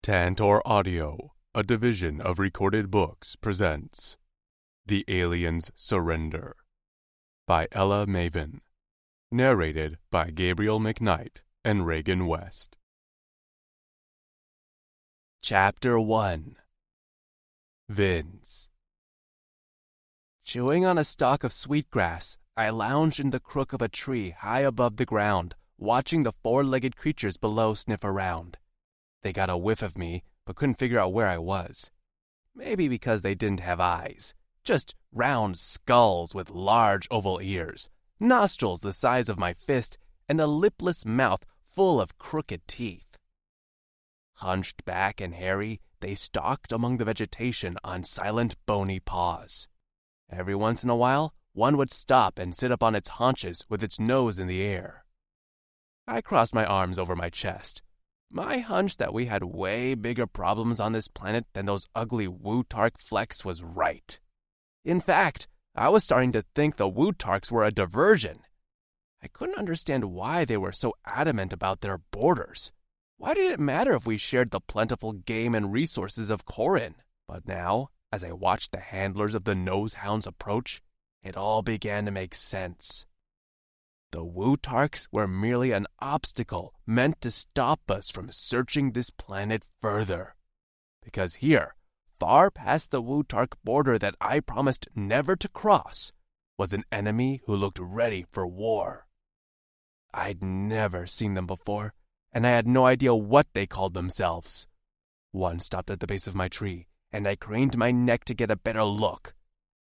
Tantor Audio, a division of Recorded Books, presents The Aliens Surrender by Ella Maven. Narrated by Gabriel McKnight and Reagan West. Chapter 1. Vince. Chewing on a stalk of sweetgrass, I lounged in the crook of a tree high above the ground, watching the four-legged creatures below sniff around. They got a whiff of me, but couldn't figure out where I was. Maybe because they didn't have eyes. Just round skulls with large oval ears, nostrils the size of my fist, and a lipless mouth full of crooked teeth. Hunched back and hairy, they stalked among the vegetation on silent, bony paws. Every once in a while, one would stop and sit up on its haunches with its nose in the air. I crossed my arms over my chest. My hunch that we had way bigger problems on this planet than those ugly Wu-Tark flecks was right. In fact, I was starting to think the Wu-Tarks were a diversion. I couldn't understand why they were so adamant about their borders. Why did it matter if we shared the plentiful game and resources of Corin? But now, as I watched the handlers of the Nosehounds approach, it all began to make sense. The Wu-Tarks were merely an obstacle meant to stop us from searching this planet further. Because here, far past the Wu-Tark border that I promised never to cross, was an enemy who looked ready for war. I'd never seen them before, and I had no idea what they called themselves. One stopped at the base of my tree, and I craned my neck to get a better look.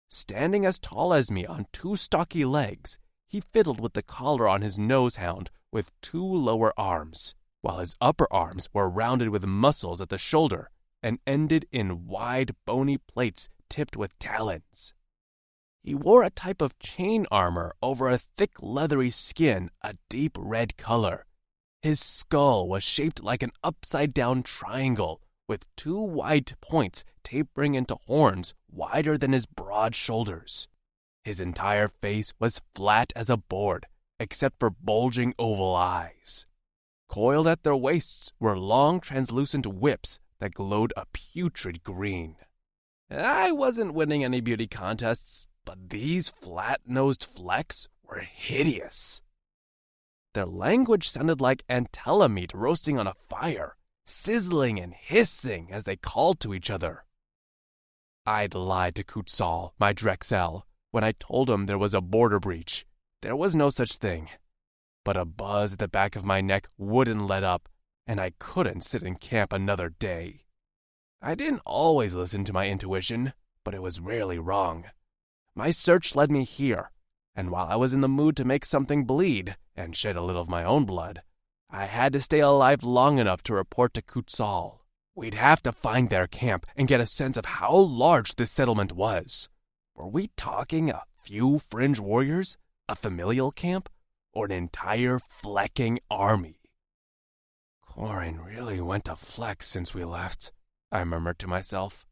Standing as tall as me on two stocky legs, he fiddled with the collar on his nosehound with two lower arms, while his upper arms were rounded with muscles at the shoulder and ended in wide, bony plates tipped with talons. He wore a type of chain armor over a thick, leathery skin, a deep red color. His skull was shaped like an upside-down triangle, with two wide points tapering into horns wider than his broad shoulders. His entire face was flat as a board, except for bulging oval eyes. Coiled at their waists were long translucent whips that glowed a putrid green. I wasn't winning any beauty contests, but these flat-nosed flecks were hideous. Their language sounded like antella meat roasting on a fire, sizzling and hissing as they called to each other. I'd lied to Kutzal, my Drexel, when I told him there was a border breach. There was no such thing. But a buzz at the back of my neck wouldn't let up, and I couldn't sit in camp another day. I didn't always listen to my intuition, but it was rarely wrong. My search led me here, and while I was in the mood to make something bleed and shed a little of my own blood, I had to stay alive long enough to report to Kutzal. We'd have to find their camp and get a sense of how large this settlement was. Were we talking a few fringe warriors, a familial camp, or an entire flecking army? Corin really went to flex since we left, I murmured to myself.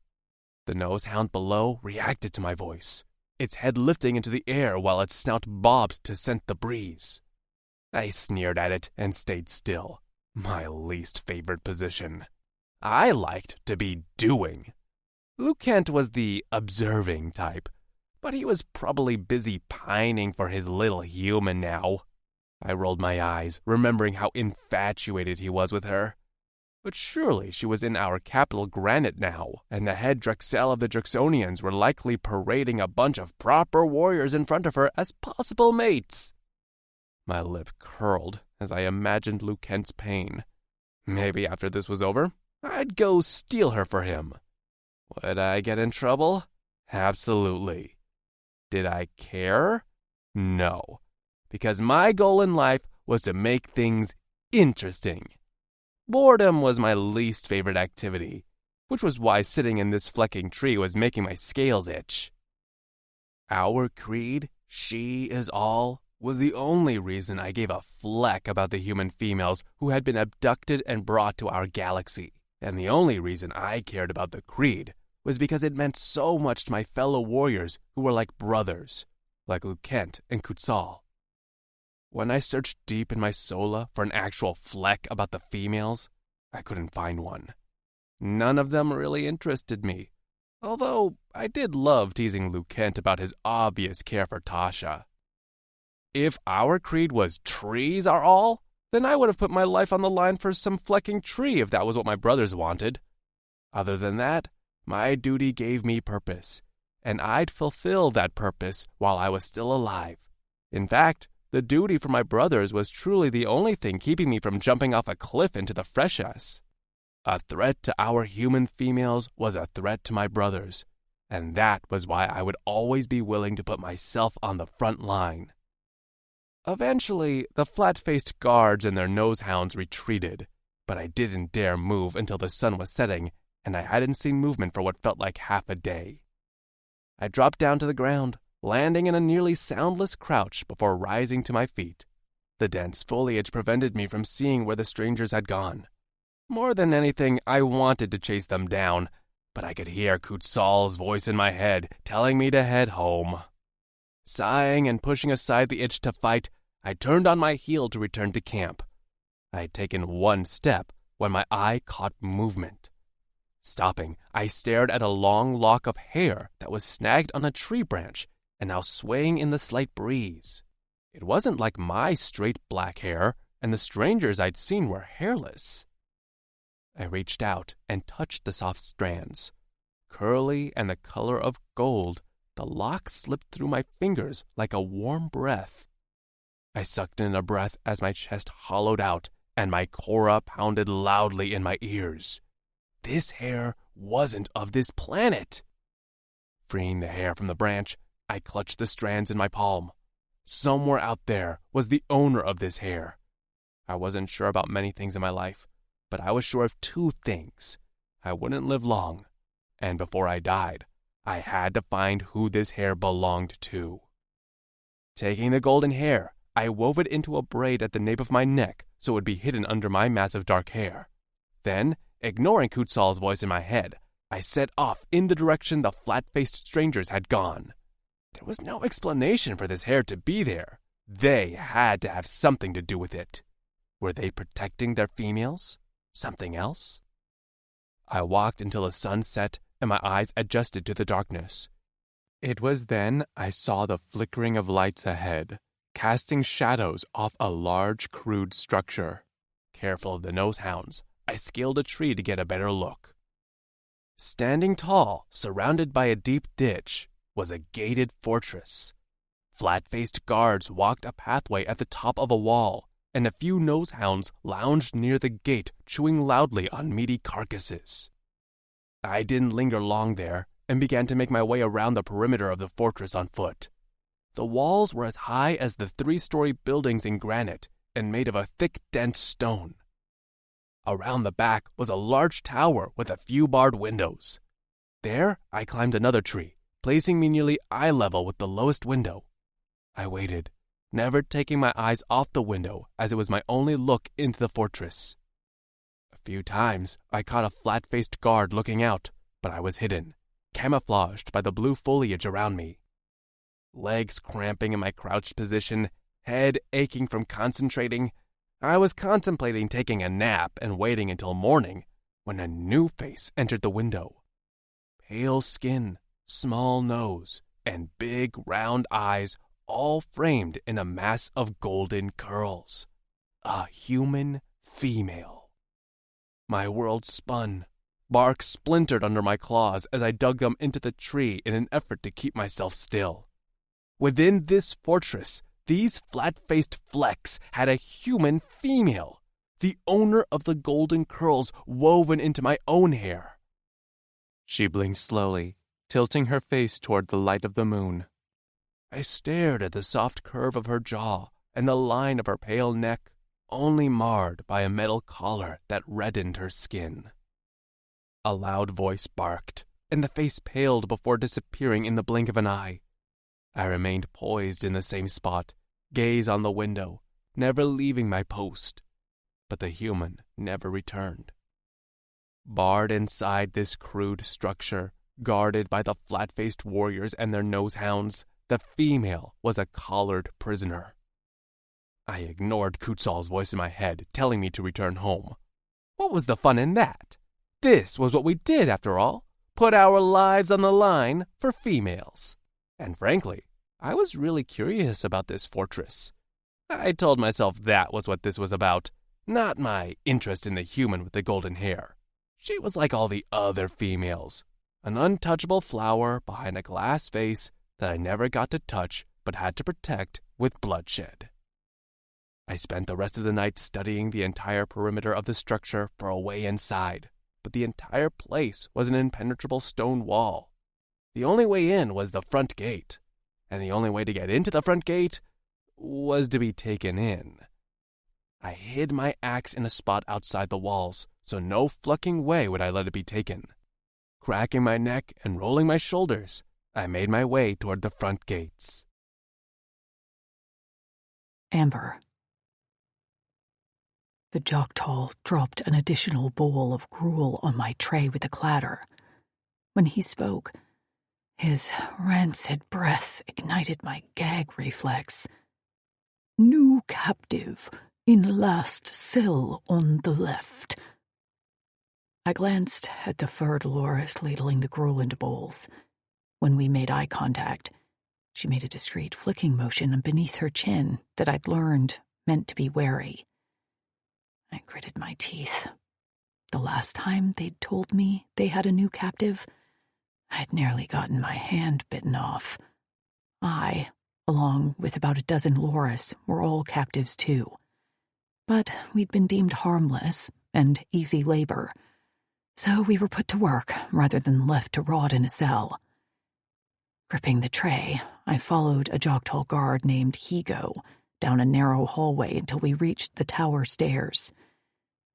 The nosehound below reacted to my voice, its head lifting into the air while its snout bobbed to scent the breeze. I sneered at it and stayed still, my least favorite position. I liked to be doing. Lucent was the observing type, but he was probably busy pining for his little human now. I rolled my eyes, remembering how infatuated he was with her. But surely she was in our capital Granite now, and the head Drexel of the Drexonians were likely parading a bunch of proper warriors in front of her as possible mates. My lip curled as I imagined Lucent's pain. Maybe after this was over, I'd go steal her for him. Would I get in trouble? Absolutely. Did I care? No, because my goal in life was to make things interesting. Boredom was my least favorite activity, which was why sitting in this flecking tree was making my scales itch. Our creed, she is all, was the only reason I gave a fleck about the human females who had been abducted and brought to our galaxy. And the only reason I cared about the creed was because it meant so much to my fellow warriors who were like brothers, like Lucent and Kutzal. When I searched deep in my sola for an actual fleck about the females, I couldn't find one. None of them really interested me, although I did love teasing Luke Kent about his obvious care for Tasha. If our creed was trees are all, then I would have put my life on the line for some flecking tree if that was what my brothers wanted. Other than that, my duty gave me purpose, and I'd fulfill that purpose while I was still alive. In fact, the duty for my brothers was truly the only thing keeping me from jumping off a cliff into the freshness. A threat to our human females was a threat to my brothers, and that was why I would always be willing to put myself on the front line. Eventually, the flat-faced guards and their nosehounds retreated, but I didn't dare move until the sun was setting, and I hadn't seen movement for what felt like half a day. I dropped down to the ground, landing in a nearly soundless crouch before rising to my feet. The dense foliage prevented me from seeing where the strangers had gone. More than anything, I wanted to chase them down, but I could hear Kutzal's voice in my head telling me to head home. Sighing and pushing aside the itch to fight, I turned on my heel to return to camp. I had taken one step when my eye caught movement. Stopping, I stared at a long lock of hair that was snagged on a tree branch and now swaying in the slight breeze. It wasn't like my straight black hair, and the strangers I'd seen were hairless. I reached out and touched the soft strands. Curly and the color of gold, the lock slipped through my fingers like a warm breath. I sucked in a breath as my chest hollowed out and my cora pounded loudly in my ears. This hair wasn't of this planet. Freeing the hair from the branch, I clutched the strands in my palm. Somewhere out there was the owner of this hair. I wasn't sure about many things in my life, but I was sure of two things. I wouldn't live long, and before I died, I had to find who this hair belonged to. Taking the golden hair, I wove it into a braid at the nape of my neck so it would be hidden under my massive dark hair. Then, ignoring Kutzal's voice in my head, I set off in the direction the flat-faced strangers had gone. There was no explanation for this hair to be there. They had to have something to do with it. Were they protecting their females? Something else? I walked until the sun set and my eyes adjusted to the darkness. It was then I saw the flickering of lights ahead, casting shadows off a large, crude structure. Careful of the nosehounds, I scaled a tree to get a better look. Standing tall, surrounded by a deep ditch, was a gated fortress. Flat-faced guards walked a pathway at the top of a wall, and a few nosehounds lounged near the gate, chewing loudly on meaty carcasses. I didn't linger long there, and began to make my way around the perimeter of the fortress on foot. The walls were as high as the 3-story buildings in granite, and made of a thick, dense stone. Around the back was a large tower with a few barred windows. There, I climbed another tree, placing me nearly eye level with the lowest window. I waited, never taking my eyes off the window as it was my only look into the fortress. A few times, I caught a flat-faced guard looking out, but I was hidden, camouflaged by the blue foliage around me. Legs cramping in my crouched position, head aching from concentrating, I was contemplating taking a nap and waiting until morning when a new face entered the window. Pale skin, small nose, and big round eyes, all framed in a mass of golden curls. A human female. My world spun. Bark splintered under my claws as I dug them into the tree in an effort to keep myself still. Within this fortress, these flat-faced flecks had a human female, the owner of the golden curls woven into my own hair. She blinked slowly, tilting her face toward the light of the moon. I stared at the soft curve of her jaw and the line of her pale neck, only marred by a metal collar that reddened her skin. A loud voice barked, and the face paled before disappearing in the blink of an eye. I remained poised in the same spot, gaze on the window, never leaving my post. But the human never returned. Barred inside this crude structure, guarded by the flat-faced warriors and their nosehounds, the female was a collared prisoner. I ignored Kutzal's voice in my head, telling me to return home. What was the fun in that? This was what we did, after all. Put our lives on the line for females. And frankly, I was really curious about this fortress. I told myself that was what this was about, not my interest in the human with the golden hair. She was like all the other females, an untouchable flower behind a glass face that I never got to touch but had to protect with bloodshed. I spent the rest of the night studying the entire perimeter of the structure for a way inside, but the entire place was an impenetrable stone wall. The only way in was the front gate, and the only way to get into the front gate was to be taken in. I hid my axe in a spot outside the walls, so no flucking way would I let it be taken. Cracking my neck and rolling my shoulders, I made my way toward the front gates. Amber. The Joktal dropped an additional bowl of gruel on my tray with a clatter. When he spoke, his rancid breath ignited my gag reflex. New captive in last cell on the left. I glanced at the furred Loris ladling the gruel into bowls. When we made eye contact, she made a discreet flicking motion beneath her chin that I'd learned meant to be wary. I gritted my teeth. The last time they'd told me they had a new captive, I'd nearly gotten my hand bitten off. I, along with about a dozen Loris, were all captives too. But we'd been deemed harmless and easy labor, so we were put to work rather than left to rot in a cell. Gripping the tray, I followed a Joktal guard named Higo down a narrow hallway until we reached the tower stairs.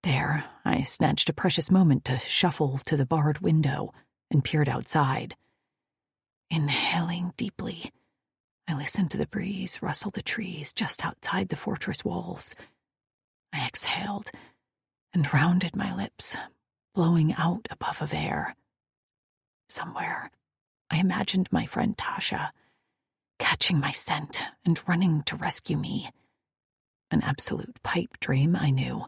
There, I snatched a precious moment to shuffle to the barred window and peered outside. Inhaling deeply, I listened to the breeze rustle the trees just outside the fortress walls. I exhaled and rounded my lips, blowing out a puff of air. Somewhere, I imagined my friend Tasha catching my scent and running to rescue me. An absolute pipe dream, I knew,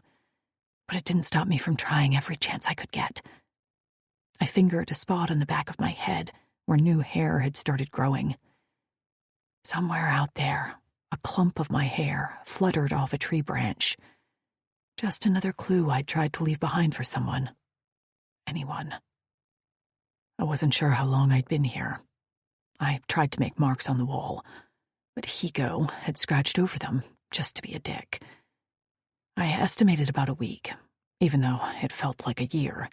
but it didn't stop me from trying every chance I could get. I fingered a spot on the back of my head where new hair had started growing. Somewhere out there, a clump of my hair fluttered off a tree branch. Just another clue I'd tried to leave behind for someone. Anyone. I wasn't sure how long I'd been here. I tried to make marks on the wall, but Higo had scratched over them just to be a dick. I estimated about a week, even though it felt like a year.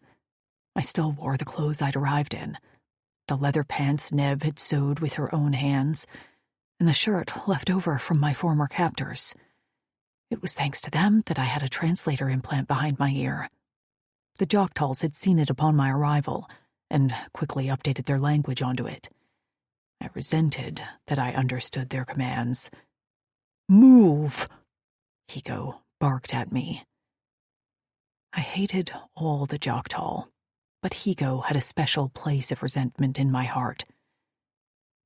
I still wore the clothes I'd arrived in. The leather pants Nev had sewed with her own hands, and the shirt left over from my former captors. It was thanks to them that I had a translator implant behind my ear. The Joktals had seen it upon my arrival, and quickly updated their language onto it. I resented that I understood their commands. "Move!" Higo barked at me. I hated all the Joktal, but Higo had a special place of resentment in my heart.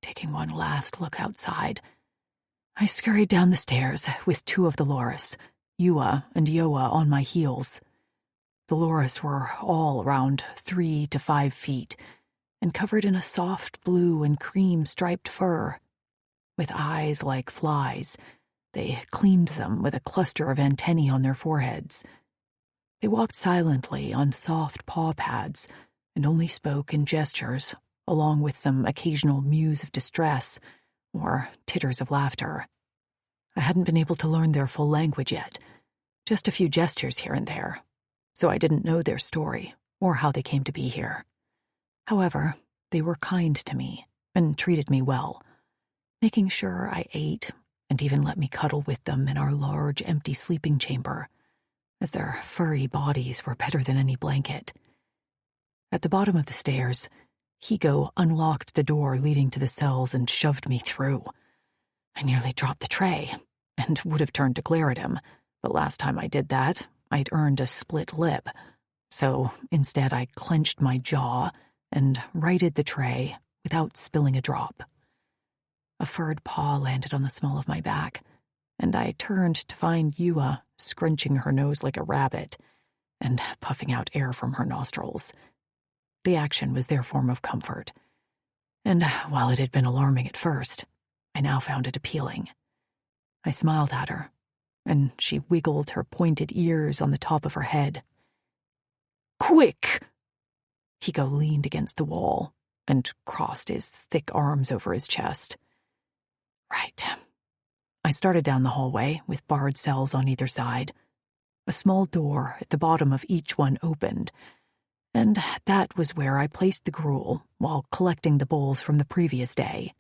Taking one last look outside, I scurried down the stairs with two of the Loris, Yua and Yoa, on my heels. The Loris were all around 3 to 5 feet, and covered in a soft blue and cream-striped fur. With eyes like flies, they cleaned them with a cluster of antennae on their foreheads. They walked silently on soft paw pads and only spoke in gestures, along with some occasional mews of distress or titters of laughter. I hadn't been able to learn their full language yet, just a few gestures here and there, so I didn't know their story or how they came to be here. However, they were kind to me and treated me well, making sure I ate and even let me cuddle with them in our large, empty sleeping chamber, as their furry bodies were better than any blanket. At the bottom of the stairs, Higo unlocked the door leading to the cells and shoved me through. I nearly dropped the tray and would have turned to glare at him, but last time I did that, I'd earned a split lip. So instead I clenched my jaw and righted the tray without spilling a drop. A furred paw landed on the small of my back, and I turned to find Yua scrunching her nose like a rabbit, and puffing out air from her nostrils. The action was their form of comfort, and while it had been alarming at first, I now found it appealing. I smiled at her, and she wiggled her pointed ears on the top of her head. "Quick!" Hiko leaned against the wall and crossed his thick arms over his chest. Right. I started down the hallway with barred cells on either side. A small door at the bottom of each one opened, and that was where I placed the gruel while collecting the bowls from the previous day.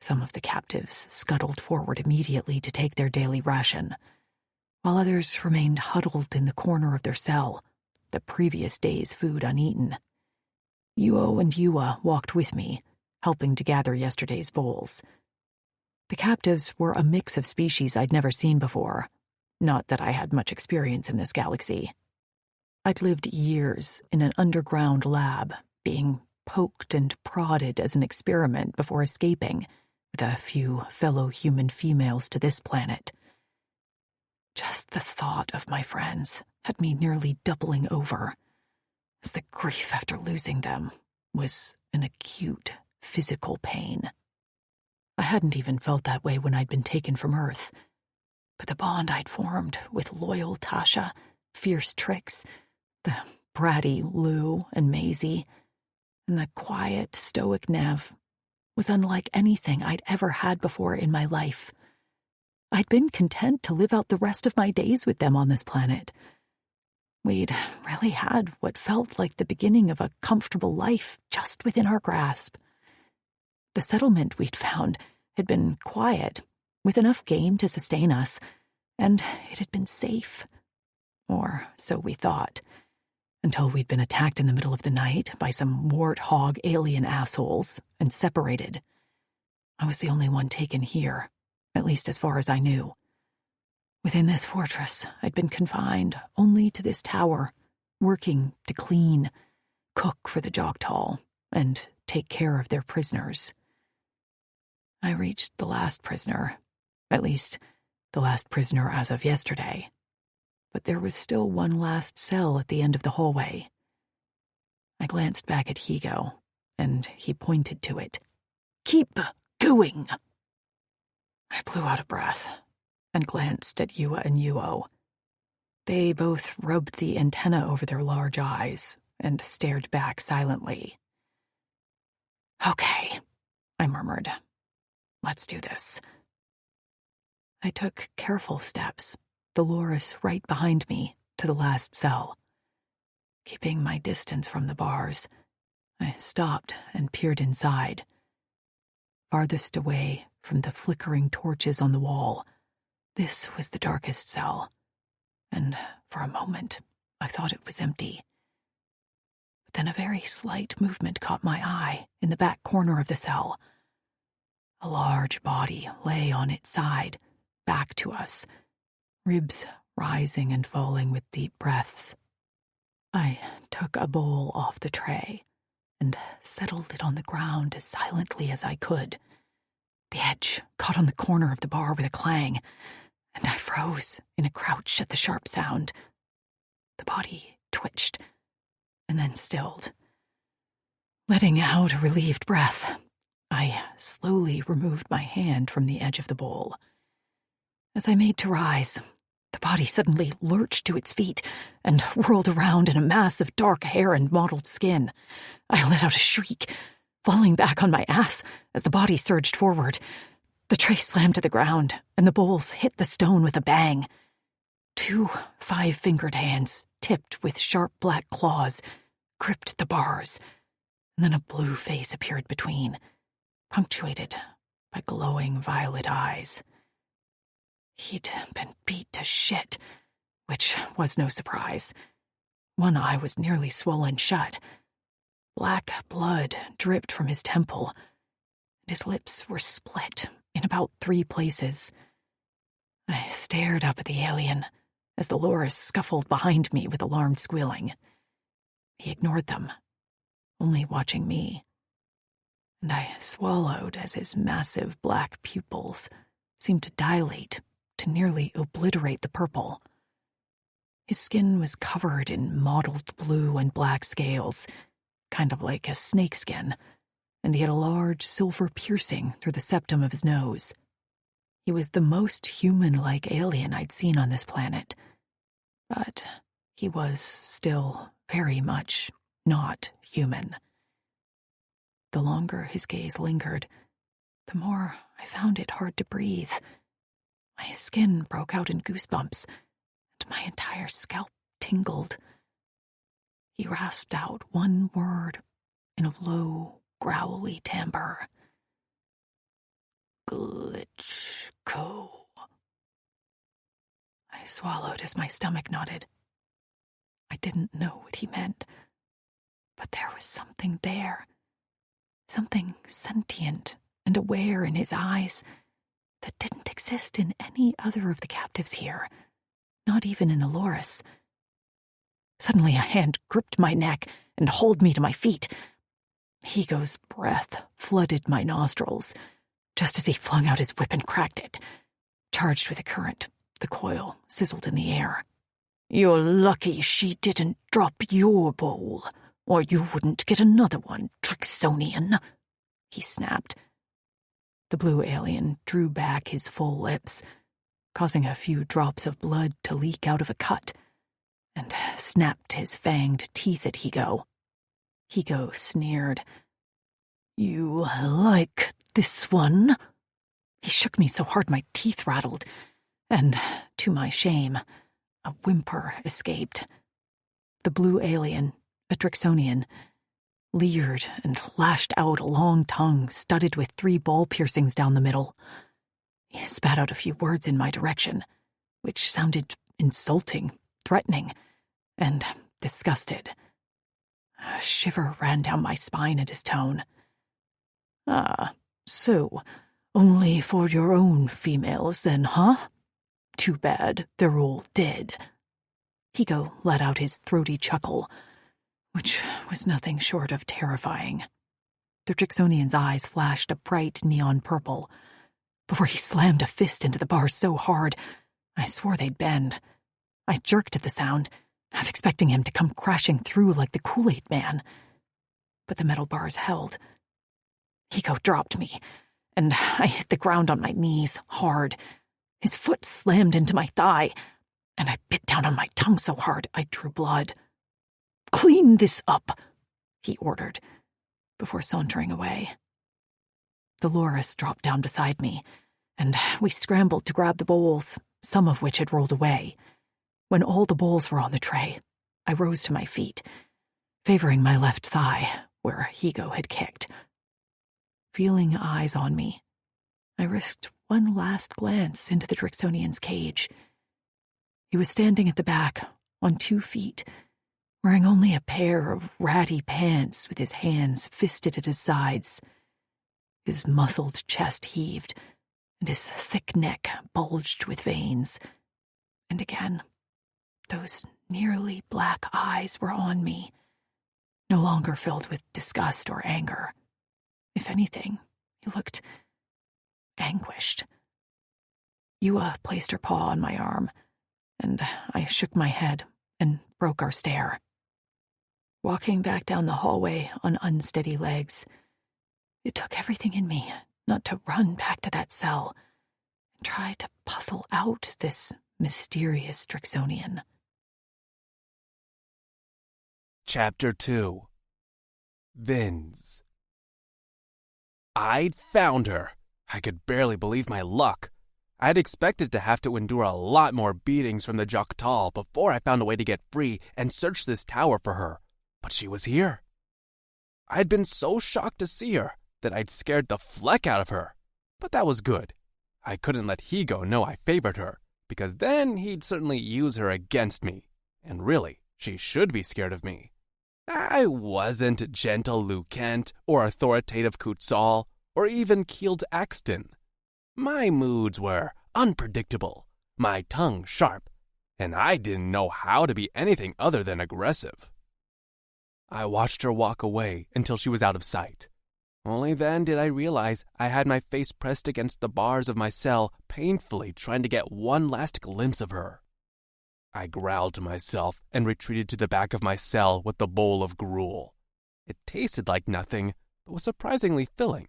Some of the captives scuttled forward immediately to take their daily ration, while others remained huddled in the corner of their cell, the previous day's food uneaten. Yuo and Yua walked with me, helping to gather yesterday's bowls. The captives were a mix of species I'd never seen before, not that I had much experience in this galaxy. I'd lived years in an underground lab, being poked and prodded as an experiment before escaping with a few fellow human females to this planet. Just the thought of my friends had me nearly doubling over, as the grief after losing them was an acute physical pain. I hadn't even felt that way when I'd been taken from Earth, but the bond I'd formed with loyal Tasha, fierce Trix, the bratty Lou and Maisie, and the quiet, stoic Nev was unlike anything I'd ever had before in my life. I'd been content to live out the rest of my days with them on this planet. We'd really had what felt like the beginning of a comfortable life just within our grasp. The settlement we'd found had been quiet, with enough game to sustain us, and it had been safe. Or so we thought, until we'd been attacked in the middle of the night by some warthog alien assholes and separated. I was the only one taken here, at least as far as I knew. Within this fortress, I'd been confined only to this tower, working to clean, cook for the Jogtal, and take care of their prisoners. I reached the last prisoner, at least the last prisoner as of yesterday, but there was still one last cell at the end of the hallway. I glanced back at Higo, and he pointed to it. "Keep going!" I blew out a breath and glanced at Yua and Yuo. They both rubbed the antenna over their large eyes and stared back silently. "Okay," I murmured. "Let's do this." I took careful steps, Dolores right behind me, to the last cell. Keeping my distance from the bars, I stopped and peered inside. Farthest away from the flickering torches on the wall, this was the darkest cell, and for a moment I thought it was empty. But then a very slight movement caught my eye in the back corner of the cell. A large body lay on its side, back to us, ribs rising and falling with deep breaths. I took a bowl off the tray and settled it on the ground as silently as I could. The edge caught on the corner of the bar with a clang, and I froze in a crouch at the sharp sound. The body twitched and then stilled. Letting out a relieved breath, I slowly removed my hand from the edge of the bowl. As I made to rise, the body suddenly lurched to its feet and whirled around in a mass of dark hair and mottled skin. I let out a shriek, falling back on my ass as the body surged forward. The tray slammed to the ground, and the bowls hit the stone with a bang. 2 5-fingered hands, tipped with sharp black claws, gripped the bars, and then a blue face appeared between, punctuated by glowing violet eyes. He'd been beat to shit, which was no surprise. One eye was nearly swollen shut. Black blood dripped from his temple, and his lips were split in about 3 places. I stared up at the alien as Dolores scuffled behind me with alarmed squealing. He ignored them, only watching me, and I swallowed as his massive black pupils seemed to dilate to nearly obliterate the purple. His skin was covered in mottled blue and black scales, kind of like a snakeskin, and he had a large silver piercing through the septum of his nose. He was the most human-like alien I'd seen on this planet, but he was still very much not human. The longer his gaze lingered, the more I found it hard to breathe. My skin broke out in goosebumps, and my entire scalp tingled. He rasped out one word in a low, growly timbre. Glitchko. I swallowed as my stomach knotted. I didn't know what he meant, but there was something there. Something sentient and aware in his eyes that didn't exist in any other of the captives here, not even in the Loris. Suddenly a hand gripped my neck and hauled me to my feet. Higo's breath flooded my nostrils, just as he flung out his whip and cracked it. Charged with a current, the coil sizzled in the air. "You're lucky she didn't drop your bowl, or you wouldn't get another one, Trixonian," he snapped. The blue alien drew back his full lips, causing a few drops of blood to leak out of a cut, and snapped his fanged teeth at Higo. Higo sneered. "You like this one?" He shook me so hard my teeth rattled, and, to my shame, a whimper escaped. The blue alien, a Trixonian, leered and lashed out a long tongue studded with 3 ball piercings down the middle. He spat out a few words in my direction, which sounded insulting, threatening, and disgusted. A shiver ran down my spine at his tone. "Ah, so, only for your own females then, huh? Too bad they're all dead." Higo let out his throaty chuckle, which was nothing short of terrifying. The Trixonian's eyes flashed a bright neon purple. Before he slammed a fist into the bars so hard, I swore they'd bend. I jerked at the sound, half expecting him to come crashing through like the Kool-Aid Man. But the metal bars held. Higo dropped me, and I hit the ground on my knees, hard. His foot slammed into my thigh, and I bit down on my tongue so hard I drew blood. "Clean this up," he ordered, before sauntering away. The Loris dropped down beside me, and we scrambled to grab the bowls, some of which had rolled away. When all the bowls were on the tray, I rose to my feet, favoring my left thigh, where Higo had kicked. Feeling eyes on me, I risked one last glance into the Trixonian's cage. He was standing at the back, on 2 feet, wearing only a pair of ratty pants with his hands fisted at his sides. His muscled chest heaved, and his thick neck bulged with veins. And again, those nearly black eyes were on me, no longer filled with disgust or anger. If anything, he looked anguished. Yua placed her paw on my arm, and I shook my head and broke our stare. Walking back down the hallway on unsteady legs, it took everything in me not to run back to that cell and try to puzzle out this mysterious Trixonian. Chapter 2. Vins. I'd found her. I could barely believe my luck. I'd expected to have to endure a lot more beatings from the Joktal before I found a way to get free and search this tower for her, but she was here. I'd been so shocked to see her that I'd scared the fleck out of her, but that was good. I couldn't let Higo know I favored her, because then he'd certainly use her against me, and really, she should be scared of me. I wasn't gentle Liu Kent or authoritative Kutzal or even keeled Axton. My moods were unpredictable, my tongue sharp, and I didn't know how to be anything other than aggressive. I watched her walk away until she was out of sight. Only then did I realize I had my face pressed against the bars of my cell, painfully trying to get one last glimpse of her. I growled to myself and retreated to the back of my cell with the bowl of gruel. It tasted like nothing, but was surprisingly filling.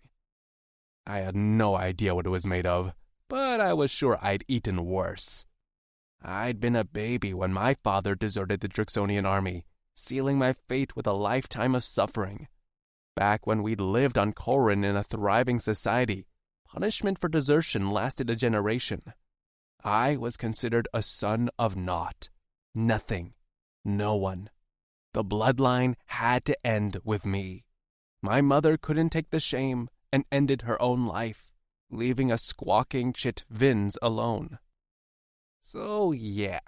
I had no idea what it was made of, but I was sure I'd eaten worse. I'd been a baby when my father deserted the Drixonian army, sealing my fate with a lifetime of suffering. Back when we'd lived on Corin in a thriving society, punishment for desertion lasted a generation. I was considered a son of naught, nothing, no one. The bloodline had to end with me. My mother couldn't take the shame and ended her own life, leaving a squawking chit Vince alone. So yeah,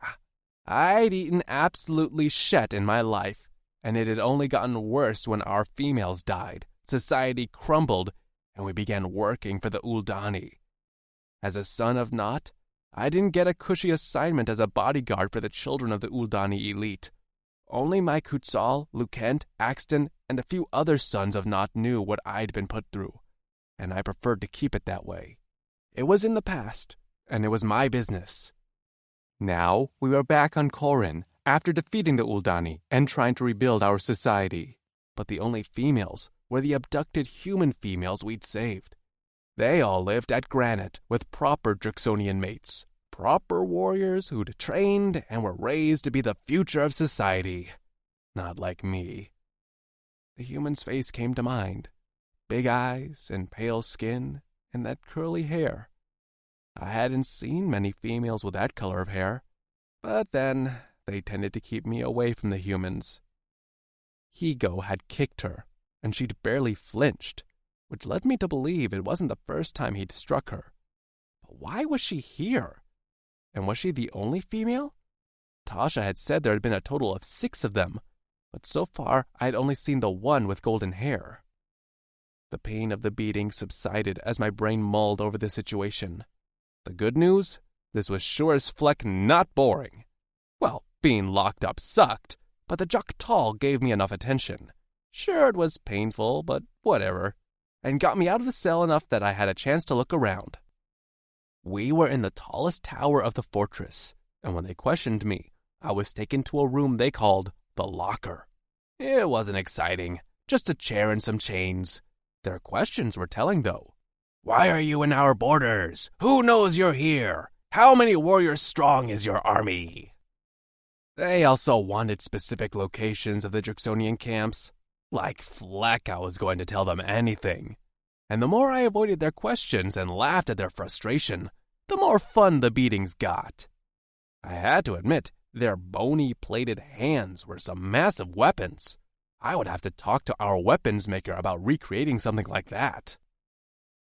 I'd eaten absolutely shit in my life, and it had only gotten worse when our females died, society crumbled, and we began working for the Uldani. As a son of Naught, I didn't get a cushy assignment as a bodyguard for the children of the Uldani elite. Only my Kutzal, Lucent, Axton, and a few other sons of Naught knew what I'd been put through, and I preferred to keep it that way. It was in the past, and it was my business. Now, we were back on Corin, after defeating the Uldani and trying to rebuild our society. But the only females were the abducted human females we'd saved. They all lived at Granite with proper Drixonian mates, proper warriors who'd trained and were raised to be the future of society. Not like me. The human's face came to mind. Big eyes and pale skin and that curly hair. I hadn't seen many females with that color of hair, but then they tended to keep me away from the humans. Higo had kicked her, and she'd barely flinched, which led me to believe it wasn't the first time he'd struck her. But why was she here? And was she the only female? Tasha had said there had been a total of 6 of them, but so far I'd only seen the one with golden hair. The pain of the beating subsided as my brain mulled over the situation. The good news? This was sure as fleck not boring. Well, being locked up sucked, but the Joktal gave me enough attention. Sure, it was painful, but whatever, and got me out of the cell enough that I had a chance to look around. We were in the tallest tower of the fortress, and when they questioned me, I was taken to a room they called the locker. It wasn't exciting, just a chair and some chains. Their questions were telling, though. Why are you in our borders? Who knows you're here? How many warriors strong is your army? They also wanted specific locations of the Drixonian camps. Like fleck, I was going to tell them anything. And the more I avoided their questions and laughed at their frustration, the more fun the beatings got. I had to admit, their bony plated hands were some massive weapons. I would have to talk to our weapons maker about recreating something like that.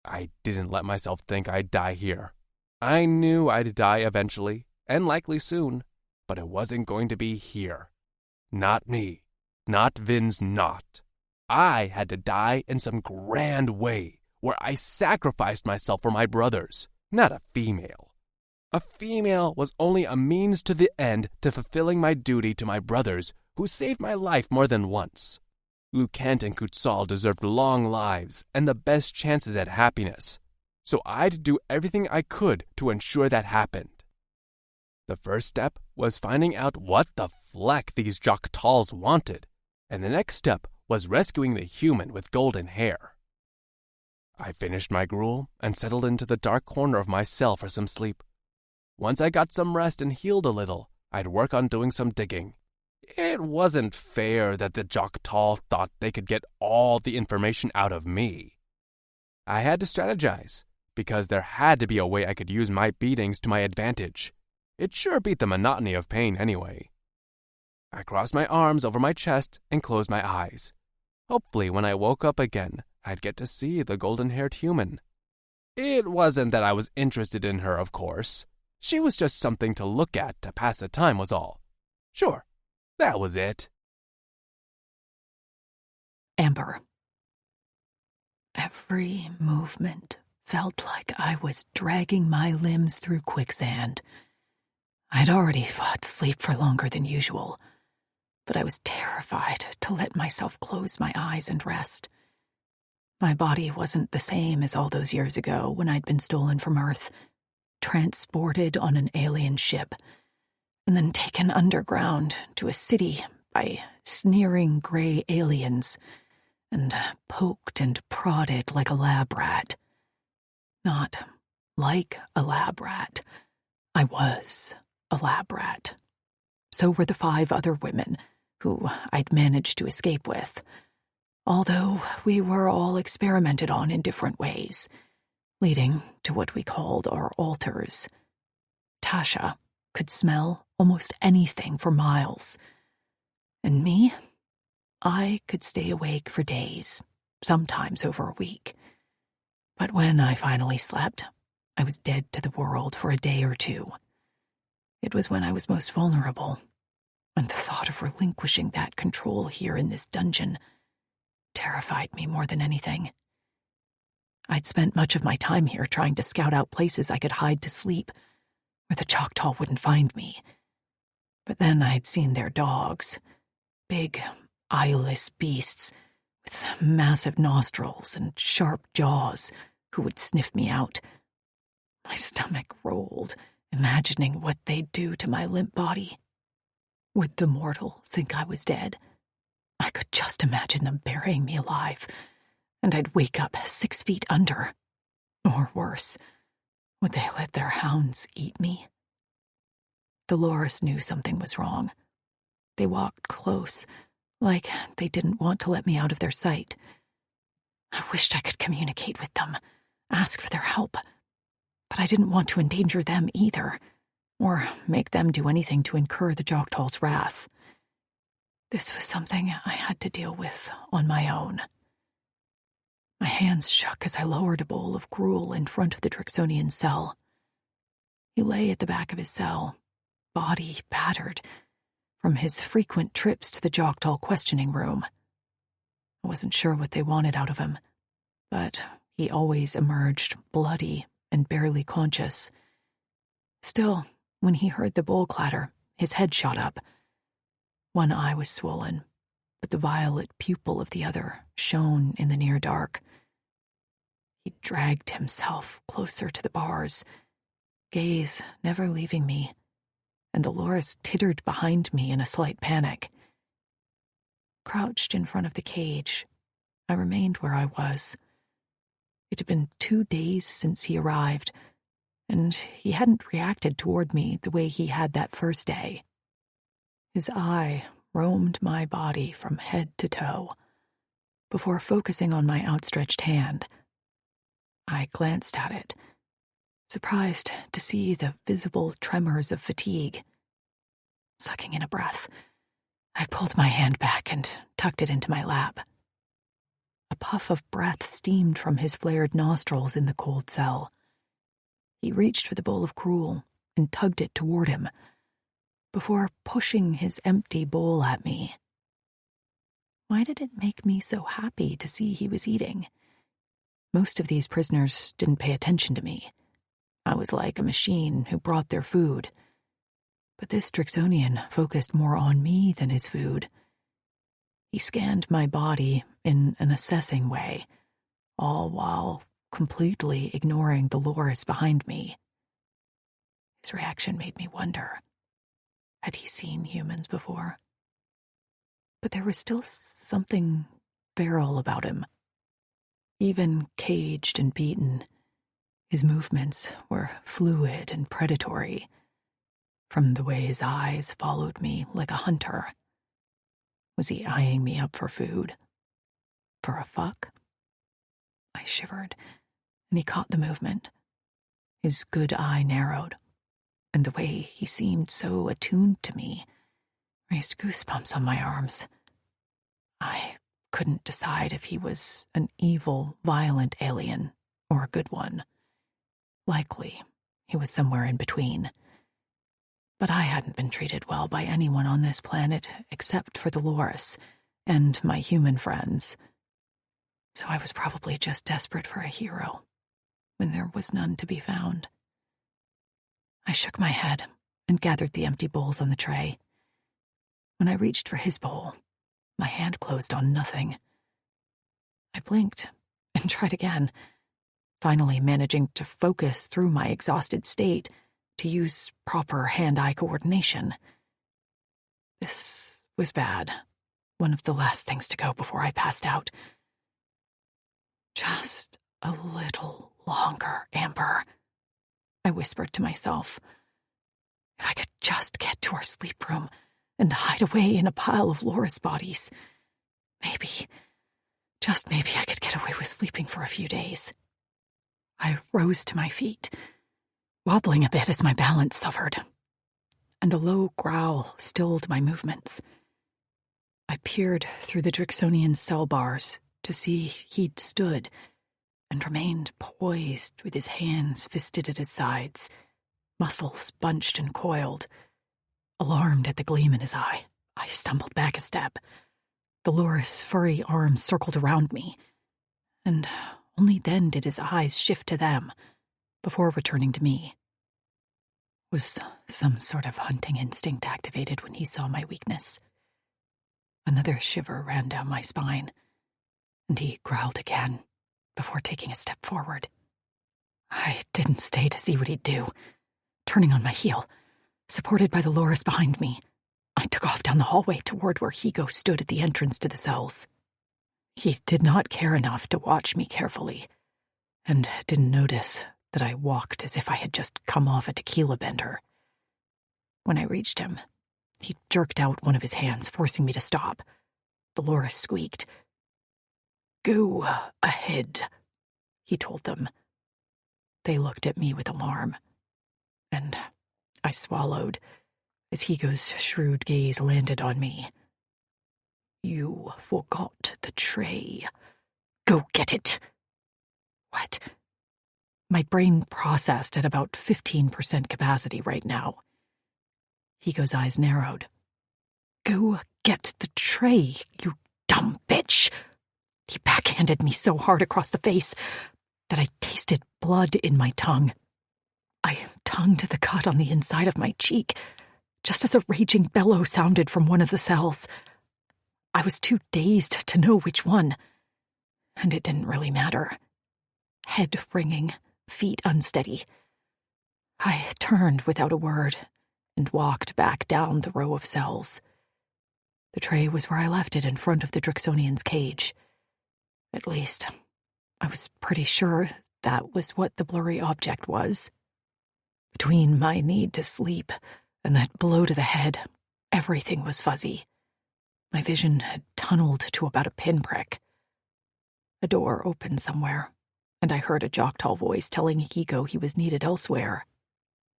I didn't let myself think I'd die here. I knew I'd die eventually, and likely soon, but it wasn't going to be here. Not me. Not Vin's not. I had to die in some grand way, where I sacrificed myself for my brothers, not a female. A female was only a means to the end to fulfilling my duty to my brothers, who saved my life more than once. Lucent and Kutzal deserved long lives and the best chances at happiness, so I'd do everything I could to ensure that happened. The first step was finding out what the fleck these Joktals wanted, and the next step was rescuing the human with golden hair. I finished my gruel and settled into the dark corner of my cell for some sleep. Once I got some rest and healed a little, I'd work on doing some digging. It wasn't fair that the Joktal thought they could get all the information out of me. I had to strategize, because there had to be a way I could use my beatings to my advantage. It sure beat the monotony of pain anyway. I crossed my arms over my chest and closed my eyes. Hopefully when I woke up again, I'd get to see the golden-haired human. It wasn't that I was interested in her, of course. She was just something to look at to pass the time was all. Sure. That was it. Amber. Every movement felt like I was dragging my limbs through quicksand. I'd already fought sleep for longer than usual, but I was terrified to let myself close my eyes and rest. My body wasn't the same as all those years ago when I'd been stolen from Earth, transported on an alien ship, and then taken underground to a city by sneering gray aliens, and poked and prodded like a lab rat. Not like a lab rat. I was a lab rat. So were the 5 other women who I'd managed to escape with, although we were all experimented on in different ways, leading to what we called our alters. Tasha could smell almost anything for miles. And me? I could stay awake for days, sometimes over a week. But when I finally slept, I was dead to the world for a day or 2. It was when I was most vulnerable, and the thought of relinquishing that control here in this dungeon terrified me more than anything. I'd spent much of my time here trying to scout out places I could hide to sleep, where the Choctaw wouldn't find me. But then I'd seen their dogs, big, eyeless beasts with massive nostrils and sharp jaws who would sniff me out. My stomach rolled, imagining what they'd do to my limp body. Would the mortal think I was dead? I could just imagine them burying me alive, and I'd wake up 6 feet under. Or worse, would they let their hounds eat me? Dolores knew something was wrong. They walked close, like they didn't want to let me out of their sight. I wished I could communicate with them, ask for their help, but I didn't want to endanger them either, or make them do anything to incur the Choctaw's wrath. This was something I had to deal with on my own. My hands shook as I lowered a bowl of gruel in front of the Drixonian's cell. He lay at the back of his cell, body battered, from his frequent trips to the Choctaw questioning room. I wasn't sure what they wanted out of him, but he always emerged bloody and barely conscious. Still, when he heard the bowl clatter, his head shot up. One eye was swollen, but the violet pupil of the other shone in the near dark. He dragged himself closer to the bars, gaze never leaving me, and Dolores tittered behind me in a slight panic. Crouched in front of the cage, I remained where I was. It had been 2 days since he arrived, and he hadn't reacted toward me the way he had that first day. His eye roamed my body from head to toe, before focusing on my outstretched hand. I glanced at it, surprised to see the visible tremors of fatigue. Sucking in a breath, I pulled my hand back and tucked it into my lap. A puff of breath steamed from his flared nostrils in the cold cell. He reached for the bowl of gruel and tugged it toward him, before pushing his empty bowl at me. Why did it make me so happy to see he was eating? Most of these prisoners didn't pay attention to me. I was like a machine who brought their food. But this Drixonian focused more on me than his food. He scanned my body in an assessing way, all while completely ignoring Dolores behind me. His reaction made me wonder, had he seen humans before? But there was still something feral about him. Even caged and beaten, his movements were fluid and predatory, from the way his eyes followed me like a hunter. Was he eyeing me up for food? For a fuck? I shivered, and he caught the movement. His good eye narrowed, and the way he seemed so attuned to me raised goosebumps on my arms. I couldn't decide if he was an evil, violent alien or a good one. Likely, he was somewhere in between. But I hadn't been treated well by anyone on this planet except for Dolores and my human friends. So I was probably just desperate for a hero, when there was none to be found. I shook my head and gathered the empty bowls on the tray. When I reached for his bowl, my hand closed on nothing. I blinked and tried again, finally managing to focus through my exhausted state to use proper hand-eye coordination. This was bad. One of the last things to go before I passed out. Just a little longer, Amber, I whispered to myself. If I could just get to our sleep room and hide away in a pile of Laura's bodies, maybe, just maybe I could get away with sleeping for a few days. I rose to my feet, wobbling a bit as my balance suffered, and a low growl stilled my movements. I peered through the Drixonian's cell bars to see he'd stood and remained poised with his hands fisted at his sides, muscles bunched and coiled. Alarmed at the gleam in his eye, I stumbled back a step. The Loris' furry arms circled around me, and only then did his eyes shift to them, before returning to me. Was some sort of hunting instinct activated when he saw my weakness? Another shiver ran down my spine, and he growled again, before taking a step forward. I didn't stay to see what he'd do. Turning on my heel, supported by the Loris behind me, I took off down the hallway toward where Higo stood at the entrance to the cells. He did not care enough to watch me carefully, and didn't notice that I walked as if I had just come off a tequila bender. When I reached him, he jerked out one of his hands, forcing me to stop. The Loris squeaked. "Go ahead," he told them. They looked at me with alarm, and I swallowed as Higo's shrewd gaze landed on me. "You forgot the tray. Go get it." What? My brain processed at about 15% capacity right now. Higo's eyes narrowed. "Go get the tray, you dumb bitch." He backhanded me so hard across the face that I tasted blood in my tongue. I tongued the cut on the inside of my cheek, just as a raging bellow sounded from one of the cells. I was too dazed to know which one, and it didn't really matter. Head ringing, feet unsteady. I turned without a word and walked back down the row of cells. The tray was where I left it in front of the Drixonian's cage. At least, I was pretty sure that was what the blurry object was. Between my need to sleep and that blow to the head, everything was fuzzy. My vision had tunneled to about a pinprick. A door opened somewhere, and I heard a Choctaw voice telling Higo he was needed elsewhere.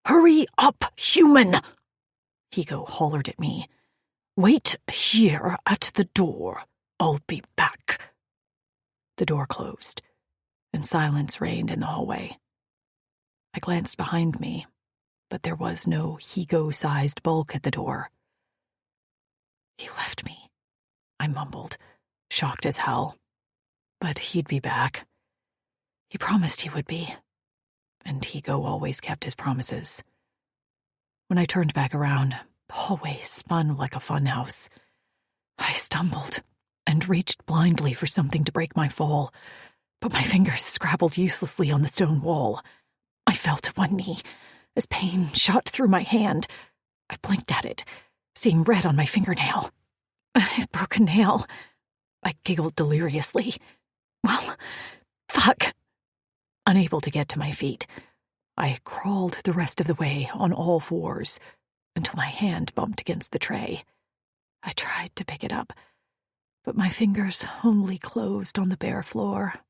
"Hurry up, human!" Higo hollered at me. "Wait here at the door. I'll be back." The door closed, and silence reigned in the hallway. I glanced behind me, but there was no Higo-sized bulk at the door. "He left me," I mumbled, shocked as hell. But he'd be back. He promised he would be, and Higo always kept his promises. When I turned back around, the hallway spun like a funhouse. I stumbled and reached blindly for something to break my fall, but my fingers scrabbled uselessly on the stone wall. I fell to one knee as pain shot through my hand. I blinked at it, seeing red on my fingernail. "I broke a nail." I giggled deliriously. "Well, fuck." Unable to get to my feet, I crawled the rest of the way on all fours until my hand bumped against the tray. I tried to pick it up, but my fingers only closed on the bare floor.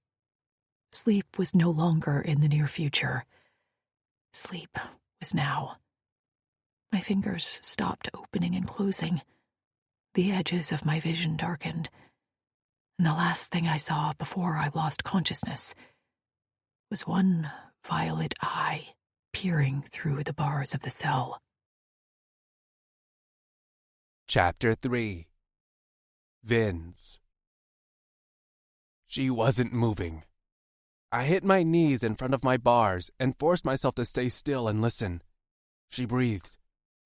Sleep was no longer in the near future. Sleep was now. My fingers stopped opening and closing. The edges of my vision darkened, and the last thing I saw before I lost consciousness was one violet eye peering through the bars of the cell. Chapter 3. Vin's. She wasn't moving. I hit my knees in front of my bars and forced myself to stay still and listen. She breathed.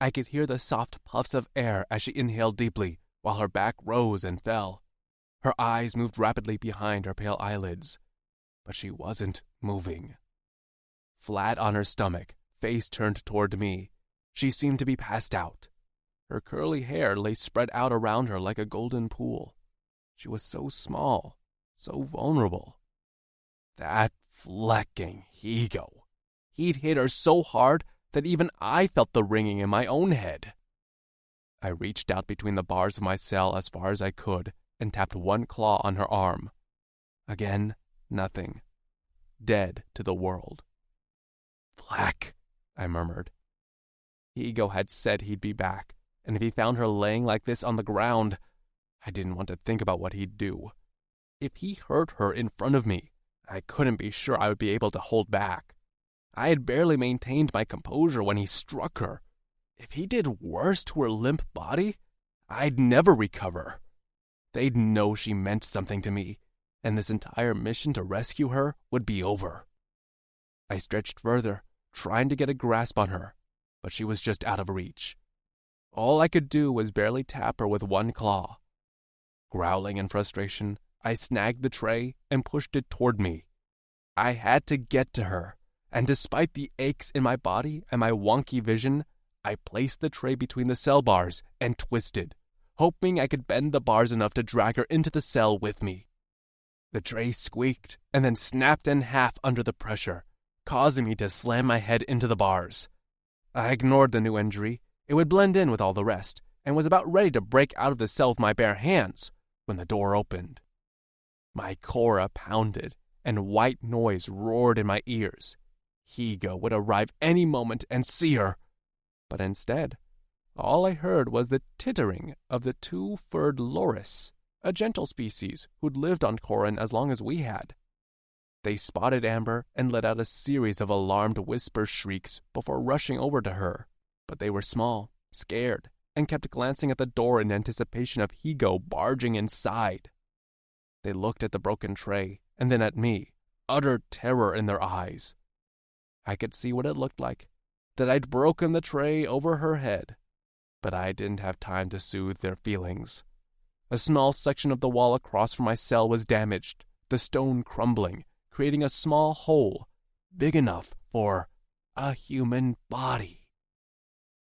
I could hear the soft puffs of air as she inhaled deeply, while her back rose and fell. Her eyes moved rapidly behind her pale eyelids, but she wasn't moving. Flat on her stomach, face turned toward me. She seemed to be passed out. Her curly hair lay spread out around her like a golden pool. She was so small, so vulnerable. That flecking Higo. He'd hit her so hard that even I felt the ringing in my own head. I reached out between the bars of my cell as far as I could and tapped one claw on her arm. Again, nothing. Dead to the world. Fleck, I murmured. Higo had said he'd be back, and if he found her laying like this on the ground, I didn't want to think about what he'd do. If he hurt her in front of me, I couldn't be sure I would be able to hold back. I had barely maintained my composure when he struck her. If he did worse to her limp body, I'd never recover. They'd know she meant something to me, and this entire mission to rescue her would be over. I stretched further, trying to get a grasp on her, but she was just out of reach. All I could do was barely tap her with one claw. Growling in frustration, I snagged the tray and pushed it toward me. I had to get to her, and despite the aches in my body and my wonky vision, I placed the tray between the cell bars and twisted, hoping I could bend the bars enough to drag her into the cell with me. The tray squeaked and then snapped in half under the pressure, causing me to slam my head into the bars. I ignored the new injury. It would blend in with all the rest, and was about ready to break out of the cell with my bare hands when the door opened. My cora pounded, and white noise roared in my ears. Higo would arrive any moment and see her. But instead, all I heard was the tittering of the two-furred loris, a gentle species who'd lived on Corin as long as we had. They spotted Amber and let out a series of alarmed whisper shrieks before rushing over to her. But they were small, scared, and kept glancing at the door in anticipation of Higo barging inside. They looked at the broken tray, and then at me, utter terror in their eyes. I could see what it looked like, that I'd broken the tray over her head, but I didn't have time to soothe their feelings. A small section of the wall across from my cell was damaged, the stone crumbling, creating a small hole, big enough for a human body.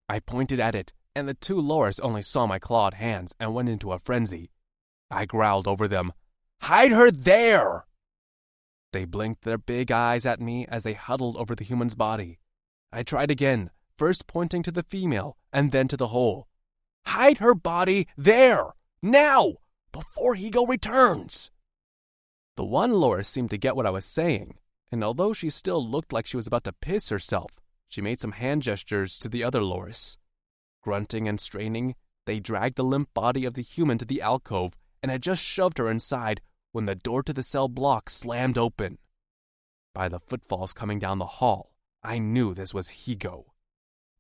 I pointed at it, and the two loris only saw my clawed hands and went into a frenzy. I growled over them, "Hide her there!" They blinked their big eyes at me as they huddled over the human's body. I tried again, first pointing to the female and then to the hole. "Hide her body there! Now! Before Higo returns!" The one loris seemed to get what I was saying, and although she still looked like she was about to piss herself, she made some hand gestures to the other loris. Grunting and straining, they dragged the limp body of the human to the alcove and had just shoved her inside when the door to the cell block slammed open. By the footfalls coming down the hall, I knew this was Higo.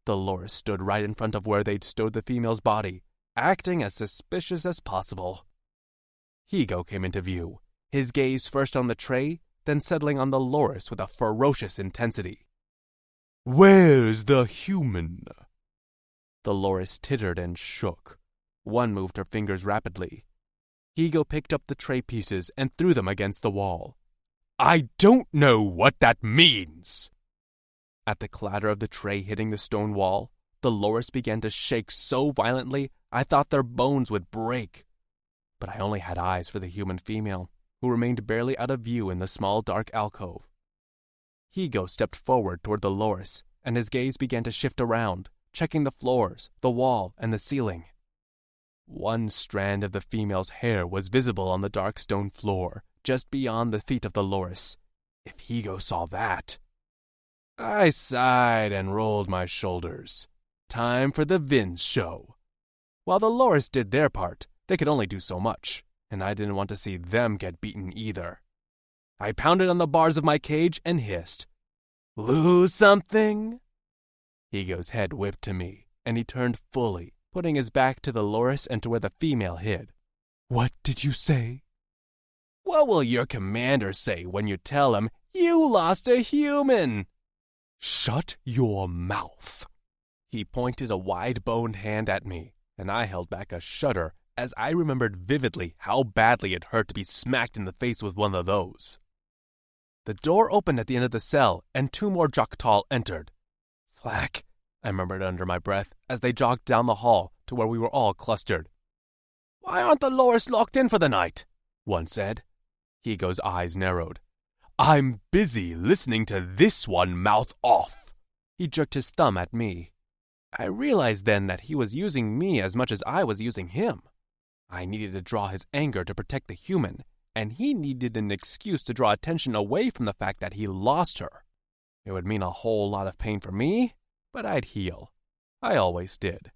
The loris stood right in front of where they'd stowed the female's body, acting as suspicious as possible. Higo came into view, his gaze first on the tray, then settling on the loris with a ferocious intensity. "Where's the human?" The loris tittered and shook. One moved her fingers rapidly. Higo picked up the tray pieces and threw them against the wall. "I don't know what that means!" At the clatter of the tray hitting the stone wall, the loris began to shake so violently I thought their bones would break. But I only had eyes for the human female, who remained barely out of view in the small dark alcove. Higo stepped forward toward the loris, and his gaze began to shift around, checking the floors, the wall, and the ceiling. One strand of the female's hair was visible on the dark stone floor, just beyond the feet of the loris. If Higo saw that... I sighed and rolled my shoulders. Time for the Vince show. While the loris did their part, they could only do so much, and I didn't want to see them get beaten either. I pounded on the bars of my cage and hissed, "Lose something?" Higo's head whipped to me, and he turned fully, putting his back to the loris and to where the female hid. "What did you say?" "What will your commander say when you tell him you lost a human?" "Shut your mouth." He pointed a wide-boned hand at me, and I held back a shudder as I remembered vividly how badly it hurt to be smacked in the face with one of those. The door opened at the end of the cell, and two more Joktal entered. Flack, I murmured under my breath as they jogged down the hall to where we were all clustered. Why aren't the lowers locked in for the night? One said. Higo's eyes narrowed. I'm busy listening to this one mouth off. He jerked his thumb at me. I realized then that he was using me as much as I was using him. I needed to draw his anger to protect the human, and he needed an excuse to draw attention away from the fact that he lost her. It would mean a whole lot of pain for me, but I'd heal. I always did.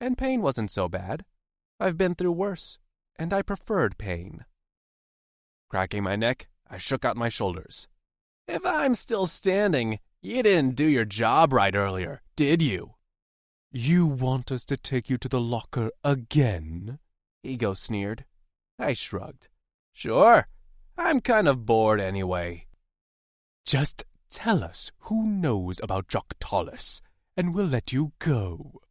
And pain wasn't so bad. I've been through worse, and I preferred pain. Cracking my neck, I shook out my shoulders. If I'm still standing, you didn't do your job right earlier, did you? You want us to take you to the locker again? Higo sneered. I shrugged. Sure, I'm kind of bored anyway. Just tell us who knows about Joktalis, and we'll let you go.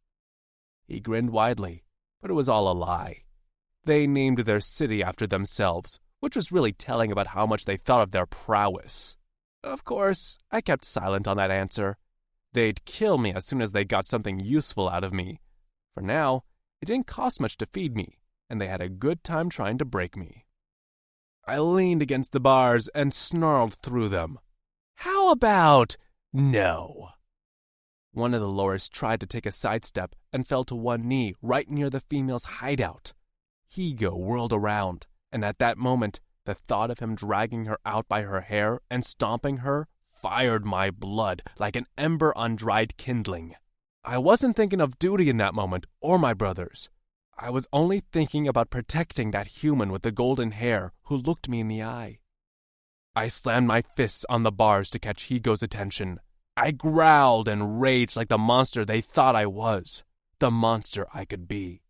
He grinned widely, but it was all a lie. They named their city after themselves, which was really telling about how much they thought of their prowess. Of course, I kept silent on that answer. They'd kill me as soon as they got something useful out of me. For now, it didn't cost much to feed me, and they had a good time trying to break me. I leaned against the bars and snarled through them. How about no? One of the lowers tried to take a sidestep and fell to one knee right near the female's hideout. Higo whirled around, and at that moment, the thought of him dragging her out by her hair and stomping her fired my blood like an ember on dried kindling. I wasn't thinking of duty in that moment, or my brothers. I was only thinking about protecting that human with the golden hair who looked me in the eye. I slammed my fists on the bars to catch Higo's attention. I growled and raged like the monster they thought I was. The monster I could be.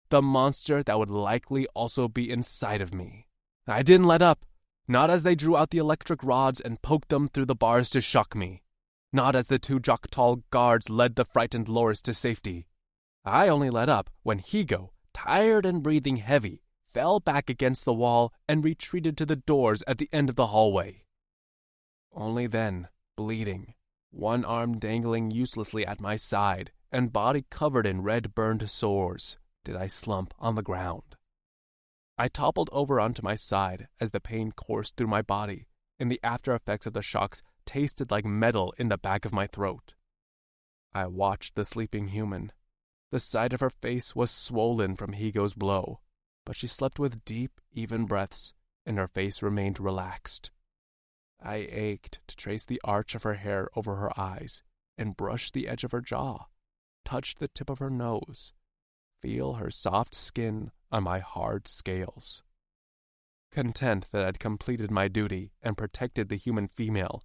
The monster that would likely also be inside of me. I didn't let up. Not as they drew out the electric rods and poked them through the bars to shock me. Not as the two Joktal guards led the frightened lowers to safety. I only let up when Higo, tired and breathing heavy, fell back against the wall and retreated to the doors at the end of the hallway. Only then, bleeding, one arm dangling uselessly at my side and body covered in red-burned sores, did I slump on the ground. I toppled over onto my side as the pain coursed through my body, and the after effects of the shocks tasted like metal in the back of my throat. I watched the sleeping human. The side of her face was swollen from Higo's blow, but she slept with deep, even breaths, and her face remained relaxed. I ached to trace the arch of her hair over her eyes and brush the edge of her jaw, touch the tip of her nose, feel her soft skin on my hard scales. Content that I'd completed my duty and protected the human female,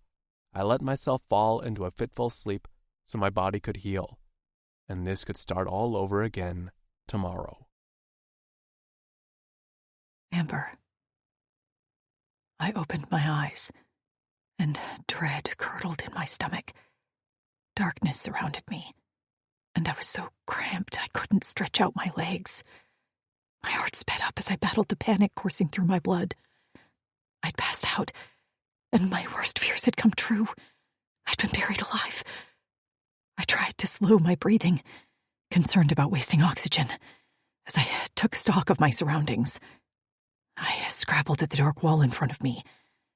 I let myself fall into a fitful sleep so my body could heal, and this could start all over again tomorrow. Amber. I opened my eyes, and dread curdled in my stomach. Darkness surrounded me, and I was so cramped I couldn't stretch out my legs. My heart sped up as I battled the panic coursing through my blood. I'd passed out, and my worst fears had come true. I'd been buried alive. I tried to slow my breathing, concerned about wasting oxygen, as I took stock of my surroundings. I scrabbled at the dark wall in front of me,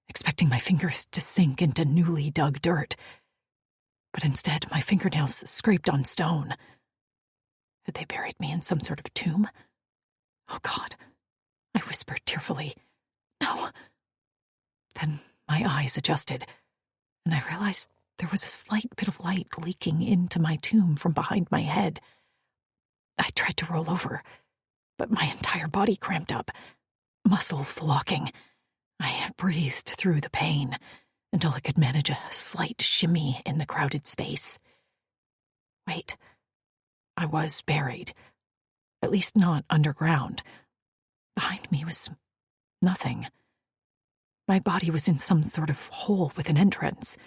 expecting my fingers to sink into newly dug dirt. But instead, my fingernails scraped on stone. Had they buried me in some sort of tomb? Oh, God, I whispered tearfully. No. Then my eyes adjusted, and I realized there was a slight bit of light leaking into my tomb from behind my head. I tried to roll over, but my entire body cramped up, muscles locking. I breathed through the pain until I could manage a slight shimmy in the crowded space. Wait, I was buried. At least not underground. Behind me was nothing. My body was in some sort of hole with an entrance.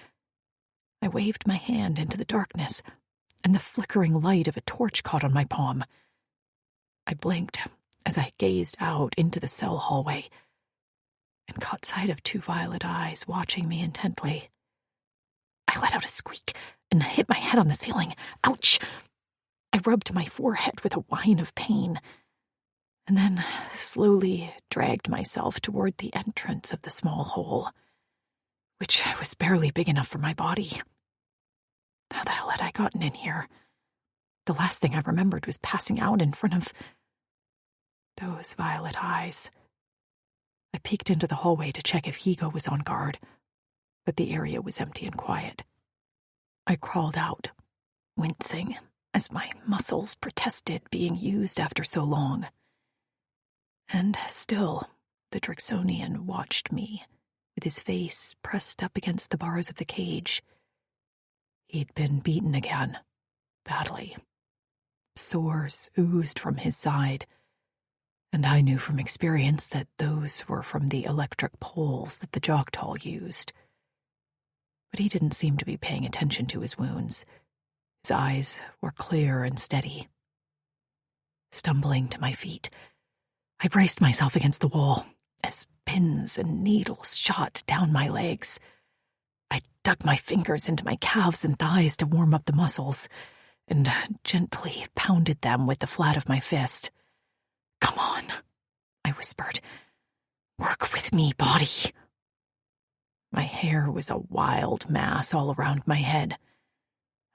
I waved my hand into the darkness, and the flickering light of a torch caught on my palm. I blinked as I gazed out into the cell hallway and caught sight of two violet eyes watching me intently. I let out a squeak and hit my head on the ceiling. Ouch! I rubbed my forehead with a whine of pain, and then slowly dragged myself toward the entrance of the small hole, which was barely big enough for my body. How the hell had I gotten in here? The last thing I remembered was passing out in front of those violet eyes. I peeked into the hallway to check if Higo was on guard, but the area was empty and quiet. I crawled out, wincing as my muscles protested being used after so long. And still, the Drixonian watched me, with his face pressed up against the bars of the cage. He'd been beaten again, badly. Sores oozed from his side, and I knew from experience that those were from the electric poles that the Joktal used. But he didn't seem to be paying attention to his wounds. His eyes were clear and steady. Stumbling to my feet, I braced myself against the wall as pins and needles shot down my legs. I dug my fingers into my calves and thighs to warm up the muscles, and gently pounded them with the flat of my fist. "Come on," I whispered. "Work with me, body." My hair was a wild mass all around my head.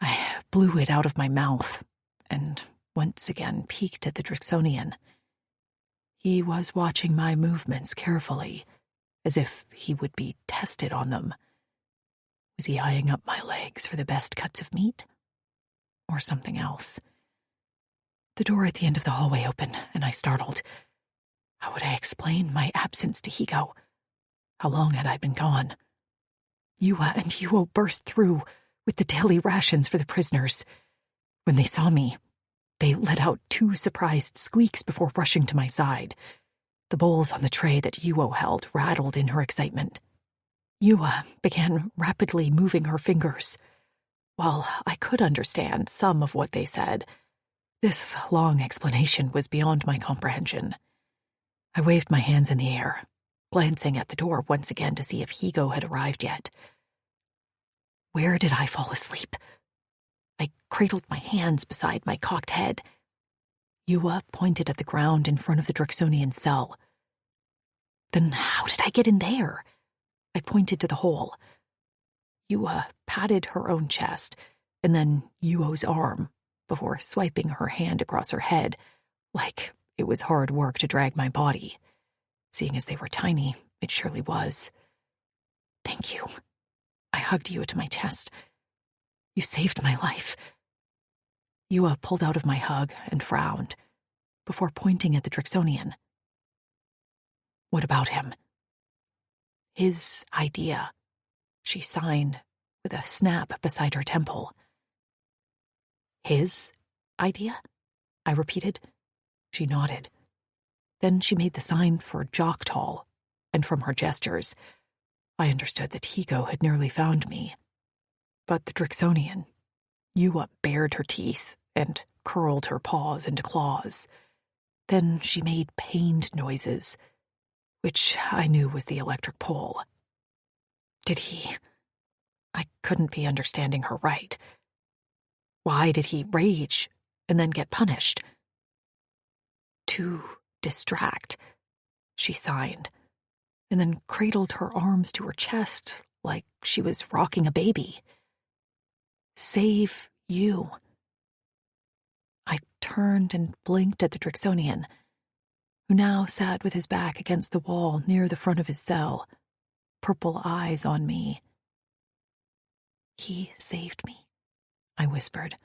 I blew it out of my mouth, and once again peeked at the Drixonian. He was watching my movements carefully, as if he would be tested on them. Was he eyeing up my legs for the best cuts of meat? Or something else? The door at the end of the hallway opened, and I startled. How would I explain my absence to Higo? How long had I been gone? Yua and Yuo burst through with the daily rations for the prisoners. When they saw me, they let out 2 surprised squeaks before rushing to my side. The bowls on the tray that Yuo held rattled in her excitement. Yua began rapidly moving her fingers. While I could understand some of what they said, this long explanation was beyond my comprehension. I waved my hands in the air, glancing at the door once again to see if Higo had arrived yet. Where did I fall asleep? I cradled my hands beside my cocked head. Yua pointed at the ground in front of the Drixonian cell. Then how did I get in there? I pointed to the hole. Yua patted her own chest, and then Yuo's arm, before swiping her hand across her head, like it was hard work to drag my body. Seeing as they were tiny, it surely was. "Thank you." I hugged Yua to my chest. "You saved my life." Yua pulled out of my hug and frowned, before pointing at the Drixonian. "What about him?" "His idea," she signed with a snap beside her temple. "His idea?" I repeated. She nodded. Then she made the sign for Joktal, and from her gestures, I understood that Higo had nearly found me. But the Drixonian, Yua bared her teeth and curled her paws into claws. Then she made pained noises, which I knew was the electric pole. Did he... I couldn't be understanding her right. Why did he rage and then get punished? "To distract," she signed, and then cradled her arms to her chest like she was rocking a baby. "Save you." I turned and blinked at the Drixonian, who now sat with his back against the wall near the front of his cell, purple eyes on me. "He saved me," I whispered.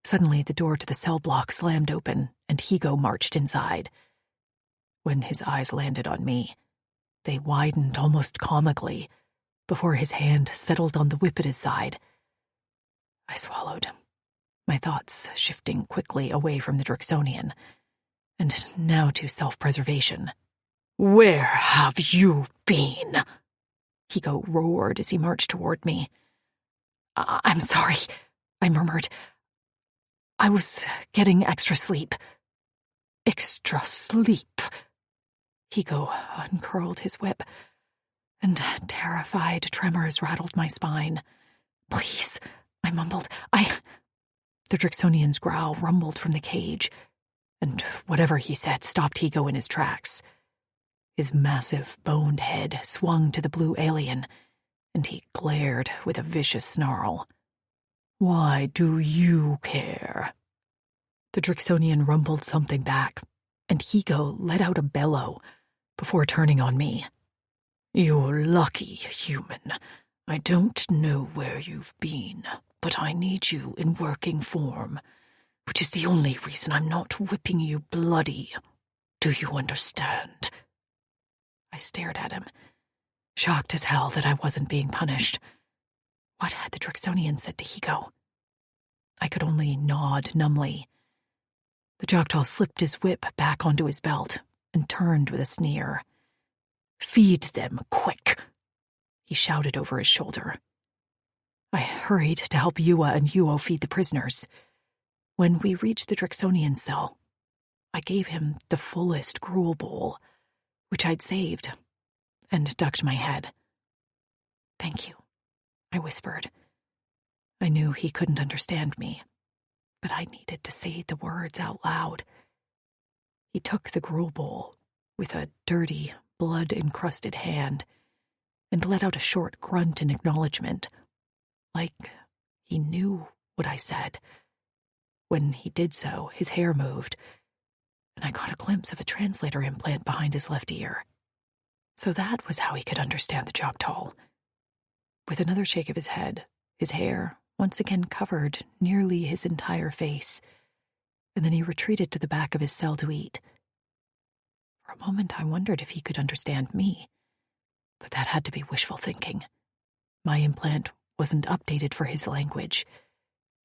Suddenly, the door to the cell block slammed open, and Higo marched inside. When his eyes landed on me, they widened almost comically, before his hand settled on the whip at his side. I swallowed, my thoughts shifting quickly away from the Drixonian, and now to self-preservation. "Where have you been?" Higo roared as he marched toward me. I'm sorry," I murmured. "I was getting extra sleep." "Extra sleep?" Higo uncurled his whip, and terrified tremors rattled my spine. Please, I mumbled. The Drixonian's growl rumbled from the cage, and whatever he said stopped Higo in his tracks. His massive, boned head swung to the blue alien, and he glared with a vicious snarl. Why do you care? The Drixonian rumbled something back, and Higo let out a bellow before turning on me. You're lucky, human. I don't know where you've been, but I need you in working form, which is the only reason I'm not whipping you bloody. Do you understand? I stared at him, shocked as hell that I wasn't being punished. What had the Drixonian said to Higo? I could only nod numbly. The Choctaw slipped his whip back onto his belt and turned with a sneer. Feed them, quick! He shouted over his shoulder. I hurried to help Yua and Yuo feed the prisoners. When we reached the Drixonian cell, I gave him the fullest gruel bowl, which I'd saved, and ducked my head. Thank you, I whispered. I knew he couldn't understand me, but I needed to say the words out loud. He took the gruel bowl with a dirty, blood-encrusted hand and let out a short grunt in acknowledgement, like he knew what I said. When he did so, his hair moved, and I caught a glimpse of a translator implant behind his left ear. So that was how he could understand the Choctaw. With another shake of his head, his hair once again covered nearly his entire face, and then he retreated to the back of his cell to eat. For a moment I wondered if he could understand me, but that had to be wishful thinking. My implant wasn't updated for his language.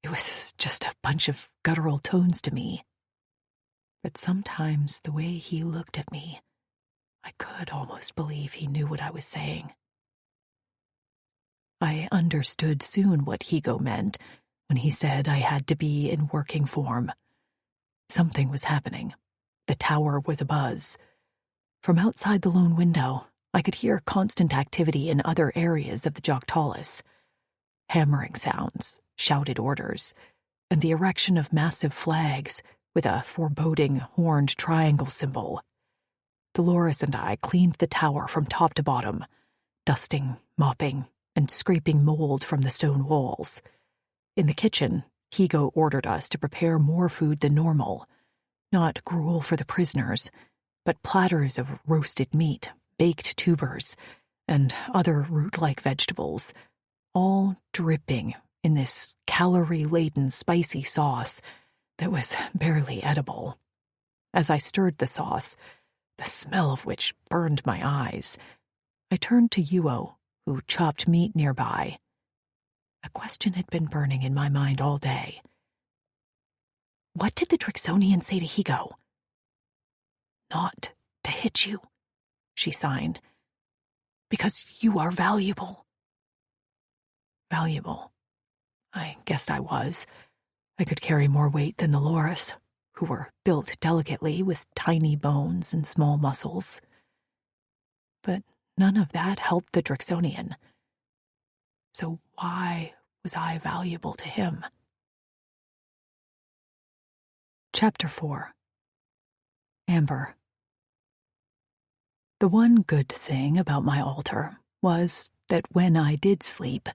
It was just a bunch of guttural tones to me. But sometimes the way he looked at me, I could almost believe he knew what I was saying. I understood soon what Higo meant when he said I had to be in working form. Something was happening. The tower was abuzz. From outside the lone window, I could hear constant activity in other areas of the Joktalis. Hammering sounds, shouted orders, and the erection of massive flags with a foreboding horned triangle symbol. Dolores and I cleaned the tower from top to bottom, dusting, mopping, and scraping mold from the stone walls. In the kitchen, Higo ordered us to prepare more food than normal. Not gruel for the prisoners, but platters of roasted meat, baked tubers, and other root-like vegetables, all dripping in this calorie-laden spicy sauce that was barely edible. As I stirred the sauce, the smell of which burned my eyes, I turned to Yuo, who chopped meat nearby. A question had been burning in my mind all day. What did the Drixonian say to Higo? Not to hit you, she signed. Because you are valuable. Valuable. I guessed I was. I could carry more weight than the Loris, who were built delicately with tiny bones and small muscles. But none of that helped the Drixonian. So why was I valuable to him? Chapter 4. Amber. The one good thing about my altar was that when I did sleep,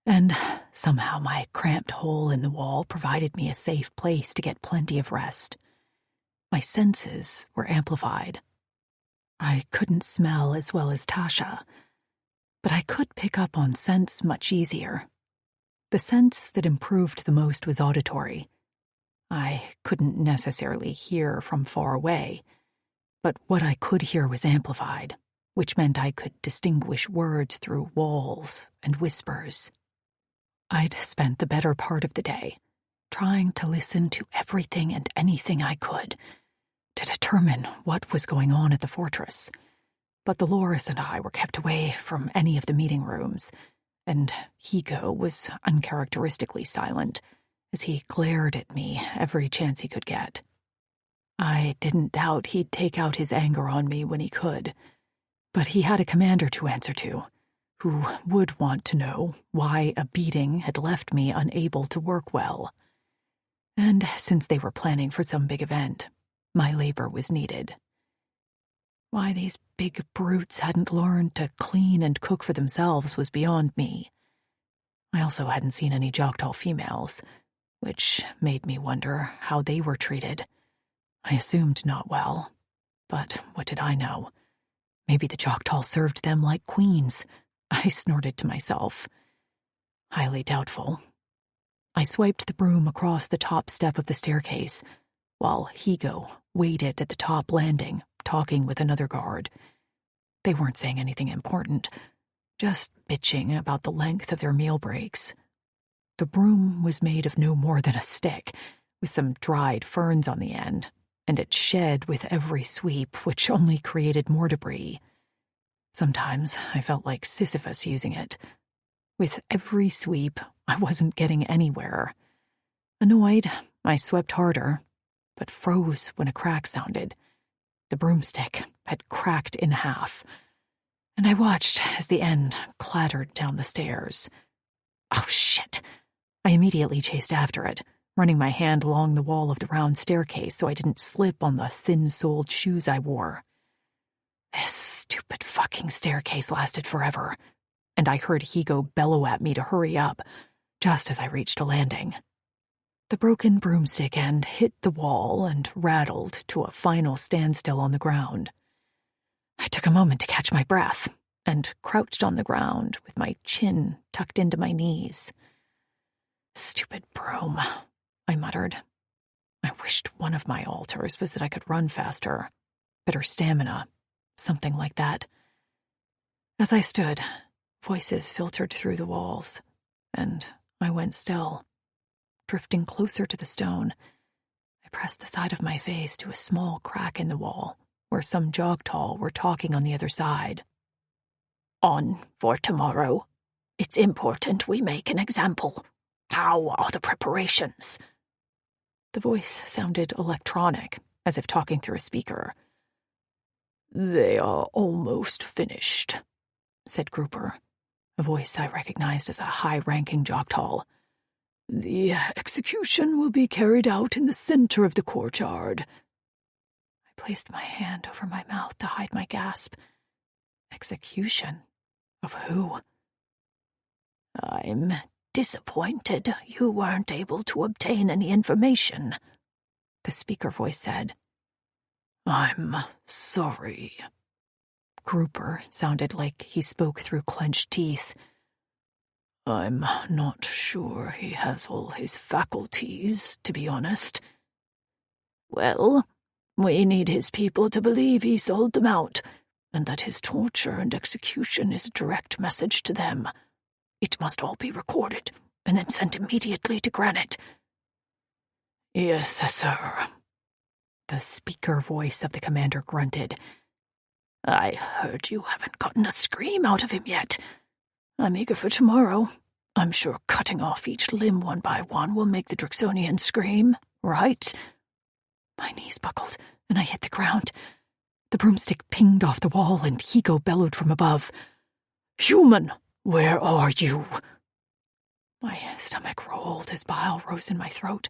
and somehow my cramped hole in the wall provided me a safe place to get plenty of rest, my senses were amplified. I couldn't smell as well as Tasha, but I could pick up on scents much easier. The sense that improved the most was auditory. I couldn't necessarily hear from far away, but what I could hear was amplified, which meant I could distinguish words through walls and whispers. I'd spent the better part of the day trying to listen to everything and anything I could to determine what was going on at the fortress, but Dolores and I were kept away from any of the meeting rooms, and Higo was uncharacteristically silent as he glared at me every chance he could get. I didn't doubt he'd take out his anger on me when he could, but he had a commander to answer to, who would want to know why a beating had left me unable to work well. And since they were planning for some big event, my labor was needed. Why these big brutes hadn't learned to clean and cook for themselves was beyond me. I also hadn't seen any Choctaw females, which made me wonder how they were treated. I assumed not well, but what did I know? Maybe the Choctaw served them like queens. I snorted to myself. Highly doubtful. I swiped the broom across the top step of the staircase, while Higo waited at the top landing, talking with another guard. They weren't saying anything important, just bitching about the length of their meal breaks. The broom was made of no more than a stick, with some dried ferns on the end, and it shed with every sweep, which only created more debris. Sometimes I felt like Sisyphus using it. With every sweep, I wasn't getting anywhere. Annoyed, I swept harder, but froze when a crack sounded. The broomstick had cracked in half, and I watched as the end clattered down the stairs. Oh, shit! I immediately chased after it, running my hand along the wall of the round staircase so I didn't slip on the thin-soled shoes I wore. This stupid fucking staircase lasted forever, and I heard Higo bellow at me to hurry up, just as I reached a landing. The broken broomstick end hit the wall and rattled to a final standstill on the ground. I took a moment to catch my breath and crouched on the ground with my chin tucked into my knees. Stupid broom, I muttered. I wished one of my alters was that I could run faster, better stamina, something like that. As I stood, voices filtered through the walls, and I went still. Drifting closer to the stone, I pressed the side of my face to a small crack in the wall, where some Choctaw were talking on the other side. On for tomorrow. It's important we make an example. How are the preparations? The voice sounded electronic, as if talking through a speaker. They are almost finished, said Grouper, a voice I recognized as a high-ranking Choctaw. The execution will be carried out in the center of the courtyard. I placed my hand over my mouth to hide my gasp. Execution? Of who? I'm disappointed you weren't able to obtain any information, the speaker voice said. I'm sorry. Grouper sounded like he spoke through clenched teeth. I'm not sure he has all his faculties, to be honest. Well, we need his people to believe he sold them out, and that his torture and execution is a direct message to them. It must all be recorded, and then sent immediately to Granite. Yes, sir. The speaker voice of the commander grunted. I heard you haven't gotten a scream out of him yet. I'm eager for tomorrow. I'm sure cutting off each limb one by one will make the Drixonian scream, right? My knees buckled, and I hit the ground. The broomstick pinged off the wall, and Higo bellowed from above. Human, where are you? My stomach rolled as bile rose in my throat.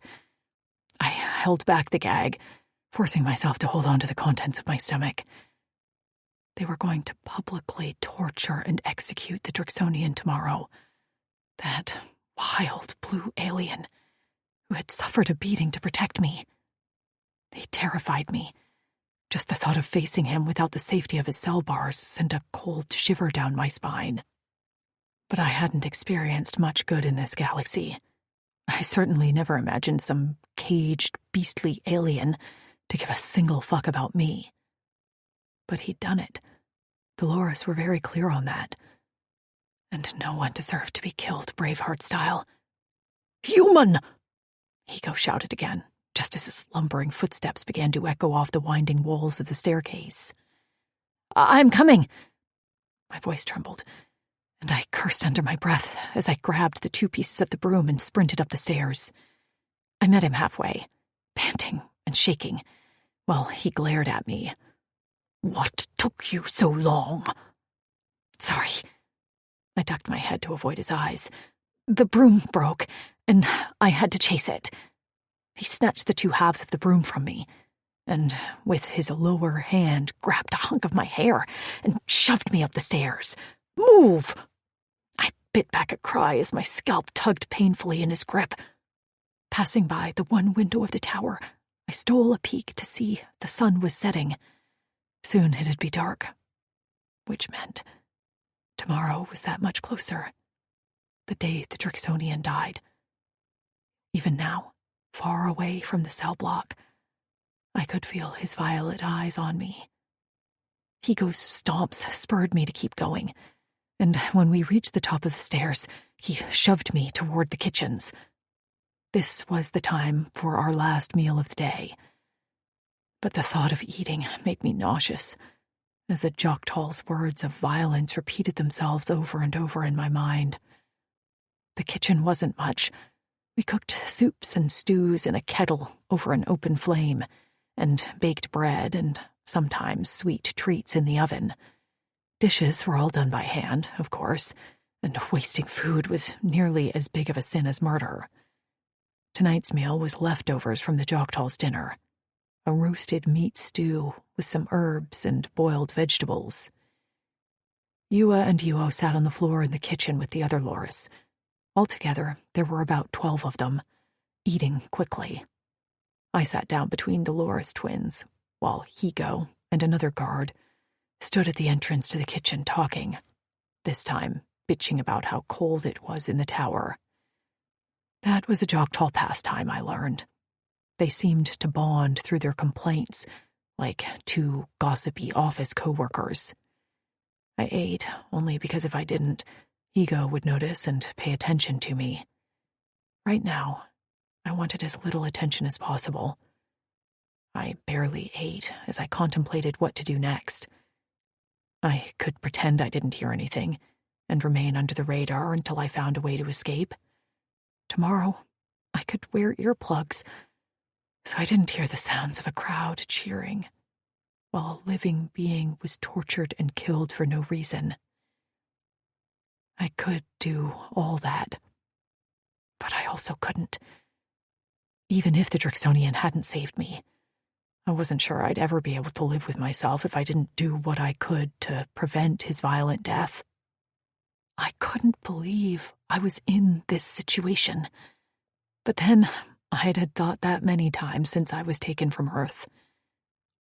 I held back the gag, forcing myself to hold on to the contents of my stomach. They were going to publicly torture and execute the Drixonian tomorrow. That wild blue alien who had suffered a beating to protect me. They terrified me. Just the thought of facing him without the safety of his cell bars sent a cold shiver down my spine. But I hadn't experienced much good in this galaxy. I certainly never imagined some caged, beastly alien to give a single fuck about me. But he'd done it. Dolores were very clear on that. And no one deserved to be killed Braveheart style. Human! Higo shouted again, just as his lumbering footsteps began to echo off the winding walls of the staircase. I'm coming! My voice trembled, and I cursed under my breath as I grabbed the 2 pieces of the broom and sprinted up the stairs. I met him halfway, panting and shaking, while he glared at me. What took you so long? Sorry. I ducked my head to avoid his eyes. The broom broke, and I had to chase it. He snatched the 2 halves of the broom from me, and with his lower hand grabbed a hunk of my hair and shoved me up the stairs. Move! I bit back a cry as my scalp tugged painfully in his grip. Passing by the one window of the tower, I stole a peek to see the sun was setting. Soon it'd be dark, which meant tomorrow was that much closer. The day the Drixonian died. Even now, far away from the cell block, I could feel his violet eyes on me. Higo's stomps spurred me to keep going, and when we reached the top of the stairs, he shoved me toward the kitchens. This was the time for our last meal of the day. But the thought of eating made me nauseous, as the Joktal's words of violence repeated themselves over and over in my mind. The kitchen wasn't much. We cooked soups and stews in a kettle over an open flame, and baked bread and sometimes sweet treats in the oven. Dishes were all done by hand, of course, and wasting food was nearly as big of a sin as murder. Tonight's meal was leftovers from the Joktal's dinner. A roasted meat stew with some herbs and boiled vegetables. Yua and Yuo sat on the floor in the kitchen with the other Loris. Altogether, there were about 12 of them, eating quickly. I sat down between the Loris twins, while Higo and another guard stood at the entrance to the kitchen talking, this time bitching about how cold it was in the tower. That was a Joktal pastime, I learned. They seemed to bond through their complaints, like 2 gossipy office co-workers. I ate only because if I didn't, Higo would notice and pay attention to me. Right now, I wanted as little attention as possible. I barely ate as I contemplated what to do next. I could pretend I didn't hear anything and remain under the radar until I found a way to escape. Tomorrow, I could wear earplugs, so I didn't hear the sounds of a crowd cheering, while a living being was tortured and killed for no reason. I could do all that, but I also couldn't. Even if the Drixonian hadn't saved me, I wasn't sure I'd ever be able to live with myself if I didn't do what I could to prevent his violent death. I couldn't believe I was in this situation. But then I had thought that many times since I was taken from Earth.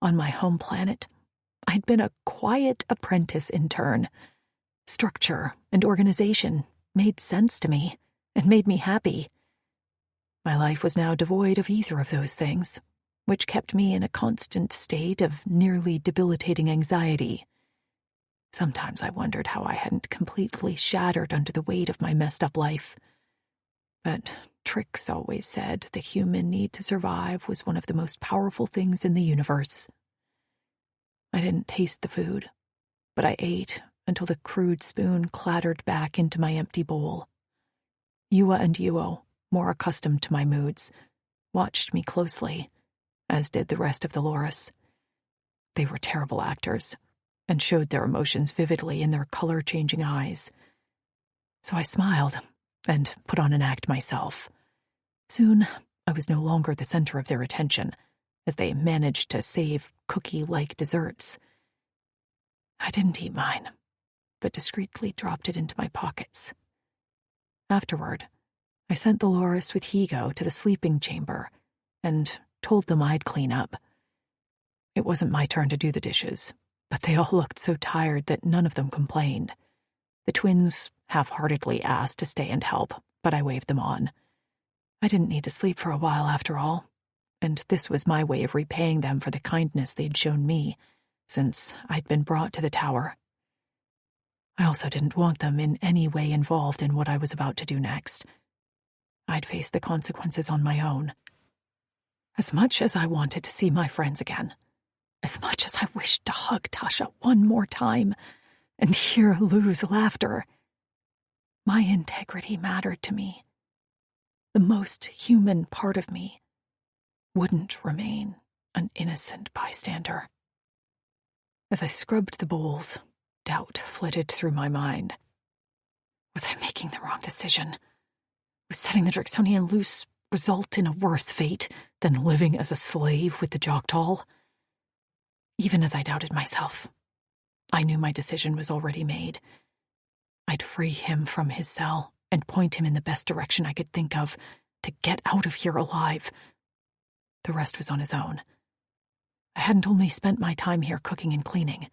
On my home planet, I'd been a quiet apprentice intern. Structure and organization made sense to me and made me happy. My life was now devoid of either of those things, which kept me in a constant state of nearly debilitating anxiety. Sometimes I wondered how I hadn't completely shattered under the weight of my messed-up life. But Trix always said the human need to survive was one of the most powerful things in the universe. I didn't taste the food, but I ate until the crude spoon clattered back into my empty bowl. Yua and Yuo, more accustomed to my moods, watched me closely, as did the rest of the Loris. They were terrible actors, and showed their emotions vividly in their color-changing eyes. So I smiled and put on an act myself. Soon, I was no longer the center of their attention, as they managed to save cookie-like desserts. I didn't eat mine, but discreetly dropped it into my pockets. Afterward, I sent the Loris with Higo to the sleeping chamber and told them I'd clean up. It wasn't my turn to do the dishes, but they all looked so tired that none of them complained. The twins half-heartedly asked to stay and help, but I waved them on. I didn't need to sleep for a while after all, and this was my way of repaying them for the kindness they'd shown me, since I'd been brought to the tower. I also didn't want them in any way involved in what I was about to do next. I'd face the consequences on my own. As much as I wanted to see my friends again, as much as I wished to hug Tasha one more time and hear Lou's laughter, my integrity mattered to me. The most human part of me wouldn't remain an innocent bystander. As I scrubbed the bowls, doubt flitted through my mind. Was I making the wrong decision? Was setting the Drixonian loose result in a worse fate than living as a slave with the Joktal? Even as I doubted myself, I knew my decision was already made. I'd free him from his cell and point him in the best direction I could think of to get out of here alive. The rest was on his own. I hadn't only spent my time here cooking and cleaning.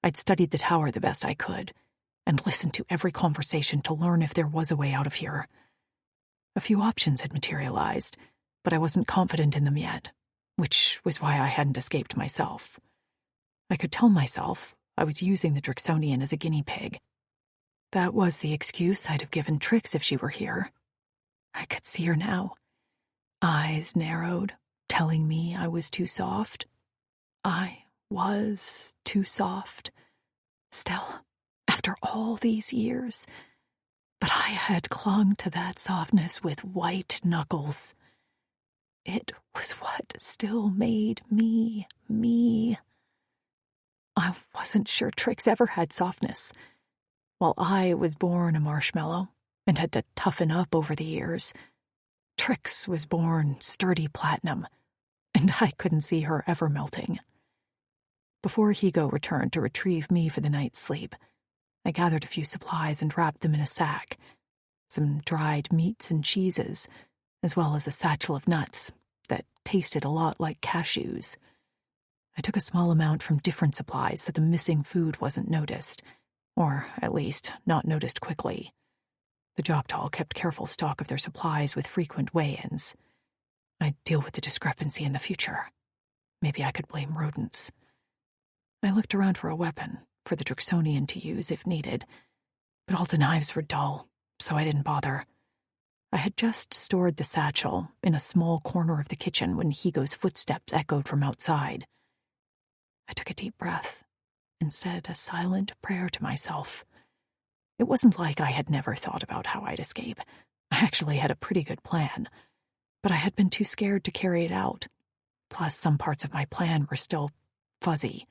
I'd studied the tower the best I could and listened to every conversation to learn if there was a way out of here. A few options had materialized, but I wasn't confident in them yet, which was why I hadn't escaped myself. I could tell myself I was using the Drixonian as a guinea pig. That was the excuse I'd have given Trix if she were here. I could see her now, eyes narrowed, telling me I was too soft. I was too soft. Still, after all these years. But I had clung to that softness with white knuckles. It was what still made me, me. I wasn't sure Trix ever had softness. While I was born a marshmallow and had to toughen up over the years, Trix was born sturdy platinum, and I couldn't see her ever melting. Before Higo returned to retrieve me for the night's sleep, I gathered a few supplies and wrapped them in a sack, some dried meats and cheeses, as well as a satchel of nuts that tasted a lot like cashews. I took a small amount from different supplies so the missing food wasn't noticed, or at least not noticed quickly. The Joktal kept careful stock of their supplies with frequent weigh-ins. I'd deal with the discrepancy in the future. Maybe I could blame rodents. I looked around for a weapon for the Drixonian to use if needed, but all the knives were dull, so I didn't bother. I had just stored the satchel in a small corner of the kitchen when Higo's footsteps echoed from outside. I took a deep breath and said a silent prayer to myself. It wasn't like I had never thought about how I'd escape. I actually had a pretty good plan, but I had been too scared to carry it out. Plus, some parts of my plan were still fuzzy.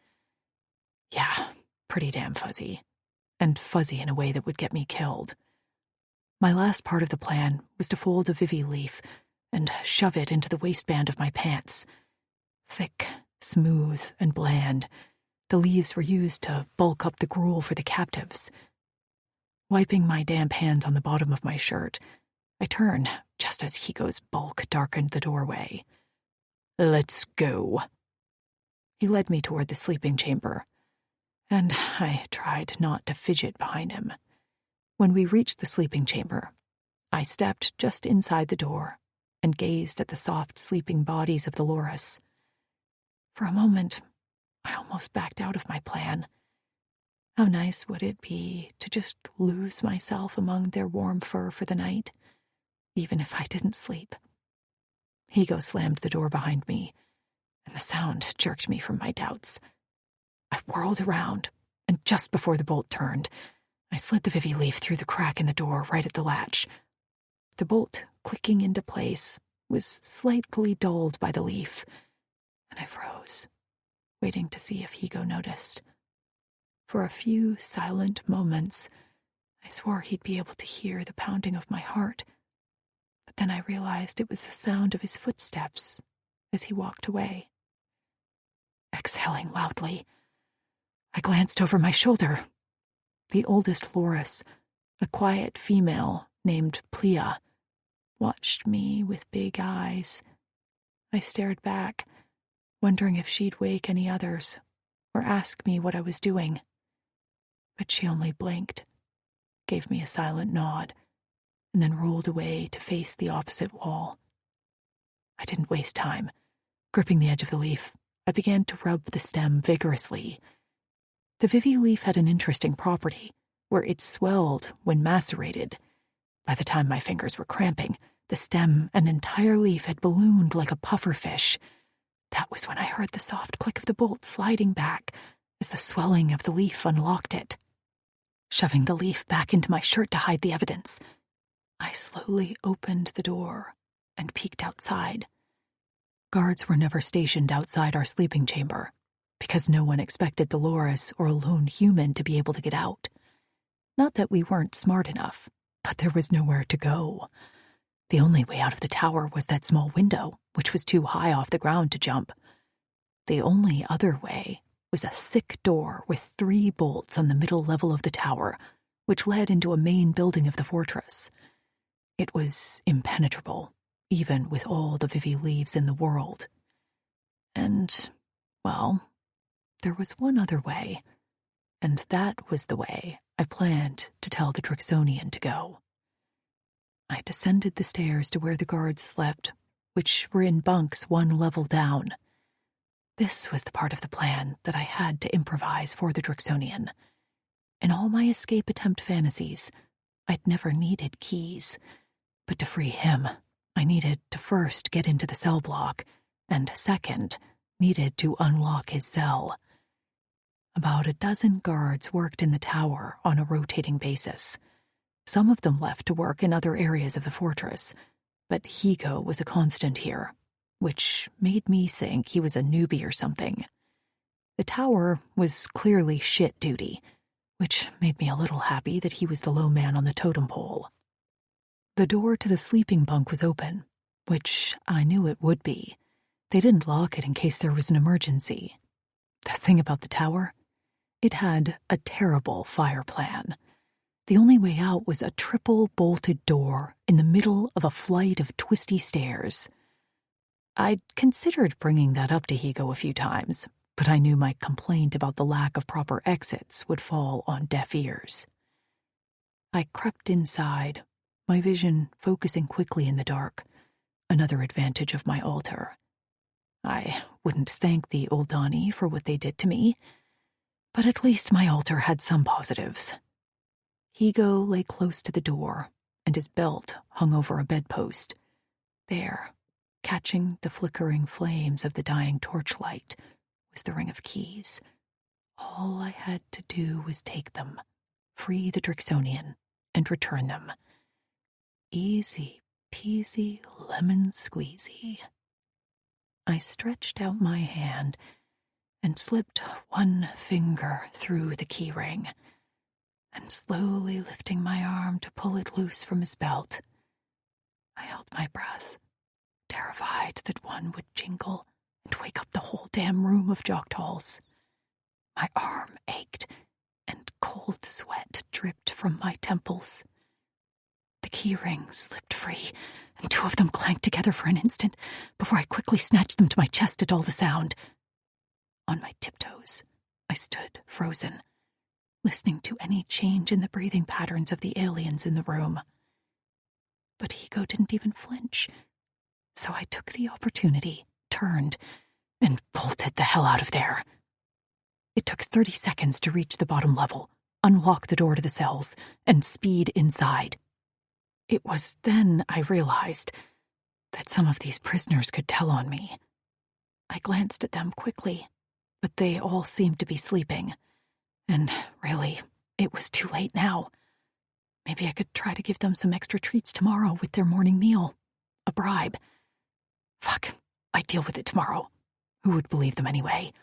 Yeah, pretty damn fuzzy. And fuzzy in a way that would get me killed. My last part of the plan was to fold a Vivi leaf and shove it into the waistband of my pants. Thick, smooth, and bland, the leaves were used to bulk up the gruel for the captives. Wiping my damp hands on the bottom of my shirt, I turned just as Higo's bulk darkened the doorway. "Let's go." He led me toward the sleeping chamber, and I tried not to fidget behind him. When we reached the sleeping chamber, I stepped just inside the door and gazed at the soft sleeping bodies of the Loris. For a moment, I almost backed out of my plan. How nice would it be to just lose myself among their warm fur for the night, even if I didn't sleep? Higo slammed the door behind me, and the sound jerked me from my doubts. I whirled around, and just before the bolt turned, I slid the Vivi leaf through the crack in the door right at the latch. The bolt, clicking into place, was slightly dulled by the leaf, and I froze, waiting to see if Higo noticed. For a few silent moments, I swore he'd be able to hear the pounding of my heart, but then I realized it was the sound of his footsteps as he walked away. Exhaling loudly, I glanced over my shoulder. The oldest Loris, a quiet female named Plea, watched me with big eyes. I stared back, wondering if she'd wake any others or ask me what I was doing. But she only blinked, gave me a silent nod, and then rolled away to face the opposite wall. I didn't waste time. Gripping the edge of the leaf, I began to rub the stem vigorously. The Vivi leaf had an interesting property, where it swelled when macerated. By the time my fingers were cramping, the stem and entire leaf had ballooned like a pufferfish. That was when I heard the soft click of the bolt sliding back as the swelling of the leaf unlocked it. Shoving the leaf back into my shirt to hide the evidence, I slowly opened the door and peeked outside. Guards were never stationed outside our sleeping chamber, because no one expected the Loris or a lone human to be able to get out. Not that we weren't smart enough, but there was nowhere to go. The only way out of the tower was that small window, which was too high off the ground to jump. The only other way was a thick door with 3 bolts on the middle level of the tower, which led into a main building of the fortress. It was impenetrable, even with all the Vivi leaves in the world. And, well, there was one other way, and that was the way I planned to tell the Drixonian to go. I descended the stairs to where the guards slept, which were in bunks 1 level down. This was the part of the plan that I had to improvise for the Drixonian. In all my escape attempt fantasies, I'd never needed keys, but to free him, I needed to first get into the cell block, and second, needed to unlock his cell. About 12 guards worked in the tower on a rotating basis. Some of them left to work in other areas of the fortress, but Higo was a constant here, which made me think he was a newbie or something. The tower was clearly shit duty, which made me a little happy that he was the low man on the totem pole. The door to the sleeping bunk was open, which I knew it would be. They didn't lock it in case there was an emergency. The thing about the tower? It had a terrible fire plan. The only way out was a triple-bolted door in the middle of a flight of twisty stairs. I'd considered bringing that up to Higo a few times, but I knew my complaint about the lack of proper exits would fall on deaf ears. I crept inside, my vision focusing quickly in the dark, another advantage of my altar. I wouldn't thank the Uldani for what they did to me, but at least my altar had some positives. Higo lay close to the door, and his belt hung over a bedpost. There, catching the flickering flames of the dying torchlight, was the ring of keys. All I had to do was take them, free the Drixonian, and return them. Easy peasy lemon squeezy. I stretched out my hand and slipped 1 finger through the key ring, and slowly lifting my arm to pull it loose from his belt, I held my breath, terrified that one would jingle and wake up the whole damn room of Joktals. My arm ached, and cold sweat dripped from my temples. The key ring slipped free, and 2 of them clanked together for an instant before I quickly snatched them to my chest at all the sound. On my tiptoes, I stood frozen, listening to any change in the breathing patterns of the aliens in the room. But Higo didn't even flinch, so I took the opportunity, turned, and bolted the hell out of there. It took 30 seconds to reach the bottom level, unlock the door to the cells, and speed inside. It was then I realized that some of these prisoners could tell on me. I glanced at them quickly, but they all seemed to be sleeping. And really, it was too late now. Maybe I could try to give them some extra treats tomorrow with their morning meal. A bribe. Fuck, I'd deal with it tomorrow. Who would believe them anyway?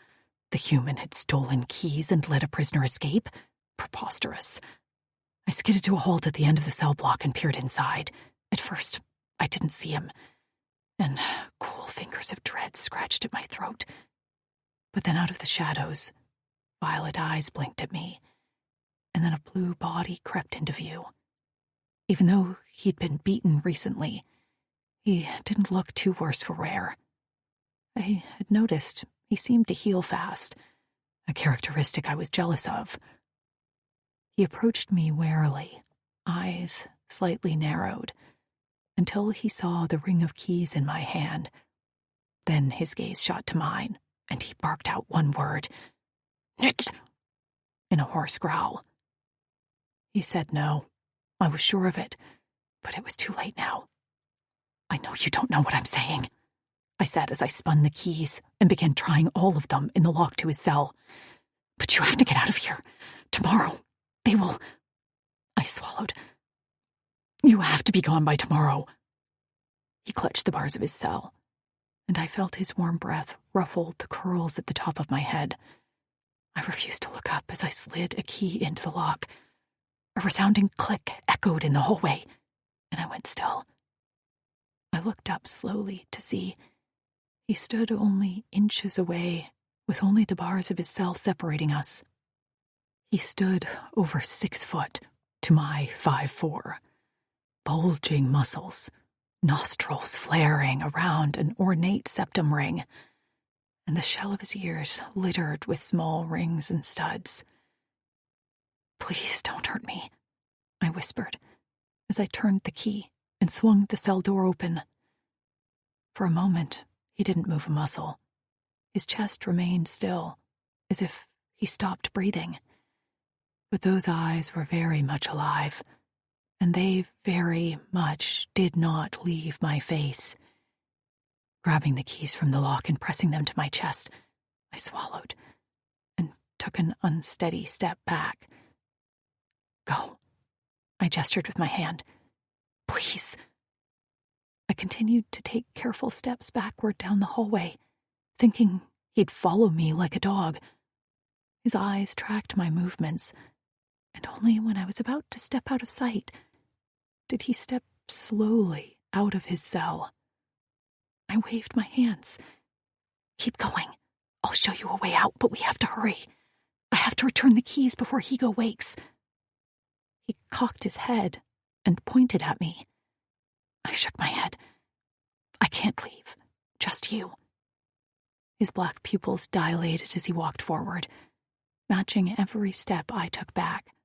The human had stolen keys and let a prisoner escape? Preposterous. I skidded to a halt at the end of the cell block and peered inside. At first, I didn't see him, and cool fingers of dread scratched at my throat. But then out of the shadows, violet eyes blinked at me, and then a blue body crept into view. Even though he'd been beaten recently, he didn't look too worse for wear. I had noticed he seemed to heal fast, a characteristic I was jealous of. He approached me warily, eyes slightly narrowed, until he saw the ring of keys in my hand. Then his gaze shot to mine, and he barked out one word, "Nit," in a hoarse growl. He said no. I was sure of it, but it was too late now. "I know you don't know what I'm saying," I said as I spun the keys and began trying all of them in the lock to his cell. "But you have to get out of here. Tomorrow, they will—" I swallowed. "You have to be gone by tomorrow." He clutched the bars of his cell, and I felt his warm breath ruffled the curls at the top of my head. I refused to look up as I slid a key into the lock. A resounding click echoed in the hallway, and I went still. I looked up slowly to see he stood only inches away, with only the bars of his cell separating us. He stood over 6 foot to my 5'4", bulging muscles, nostrils flaring around an ornate septum ring, and the shell of his ears littered with small rings and studs. "Please don't hurt me," I whispered as I turned the key and swung the cell door open. For a moment, he didn't move a muscle. His chest remained still, as if he stopped breathing. But those eyes were very much alive, and they very much did not leave my face. Grabbing the keys from the lock and pressing them to my chest, I swallowed and took an unsteady step back. "Go," I gestured with my hand. "Please." I continued to take careful steps backward down the hallway, thinking he'd follow me like a dog. His eyes tracked my movements, and only when I was about to step out of sight did he step slowly out of his cell. I waved my hands. "Keep going. I'll show you a way out, but we have to hurry. I have to return the keys before Higo wakes." He cocked his head and pointed at me. I shook my head. "I can't leave. Just you." His black pupils dilated as he walked forward, matching every step I took back,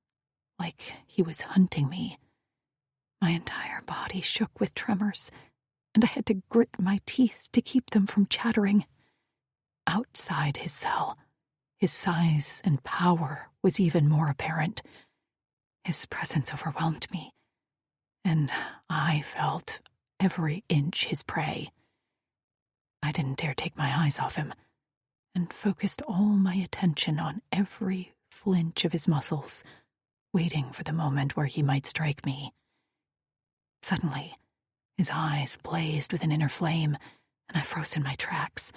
like he was hunting me. My entire body shook with tremors, and I had to grit my teeth to keep them from chattering. Outside his cell, his size and power was even more apparent. His presence overwhelmed me, and I felt every inch his prey. I didn't dare take my eyes off him, and focused all my attention on every flinch of his muscles, waiting for the moment where he might strike me. Suddenly, his eyes blazed with an inner flame, and I froze in my tracks.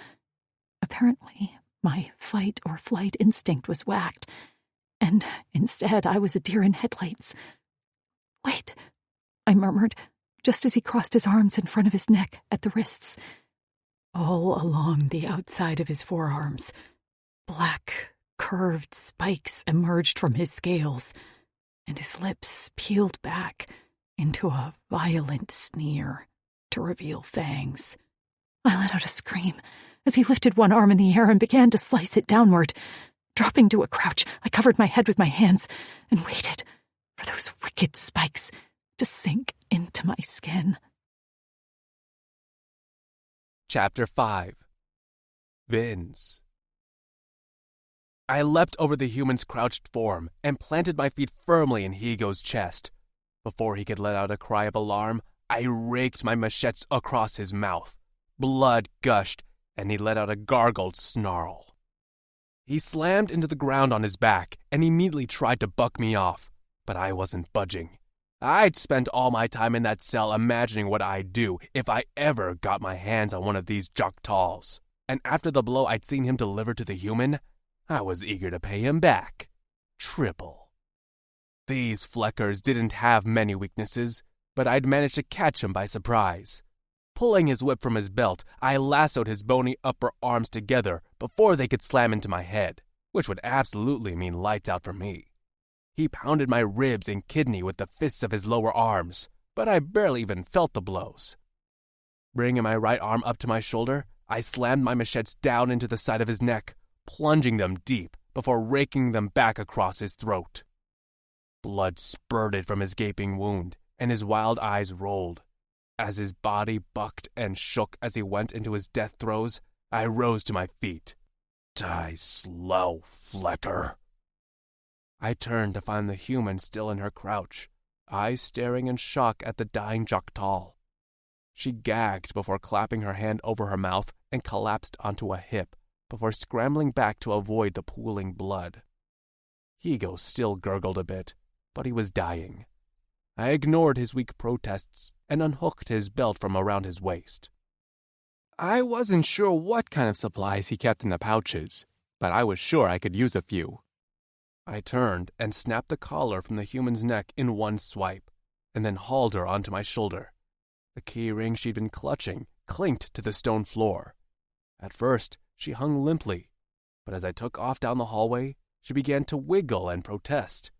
Apparently, my fight or flight instinct was whacked, and instead I was a deer in headlights. "Wait," I murmured, just as he crossed his arms in front of his neck at the wrists. All along the outside of his forearms, black, curved spikes emerged from his scales, and his lips peeled back into a violent sneer to reveal fangs. I let out a scream as he lifted one arm in the air and began to slice it downward. Dropping to a crouch, I covered my head with my hands and waited for those wicked spikes to sink into my skin. Chapter 5. Vince. I leapt over the human's crouched form and planted my feet firmly in Higo's chest. Before he could let out a cry of alarm, I raked my machetes across his mouth. Blood gushed, and he let out a gargled snarl. He slammed into the ground on his back and immediately tried to buck me off, but I wasn't budging. I'd spent all my time in that cell imagining what I'd do if I ever got my hands on one of these Jok'tals, and after the blow I'd seen him deliver to the human, I was eager to pay him back. Triple. These Fleckers didn't have many weaknesses, but I'd managed to catch him by surprise. Pulling his whip from his belt, I lassoed his bony upper arms together before they could slam into my head, which would absolutely mean lights out for me. He pounded my ribs and kidney with the fists of his lower arms, but I barely even felt the blows. Bringing my right arm up to my shoulder, I slammed my machetes down into the side of his neck, plunging them deep before raking them back across his throat. Blood spurted from his gaping wound, and his wild eyes rolled. As his body bucked and shook as he went into his death throes, I rose to my feet. Die slow, Flecker. I turned to find the human still in her crouch, eyes staring in shock at the dying Jok'tal. She gagged before clapping her hand over her mouth and collapsed onto a hip before scrambling back to avoid the pooling blood. Higo still gurgled a bit, but he was dying. I ignored his weak protests and unhooked his belt from around his waist. I wasn't sure what kind of supplies he kept in the pouches, but I was sure I could use a few. I turned and snapped the collar from the human's neck in one swipe, and then hauled her onto my shoulder. The key ring she'd been clutching clinked to the stone floor. At first, she hung limply, but as I took off down the hallway, she began to wiggle and protest.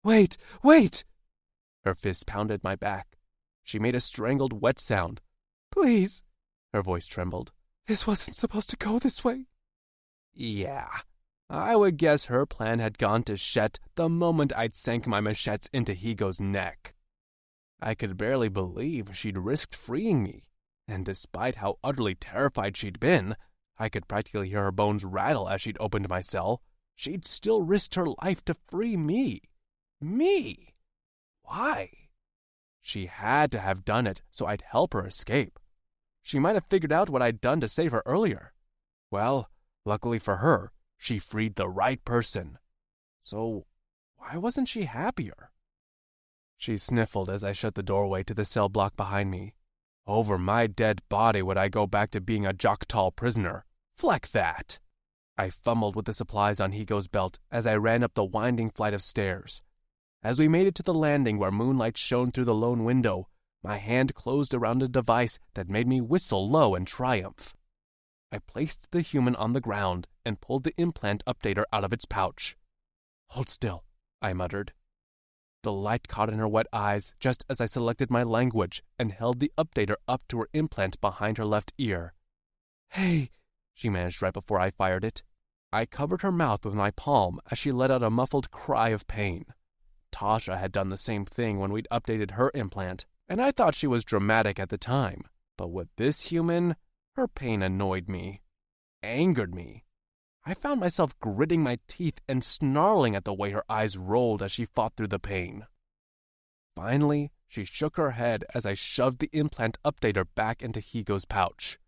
"Wait! Wait!" Her fist pounded my back. She made a strangled wet sound. "Please!" Her voice trembled. "This wasn't supposed to go this way." Yeah, I would guess her plan had gone to shit the moment I'd sank my machetes into Higo's neck. I could barely believe she'd risked freeing me, and despite how utterly terrified she'd been, I could practically hear her bones rattle as she'd opened my cell. She'd still risked her life to free me. Me! Why? She had to have done it so I'd help her escape. She might have figured out what I'd done to save her earlier. Well, luckily for her, she freed the right person. So why wasn't she happier? She sniffled as I shut the doorway to the cell block behind me. Over my dead body would I go back to being a Joktal prisoner. Fleck that! I fumbled with the supplies on Higo's belt as I ran up the winding flight of stairs. As we made it to the landing where moonlight shone through the lone window, my hand closed around a device that made me whistle low in triumph. I placed the human on the ground and pulled the implant updater out of its pouch. "Hold still," I muttered. The light caught in her wet eyes just as I selected my language and held the updater up to her implant behind her left ear. "Hey," she managed right before I fired it. I covered her mouth with my palm as she let out a muffled cry of pain. Tasha had done the same thing when we'd updated her implant, and I thought she was dramatic at the time. But with this human, her pain annoyed me, angered me. I found myself gritting my teeth and snarling at the way her eyes rolled as she fought through the pain. Finally, she shook her head as I shoved the implant updater back into Higo's pouch.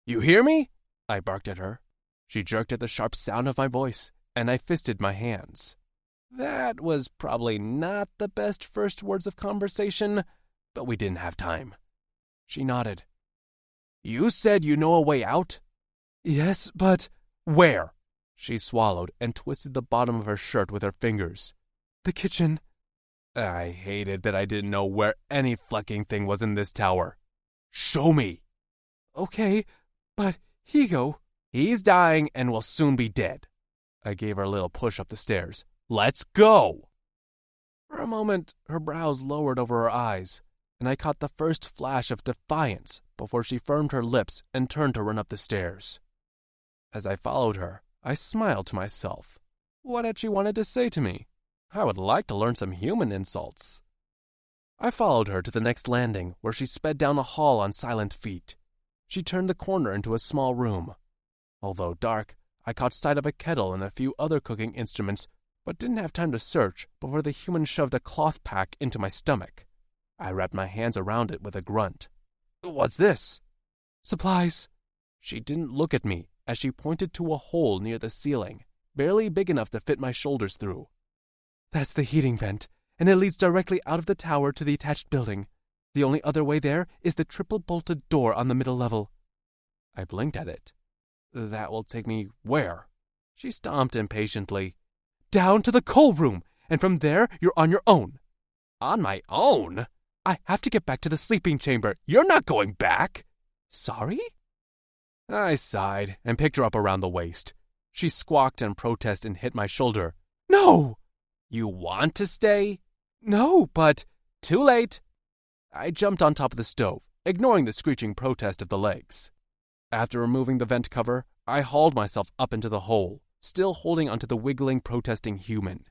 "You hear me?" I barked at her. She jerked at the sharp sound of my voice, and I fisted my hands. That was probably not the best first words of conversation, but we didn't have time. She nodded. "You said you know a way out?" "Yes, but—" "Where?" She swallowed and twisted the bottom of her shirt with her fingers. "The kitchen." I hated that I didn't know where any flecking thing was in this tower. "Show me." "Okay, but Higo—" "He's dying and will soon be dead." I gave her a little push up the stairs. "Let's go!" For a moment, her brows lowered over her eyes, and I caught the first flash of defiance before she firmed her lips and turned to run up the stairs. As I followed her, I smiled to myself. What had she wanted to say to me? I would like to learn some human insults. I followed her to the next landing, where she sped down a hall on silent feet. She turned the corner into a small room. Although dark, I caught sight of a kettle and a few other cooking instruments, but didn't have time to search before the human shoved a cloth pack into my stomach. I wrapped my hands around it with a grunt. "What's this?" "Supplies." She didn't look at me as she pointed to a hole near the ceiling, barely big enough to fit my shoulders through. "That's the heating vent, and it leads directly out of the tower to the attached building. The only other way there is the triple-bolted door on the middle level." I blinked at it. "That will take me where?" She stomped impatiently. "Down to the coal room, and from there you're on your own." "On my own?" "I have to get back to the sleeping chamber. You're not going back." "Sorry?" I sighed and picked her up around the waist. She squawked and protested and hit my shoulder. "No!" "You want to stay?" "No, but—" "Too late." I jumped on top of the stove, ignoring the screeching protest of the legs. After removing the vent cover, I hauled myself up into the hole, still holding onto the wiggling, protesting human.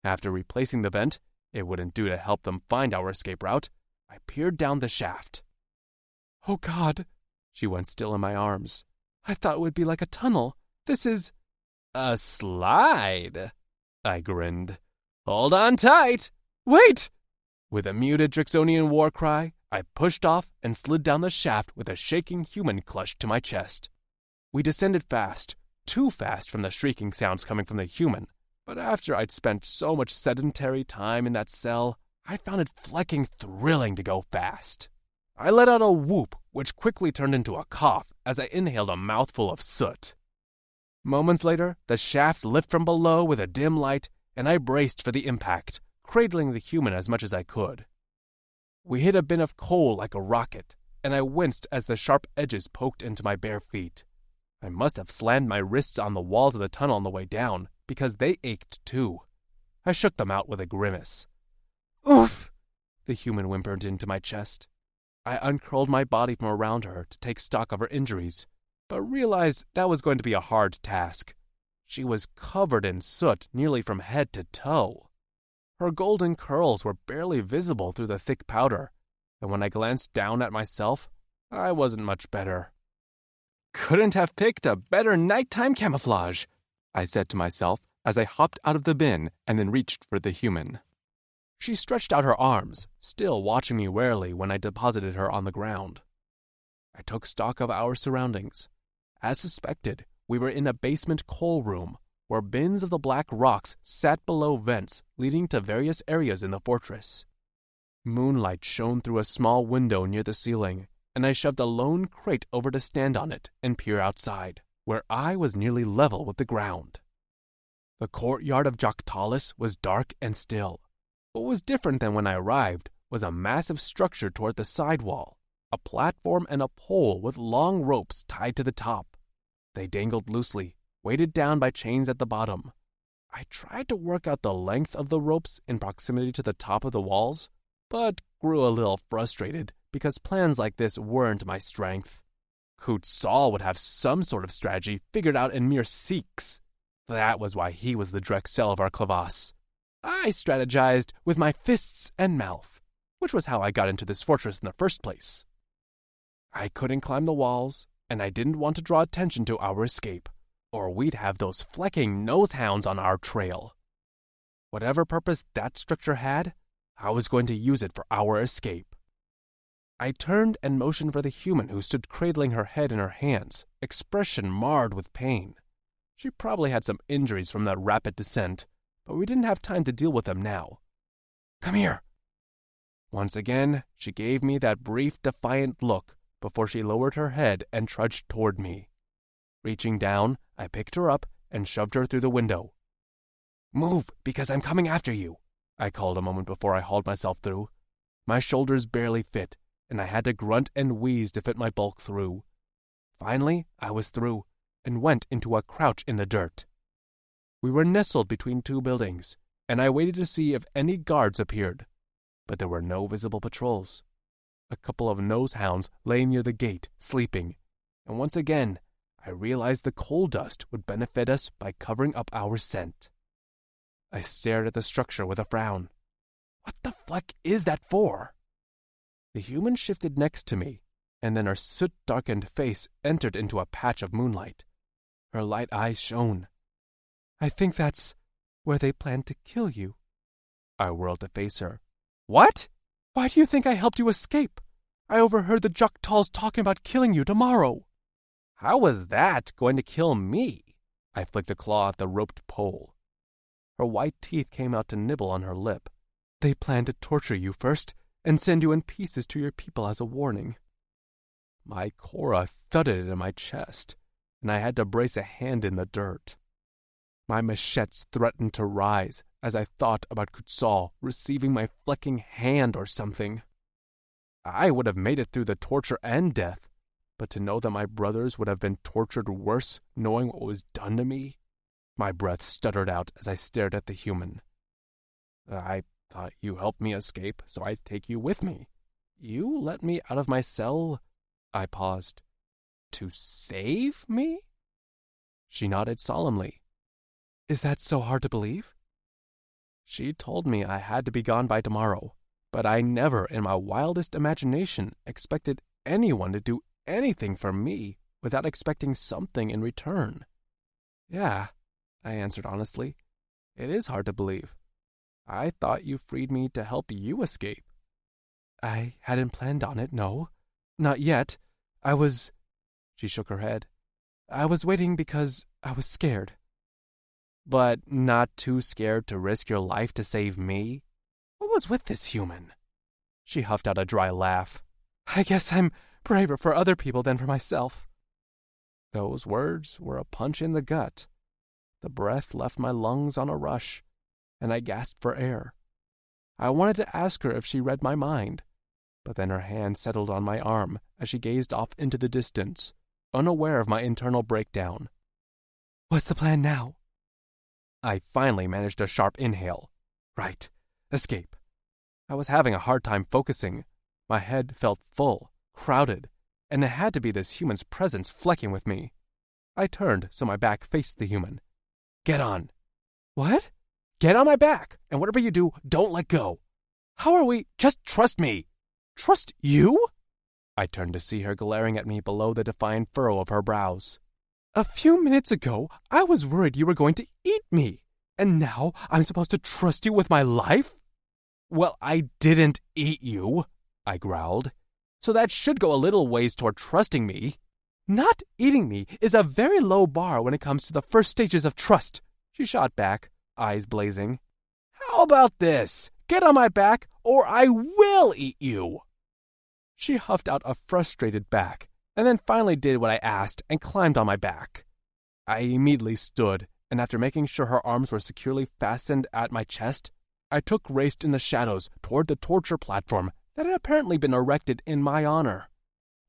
After replacing the vent, it wouldn't do to help them find our escape route, I peered down the shaft. "Oh God," she went still in my arms. "I thought it would be like a tunnel. This is—" "A slide," I grinned. "Hold on tight." "Wait!" With a muted Drixonian war cry, I pushed off and slid down the shaft with a shaking human clutched to my chest. We descended fast, too fast from the shrieking sounds coming from the human, but after I'd spent so much sedentary time in that cell, I found it flecking thrilling to go fast. I let out a whoop, which quickly turned into a cough as I inhaled a mouthful of soot. Moments later, the shaft lit from below with a dim light, and I braced for the impact, cradling the human as much as I could. We hit a bin of coal like a rocket, and I winced as the sharp edges poked into my bare feet. I must have slammed my wrists on the walls of the tunnel on the way down, because they ached too. I shook them out with a grimace. "Oof!" the human whimpered into my chest. I uncurled my body from around her to take stock of her injuries, but realized that was going to be a hard task. She was covered in soot nearly from head to toe. Her golden curls were barely visible through the thick powder, and when I glanced down at myself, I wasn't much better. "Couldn't have picked a better nighttime camouflage," I said to myself as I hopped out of the bin and then reached for the human. She stretched out her arms, still watching me warily when I deposited her on the ground. I took stock of our surroundings. As suspected, we were in a basement coal room, where bins of the black rocks sat below vents leading to various areas in the fortress. Moonlight shone through a small window near the ceiling, and I shoved a lone crate over to stand on it and peer outside, where I was nearly level with the ground. The courtyard of Joktalis was dark and still. What was different than when I arrived was a massive structure toward the side wall, a platform and a pole with long ropes tied to the top. They dangled loosely, weighted down by chains at the bottom. I tried to work out the length of the ropes in proximity to the top of the walls, but grew a little frustrated because plans like this weren't my strength. Kutzal would have some sort of strategy figured out in mere seeks. That was why he was the Drexel of our Clavas. I strategized with my fists and mouth, which was how I got into this fortress in the first place. I couldn't climb the walls, and I didn't want to draw attention to our escape, or we'd have those flecking nosehounds on our trail. Whatever purpose that structure had, I was going to use it for our escape. I turned and motioned for the human who stood cradling her head in her hands, expression marred with pain. She probably had some injuries from that rapid descent, but we didn't have time to deal with them now. "Come here." Once again, she gave me that brief, defiant look before she lowered her head and trudged toward me. Reaching down, I picked her up and shoved her through the window. "Move, because I'm coming after you," I called a moment before I hauled myself through. My shoulders barely fit, and I had to grunt and wheeze to fit my bulk through. Finally, I was through, and went into a crouch in the dirt. We were nestled between two buildings, and I waited to see if any guards appeared, but there were no visible patrols. A couple of nosehounds lay near the gate, sleeping, and once again, I realized the coal dust would benefit us by covering up our scent. I stared at the structure with a frown. What the fleck is that for? The human shifted next to me, and then her soot-darkened face entered into a patch of moonlight. Her light eyes shone. "I think that's where they plan to kill you." I whirled to face her. "What? Why do you think I helped you escape? I overheard the Joktals talking about killing you tomorrow." "How was that going to kill me?" I flicked a claw at the roped pole. Her white teeth came out to nibble on her lip. "They plan to torture you first and send you in pieces to your people as a warning." My Cora thudded in my chest, and I had to brace a hand in the dirt. My machetes threatened to rise as I thought about Kutzal receiving my flecking hand or something. I would have made it through the torture and death, but to know that my brothers would have been tortured worse knowing what was done to me? My breath stuttered out as I stared at the human. "I thought you helped me escape, so I'd take you with me. You let me out of my cell?" I paused. "To save me?" She nodded solemnly. "Is that so hard to believe?" She told me I had to be gone by tomorrow, but I never in my wildest imagination expected anyone to do anything for me without expecting something in return. "Yeah," I answered honestly. "It is hard to believe. I thought you freed me to help you escape." "I hadn't planned on it, no. Not yet. She shook her head. "I was waiting because I was scared." "But not too scared to risk your life to save me? What was with this human?" She huffed out a dry laugh. "I guess I'm braver for other people than for myself." Those words were a punch in the gut. The breath left my lungs on a rush. and I gasped for air. I wanted to ask her if she read my mind, but then her hand settled on my arm as she gazed off into the distance, unaware of my internal breakdown. "What's the plan now?" I finally managed a sharp inhale. Right. Escape. I was having a hard time focusing. My head felt full, crowded, and it had to be this human's presence flecking with me. I turned so my back faced the human. "Get on." "What?" "Get on my back, and whatever you do, don't let go." "How are we? Just trust me." "Trust you?" I turned to see her glaring at me below the defiant furrow of her brows. "A few minutes ago, I was worried you were going to eat me, and now I'm supposed to trust you with my life?" "Well, I didn't eat you," I growled, "so that should go a little ways toward trusting me." "Not eating me is a very low bar when it comes to the first stages of trust," she shot back, eyes blazing. "How about this? Get on my back, or I will eat you." She huffed out a frustrated back, and then finally did what I asked and climbed on my back. I immediately stood, and after making sure her arms were securely fastened at my chest, I took raced in the shadows toward the torture platform that had apparently been erected in my honor.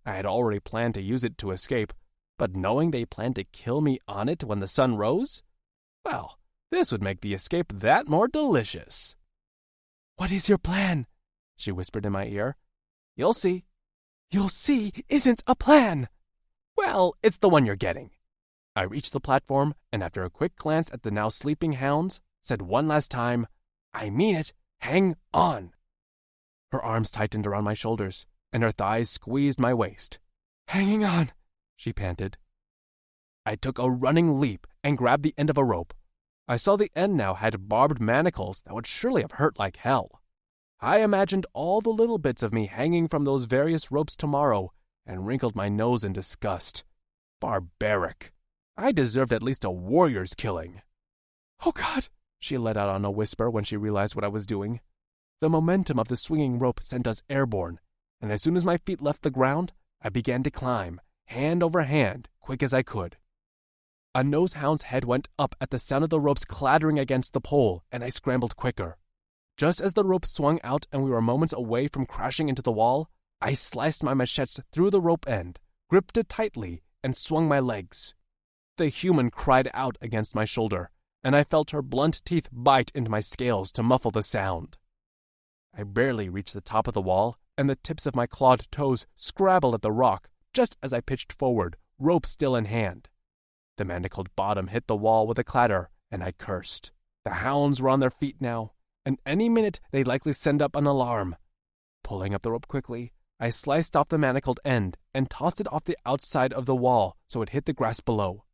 I had already planned to use it to escape, but knowing they planned to kill me on it when the sun rose, well, this would make the escape that more delicious. "What is your plan?" she whispered in my ear. "You'll see." "You'll see isn't a plan." "Well, it's the one you're getting." I reached the platform, and after a quick glance at the now sleeping hounds, said one last time, "I mean it, hang on." Her arms tightened around my shoulders, and her thighs squeezed my waist. "Hanging on," she panted. I took a running leap and grabbed the end of a rope. I saw the end now had barbed manacles that would surely have hurt like hell. I imagined all the little bits of me hanging from those various ropes tomorrow and wrinkled my nose in disgust. Barbaric. I deserved at least a warrior's killing. "Oh God," she let out on a whisper when she realized what I was doing. The momentum of the swinging rope sent us airborne, and as soon as my feet left the ground, I began to climb, hand over hand, quick as I could. A nosehound's head went up at the sound of the ropes clattering against the pole, and I scrambled quicker. Just as the rope swung out and we were moments away from crashing into the wall, I sliced my machete through the rope end, gripped it tightly, and swung my legs. The human cried out against my shoulder, and I felt her blunt teeth bite into my scales to muffle the sound. I barely reached the top of the wall, and the tips of my clawed toes scrabbled at the rock just as I pitched forward, rope still in hand. The manacled bottom hit the wall with a clatter, and I cursed. The hounds were on their feet now, and any minute they'd likely send up an alarm. Pulling up the rope quickly, I sliced off the manacled end and tossed it off the outside of the wall so it hit the grass below.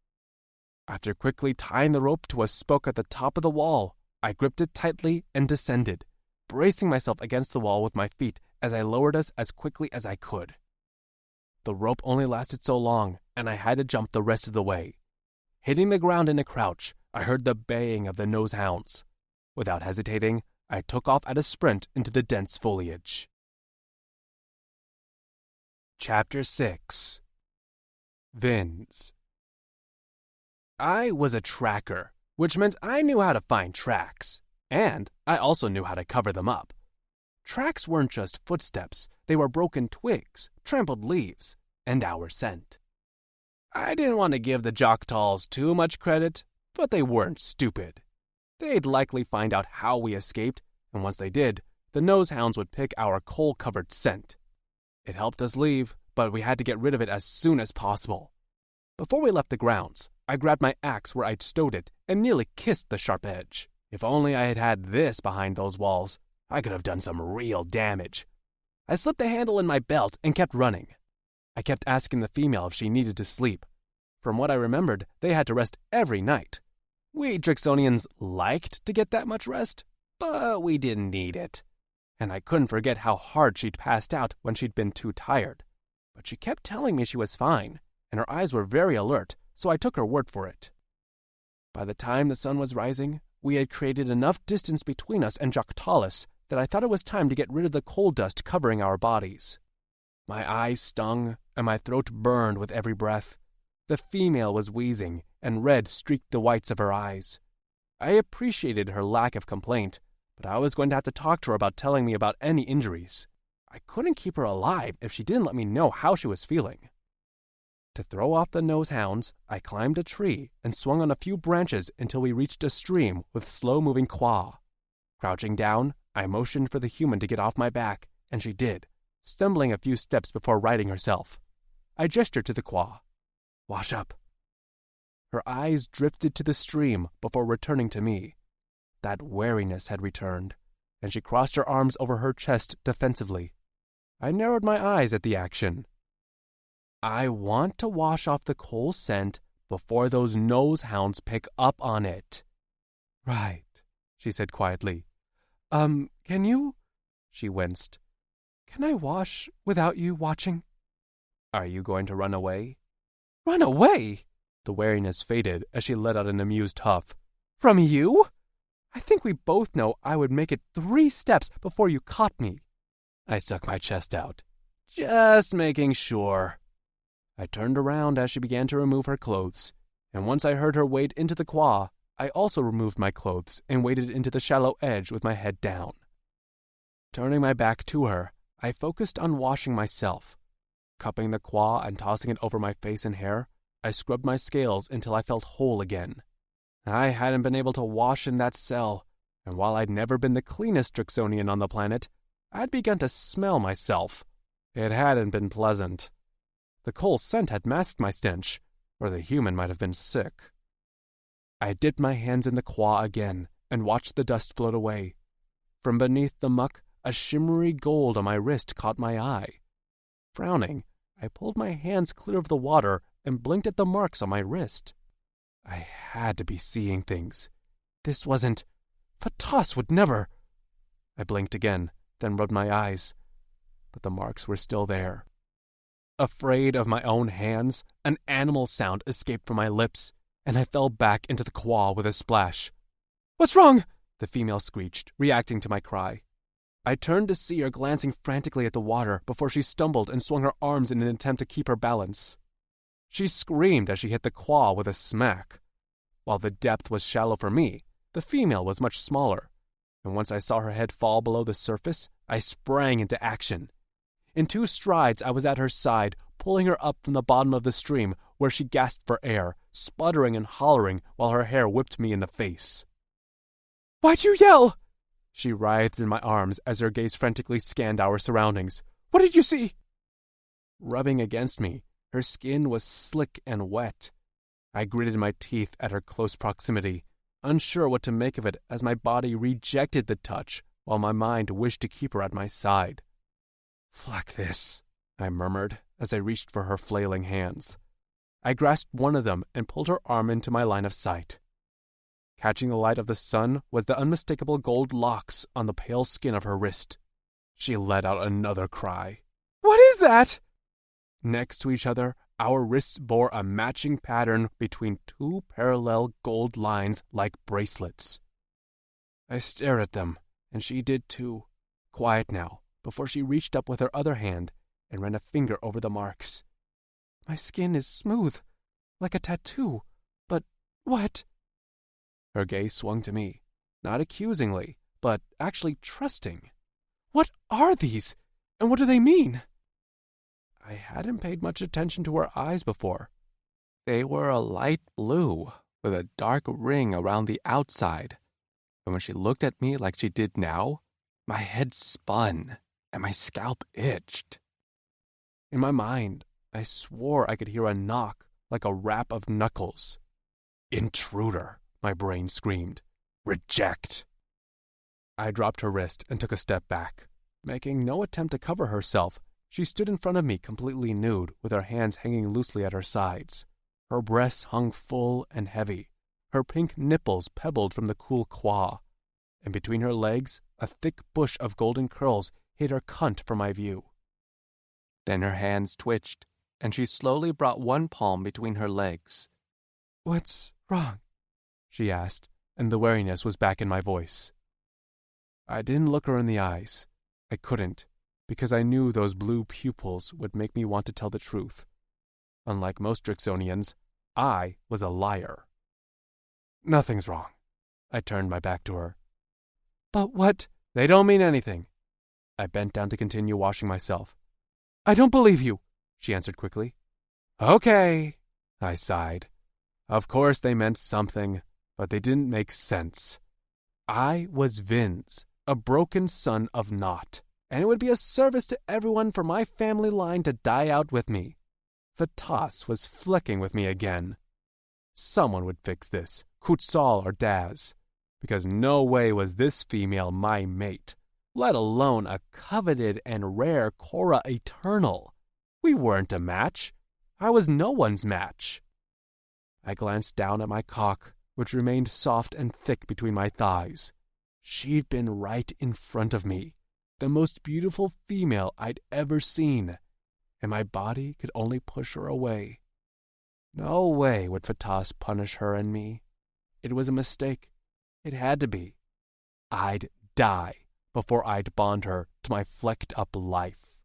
After quickly tying the rope to a spoke at the top of the wall, I gripped it tightly and descended, bracing myself against the wall with my feet as I lowered us as quickly as I could. The rope only lasted so long, and I had to jump the rest of the way. Hitting the ground in a crouch, I heard the baying of the nosehounds. Without hesitating, I took off at a sprint into the dense foliage. Chapter 6. Vins. I was a tracker, which meant I knew how to find tracks, and I also knew how to cover them up. Tracks weren't just footsteps, they were broken twigs, trampled leaves, and our scent. I didn't want to give the Joktaals too much credit, but they weren't stupid. They'd likely find out how we escaped, and once they did, the nosehounds would pick our coal-covered scent. It helped us leave, but we had to get rid of it as soon as possible. Before we left the grounds, I grabbed my axe where I'd stowed it and nearly kissed the sharp edge. If only I had had this behind those walls, I could have done some real damage. I slipped the handle in my belt and kept running. I kept asking the female if she needed to sleep. From what I remembered, they had to rest every night. We Drixonians liked to get that much rest, but we didn't need it. And I couldn't forget how hard she'd passed out when she'd been too tired. But she kept telling me she was fine, and her eyes were very alert, so I took her word for it. By the time the sun was rising, we had created enough distance between us and Joktalis that I thought it was time to get rid of the coal dust covering our bodies. My eyes stung, and my throat burned with every breath. The female was wheezing, and red streaked the whites of her eyes. I appreciated her lack of complaint, but I was going to have to talk to her about telling me about any injuries. I couldn't keep her alive if she didn't let me know how she was feeling. To throw off the nose hounds, I climbed a tree and swung on a few branches until we reached a stream with slow-moving quaw. Crouching down, I motioned for the human to get off my back, and she did, stumbling a few steps before righting herself. I gestured to the quaw. "Wash up." Her eyes drifted to the stream before returning to me. That wariness had returned, and she crossed her arms over her chest defensively. I narrowed my eyes at the action. "I want to wash off the coal scent before those nose hounds pick up on it." "Right," she said quietly. Can you?" She winced. "Can I wash without you watching?" "Are you going to run away?" "Run away?" The wariness faded as she let out an amused huff. "From you? I think we both know I would make it 3 steps before you caught me." I stuck my chest out. "Just making sure." I turned around as she began to remove her clothes, and once I heard her wade into the quaw, I also removed my clothes and waded into the shallow edge with my head down. Turning my back to her, I focused on washing myself. Cupping the quaw and tossing it over my face and hair, I scrubbed my scales until I felt whole again. I hadn't been able to wash in that cell, and while I'd never been the cleanest Drixonian on the planet, I'd begun to smell myself. It hadn't been pleasant. The coal scent had masked my stench, or the human might have been sick. I dipped my hands in the quaw again and watched the dust float away. From beneath the muck, a shimmery gold on my wrist caught my eye. Frowning, I pulled my hands clear of the water and blinked at the marks on my wrist. I had to be seeing things. This wasn't... Fatas would never... I blinked again, then rubbed my eyes. But the marks were still there. Afraid of my own hands, an animal sound escaped from my lips, and I fell back into the quaw with a splash. "What's wrong?" the female screeched, reacting to my cry. I turned to see her glancing frantically at the water before she stumbled and swung her arms in an attempt to keep her balance. She screamed as she hit the quaw with a smack. While the depth was shallow for me, the female was much smaller, and once I saw her head fall below the surface, I sprang into action. In 2 strides, I was at her side, pulling her up from the bottom of the stream, where she gasped for air, sputtering and hollering while her hair whipped me in the face. "Why'd you yell?" She writhed in my arms as her gaze frantically scanned our surroundings. "What did you see?" Rubbing against me, her skin was slick and wet. I gritted my teeth at her close proximity, unsure what to make of it as my body rejected the touch while my mind wished to keep her at my side. "Fuck this," I murmured as I reached for her flailing hands. I grasped one of them and pulled her arm into my line of sight. Catching the light of the sun was the unmistakable gold locks on the pale skin of her wrist. She let out another cry. "What is that?" Next to each other, our wrists bore a matching pattern between 2 parallel gold lines like bracelets. I stared at them, and she did too, quiet now, before she reached up with her other hand and ran a finger over the marks. "My skin is smooth, like a tattoo, but what?" Her gaze swung to me, not accusingly, but actually trusting. "What are these, and what do they mean?" I hadn't paid much attention to her eyes before. They were a light blue, with a dark ring around the outside, and when she looked at me like she did now, my head spun, and my scalp itched. In my mind, I swore I could hear a knock like a rap of knuckles. "Intruder," my brain screamed. "Reject." I dropped her wrist and took a step back. Making no attempt to cover herself, she stood in front of me completely nude, with her hands hanging loosely at her sides. Her breasts hung full and heavy, her pink nipples pebbled from the cool quaw, and between her legs, a thick bush of golden curls hid her cunt from my view. Then her hands twitched, and she slowly brought one palm between her legs. "What's wrong?" she asked, and the wariness was back in my voice. I didn't look her in the eyes. I couldn't, because I knew those blue pupils would make me want to tell the truth. Unlike most Drixonians, I was a liar. "Nothing's wrong," I turned my back to her. But what? They don't mean anything. I bent down to continue washing myself. I don't believe you, she answered quickly. Okay, I sighed. Of course they meant something, but they didn't make sense. I was Vinz, a broken son of Naught, and it would be a service to everyone for my family line to die out with me. Vitas was flicking with me again. Someone would fix this, Kutzal or Daz, because no way was this female my mate, let alone a coveted and rare Korra Eternal. We weren't a match. I was no one's match. I glanced down at my cock, which remained soft and thick between my thighs. She'd been right in front of me, the most beautiful female I'd ever seen, and my body could only push her away. No way would Vitas punish her and me. It was a mistake. It had to be. I'd die before I'd bond her to my flecked-up life.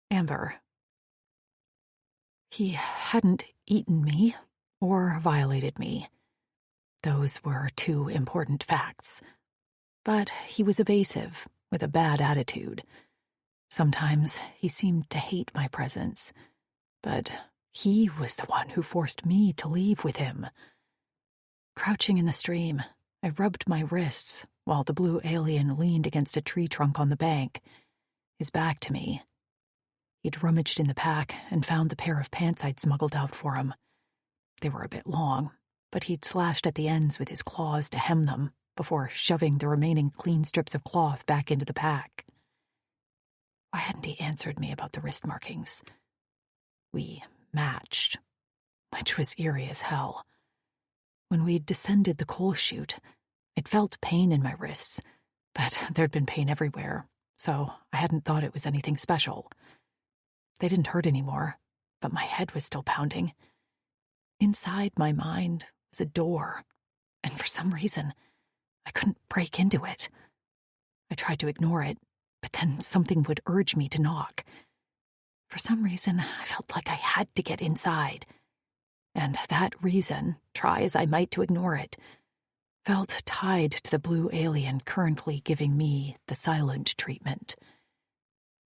Amber. He hadn't eaten me or violated me. Those were two important facts. But he was evasive, with a bad attitude. Sometimes he seemed to hate my presence, but he was the one who forced me to leave with him. Crouching in the stream, I rubbed my wrists while the blue alien leaned against a tree trunk on the bank, his back to me. He'd rummaged in the pack and found the pair of pants I'd smuggled out for him. They were a bit long, but he'd slashed at the ends with his claws to hem them before shoving the remaining clean strips of cloth back into the pack. Why hadn't he answered me about the wrist markings? We matched, which was eerie as hell. When we'd descended the coal chute, I'd felt pain in my wrists, but there'd been pain everywhere, so I hadn't thought it was anything special. They didn't hurt anymore, but my head was still pounding. Inside my mind was a door, and for some reason, I couldn't break into it. I tried to ignore it, but then something would urge me to knock. For some reason, I felt like I had to get inside. And that reason, try as I might to ignore it, felt tied to the blue alien currently giving me the silent treatment.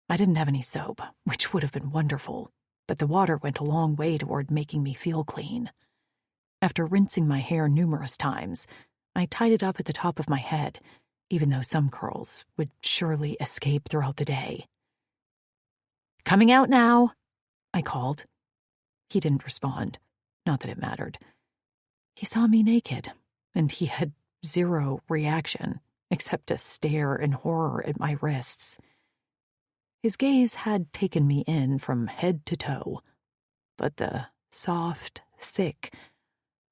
I didn't have any soap, which would have been wonderful, but the water went a long way toward making me feel clean. After rinsing my hair numerous times, I tied it up at the top of my head, even though some curls would surely escape throughout the day. "Coming out now," I called. He didn't respond, not that it mattered. He saw me naked, and he had zero reaction, except to stare in horror at my wrists. His gaze had taken me in from head to toe, but the soft, thick,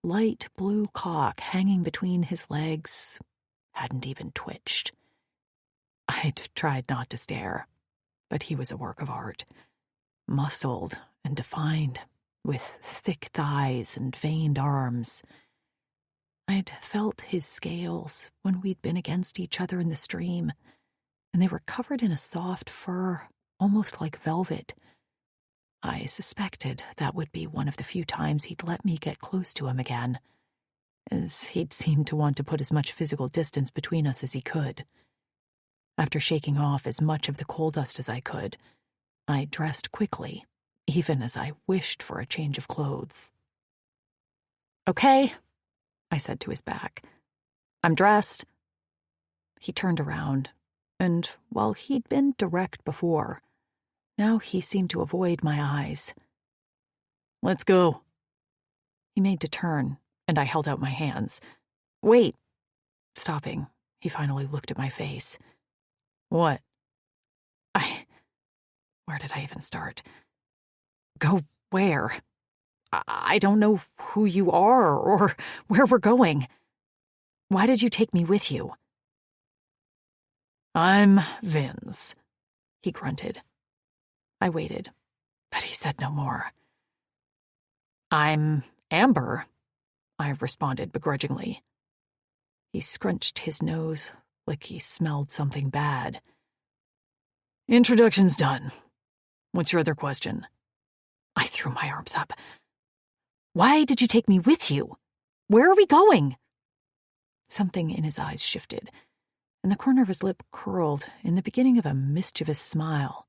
light blue cock hanging between his legs hadn't even twitched. I'd tried not to stare, but he was a work of art, muscled and defined, with thick thighs and veined arms. I'd felt his scales when we'd been against each other in the stream, and they were covered in a soft fur, almost like velvet. I suspected that would be one of the few times he'd let me get close to him again, as he'd seemed to want to put as much physical distance between us as he could. After shaking off as much of the coal dust as I could, I dressed quickly, even as I wished for a change of clothes. "Okay," I said to his back. "I'm dressed." He turned around, and while he'd been direct before, now he seemed to avoid my eyes. "Let's go." He made to turn, and I held out my hands. "Wait." Stopping, he finally looked at my face. "What?" Where did I even start? "Go where? I don't know who you are or where we're going. Why did you take me with you?" "I'm Vinz," he grunted. I waited, but he said no more. "I'm Amber," I responded begrudgingly. He scrunched his nose like he smelled something bad. "Introduction's done. What's your other question?" I threw my arms up. "Why did you take me with you? Where are we going?" Something in his eyes shifted, and the corner of his lip curled in the beginning of a mischievous smile.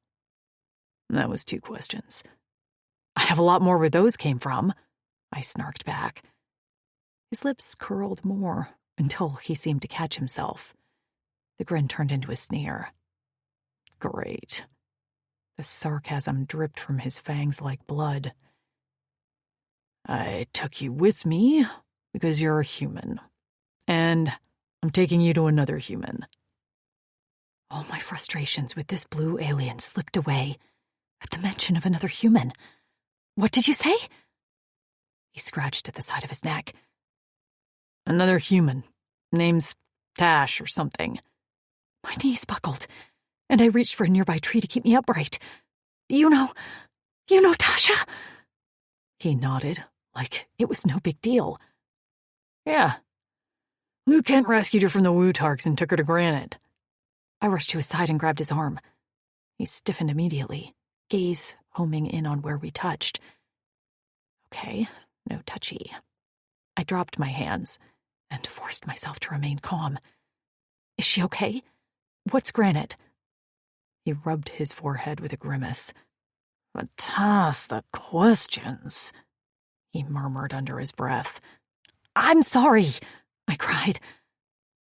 That was 2 questions. "I have a lot more where those came from," I snarked back. His lips curled more until he seemed to catch himself. The grin turned into a sneer. Great. The sarcasm dripped from his fangs like blood. "I took you with me because you're a human, and I'm taking you to another human." All my frustrations with this blue alien slipped away at the mention of another human. "What did you say?" He scratched at the side of his neck. "Another human. Name's Tash or something." My knees buckled, and I reached for a nearby tree to keep me upright. You know Tasha?" He nodded, like it was no big deal. "Yeah. Luke Kent rescued her from the Wu-Tarks and took her to Granite." I rushed to his side and grabbed his arm. He stiffened immediately, gaze homing in on where we touched. Okay, no touchy. I dropped my hands and forced myself to remain calm. "Is she okay? What's Granite?" He rubbed his forehead with a grimace. "But toss the questions," he murmured under his breath. "I'm sorry," I cried.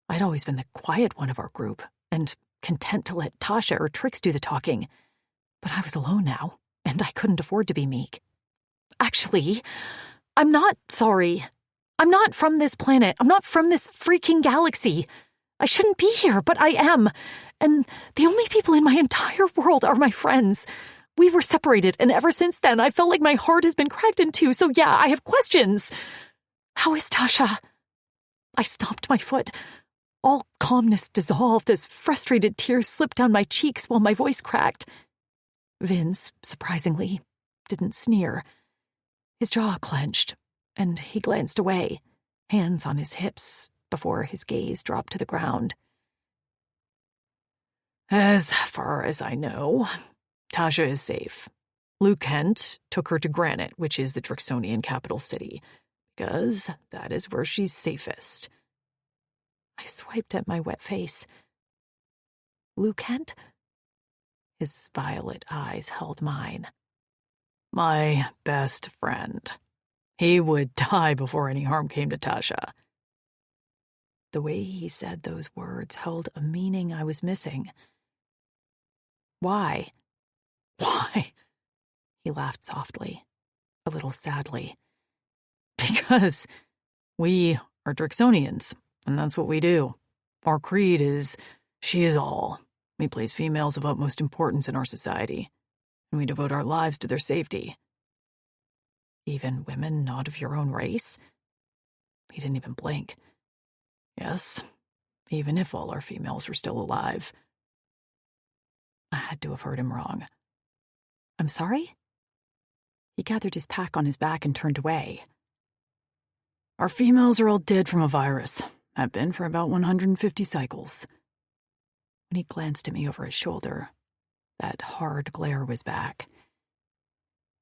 I'd always been the quiet one of our group, and content to let Tasha or Trix do the talking. But I was alone now, and I couldn't afford to be meek. "Actually, I'm not sorry. I'm not from this planet. I'm not from this freaking galaxy. I shouldn't be here, but I am. And the only people in my entire world are my friends. We were separated, and ever since then, I felt like my heart has been cracked in two, so yeah, I have questions. How is Tasha?" I stomped my foot. All calmness dissolved as frustrated tears slipped down my cheeks while my voice cracked. Vince, surprisingly, didn't sneer. His jaw clenched, and he glanced away, hands on his hips, before his gaze dropped to the ground. "As far as I know, Tasha is safe. Luke Kent took her to Granite, which is the Drixonian capital city, because that is where she's safest." I swiped at my wet face. "Luke Kent?" His violet eyes held mine. "My best friend. He would die before any harm came to Tasha." The way he said those words held a meaning I was missing. "Why?" "Why?" He laughed softly, a little sadly. "Because we are Drixonians, and that's what we do. Our creed is, she is all. We place females of utmost importance in our society, and we devote our lives to their safety." "Even women not of your own race?" He didn't even blink. "Yes, even if all our females were still alive." I had to have heard him wrong. "I'm sorry?" He gathered his pack on his back and turned away. "Our females are all dead from a virus. Have been for about 150 cycles. When he glanced at me over his shoulder, that hard glare was back.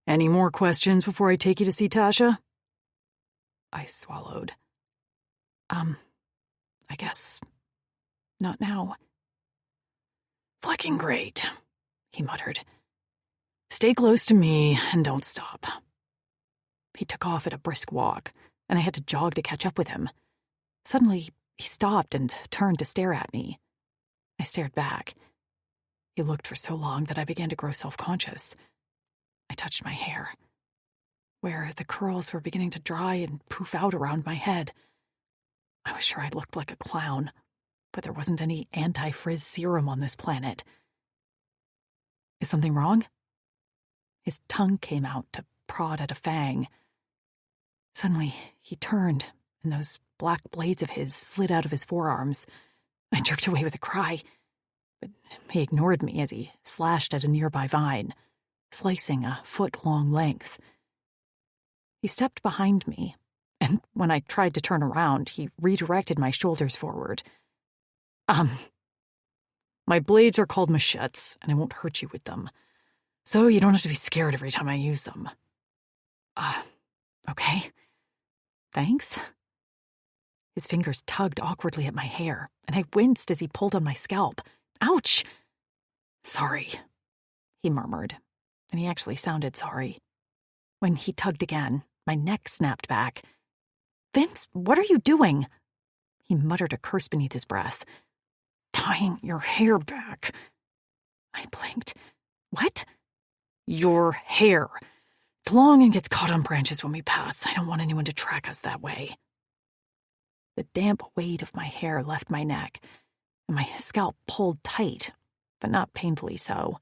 "Any more questions before I take you to see Tasha?" I swallowed. I guess not now." "Fucking great," he muttered. "Stay close to me and don't stop." He took off at a brisk walk, and I had to jog to catch up with him. Suddenly, he stopped and turned to stare at me. I stared back. He looked for so long that I began to grow self-conscious. I touched my hair, where the curls were beginning to dry and poof out around my head. I was sure I looked like a clown, but there wasn't any anti-frizz serum on this planet. "Is something wrong?" His tongue came out to prod at a fang. Suddenly, he turned, and those black blades of his slid out of his forearms. I jerked away with a cry, but he ignored me as he slashed at a nearby vine, slicing a foot-long length. He stepped behind me, and when I tried to turn around, he redirected my shoulders forward. My blades are called machetes, and I won't hurt you with them, so you don't have to be scared every time I use them." Okay. Thanks." His fingers tugged awkwardly at my hair, and I winced as he pulled on my scalp. Ouch! Sorry, he murmured, and he actually sounded sorry. When he tugged again, my neck snapped back. Vince, what are you doing? He muttered a curse beneath his breath. Tying your hair back. I blinked. What? Your hair. It's long and gets caught on branches when we pass. I don't want anyone to track us that way. The damp weight of my hair left my neck, and my scalp pulled tight, but not painfully so.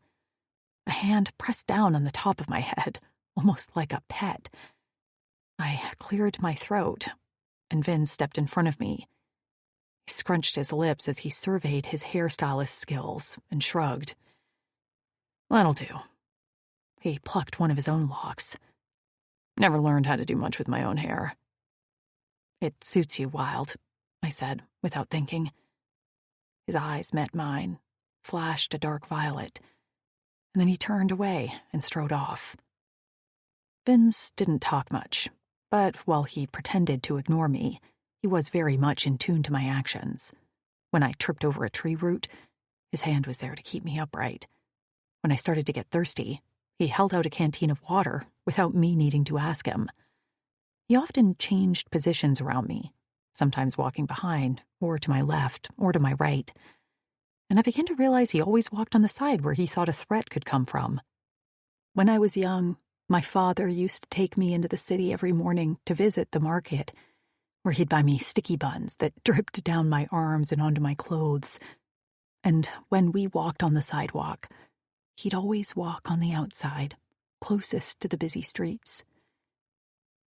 A hand pressed down on the top of my head, almost like a pet. I cleared my throat, and Vin stepped in front of me. He scrunched his lips as he surveyed his hairstylist skills and shrugged. That'll do. He plucked one of his own locks. Never learned how to do much with my own hair. It suits you, Wild, I said, without thinking. His eyes met mine, flashed a dark violet, and then he turned away and strode off. Vince didn't talk much, but while he pretended to ignore me, he was very much in tune to my actions. When I tripped over a tree root, his hand was there to keep me upright. When I started to get thirsty, he held out a canteen of water without me needing to ask him. He often changed positions around me, sometimes walking behind, or to my left, or to my right. And I began to realize he always walked on the side where he thought a threat could come from. When I was young, my father used to take me into the city every morning to visit the market, where he'd buy me sticky buns that dripped down my arms and onto my clothes. And when we walked on the sidewalk, he'd always walk on the outside, closest to the busy streets.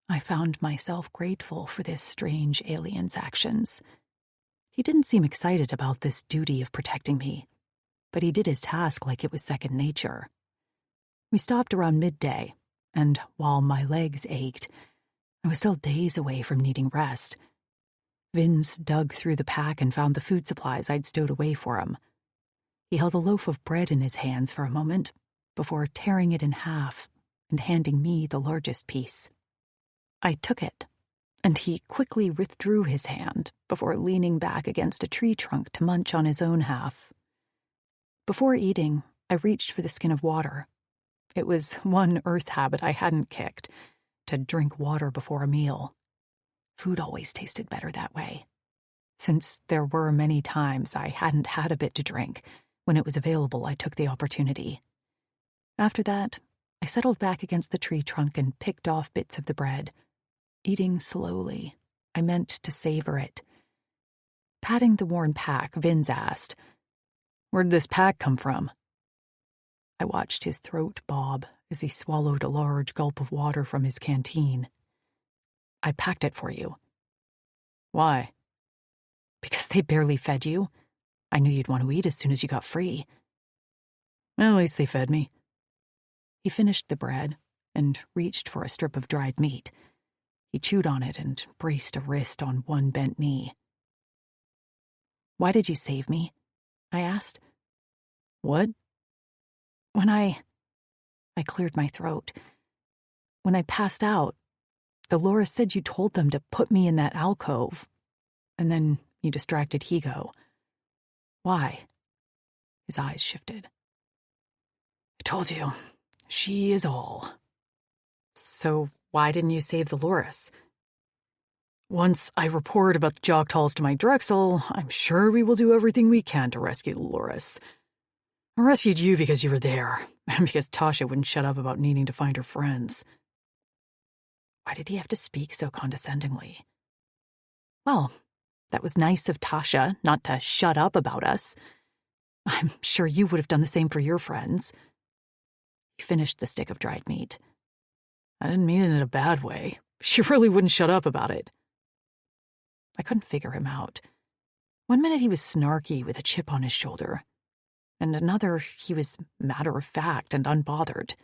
I found myself grateful for this strange alien's actions. He didn't seem excited about this duty of protecting me, but he did his task like it was second nature. We stopped around midday, and while my legs ached, I was still days away from needing rest. Vince dug through the pack and found the food supplies I'd stowed away for him. He held a loaf of bread in his hands for a moment, before tearing it in half and handing me the largest piece. I took it, and he quickly withdrew his hand before leaning back against a tree trunk to munch on his own half. Before eating, I reached for the skin of water. It was one earth habit I hadn't kicked, to drink water before a meal. Food always tasted better that way. Since there were many times I hadn't had a bit to drink, when it was available I took the opportunity. After that, I settled back against the tree trunk and picked off bits of the bread. Eating slowly, I meant to savor it. Patting the worn pack, Vince asked, "Where'd this pack come from?" I watched his throat bob as he swallowed a large gulp of water from his canteen. "I packed it for you." "Why?" "Because they barely fed you. I knew you'd want to eat as soon as you got free." "At least they fed me." He finished the bread and reached for a strip of dried meat. He chewed on it and braced a wrist on one bent knee. "Why did you save me?" I asked. "What?" When I cleared my throat. When I passed out, Dolores said you told them to put me in that alcove, and then you distracted Higo. Why? His eyes shifted. "I told you, she is all." "So why didn't you save Dolores?" "Once I report about the Joktalls to my Drexel, I'm sure we will do everything we can to rescue Dolores. I rescued you because you were there, and because Tasha wouldn't shut up about needing to find her friends." Why did he have to speak so condescendingly? Well, that was nice of Tasha not to shut up about us. I'm sure you would have done the same for your friends. He finished the stick of dried meat. "I didn't mean it in a bad way. She really wouldn't shut up about it." I couldn't figure him out. One minute he was snarky with a chip on his shoulder, and another he was matter-of-fact and unbothered.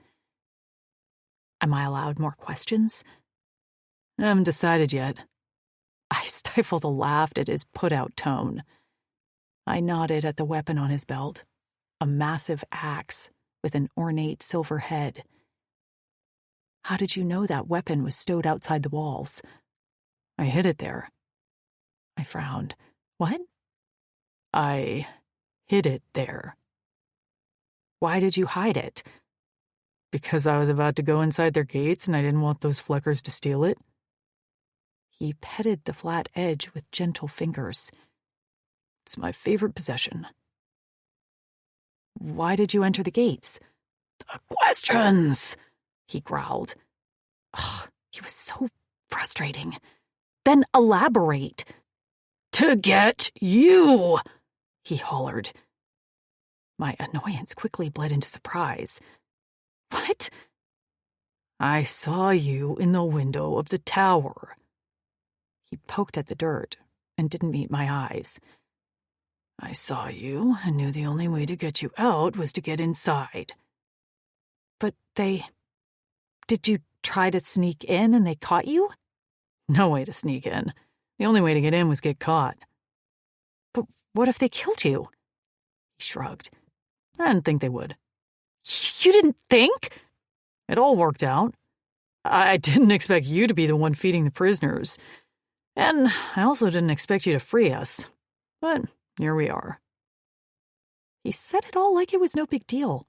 Am I allowed more questions? "I haven't decided yet." I stifled a laugh at his put-out tone. I nodded at the weapon on his belt, a massive axe with an ornate silver head. "How did you know that weapon was stowed outside the walls?" "I hid it there." I frowned. What? I hid it there. Why did you hide it? Because I was about to go inside their gates and I didn't want those Fleckers to steal it. He petted the flat edge with gentle fingers. It's my favorite possession. Why did you enter the gates? The questions, he growled. Ugh, he was so frustrating. Then elaborate. To get you, he hollered. My annoyance quickly bled into surprise. What? I saw you in the window of the tower. He poked at the dirt and didn't meet my eyes. I saw you and knew the only way to get you out was to get inside. But did you try to sneak in and they caught you? No way to sneak in. The only way to get in was get caught. But what if they killed you? He shrugged. I didn't think they would. You didn't think? It all worked out. I didn't expect you to be the one feeding the prisoners. And I also didn't expect you to free us. But here we are. He said it all like it was no big deal.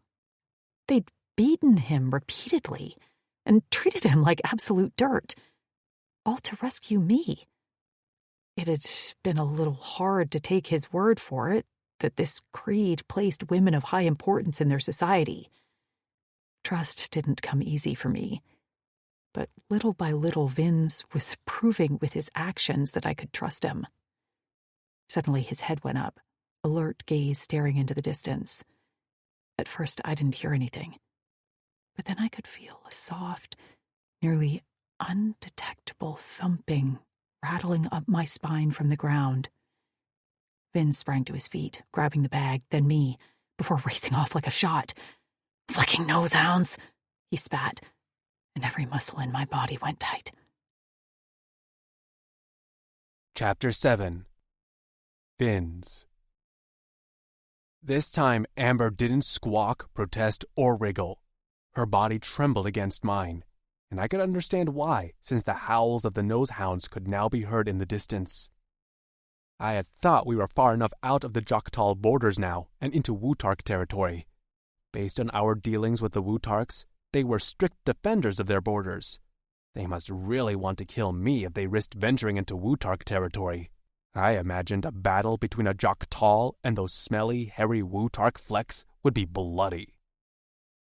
They'd beaten him repeatedly and treated him like absolute dirt, all to rescue me. It had been a little hard to take his word for it, that this creed placed women of high importance in their society. Trust didn't come easy for me. But little by little, Vince was proving with his actions that I could trust him. Suddenly his head went up, alert gaze staring into the distance. At first I didn't hear anything, but then I could feel a soft, nearly undetectable thumping rattling up my spine from the ground. Vince sprang to his feet, grabbing the bag, then me, before racing off like a shot. Flicking nose hounds, he spat, and every muscle in my body went tight. Chapter 7. Fins. This time, Amber didn't squawk, protest, or wriggle. Her body trembled against mine, and I could understand why, since the howls of the nosehounds could now be heard in the distance. I had thought we were far enough out of the Joktal borders now and into Wutark territory. Based on our dealings with the Wutarks, they were strict defenders of their borders. They must really want to kill me if they risked venturing into Wutark territory. I imagined a battle between a Joktal and those smelly, hairy Wutark Flecks would be bloody.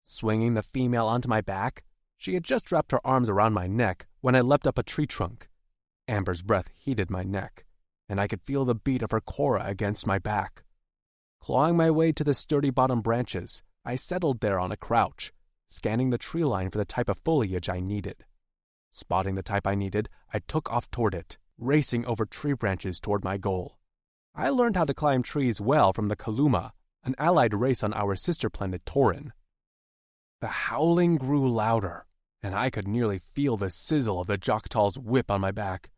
Swinging the female onto my back, she had just wrapped her arms around my neck when I leapt up a tree trunk. Amber's breath heated my neck, and I could feel the beat of her cora against my back. Clawing my way to the sturdy bottom branches, I settled there on a crouch, scanning the tree line for the type of foliage I needed. Spotting the type I needed, I took off toward it, racing over tree branches toward my goal. I learned how to climb trees well from the Kaluma, an allied race on our sister planet Torin. The howling grew louder, and I could nearly feel the sizzle of the Joktal's whip on my back.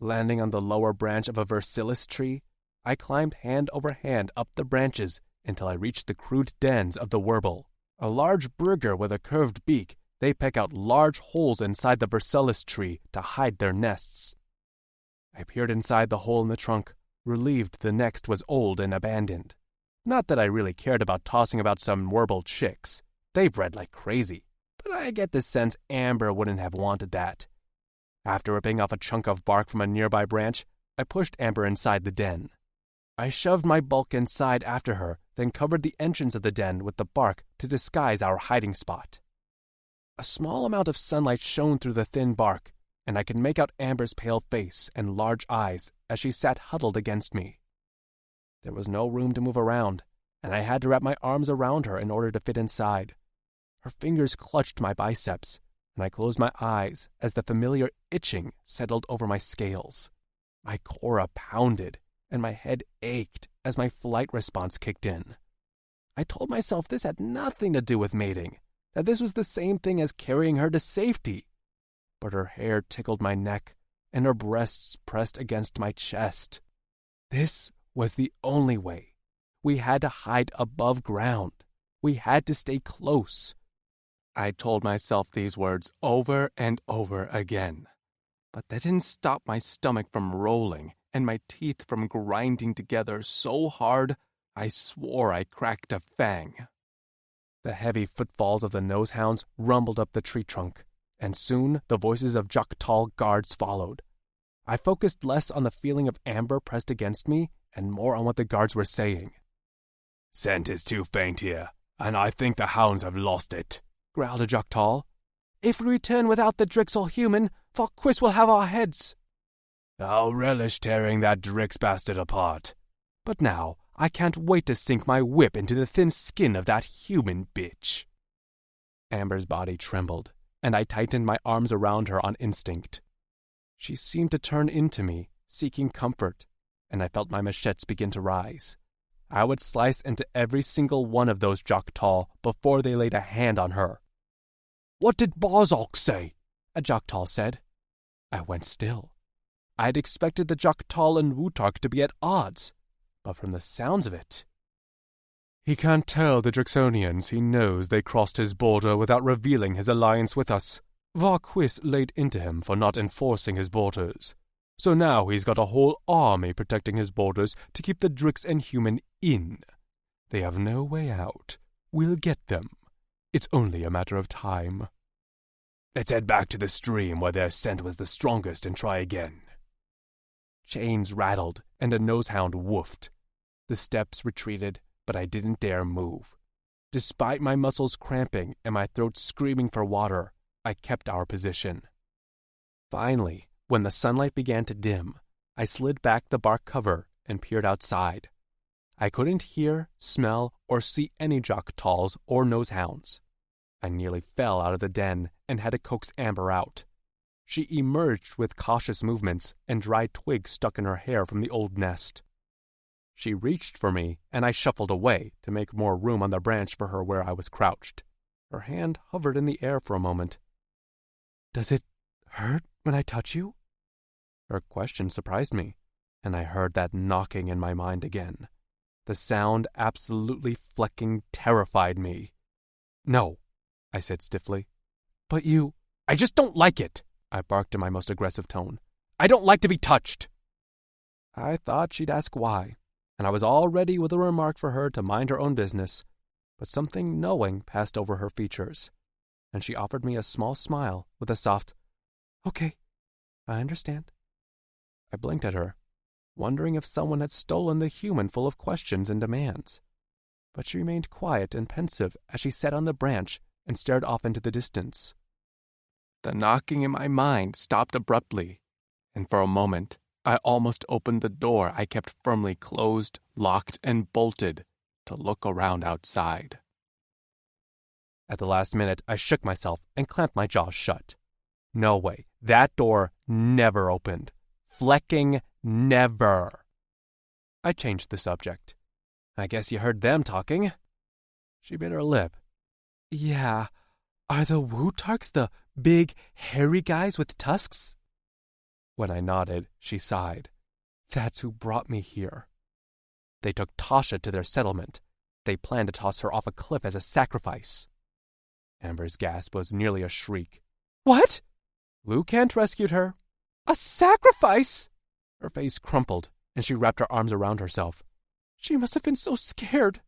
Landing on the lower branch of a Versilis tree, I climbed hand over hand up the branches until I reached the crude dens of the Werble. A large brigger with a curved beak, they peck out large holes inside the Versilis tree to hide their nests. I peered inside the hole in the trunk, relieved the next was old and abandoned. Not that I really cared about tossing about some Werble chicks. They bred like crazy, but I get the sense Amber wouldn't have wanted that. After ripping off a chunk of bark from a nearby branch, I pushed Amber inside the den. I shoved my bulk inside after her, then covered the entrance of the den with the bark to disguise our hiding spot. A small amount of sunlight shone through the thin bark, and I could make out Amber's pale face and large eyes as she sat huddled against me. There was no room to move around, and I had to wrap my arms around her in order to fit inside. Her fingers clutched my biceps, and I closed my eyes as the familiar itching settled over my scales. My cora pounded, and my head ached as my flight response kicked in. I told myself this had nothing to do with mating, that this was the same thing as carrying her to safety. But her hair tickled my neck, and her breasts pressed against my chest. This was the only way. We had to hide above ground. We had to stay close. I told myself these words over and over again, but that didn't stop my stomach from rolling and my teeth from grinding together so hard I swore I cracked a fang. The heavy footfalls of the nosehounds rumbled up the tree trunk, and soon the voices of Choctaw guards followed. I focused less on the feeling of amber pressed against me and more on what the guards were saying. "Scent is too faint here, and I think the hounds have lost it," growled a Choctaw. "If we return without the Drixel human, Falquist will have our heads." "I'll relish tearing that Drix bastard apart. But now, I can't wait to sink my whip into the thin skin of that human bitch." Amber's body trembled, and I tightened my arms around her on instinct. She seemed to turn into me, seeking comfort, and I felt my machetes begin to rise. I would slice into every single one of those Choctaw before they laid a hand on her. "What did Barzalk say?" a Choctaw said. I went still. I had expected the Choctaw and Wutark to be at odds, but from the sounds of it... "He can't tell the Drixonians he knows they crossed his border without revealing his alliance with us. Varquis laid into him for not enforcing his borders. So now he's got a whole army protecting his borders to keep the Drix and human in. They have no way out. We'll get them. It's only a matter of time. Let's head back to the stream where their scent was the strongest and try again." Chains rattled, and a nosehound woofed. The steps retreated, but I didn't dare move. Despite my muscles cramping and my throat screaming for water, I kept our position. Finally, when the sunlight began to dim, I slid back the bark cover and peered outside. I couldn't hear, smell, or see any Choctaws or nosehounds. I nearly fell out of the den and had to coax Amber out. She emerged with cautious movements and dried twigs stuck in her hair from the old nest. She reached for me, and I shuffled away to make more room on the branch for her where I was crouched. Her hand hovered in the air for a moment. "Does it hurt when I touch you?" Her question surprised me, and I heard that knocking in my mind again. The sound absolutely flecking terrified me. "No," I said stiffly. "But you—" "I just don't like it," I barked in my most aggressive tone. "I don't like to be touched." I thought she'd ask why, and I was all ready with a remark for her to mind her own business, but something knowing passed over her features, and she offered me a small smile with a soft, "Okay, I understand." I blinked at her, wondering if someone had stolen the human full of questions and demands, but she remained quiet and pensive as she sat on the branch and stared off into the distance. The knocking in my mind stopped abruptly, and for a moment I almost opened the door I kept firmly closed, locked, and bolted to look around outside. At the last minute, I shook myself and clamped my jaws shut. No way, that door never opened. Flecking never. I changed the subject. "I guess you heard them talking." She bit her lip. "Yeah, are the Wutarks the big, hairy guys with tusks?" When I nodded, she sighed. "That's who brought me here. They took Tasha to their settlement. They planned to toss her off a cliff as a sacrifice." Amber's gasp was nearly a shriek. "What?" "Lou Kent rescued her." "A sacrifice?" Her face crumpled, and she wrapped her arms around herself. "She must have been so scared."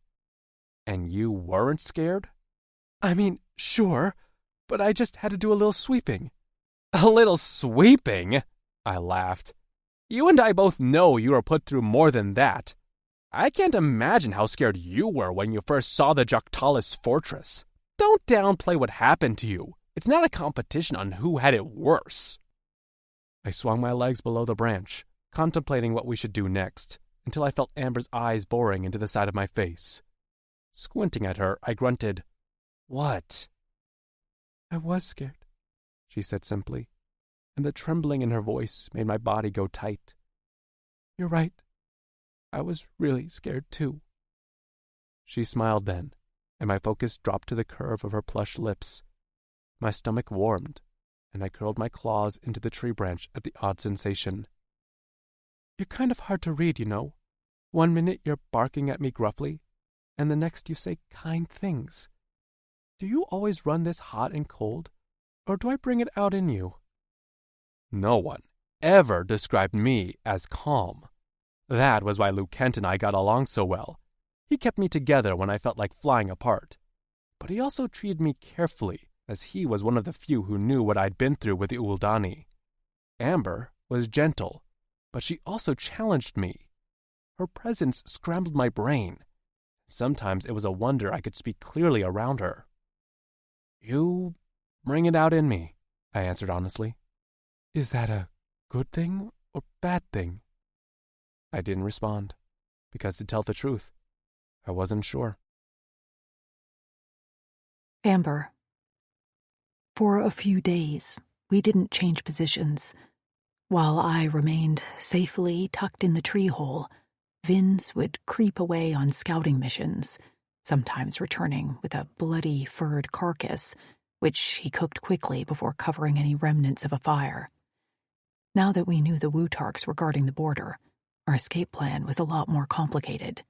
"And you weren't scared?" "I mean, sure, but I just had to do a little sweeping." "A little sweeping?" I laughed. "You and I both know you were put through more than that. I can't imagine how scared you were when you first saw the Joctalis fortress. Don't downplay what happened to you. It's not a competition on who had it worse." I swung my legs below the branch, contemplating what we should do next, until I felt Amber's eyes boring into the side of my face. Squinting at her, I grunted, "What?" "I was scared," she said simply, and the trembling in her voice made my body go tight. "You're right. I was really scared too." She smiled then, and my focus dropped to the curve of her plush lips. My stomach warmed, and I curled my claws into the tree branch at the odd sensation. "You're kind of hard to read, you know. One minute you're barking at me gruffly, and the next you say kind things. Do you always run this hot and cold, or do I bring it out in you?" "No one, ever described me as calm. That was why Luke Kent and I got along so well. He kept me together when I felt like flying apart. But he also treated me carefully, as he was one of the few who knew what I'd been through with the Uldani. Amber was gentle, but she also challenged me. Her presence scrambled my brain. Sometimes it was a wonder I could speak clearly around her. "You bring it out in me," I answered honestly. "Is that a good thing or bad thing?" I didn't respond, because to tell the truth, I wasn't sure. Amber. For a few days, we didn't change positions. While I remained safely tucked in the tree hole, Vince would creep away on scouting missions, sometimes returning with a bloody furred carcass, which he cooked quickly before covering any remnants of a fire. Now that we knew the Wutarks were guarding the border, our escape plan was a lot more complicated.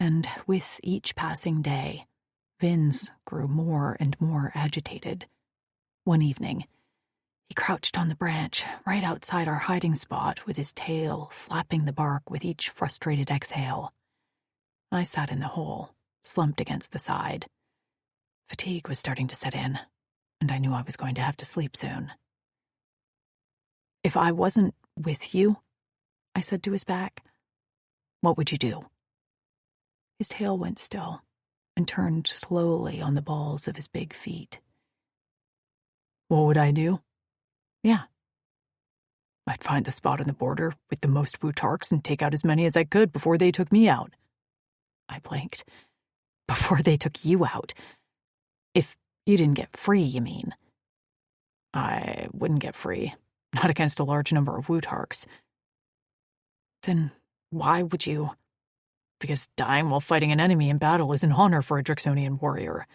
And with each passing day, Vince grew more and more agitated. One evening, he crouched on the branch right outside our hiding spot with his tail slapping the bark with each frustrated exhale. I sat in the hole, slumped against the side. Fatigue was starting to set in, and I knew I was going to have to sleep soon. "If I wasn't with you," I said to his back, "what would you do?" His tail went still and turned slowly on the balls of his big feet. "What would I do?" "Yeah. I'd find the spot on the border with the most Wutarks and take out as many as I could before they took me out." I blinked. "Before they took you out? If you didn't get free, you mean?" "I wouldn't get free. Not against a large number of Wutarks." "Then why would you?" "Because dying while fighting an enemy in battle is an honor for a Drixonian warrior."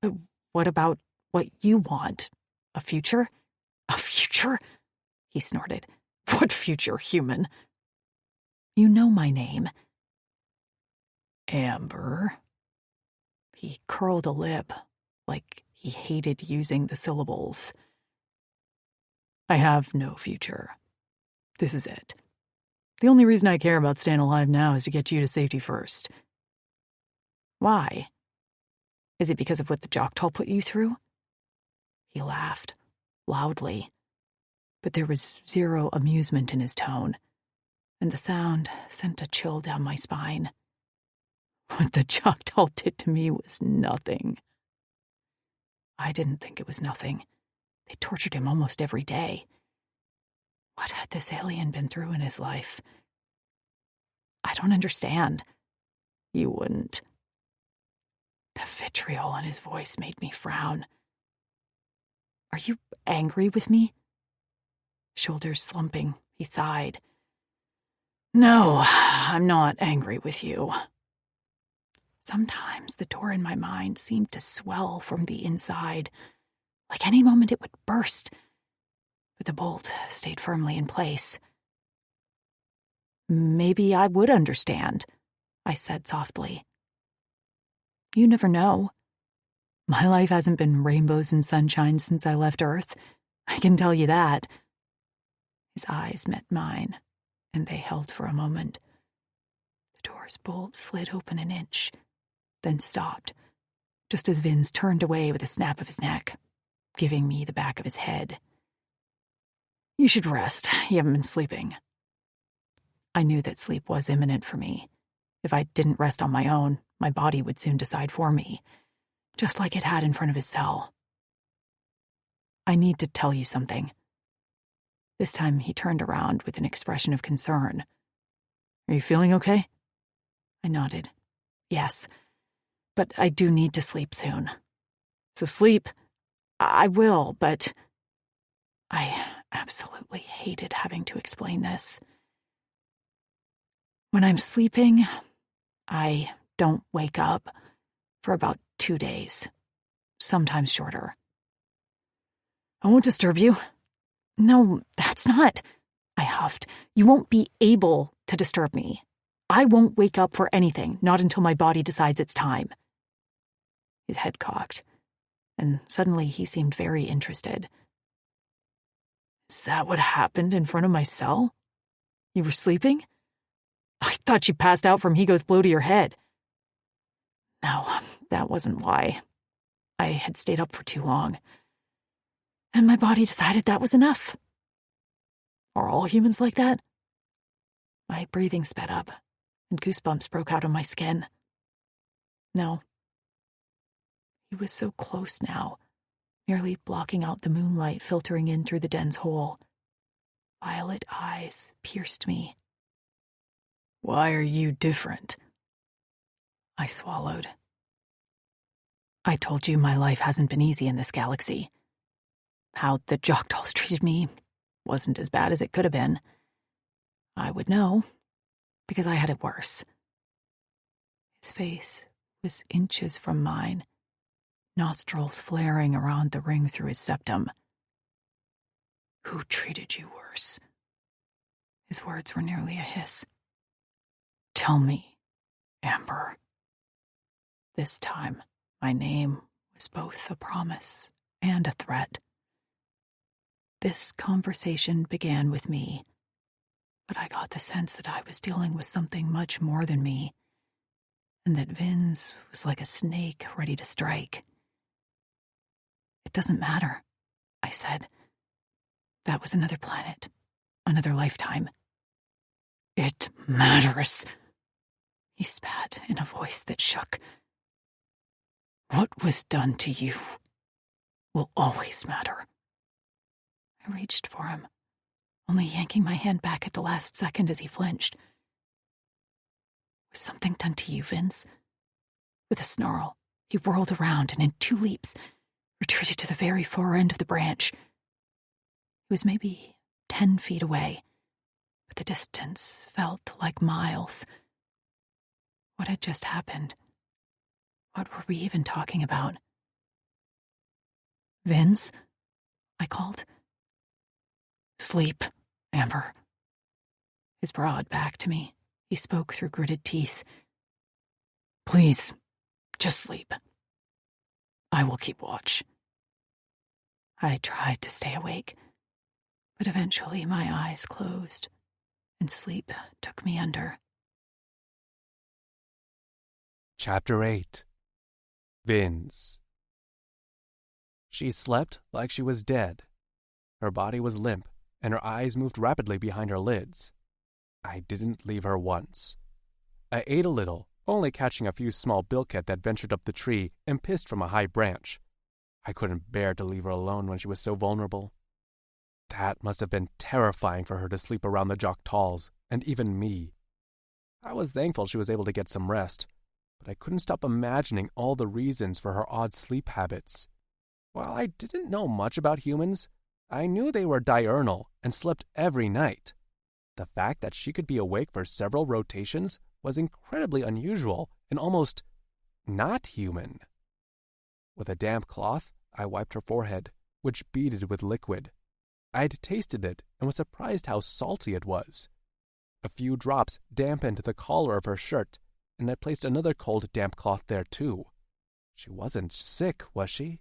"But what about what you want? A future?" "A future?" he snorted. "What future, human?" "You know my name." "Amber." He curled a lip, like he hated using the syllables. "I have no future. This is it. The only reason I care about staying alive now is to get you to safety first." "Why? Is it because of what the Joktal put you through?" He laughed, loudly, but there was zero amusement in his tone, and the sound sent a chill down my spine. "What the Joktal did to me was nothing." I didn't think it was nothing. They tortured him almost every day. What had this alien been through in his life? "I don't understand." "You wouldn't." The vitriol in his voice made me frown. "Are you angry with me?" Shoulders slumping, he sighed. "No, I'm not angry with you." Sometimes the door in my mind seemed to swell from the inside, like any moment it would burst, but the bolt stayed firmly in place. "Maybe I would understand," I said softly. "You never know. My life hasn't been rainbows and sunshine since I left Earth. I can tell you that." His eyes met mine, and they held for a moment. The door's bolt slid open an inch, then stopped, just as Vince turned away with a snap of his neck, giving me the back of his head. "You should rest. You haven't been sleeping." I knew that sleep was imminent for me. If I didn't rest on my own, my body would soon decide for me, just like it had in front of his cell. "I need to tell you something." This time he turned around with an expression of concern. "Are you feeling okay?" I nodded. "Yes, but I do need to sleep soon." "So sleep." I will, but..." I absolutely hated having to explain this. "When I'm sleeping, I don't wake up for about 2 days, sometimes shorter." "I won't disturb you." "No, that's not..." I huffed. "You won't be able to disturb me. I won't wake up for anything, not until my body decides it's time." His head cocked, and suddenly he seemed very interested. Is that what happened in front of my cell? You were sleeping? I thought you passed out from Higo's blow to your head. No, that wasn't why. I had stayed up for too long. And my body decided that was enough. Are all humans like that? My breathing sped up, and goosebumps broke out on my skin. No. He was so close now, nearly blocking out the moonlight filtering in through the den's hole. Violet eyes pierced me. Why are you different? I swallowed. I told you my life hasn't been easy in this galaxy. How the Jokdals treated me wasn't as bad as it could have been. I would know, because I had it worse. His face was inches from mine, nostrils flaring around the ring through his septum. Who treated you worse? His words were nearly a hiss. Tell me, Amber. This time, my name was both a promise and a threat. This conversation began with me, but I got the sense that I was dealing with something much more than me, and that Vince was like a snake ready to strike. It doesn't matter, I said. That was another planet, another lifetime. It matters, he spat in a voice that shook. What was done to you will always matter. I reached for him, only yanking my hand back at the last second as he flinched. Was something done to you, Vince? With a snarl, he whirled around and in 2 leaps retreated to the very far end of the branch. He was maybe 10 feet away, but the distance felt like miles. What had just happened? What were we even talking about? Vince? I called. Sleep, Amber. His broad back to me. He spoke through gritted teeth. Please, just sleep. I will keep watch. I tried to stay awake, but eventually my eyes closed, and sleep took me under. Chapter 8. Vince. She slept like she was dead. Her body was limp, and her eyes moved rapidly behind her lids. I didn't leave her once. I ate a little, only catching a few small bilkett that ventured up the tree and pissed from a high branch. I couldn't bear to leave her alone when she was so vulnerable. That must have been terrifying for her to sleep around the Jokdals, and even me. I was thankful she was able to get some rest, but I couldn't stop imagining all the reasons for her odd sleep habits. While I didn't know much about humans, I knew they were diurnal and slept every night. The fact that she could be awake for several rotations was incredibly unusual and almost not human. With a damp cloth, I wiped her forehead, which beaded with liquid. I'd tasted it and was surprised how salty it was. A few drops dampened the collar of her shirt, and I placed another cold damp cloth there too. She wasn't sick, was she?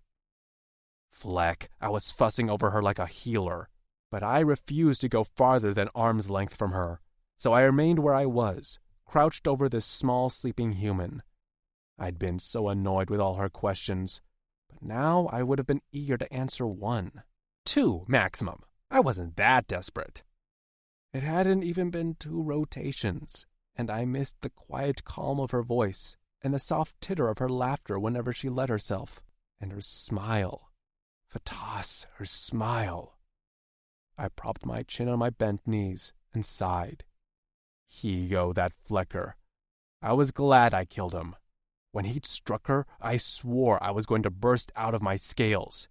Fleck, I was fussing over her like a healer, but I refused to go farther than arm's length from her, so I remained where I was, crouched over this small sleeping human. I'd been so annoyed with all her questions, but now I would have been eager to answer 1. 2, maximum. I wasn't that desperate. It hadn't even been 2 rotations, and I missed the quiet calm of her voice and the soft titter of her laughter whenever she let herself, and her smile. Fatas, her smile. I propped my chin on my bent knees and sighed. Higo, that Flecker. I was glad I killed him. When he'd struck her, I swore I was going to burst out of my scales.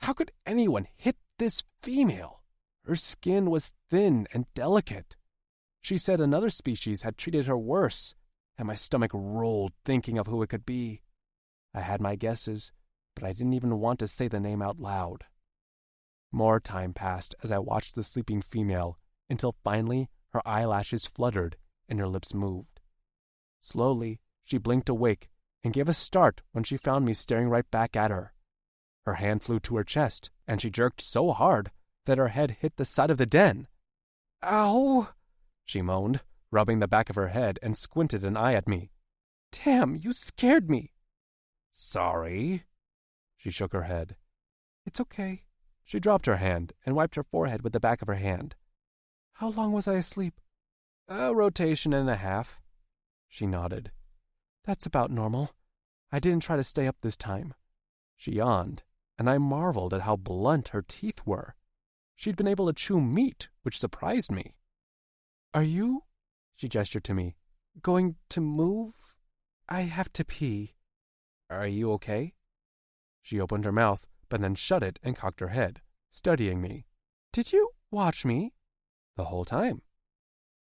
How could anyone hit this female? Her skin was thin and delicate. She said another species had treated her worse, and my stomach rolled thinking of who it could be. I had my guesses, but I didn't even want to say the name out loud. More time passed as I watched the sleeping female, until finally her eyelashes fluttered and her lips moved. Slowly, she blinked awake and gave a start when she found me staring right back at her. Her hand flew to her chest, and she jerked so hard that her head hit the side of the den. "Ow!" she moaned, rubbing the back of her head, and squinted an eye at me. "Damn, you scared me." "Sorry." She shook her head. "It's okay." She dropped her hand and wiped her forehead with the back of her hand. "How long was I asleep?" "A rotation and a half." She nodded. "That's about normal. I didn't try to stay up this time." She yawned, and I marveled at how blunt her teeth were. She'd been able to chew meat, which surprised me. "Are you," she gestured to me, "going to move? I have to pee." "Are you okay?" She opened her mouth, but then shut it and cocked her head, studying me. "Did you watch me?" "The whole time."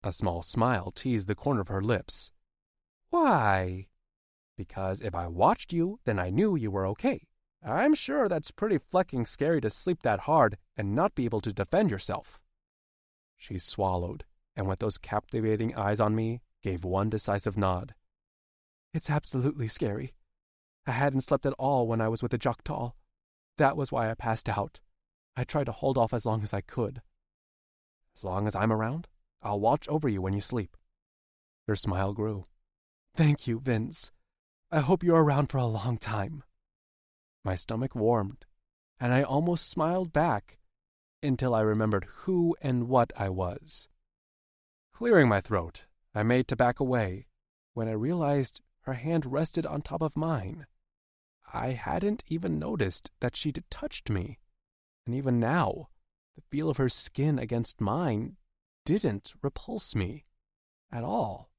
A small smile teased the corner of her lips. "Why?" "Because if I watched you, then I knew you were okay. I'm sure that's pretty flecking scary to sleep that hard and not be able to defend yourself." She swallowed, and with those captivating eyes on me, gave one decisive nod. "It's absolutely scary. I hadn't slept at all when I was with the Choctaw. That was why I passed out. I tried to hold off as long as I could." "As long as I'm around, I'll watch over you when you sleep." Her smile grew. "Thank you, Vince. I hope you're around for a long time." My stomach warmed, and I almost smiled back until I remembered who and what I was. Clearing my throat, I made to back away when I realized her hand rested on top of mine. I hadn't even noticed that she'd touched me, and even now, the feel of her skin against mine didn't repulse me at all.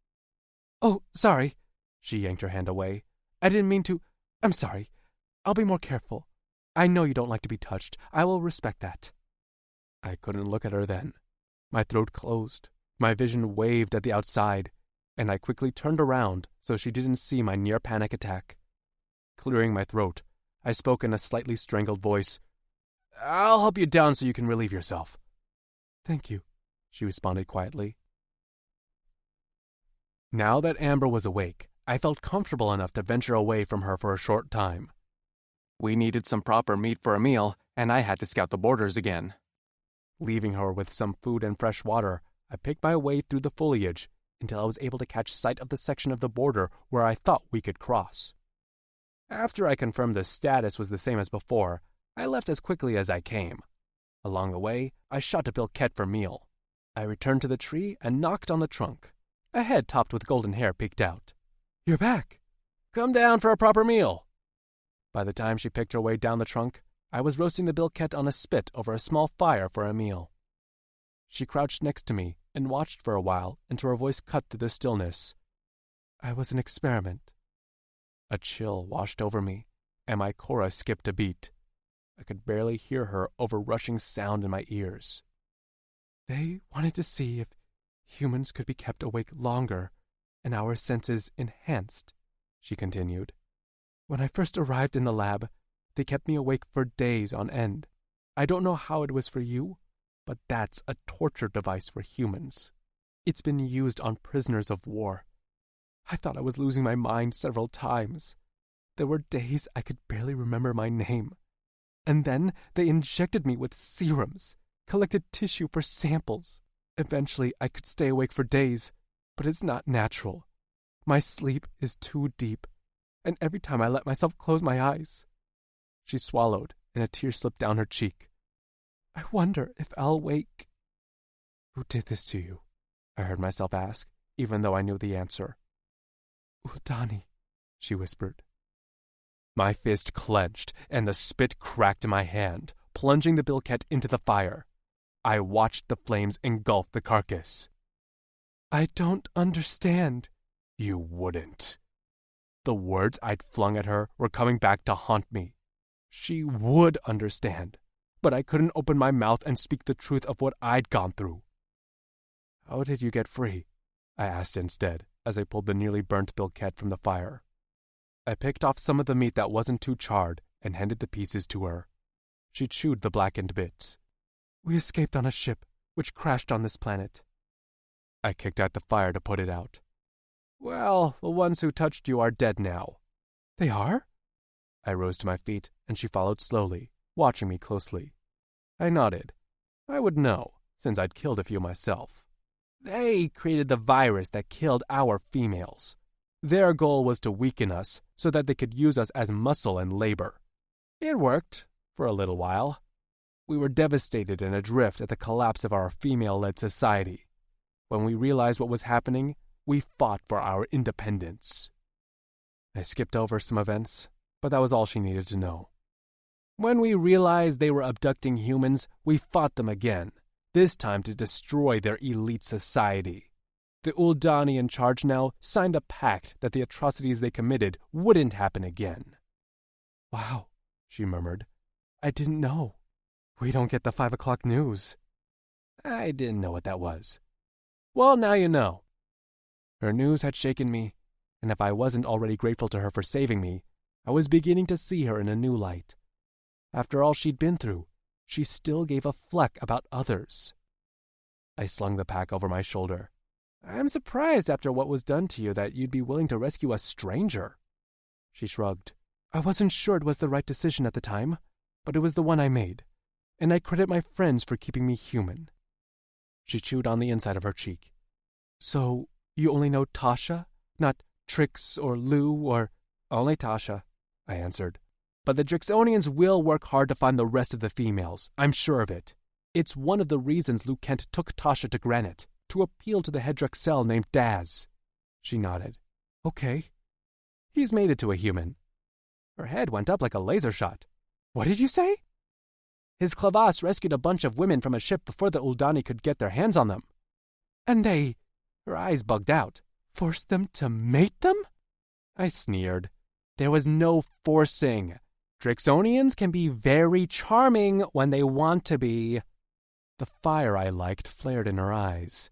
"Oh, sorry." She yanked her hand away. "I didn't mean to. I'm sorry. I'll be more careful. I know you don't like to be touched. I will respect that." I couldn't look at her then. My throat closed. My vision waved at the outside, and I quickly turned around so she didn't see my near panic attack. Clearing my throat, I spoke in a slightly strangled voice. "I'll help you down so you can relieve yourself." "Thank you," she responded quietly. Now that Amber was awake, I felt comfortable enough to venture away from her for a short time. We needed some proper meat for a meal, and I had to scout the borders again. Leaving her with some food and fresh water, I picked my way through the foliage until I was able to catch sight of the section of the border where I thought we could cross. After I confirmed the status was the same as before, I left as quickly as I came. Along the way, I shot a bilquet for meal. I returned to the tree and knocked on the trunk. A head topped with golden hair peeked out. "You're back. Come down for a proper meal." By the time she picked her way down the trunk, I was roasting the bilquet on a spit over a small fire for a meal. She crouched next to me and watched for a while until her voice cut through the stillness. "I was an experiment." A chill washed over me, and my Cora skipped a beat. I could barely hear her over-rushing sound in my ears. "They wanted to see if humans could be kept awake longer and our senses enhanced," she continued. "When I first arrived in the lab, they kept me awake for days on end. I don't know how it was for you, but that's a torture device for humans. It's been used on prisoners of war. I thought I was losing my mind several times. There were days I could barely remember my name. And then they injected me with serums, collected tissue for samples. Eventually, I could stay awake for days, but it's not natural. My sleep is too deep, and every time I let myself close my eyes..." She swallowed, and a tear slipped down her cheek. "I wonder if I'll wake." "Who did this to you?" I heard myself ask, even though I knew the answer. "Uldani," she whispered. My fist clenched, and the spit cracked in my hand, plunging the bilquet into the fire. I watched the flames engulf the carcass. "I don't understand." "You wouldn't." The words I'd flung at her were coming back to haunt me. She would understand, but I couldn't open my mouth and speak the truth of what I'd gone through. "How did you get free?" I asked instead, as I pulled the nearly burnt bilquet from the fire. I picked off some of the meat that wasn't too charred and handed the pieces to her. She chewed the blackened bits. "We escaped on a ship, which crashed on this planet." I kicked at the fire to put it out. "Well, the ones who touched you are dead now." "They are?" I rose to my feet, and she followed slowly, watching me closely. I nodded. I would know, since I'd killed a few myself. They created the virus that killed our females. Their goal was to weaken us so that they could use us as muscle and labor. It worked, for a little while. We were devastated and adrift at the collapse of our female-led society. When we realized what was happening, we fought for our independence. I skipped over some events, but that was all she needed to know. When we realized they were abducting humans, we fought them again, this time to destroy their elite society. The Uldani in charge now signed a pact that the atrocities they committed wouldn't happen again. Wow, she murmured. I didn't know. We don't get the 5 o'clock news. I didn't know what that was. Well, now you know. Her news had shaken me, and if I wasn't already grateful to her for saving me, I was beginning to see her in a new light. After all she'd been through, she still gave a fleck about others. I slung the pack over my shoulder. I'm surprised after what was done to you that you'd be willing to rescue a stranger. She shrugged. I wasn't sure it was the right decision at the time, but it was the one I made, and I credit my friends for keeping me human. She chewed on the inside of her cheek. So, you only know Tasha? Not Trix or Lou or... Only Tasha, I answered. But the Drixonians will work hard to find the rest of the females, I'm sure of it. It's one of the reasons Lou Kent took Tasha to Granite, to appeal to the head Drexel named Daz. She nodded. Okay. He's made it to a human. Her head went up like a laser shot. What did you say? His Clavas rescued a bunch of women from a ship before the Uldani could get their hands on them. And they, her eyes bugged out, forced them to mate them? I sneered. There was no forcing. Drixonians can be very charming when they want to be. The fire I liked flared in her eyes.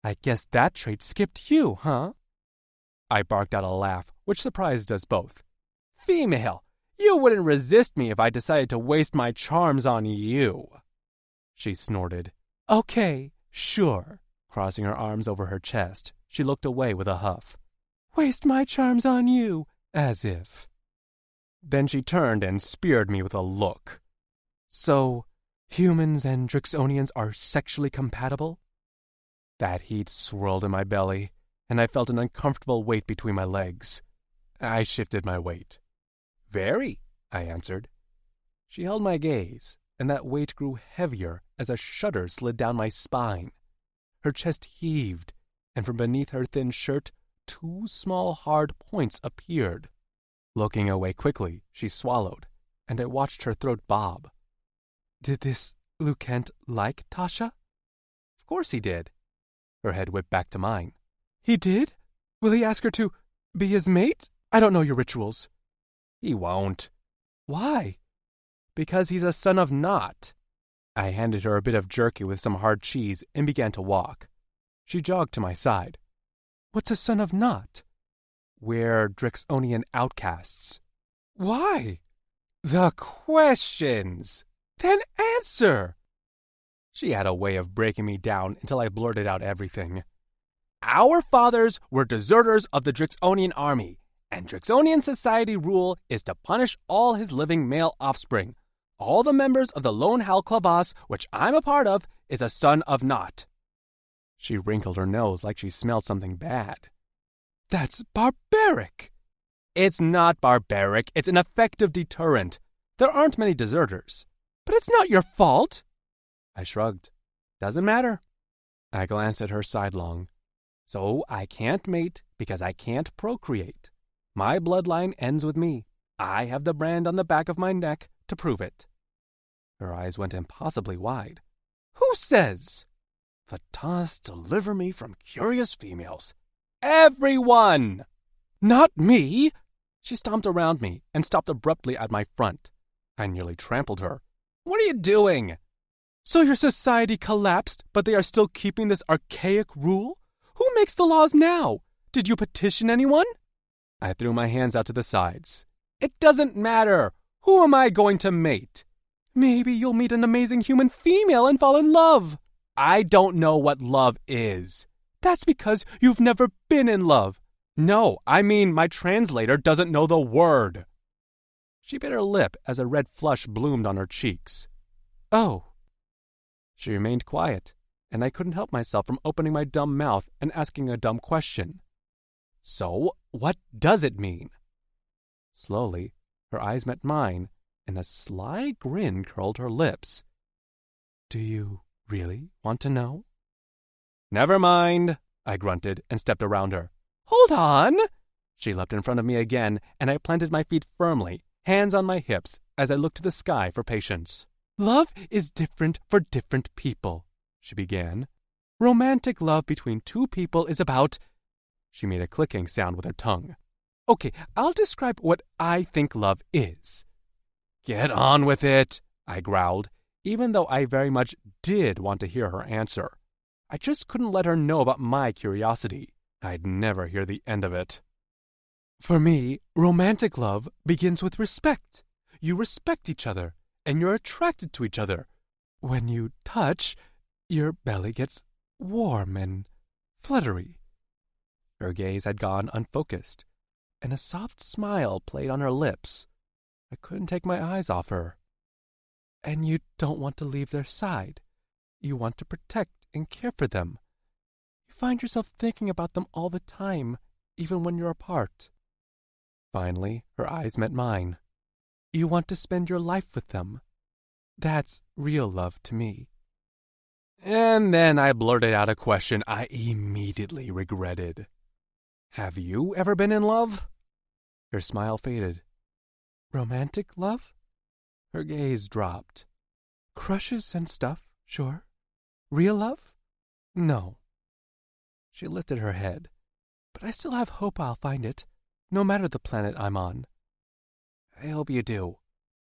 I guess that trait skipped you, huh? I barked out a laugh, which surprised us both. Female, you wouldn't resist me if I decided to waste my charms on you. She snorted. Okay, sure. Crossing her arms over her chest, she looked away with a huff. Waste my charms on you, as if. Then she turned and speared me with a look. So, humans and Drixonians are sexually compatible? That heat swirled in my belly, and I felt an uncomfortable weight between my legs. I shifted my weight. Very, I answered. She held my gaze, and that weight grew heavier as a shudder slid down my spine. Her chest heaved, and from beneath her thin shirt, 2 small hard points appeared. Looking away quickly, she swallowed, and I watched her throat bob. Did this Lou Kent like Tasha? Of course he did. Her head whipped back to mine. He did? Will he ask her to be his mate? I don't know your rituals. He won't. Why? Because he's a son of Not. I handed her a bit of jerky with some hard cheese and began to walk. She jogged to my side. What's a son of Not? We're Drixonian outcasts. Why? The questions. Then answer. She had a way of breaking me down until I blurted out everything. Our fathers were deserters of the Drixonian army, and Drixonian society rule is to punish all his living male offspring. All the members of the Lone Howl Clavas, which I'm a part of, is a son of Not. She wrinkled her nose like she smelled something bad. That's barbaric. It's not barbaric. It's an effective deterrent. There aren't many deserters. But it's not your fault. I shrugged. Doesn't matter. I glanced at her sidelong. So I can't mate because I can't procreate. My bloodline ends with me. I have the brand on the back of my neck to prove it. Her eyes went impossibly wide. Who says? Vatas, deliver me from curious females. Everyone! Not me! She stomped around me and stopped abruptly at my front. I nearly trampled her. What are you doing? So your society collapsed, but they are still keeping this archaic rule? Who makes the laws now? Did you petition anyone? I threw my hands out to the sides. It doesn't matter. Who am I going to mate? Maybe you'll meet an amazing human female and fall in love. I don't know what love is. That's because you've never been in love. No, I mean my translator doesn't know the word. She bit her lip as a red flush bloomed on her cheeks. Oh. She remained quiet, and I couldn't help myself from opening my dumb mouth and asking a dumb question. So, what does it mean? Slowly, her eyes met mine, and a sly grin curled her lips. Do you really want to know? Never mind, I grunted and stepped around her. Hold on! She leapt in front of me again, and I planted my feet firmly, hands on my hips, as I looked to the sky for patience. Love is different for different people, she began. Romantic love between two people is about... She made a clicking sound with her tongue. Okay, I'll describe what I think love is. Get on with it, I growled, even though I very much did want to hear her answer. I just couldn't let her know about my curiosity. I'd never hear the end of it. For me, romantic love begins with respect. You respect each other, and you're attracted to each other. When you touch, your belly gets warm and fluttery. Her gaze had gone unfocused, and a soft smile played on her lips. I couldn't take my eyes off her. And you don't want to leave their side. You want to protect and care for them. You find yourself thinking about them all the time, even when you're apart. Finally, her eyes met mine. You want to spend your life with them. That's real love to me. And then I blurted out a question I immediately regretted. Have you ever been in love? Her smile faded. Romantic love? Her gaze dropped. Crushes and stuff, sure. Real love? No. She lifted her head. But I still have hope I'll find it, no matter the planet I'm on. I hope you do,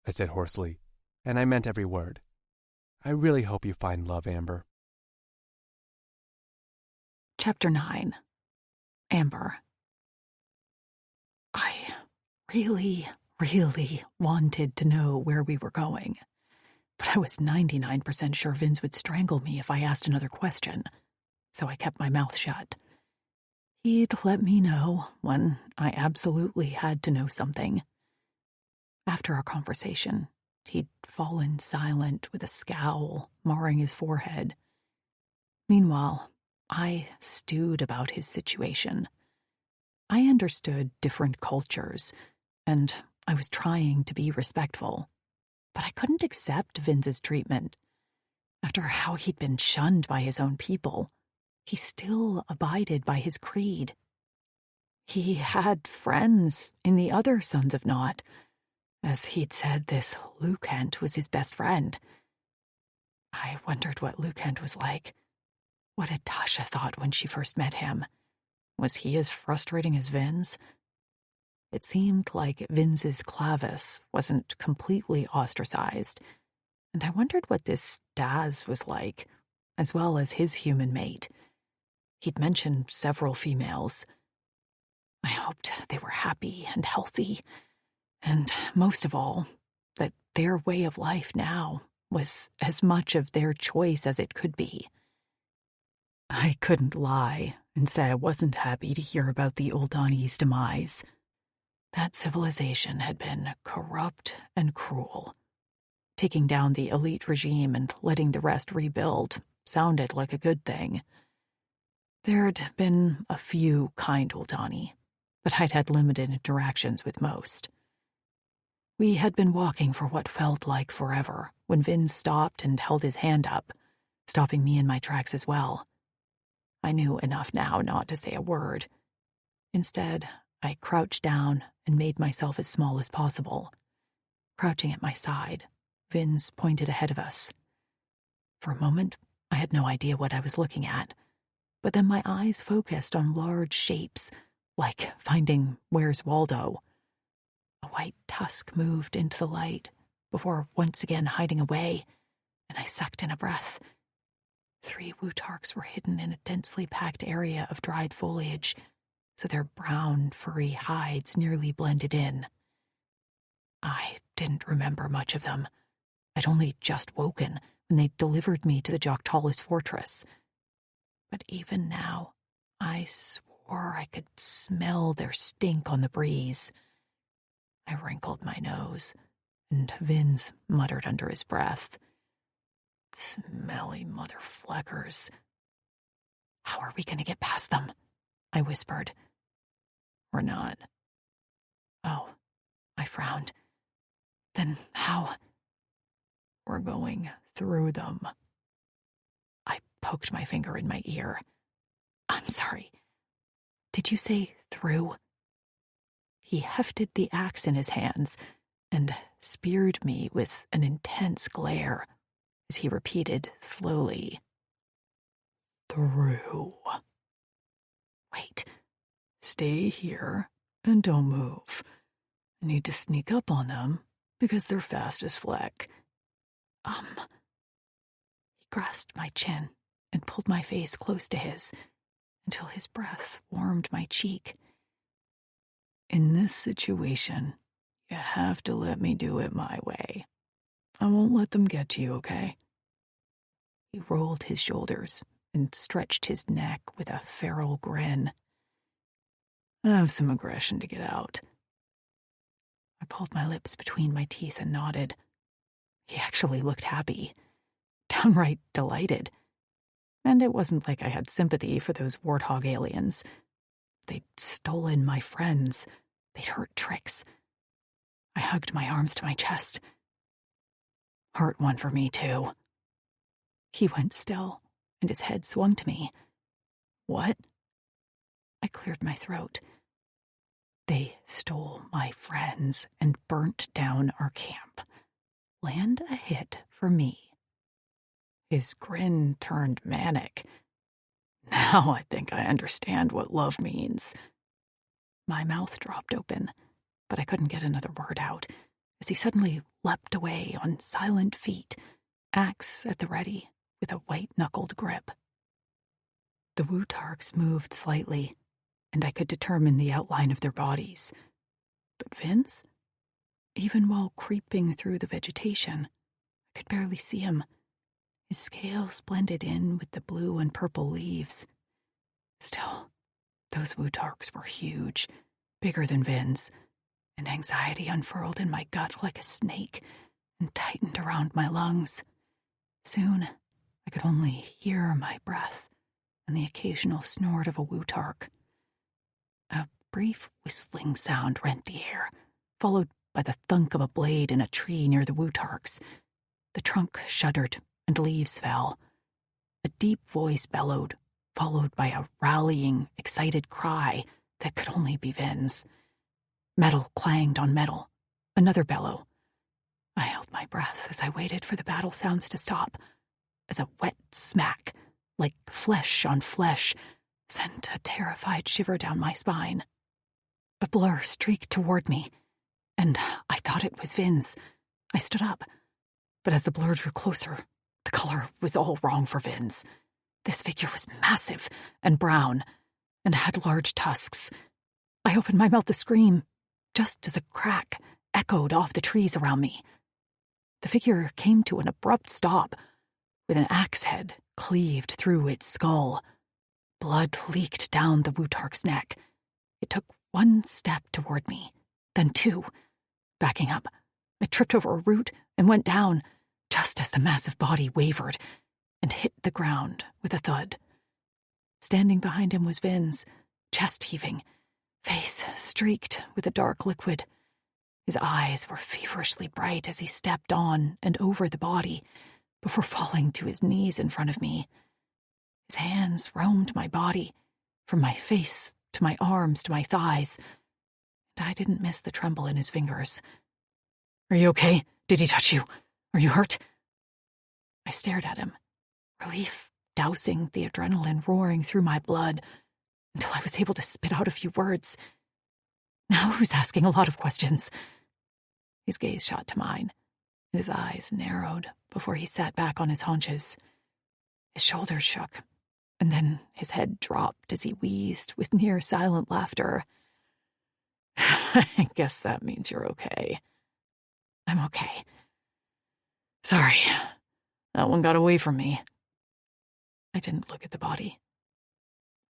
I said hoarsely, and I meant every word. I really hope you find love, Amber. Chapter 9. Amber. I really wanted to know where we were going, but I was 99% sure Vince would strangle me if I asked another question, so I kept my mouth shut. He'd let me know when I absolutely had to know something. After our conversation, he'd fallen silent with a scowl marring his forehead. Meanwhile, I stewed about his situation. I understood different cultures, and I was trying to be respectful, but I couldn't accept Vince's treatment. After how he'd been shunned by his own people, he still abided by his creed. He had friends in the other Sons of Naught, as he'd said this Lucent was his best friend. I wondered what Lucent was like. What had Tasha thought when she first met him? Was he as frustrating as Vince? It seemed like Vince's Clavis wasn't completely ostracized, and I wondered what this Daz was like, as well as his human mate. He'd mentioned several females. I hoped they were happy and healthy, and most of all, that their way of life now was as much of their choice as it could be. I couldn't lie and say I wasn't happy to hear about the Uldani's demise. That civilization had been corrupt and cruel. Taking down the elite regime and letting the rest rebuild sounded like a good thing. There'd been a few kind Uldani, but I'd had limited interactions with most. We had been walking for what felt like forever when Vin stopped and held his hand up, stopping me in my tracks as well. I knew enough now not to say a word. Instead, I crouched down and made myself as small as possible. Crouching at my side, Vince pointed ahead of us. For a moment, I had no idea what I was looking at, but then my eyes focused on large shapes, like finding Where's Waldo. A white tusk moved into the light before once again hiding away, and I sucked in a breath. 3 Wutarks were hidden in a densely packed area of dried foliage, so their brown, furry hides nearly blended in. I didn't remember much of them. I'd only just woken when they delivered me to the Joktalis fortress. But even now, I swore I could smell their stink on the breeze. I wrinkled my nose, and Vince muttered under his breath, Smelly motherfleckers. How are we going to get past them? I whispered. We're not. Oh, I frowned. Then how? We're going through them. I poked my finger in my ear. I'm sorry. Did you say through? He hefted the axe in his hands and speared me with an intense glare as he repeated slowly, through. Wait. Stay here and don't move. I need to sneak up on them because they're fast as fleck. He grasped my chin and pulled my face close to his until his breath warmed my cheek. In this situation, you have to let me do it my way. I won't let them get to you, okay? He rolled his shoulders and stretched his neck with a feral grin. I have some aggression to get out. I pulled my lips between my teeth and nodded. He actually looked happy, downright delighted. And it wasn't like I had sympathy for those warthog aliens. They'd stolen my friends. They'd hurt Trix. I hugged my arms to my chest. Hurt one for me, too. He went still, and his head swung to me. What? I cleared my throat. They stole my friends and burnt down our camp. Land a hit for me. His grin turned manic. Now I think I understand what love means. My mouth dropped open, but I couldn't get another word out as he suddenly leapt away on silent feet, axe at the ready, with a white-knuckled grip. The Wutarks moved slightly, and I could determine the outline of their bodies. But Vince? Even while creeping through the vegetation, I could barely see him. His scales blended in with the blue and purple leaves. Still, those Wutarks were huge, bigger than Vin's, and anxiety unfurled in my gut like a snake and tightened around my lungs. Soon, I could only hear my breath and the occasional snort of a Wutark. A brief whistling sound rent the air, followed by the thunk of a blade in a tree near the Wutarks. The trunk shuddered and leaves fell. A deep voice bellowed, followed by a rallying, excited cry that could only be Vin's. Metal clanged on metal. Another bellow. I held my breath as I waited for the battle sounds to stop, as a wet smack, like flesh on flesh, sent a terrified shiver down my spine. A blur streaked toward me, and I thought it was Vin's. I stood up, but as the blur drew closer, the color was all wrong for Vin's. This figure was massive and brown, and had large tusks. I opened my mouth to scream, just as a crack echoed off the trees around me. The figure came to an abrupt stop, with an axe head cleaved through its skull. Blood leaked down the Wutark's neck. It took one step toward me, then two. Backing up, I tripped over a root and went down, just as the massive body wavered and hit the ground with a thud. Standing behind him was Vin's, chest heaving, face streaked with a dark liquid. His eyes were feverishly bright as he stepped on and over the body before falling to his knees in front of me. His hands roamed my body, from my face to my arms to my thighs, and I didn't miss the tremble in his fingers. Are you okay? Did he touch you? Are you hurt? I stared at him, relief dousing the adrenaline roaring through my blood until I was able to spit out a few words. Now who's asking a lot of questions? His gaze shot to mine, and his eyes narrowed before he sat back on his haunches. His shoulders shook, and then his head dropped as he wheezed with near-silent laughter. I guess that means you're okay. I'm okay. Sorry, that one got away from me. I didn't look at the body.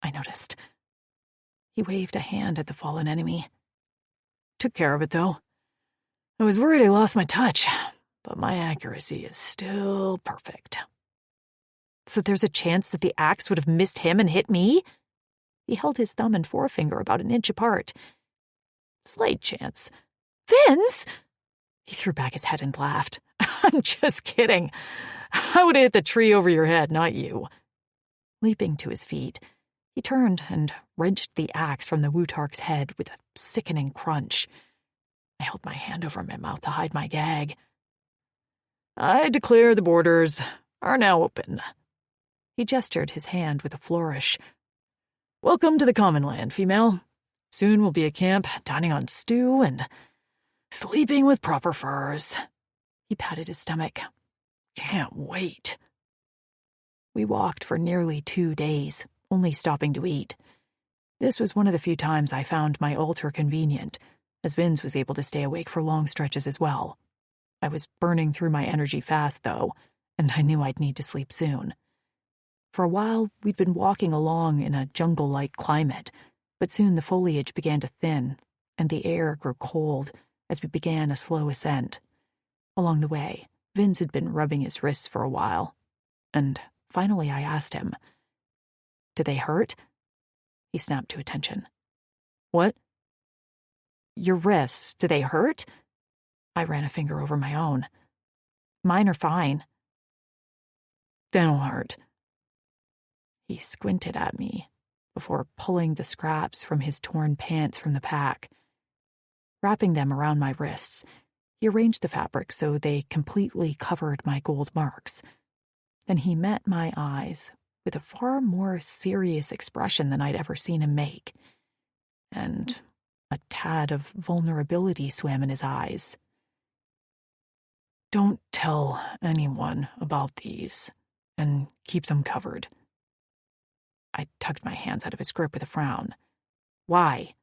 I noticed. He waved a hand at the fallen enemy. Took care of it, though. I was worried I lost my touch, but my accuracy is still perfect. So there's a chance that the axe would have missed him and hit me? He held his thumb and forefinger about an inch apart. Slight chance. Vince! He threw back his head and laughed. I'm just kidding. I would have hit the tree over your head, not you. Leaping to his feet, he turned and wrenched the axe from the Wutark's head with a sickening crunch. I held my hand over my mouth to hide my gag. I declare the borders are now open. He gestured his hand with a flourish. Welcome to the common land, female. Soon we'll be at camp, dining on stew and sleeping with proper furs. He patted his stomach. Can't wait. We walked for nearly 2 days, only stopping to eat. This was one of the few times I found my altar convenient, as Vince was able to stay awake for long stretches as well. I was burning through my energy fast, though, and I knew I'd need to sleep soon. For a while, we'd been walking along in a jungle-like climate, but soon the foliage began to thin, and the air grew cold as we began a slow ascent. Along the way, Vince had been rubbing his wrists for a while, and finally I asked him, "Do they hurt?" He snapped to attention. What? Your wrists, do they hurt? I ran a finger over my own. Mine are fine. They don't hurt. He squinted at me before pulling the scraps from his torn pants from the pack. Wrapping them around my wrists, he arranged the fabric so they completely covered my gold marks. Then he met my eyes with a far more serious expression than I'd ever seen him make, and a tad of vulnerability swam in his eyes. Don't tell anyone about these, and keep them covered. I tugged my hands out of his grip with a frown. Why?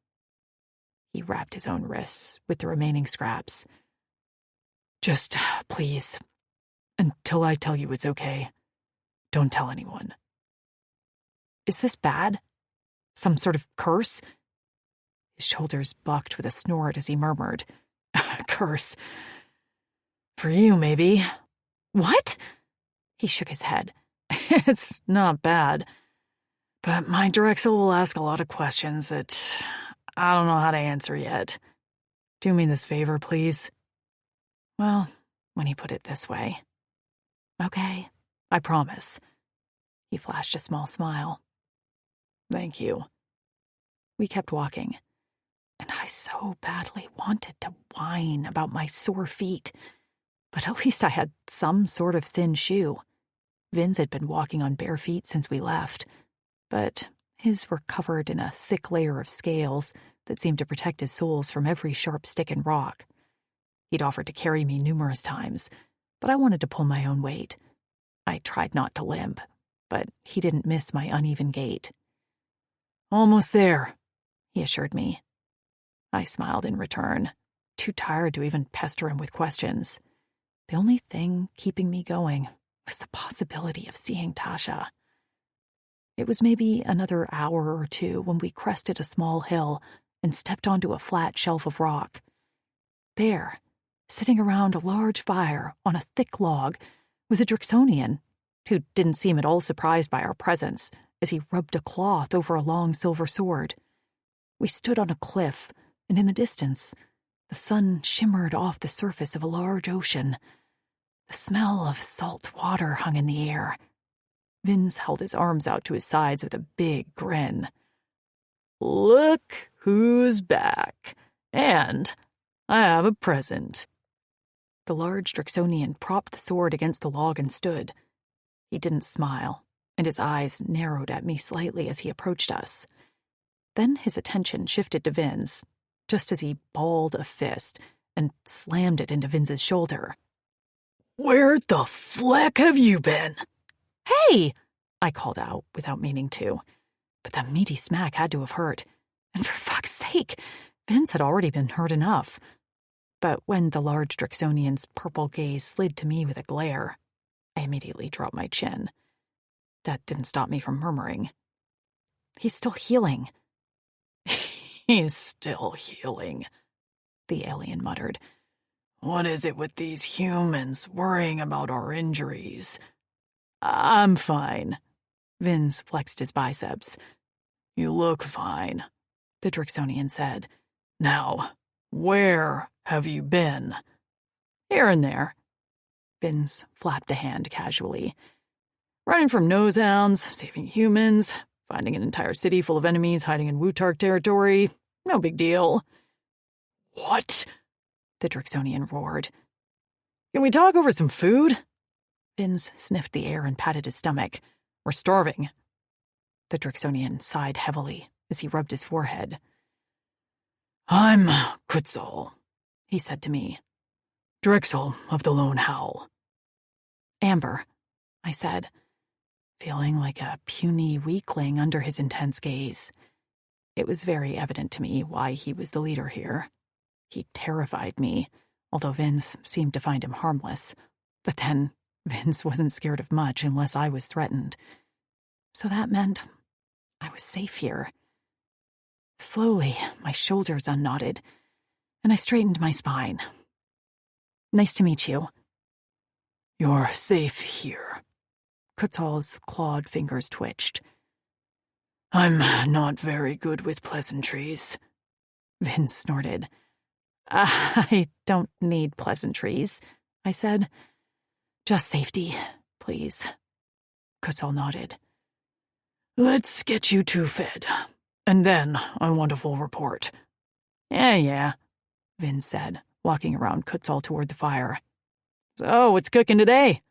He wrapped his own wrists with the remaining scraps. Just, please, until I tell you it's okay, don't tell anyone. Is this bad? Some sort of curse? His shoulders bucked with a snort as he murmured, Curse. For you, maybe. What? He shook his head. It's not bad. But my Drexel will ask a lot of questions that I don't know how to answer yet. Do me this favor, please. Well, when he put it this way. Okay, I promise. He flashed a small smile. Thank you. We kept walking, and I so badly wanted to whine about my sore feet, but at least I had some sort of thin shoe. Vince had been walking on bare feet since we left, but his were covered in a thick layer of scales that seemed to protect his soles from every sharp stick and rock. He'd offered to carry me numerous times, but I wanted to pull my own weight. I tried not to limp, but he didn't miss my uneven gait. Almost there, he assured me. I smiled in return, too tired to even pester him with questions. The only thing keeping me going was the possibility of seeing Tasha. It was maybe another hour or two when we crested a small hill and stepped onto a flat shelf of rock. There, sitting around a large fire on a thick log, was a Drixonian, who didn't seem at all surprised by our presence as he rubbed a cloth over a long silver sword. We stood on a cliff, and in the distance, the sun shimmered off the surface of a large ocean. The smell of salt water hung in the air. Vince held his arms out to his sides with a big grin. Look who's back, and I have a present. The large Drixonian propped the sword against the log and stood. He didn't smile, and his eyes narrowed at me slightly as he approached us. Then his attention shifted to Vince, just as he balled a fist and slammed it into Vince's shoulder. Where the fleck have you been? Hey! I called out without meaning to, but the meaty smack had to have hurt. And for fuck's sake, Vince had already been hurt enough. But when the large Drixonian's purple gaze slid to me with a glare, I immediately dropped my chin. That didn't stop me from murmuring. He's still healing. He's still healing, the alien muttered. What is it with these humans worrying about our injuries? I'm fine. Vince flexed his biceps. You look fine, the Drixonian said. Now, where have you been? Here and there. Vince flapped a hand casually. Running from nosehounds, saving humans, finding an entire city full of enemies hiding in Wutark territory. No big deal. What? The Drixonian roared. Can we talk over some food? Vince sniffed the air and patted his stomach. We're starving. The Drixonian sighed heavily as he rubbed his forehead. I'm Quetzal, he said to me. Drexel of the Lone Howl. Amber, I said, feeling like a puny weakling under his intense gaze. It was very evident to me why he was the leader here. He terrified me, although Vince seemed to find him harmless. But then, Vince wasn't scared of much unless I was threatened. So that meant I was safe here. Slowly, my shoulders unknotted, and I straightened my spine. Nice to meet you. You're safe here. Quetzal's clawed fingers twitched. I'm not very good with pleasantries. Vince snorted. I don't need pleasantries, I said. Just safety, please. Quetzal nodded. Let's get you two fed, and then I want a full report. Yeah, Vince said, walking around Quetzal toward the fire. So, what's cooking today?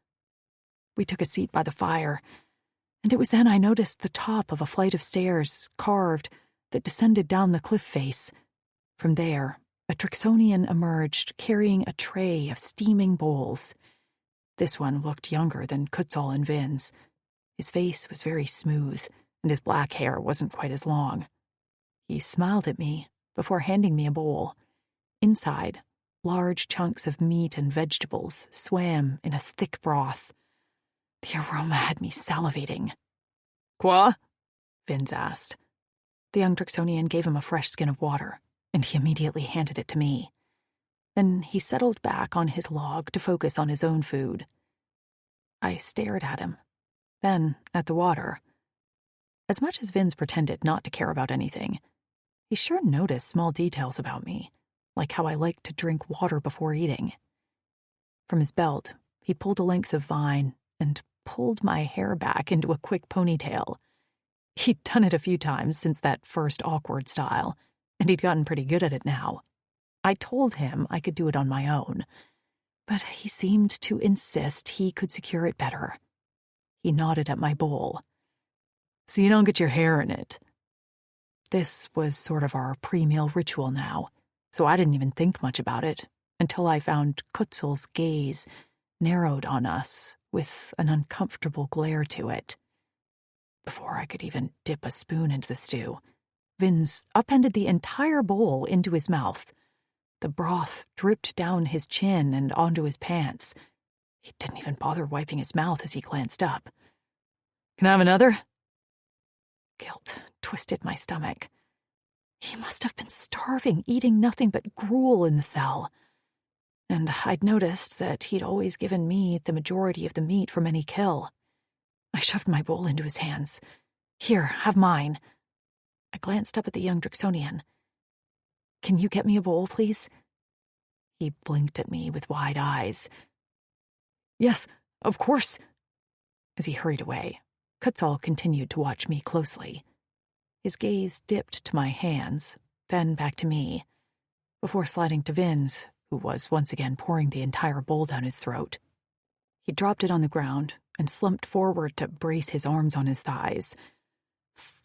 We took a seat by the fire, and it was then I noticed the top of a flight of stairs, carved, that descended down the cliff face. From there, a Drixonian emerged, carrying a tray of steaming bowls. This one looked younger than Quetzal and Vince. His face was very smooth, and his black hair wasn't quite as long. He smiled at me before handing me a bowl. Inside, large chunks of meat and vegetables swam in a thick broth. The aroma had me salivating. Quoi? Vince asked. The young Drixonian gave him a fresh skin of water, and he immediately handed it to me. Then he settled back on his log to focus on his own food. I stared at him, then at the water. As much as Vince pretended not to care about anything, he sure noticed small details about me, like how I liked to drink water before eating. From his belt, he pulled a length of vine and pulled my hair back into a quick ponytail. He'd done it a few times since that first awkward style, and he'd gotten pretty good at it now. I told him I could do it on my own, but he seemed to insist he could secure it better. He nodded at my bowl. So you don't get your hair in it. This was sort of our pre-meal ritual now, so I didn't even think much about it until I found Quetzal's gaze narrowed on us with an uncomfortable glare to it. Before I could even dip a spoon into the stew, Vince upended the entire bowl into his mouth. The broth dripped down his chin and onto his pants. He didn't even bother wiping his mouth as he glanced up. Can I have another? Guilt twisted my stomach. He must have been starving, eating nothing but gruel in the cell. And I'd noticed that he'd always given me the majority of the meat from any kill. I shoved my bowl into his hands. Here, have mine. I glanced up at the young Drixonian. Can you get me a bowl, please? He blinked at me with wide eyes. Yes, of course. As he hurried away, Quetzal continued to watch me closely. His gaze dipped to my hands, then back to me, before sliding to Vince, who was once again pouring the entire bowl down his throat. He dropped it on the ground and slumped forward to brace his arms on his thighs.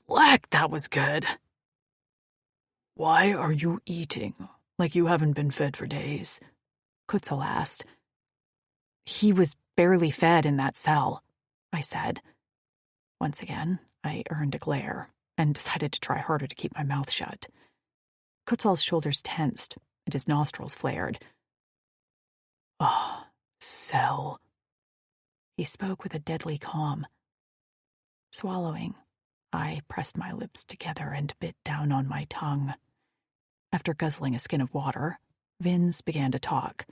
Fleck, that was good. Why are you eating like you haven't been fed for days? Quetzal asked. He was barely fed in that cell, I said. Once again, I earned a glare and decided to try harder to keep my mouth shut. Quetzal's shoulders tensed and his nostrils flared. Oh, cell. He spoke with a deadly calm. Swallowing, I pressed my lips together and bit down on my tongue. After guzzling a skin of water, Vince began to talk,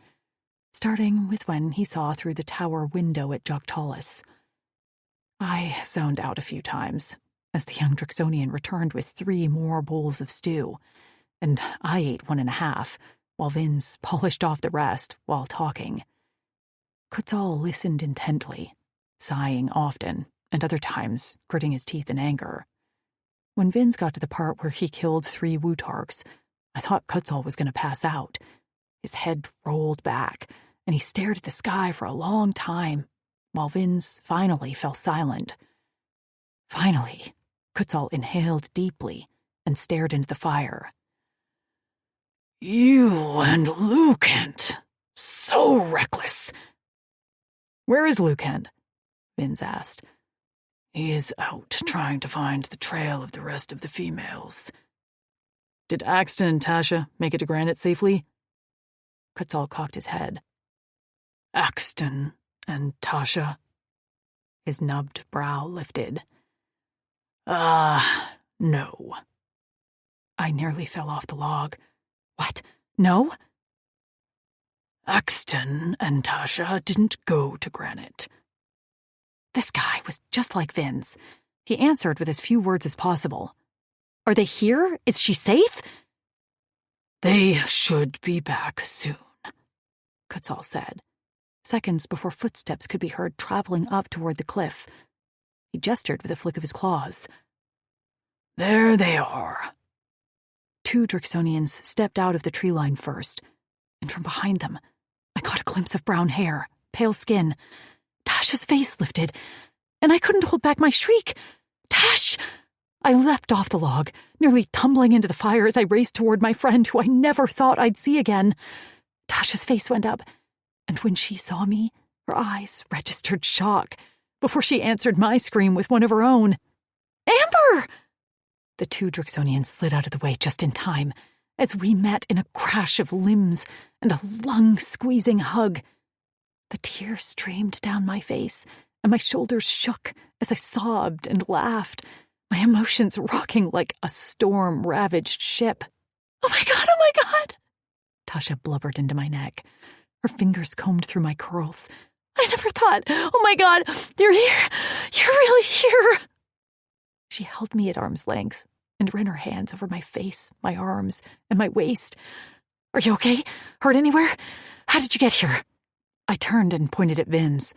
starting with when he saw through the tower window at Joktalis. I zoned out a few times as the young Drixonian returned with 3 more bowls of stew, and I ate 1.5, while Vince polished off the rest while talking. Quetzal listened intently, sighing often, and other times gritting his teeth in anger. When Vince got to the part where he killed 3 Wutarks, I thought Quetzal was going to pass out. His head rolled back, and he stared at the sky for a long time, while Vince finally fell silent. Finally, Quetzal inhaled deeply and stared into the fire. "You and Lucent, so reckless." "Where is Lucent?" Vince asked. "He is out trying to find the trail of the rest of the females." "Did Axton and Tasha make it to Granite safely?" Quetzal cocked his head. "Axton and Tasha?" His nubbed brow lifted. No." I nearly fell off the log. "What? No?" "Axton and Tasha didn't go to Granite." This guy was just like Vince. He answered with as few words as possible. "Are they here? Is she safe?" "They should be back soon," Quetzal said, seconds before footsteps could be heard traveling up toward the cliff. He gestured with a flick of his claws. "There they are." 2 Drixonians stepped out of the tree line first, and from behind them, I caught a glimpse of brown hair, pale skin. Tasha's face lifted, and I couldn't hold back my shriek. "Tash!" I leapt off the log, nearly tumbling into the fire as I raced toward my friend who I never thought I'd see again. Tasha's face went up, and when she saw me, her eyes registered shock before she answered my scream with one of her own. "Amber!" The 2 Drixonians slid out of the way just in time as we met in a crash of limbs and a lung-squeezing hug. The tears streamed down my face, and my shoulders shook as I sobbed and laughed, my emotions rocking like a storm-ravaged ship. "Oh my God, oh my God!" Tasha blubbered into my neck. Her fingers combed through my curls. "I never thought, oh my God, you're here! You're really here!" She held me at arm's length and ran her hands over my face, my arms, and my waist. "Are you okay? Hurt anywhere? How did you get here?" I turned and pointed at Vince,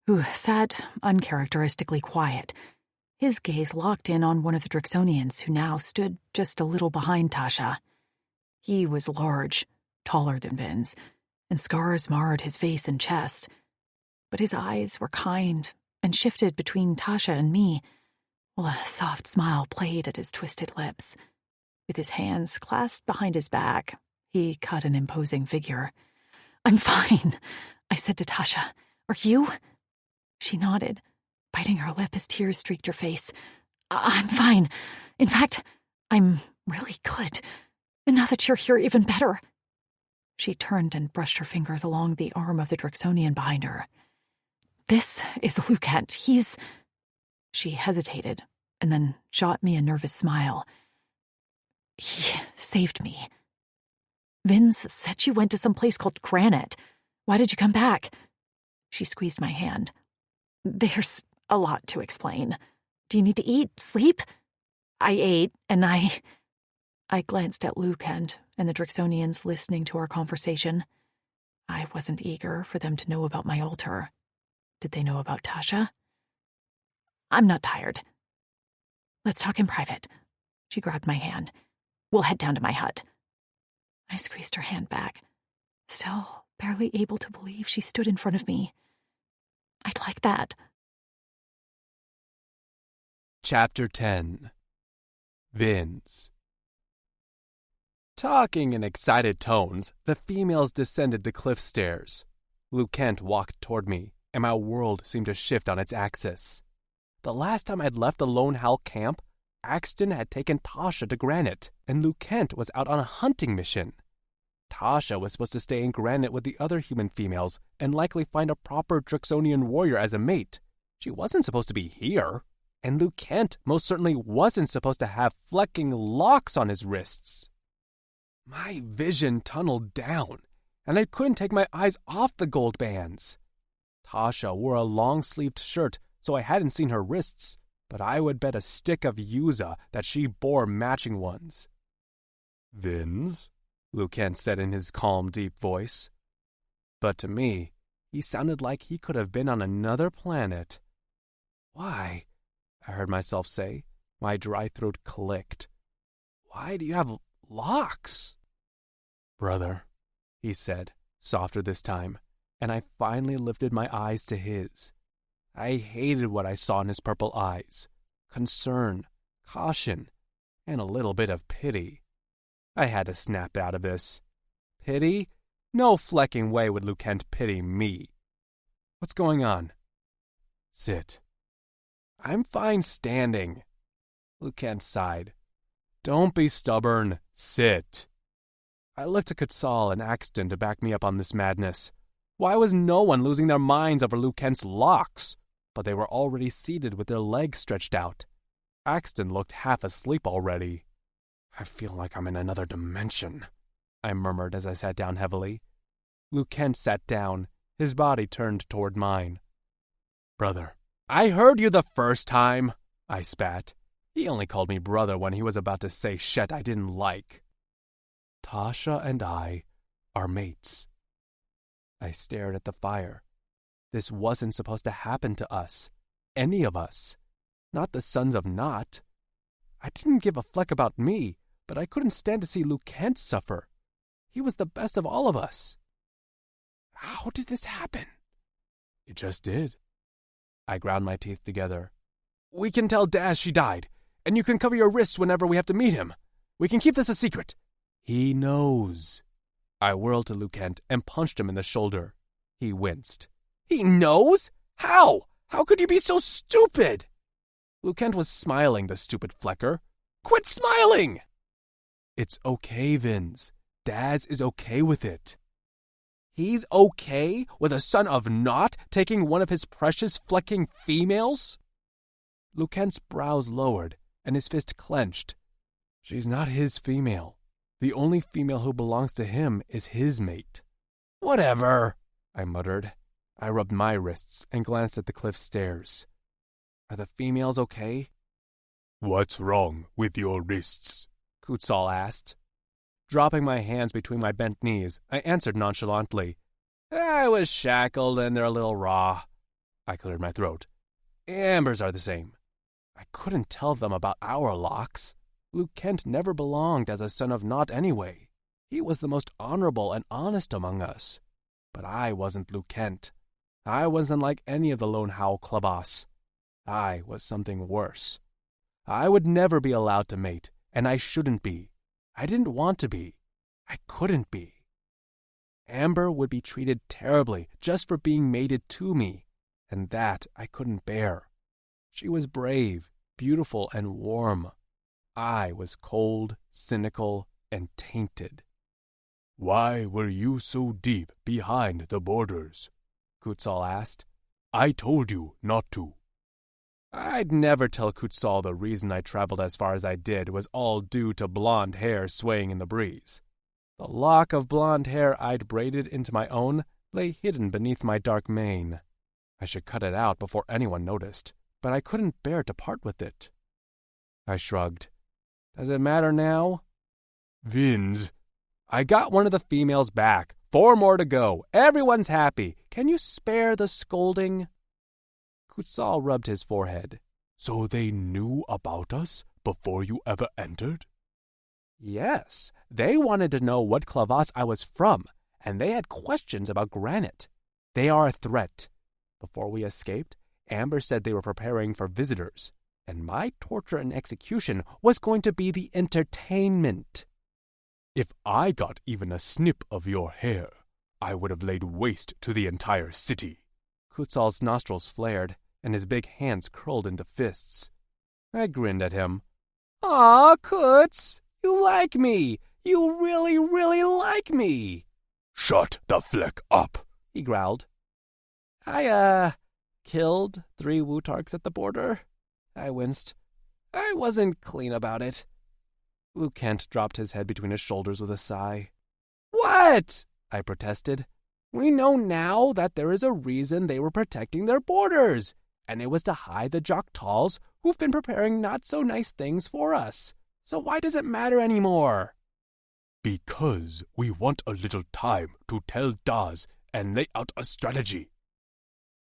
who sat uncharacteristically quiet, his gaze locked in on one of the Drixonians who now stood just a little behind Tasha. He was large, taller than Vince, and scars marred his face and chest, but his eyes were kind and shifted between Tasha and me, while a soft smile played at his twisted lips. With his hands clasped behind his back, he cut an imposing figure. "I'm fine," I said to Tasha. "Are you?" She nodded, biting her lip as tears streaked her face. "I'm fine. In fact, I'm really good. And now that you're here, even better." She turned and brushed her fingers along the arm of the Drixonian behind her. "This is Lucent. He's—" She hesitated, and then shot me a nervous smile. "He saved me." "Vince said you went to some place called Granite. Why did you come back?" She squeezed my hand. "There's a lot to explain. Do you need to eat? Sleep?" I ate, and I glanced at Lucent and the Drixonians listening to our conversation. I wasn't eager for them to know about my altar. Did they know about Tasha? "I'm not tired. Let's talk in private." She grabbed my hand. "We'll head down to my hut." I squeezed her hand back, still barely able to believe she stood in front of me. "I'd like that." Chapter 10. Vince. Talking in excited tones, the females descended the cliff stairs. Lucent walked toward me, and my world seemed to shift on its axis. The last time I'd left the Lone Howl camp, Axton had taken Tasha to Granite, and Lucent was out on a hunting mission. Tasha was supposed to stay in Granite with the other human females and likely find a proper Drixonian warrior as a mate. She wasn't supposed to be here, and Lucent most certainly wasn't supposed to have flecking locks on his wrists. My vision tunneled down, and I couldn't take my eyes off the gold bands. Tasha wore a long-sleeved shirt so I hadn't seen her wrists, but I would bet a stick of Yuza that she bore matching ones. "Vins?" Lucent said in his calm, deep voice. But to me, he sounded like he could have been on another planet. "Why?" I heard myself say. My dry throat clicked. "Why do you have locks?" "Brother," he said, softer this time, and I finally lifted my eyes to his. I hated what I saw in his purple eyes. Concern, caution, and a little bit of pity. I had to snap out of this. Pity? No flecking way would Lucent pity me. "What's going on?" "Sit." "I'm fine standing." Lucent sighed. "Don't be stubborn. Sit." I looked to Quetzal and Axton to back me up on this madness. Why was no one losing their minds over Lucent's locks? But they were already seated with their legs stretched out. Axton looked half asleep already. "I feel like I'm in another dimension," I murmured as I sat down heavily. Lucent sat down, his body turned toward mine. "Brother." "I heard you the first time," I spat. He only called me brother when he was about to say shit I didn't like. "Tasha and I are mates." I stared at the fire. This wasn't supposed to happen to us. Any of us. Not the sons of Not. I didn't give a fleck about me, but I couldn't stand to see Lucent suffer. He was the best of all of us. "How did this happen?" "It just did." I ground my teeth together. "We can tell Daz she died, and you can cover your wrists whenever we have to meet him. We can keep this a secret." "He knows." I whirled to Lucent and punched him in the shoulder. He winced. "He knows? How? How could you be so stupid?" Lucent was smiling, the stupid flecker. "Quit smiling!" "It's okay, Vins. Daz is okay with it." He's okay with a son of Not taking one of his precious flecking females? Lucent's brows lowered, and his fist clenched. "She's not his female. The only female who belongs to him is his mate." "Whatever," I muttered. I rubbed my wrists and glanced at the cliff stairs. "Are the females okay?" "What's wrong with your wrists?" Quetzal asked. Dropping my hands between my bent knees, I answered nonchalantly. "I was shackled and they're a little raw." I cleared my throat. "Amber's are the same." I couldn't tell them about our locks. Lucent never belonged as a son of Not anyway. He was the most honorable and honest among us. But I wasn't Lucent. I wasn't like any of the Lone Howl Clubboss. I was something worse. I would never be allowed to mate, and I shouldn't be. I didn't want to be. I couldn't be. Amber would be treated terribly just for being mated to me, and that I couldn't bear. She was brave, beautiful, and warm. I was cold, cynical, and tainted. "Why were you so deep behind the borders?" Quetzal asked. "I told you not to." I'd never tell Quetzal the reason I traveled as far as I did was all due to blonde hair swaying in the breeze. The lock of blonde hair I'd braided into my own lay hidden beneath my dark mane. I should cut it out before anyone noticed, but I couldn't bear to part with it. I shrugged. "Does it matter now?" "Vins." "I got one of the females back. 4 more to go. Everyone's happy. Can you spare the scolding?" Quetzal rubbed his forehead. "So they knew about us before you ever entered?" "Yes. They wanted to know what Clavas I was from, and they had questions about Granite. They are a threat. Before we escaped, Amber said they were preparing for visitors, and my torture and execution was going to be the entertainment." "If I got even a snip of your hair, I would have laid waste to the entire city." Quetzal's nostrils flared, and his big hands curled into fists. I grinned at him. "Aw, Quetz, you like me. You really, really like me." "Shut the fleck up," he growled. I killed 3 Wutarks at the border." I winced. I wasn't clean about it. Lucent dropped his head between his shoulders with a sigh. "What?" I protested. "We know now that there is a reason they were protecting their borders, and it was to hide the Jok'tals who've been preparing not-so-nice things for us. So why does it matter anymore? Because we want a little time to tell Daz and lay out a strategy.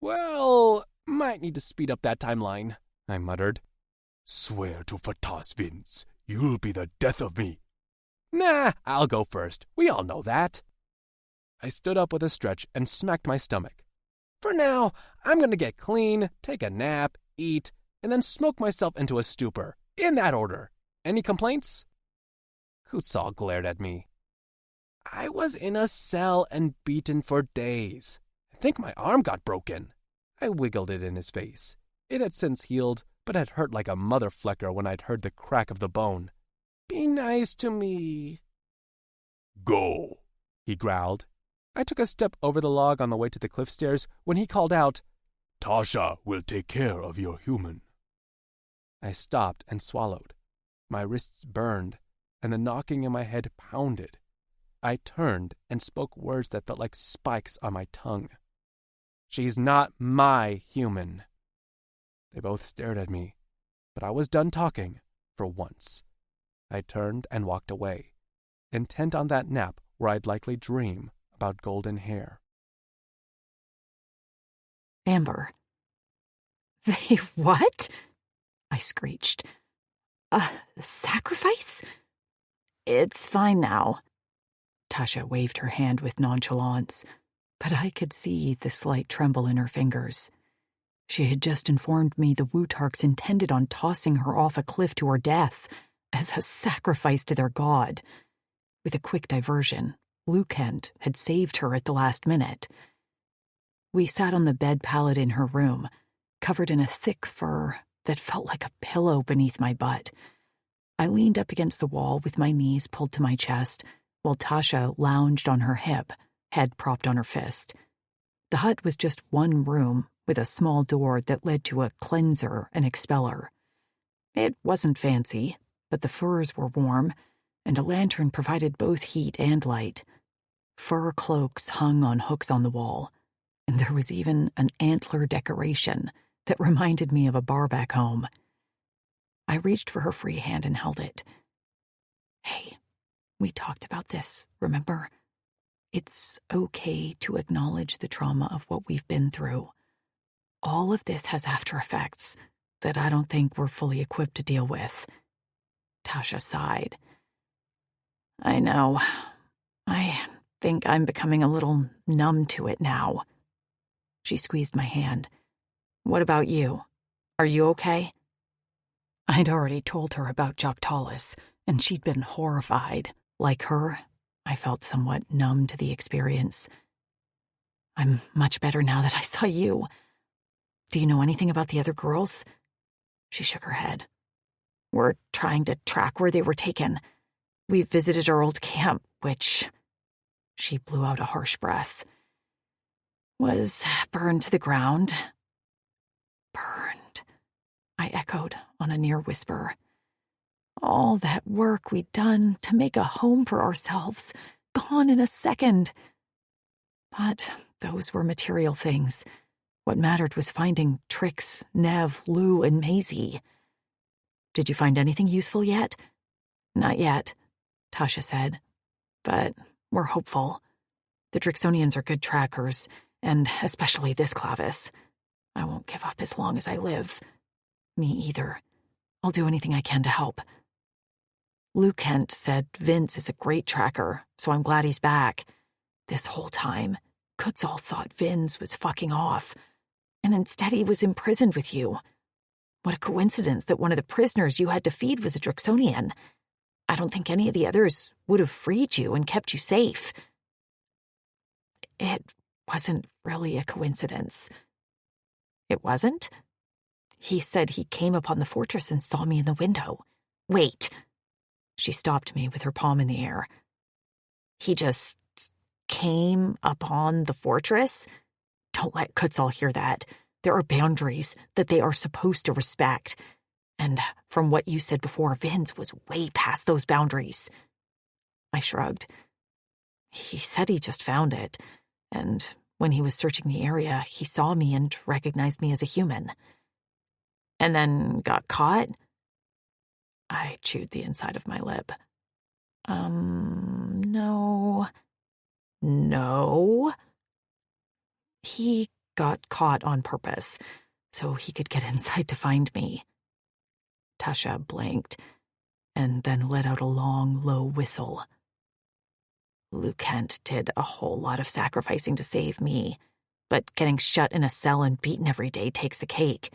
Well, might need to speed up that timeline, I muttered. Swear to Fatah's Vince, you'll be the death of me. Nah, I'll go first. We all know that. I stood up with a stretch and smacked my stomach. For now, I'm going to get clean, take a nap, eat, and then smoke myself into a stupor. In that order. Any complaints? Kutzal glared at me. I was in a cell and beaten for days. I think my arm got broken. I wiggled it in his face. It had since healed, but had hurt like a mother flecker when I'd heard the crack of the bone. Be nice to me. Go, he growled. I took a step over the log on the way to the cliff stairs when he called out, Tasha will take care of your human. I stopped and swallowed. My wrists burned, and the knocking in my head pounded. I turned and spoke words that felt like spikes on my tongue. She's not my human. They both stared at me, but I was done talking, for once. I turned and walked away, intent on that nap where I'd likely dream about golden hair. Amber. They what? I screeched. Sacrifice? It's fine now. Tasha waved her hand with nonchalance, but I could see the slight tremble in her fingers. She had just informed me the Wutarks intended on tossing her off a cliff to her death as a sacrifice to their god. With a quick diversion, Lukent had saved her at the last minute. We sat on the bed pallet in her room, covered in a thick fur that felt like a pillow beneath my butt. I leaned up against the wall with my knees pulled to my chest, while Tasha lounged on her hip, head propped on her fist. The hut was just one room with a small door that led to a cleanser and expeller. It wasn't fancy, but the furs were warm, and a lantern provided both heat and light. Fur cloaks hung on hooks on the wall, and there was even an antler decoration that reminded me of a bar back home. I reached for her free hand and held it. Hey, we talked about this, remember? It's okay to acknowledge the trauma of what we've been through. All of this has after effects that I don't think we're fully equipped to deal with. Tasha sighed. I know. I think I'm becoming a little numb to it now. She squeezed my hand. What about you? Are you okay? I'd already told her about Jok'talis, and she'd been horrified. Like her, I felt somewhat numb to the experience. I'm much better now that I saw you. Do you know anything about the other girls? She shook her head. We're trying to track where they were taken. We visited our old camp, which... She blew out a harsh breath. Was burned to the ground. Burned, I echoed on a near whisper. All that work we'd done to make a home for ourselves, gone in a second. But those were material things. What mattered was finding Trix, Nev, Lou, and Maisie. Did you find anything useful yet? Not yet, Tasha said. But we're hopeful. The Drixonians are good trackers, and especially this Clavis. I won't give up as long as I live. Me either. I'll do anything I can to help. Lou Kent said Vince is a great tracker, so I'm glad he's back. This whole time, Kutzal thought Vince was fucking off, and instead he was imprisoned with you. What a coincidence that one of the prisoners you had to feed was a Drixonian. I don't think any of the others would have freed you and kept you safe. It wasn't really a coincidence. It wasn't? He said he came upon the fortress and saw me in the window. Wait. She stopped me with her palm in the air. He just came upon the fortress? Don't let Kutzal hear that. There are boundaries that they are supposed to respect. And from what you said before, Vince was way past those boundaries. I shrugged. He said he just found it, and when he was searching the area, he saw me and recognized me as a human. And then got caught? I chewed the inside of my lip. No. No. He got caught on purpose, so he could get inside to find me. Tasha blinked, and then let out a long, low whistle. Luke Kent did a whole lot of sacrificing to save me, but getting shut in a cell and beaten every day takes the cake.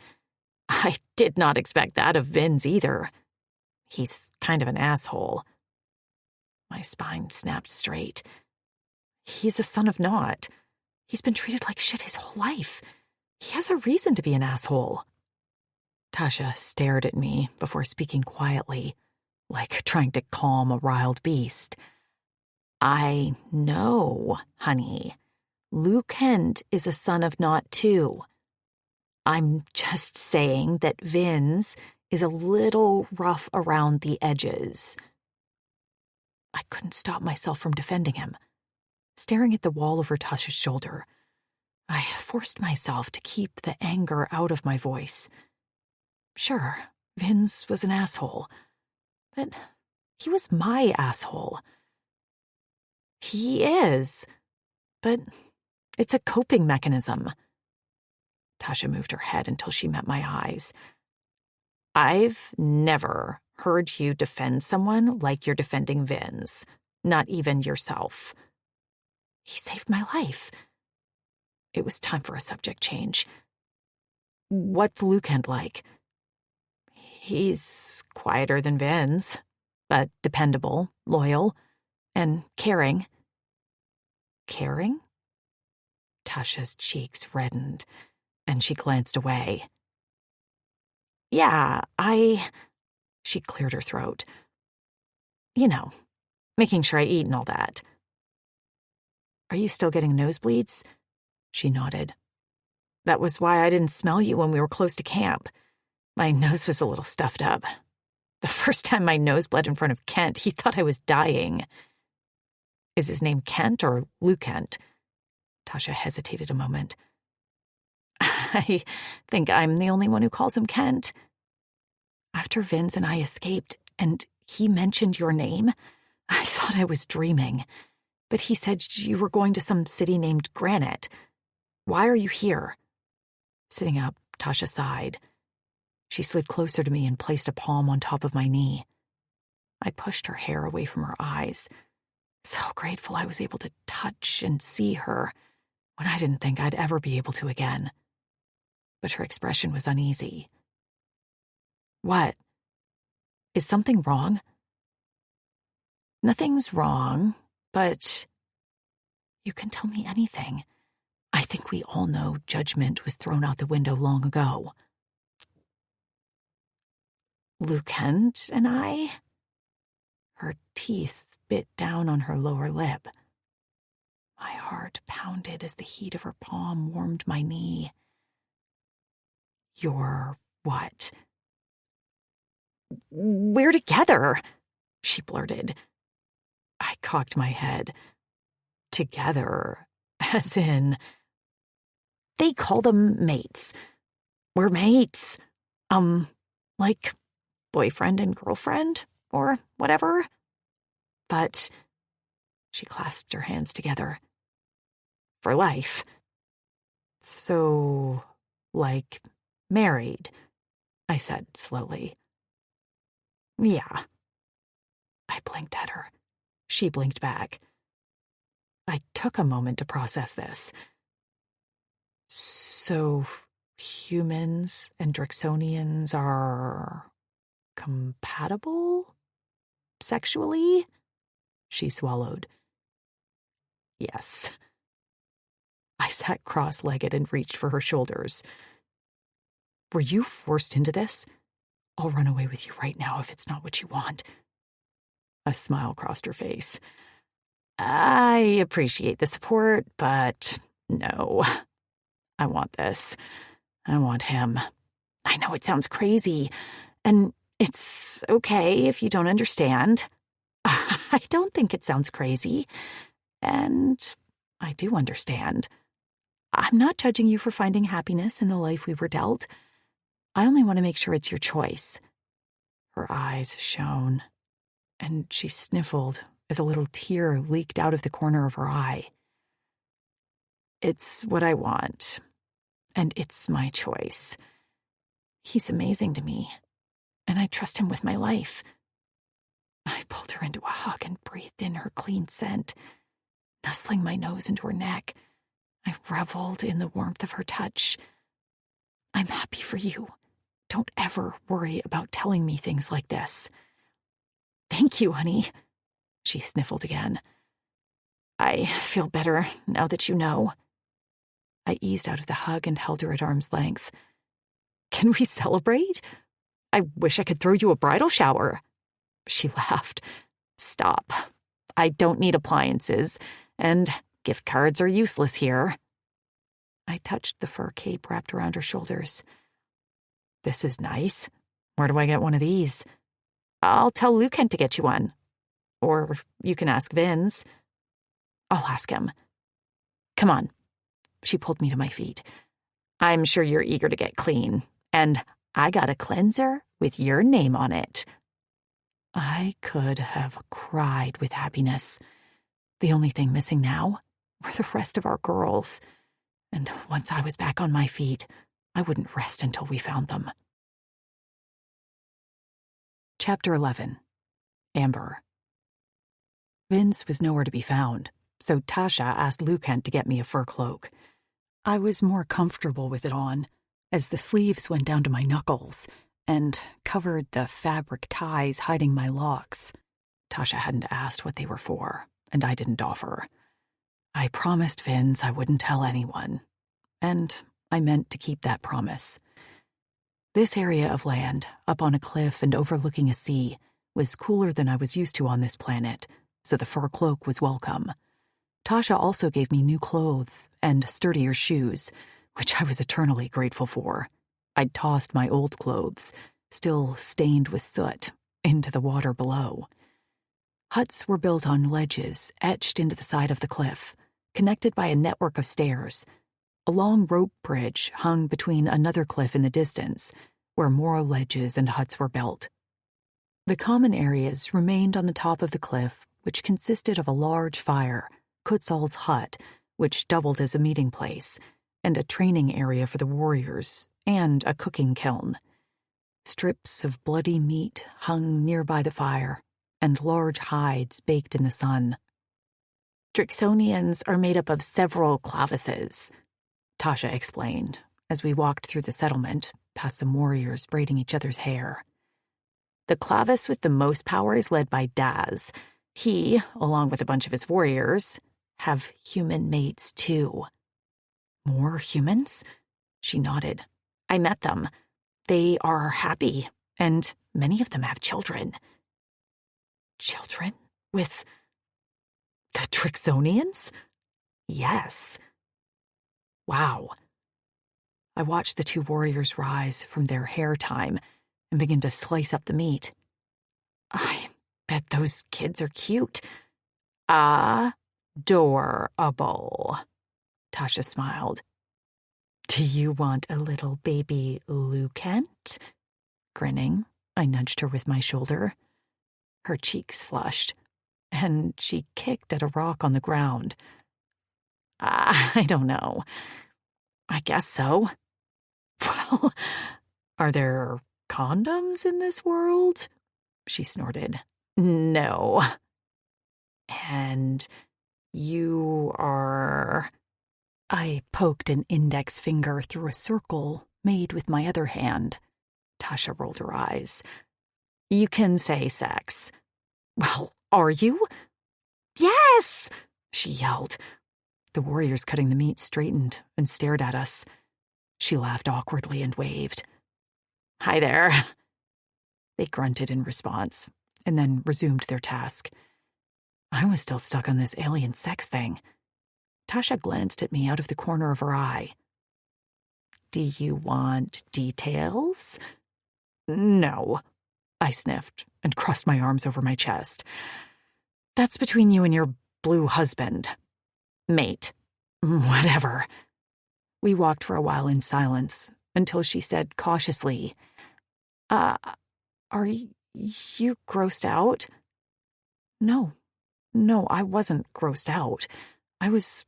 I did not expect that of Vince either. He's kind of an asshole. My spine snapped straight. He's a son of naught. He's been treated like shit his whole life. He has a reason to be an asshole. Tasha stared at me before speaking quietly, like trying to calm a riled beast. I know, honey. Luke Kent is a son of naught too. I'm just saying that Vince is a little rough around the edges. I couldn't stop myself from defending him. Staring at the wall over Tasha's shoulder, I forced myself to keep the anger out of my voice. Sure, Vince was an asshole, but he was my asshole. He is, but it's a coping mechanism. Tasha moved her head until she met my eyes. I've never heard you defend someone like you're defending Vince, not even yourself. He saved my life. It was time for a subject change. What's Luke Kent like? He's quieter than Vince, but dependable, loyal, and caring. Caring? Tasha's cheeks reddened, and she glanced away. Yeah, She cleared her throat. You know, making sure I eat and all that. Are you still getting nosebleeds? She nodded. That was why I didn't smell you when we were close to camp. My nose was a little stuffed up. The first time my nose bled in front of Kent, he thought I was dying. Is his name Kent or Luke Kent? Tasha hesitated a moment. I think I'm the only one who calls him Kent. After Vince and I escaped, and he mentioned your name, I thought I was dreaming. But he said you were going to some city named Granite. Why are you here? Sitting up, Tasha sighed. She slid closer to me and placed a palm on top of my knee. I pushed her hair away from her eyes. So grateful I was able to touch and see her when I didn't think I'd ever be able to again. But her expression was uneasy. What? Is something wrong? Nothing's wrong, but you can tell me anything. I think we all know judgment was thrown out the window long ago. Luke Kent and I? Her teeth bit down on her lower lip. My heart pounded as the heat of her palm warmed my knee. You're what? We're together, she blurted. I cocked my head. Together, as in... They call them mates. We're mates. Like boyfriend and girlfriend, or whatever. But she clasped her hands together. For life. So, like, married, I said slowly. Yeah. I blinked at her. She blinked back. I took a moment to process this. So, humans and Drixonians are compatible? Sexually? She swallowed. Yes. I sat cross-legged and reached for her shoulders. Were you forced into this? I'll run away with you right now if it's not what you want. A smile crossed her face. I appreciate the support, but no. I want this. I want him. I know it sounds crazy, and it's okay if you don't understand. I don't think it sounds crazy, and I do understand. I'm not judging you for finding happiness in the life we were dealt. I only want to make sure it's your choice." Her eyes shone, and she sniffled as a little tear leaked out of the corner of her eye. "It's what I want, and it's my choice. He's amazing to me, and I trust him with my life." I pulled her into a hug and breathed in her clean scent. Nestling my nose into her neck, I reveled in the warmth of her touch. "I'm happy for you. Don't ever worry about telling me things like this." "Thank you, honey," she sniffled again. "I feel better now that you know." I eased out of the hug and held her at arm's length. "Can we celebrate? I wish I could throw you a bridal shower." She laughed. "Stop. I don't need appliances, and gift cards are useless here." I touched the fur cape wrapped around her shoulders. "This is nice. Where do I get one of these?" "I'll tell Lucan to get you one. Or you can ask Vince." "I'll ask him. Come on." She pulled me to my feet. "I'm sure you're eager to get clean, and I got a cleanser with your name on it." I could have cried with happiness. The only thing missing now were the rest of our girls, and once I was back on my feet, I wouldn't rest until we found them. Chapter 11. Amber. Vince was nowhere to be found, so Tasha asked Lucan to get me a fur cloak. I was more comfortable with it on, as the sleeves went down to my knuckles and covered the fabric ties hiding my locks. Tasha hadn't asked what they were for, and I didn't offer. I promised Vince I wouldn't tell anyone, and I meant to keep that promise. This area of land, up on a cliff and overlooking a sea, was cooler than I was used to on this planet, so the fur cloak was welcome. Tasha also gave me new clothes and sturdier shoes, which I was eternally grateful for. I'd tossed my old clothes, still stained with soot, into the water below. Huts were built on ledges etched into the side of the cliff, connected by a network of stairs. A long rope bridge hung between another cliff in the distance, where more ledges and huts were built. The common areas remained on the top of the cliff, which consisted of a large fire, Kutzal's hut, which doubled as a meeting place, and a training area for the warriors, and a cooking kiln. Strips of bloody meat hung nearby the fire, and large hides baked in the sun. "Drixonians are made up of several clavices," Tasha explained, as we walked through the settlement, past some warriors braiding each other's hair. "The clavis with the most power is led by Daz. He, along with a bunch of his warriors, have human mates too." "More humans?" She nodded. "I met them. They are happy, and many of them have children." "Children? With the Drixonians?" "Yes." Wow. I watched the two warriors rise from their hair time and begin to slice up the meat. "I bet those kids are cute." "Adorable," Tasha smiled. "Do you want a little baby Lucant?" Grinning, I nudged her with my shoulder. Her cheeks flushed, and she kicked at a rock on the ground. "I don't know. I guess so." "Well, are there condoms in this world?" She snorted. "No." "And you are..." I poked an index finger through a circle made with my other hand. Tasha rolled her eyes. "You can say sex." "Well, are you?" "Yes!" she yelled. The warriors cutting the meat straightened and stared at us. She laughed awkwardly and waved. "Hi there." They grunted in response, and then resumed their task. I was still stuck on this alien sex thing. Tasha glanced at me out of the corner of her eye. "Do you want details?" "No," I sniffed and crossed my arms over my chest. "That's between you and your blue husband. Mate. Whatever." We walked for a while in silence, until she said cautiously, Are you grossed out? No, I wasn't grossed out. I was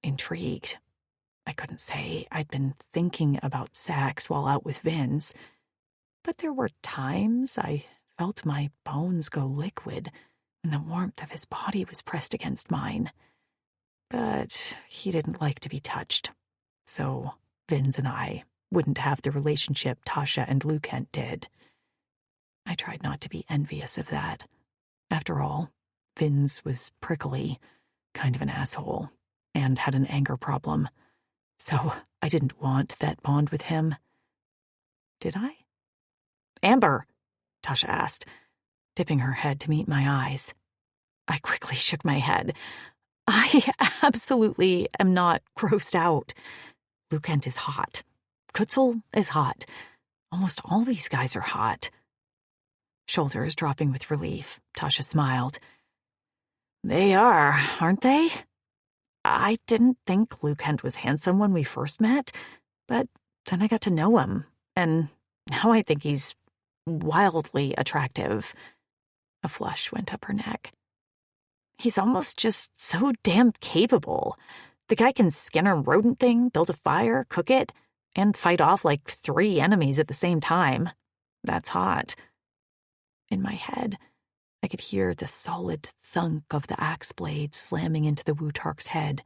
intrigued. I couldn't say I'd been thinking about sex while out with Vince, but there were times I felt my bones go liquid when the warmth of his body was pressed against mine. But he didn't like to be touched, so Vince and I wouldn't have the relationship Tasha and Lucent did. I tried not to be envious of that. After all, Vince was prickly, kind of an asshole, and had an anger problem, so I didn't want that bond with him. Did I? Amber, Tasha asked, dipping her head to meet my eyes. I quickly shook my head. I absolutely am not grossed out. Lucent is hot. Kutzel is hot. Almost all these guys are hot. Shoulders dropping with relief, Tasha smiled. They are, aren't they? I didn't think Lucent was handsome when we first met, but then I got to know him, and now I think he's wildly attractive. A flush went up her neck. He's almost just so damn capable. The guy can skin a rodent thing, build a fire, cook it, and fight off like 3 enemies at the same time. That's hot. In my head, I could hear the solid thunk of the axe blade slamming into the Wutark's head,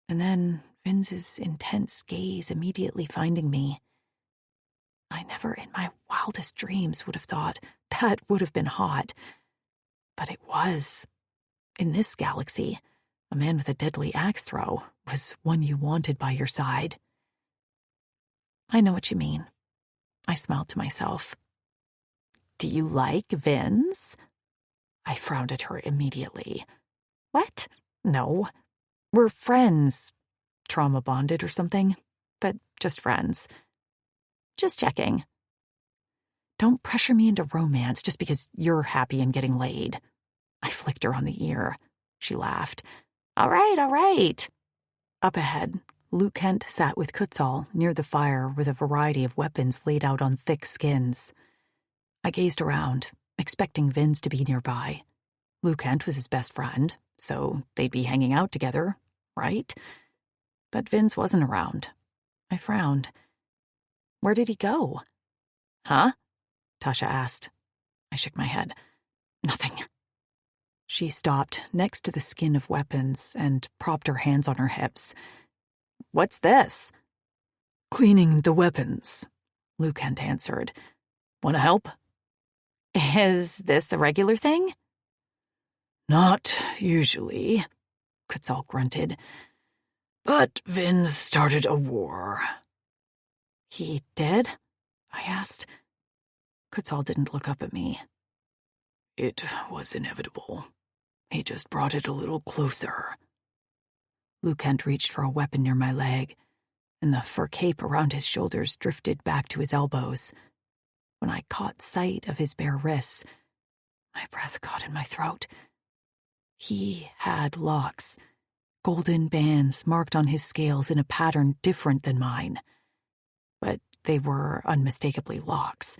and then Vince's intense gaze immediately finding me. I never in my wildest dreams would have thought that would have been hot, but it was. In this galaxy, a man with a deadly axe throw was one you wanted by your side. I know what you mean. I smiled to myself. Do you like Vince? I frowned at her immediately. What? No. We're friends. Trauma bonded or something, but just friends. Just checking. Don't pressure me into romance just because you're happy and getting laid. I flicked her on the ear. She laughed. All right. Up ahead, Lucent sat with Kutzel near the fire with a variety of weapons laid out on thick skins. I gazed around, expecting Vince to be nearby. Lucent was his best friend, so they'd be hanging out together, right? But Vince wasn't around. I frowned. Where did he go? Huh? Tasha asked. I shook my head. Nothing. She stopped next to the skin of weapons and propped her hands on her hips. What's this? Cleaning the weapons, Lucent answered. Want to help? Is this a regular thing? Not usually, Kutzel grunted. But Vince started a war. He did? I asked. Kutzel didn't look up at me. It was inevitable. He just brought it a little closer. Lucent reached for a weapon near my leg, and the fur cape around his shoulders drifted back to his elbows. When I caught sight of his bare wrists, my breath caught in my throat. He had locks, golden bands marked on his scales in a pattern different than mine. But they were unmistakably locks.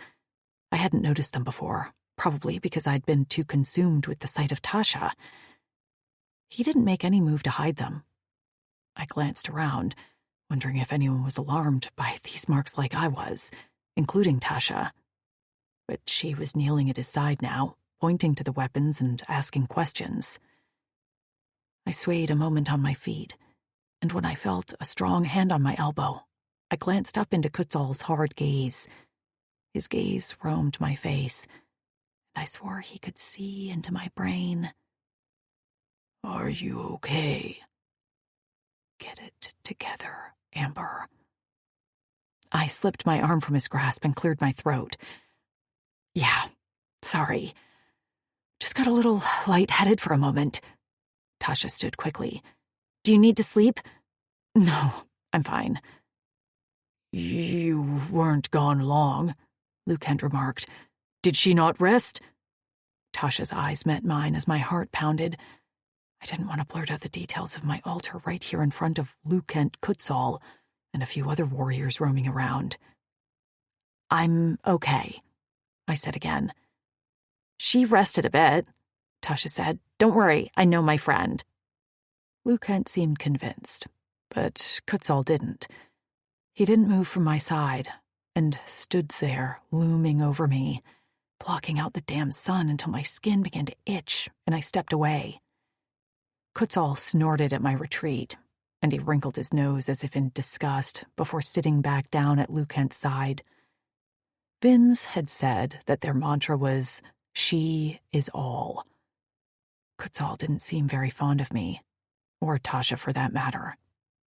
I hadn't noticed them before, probably because I'd been too consumed with the sight of Tasha. He didn't make any move to hide them. I glanced around, wondering if anyone was alarmed by these marks like I was, including Tasha. But she was kneeling at his side now, pointing to the weapons and asking questions. I swayed a moment on my feet, and when I felt a strong hand on my elbow, I glanced up into Kutzel's hard gaze. His gaze roamed my face, and I swore he could see into my brain. Are you okay? Get it together, Amber. I slipped my arm from his grasp and cleared my throat. Yeah, sorry. Just got a little lightheaded for a moment. Tasha stood quickly. Do you need to sleep? No, I'm fine. You weren't gone long, Lucent remarked. Did she not rest? Tasha's eyes met mine as my heart pounded. I didn't want to blurt out the details of my altar right here in front of Lucent Kutzel, and a few other warriors roaming around. "I'm okay," I said again. "She rested a bit," Tasha said. "Don't worry, I know my friend." Lukent seemed convinced, but Kutzal didn't. He didn't move from my side and stood there, looming over me, blocking out the damn sun until my skin began to itch and I stepped away. Kutzal snorted at my retreat, and he wrinkled his nose as if in disgust before sitting back down at Lukent's side. Vinz had said that their mantra was, "She is all." Kutzal didn't seem very fond of me, or Tasha for that matter.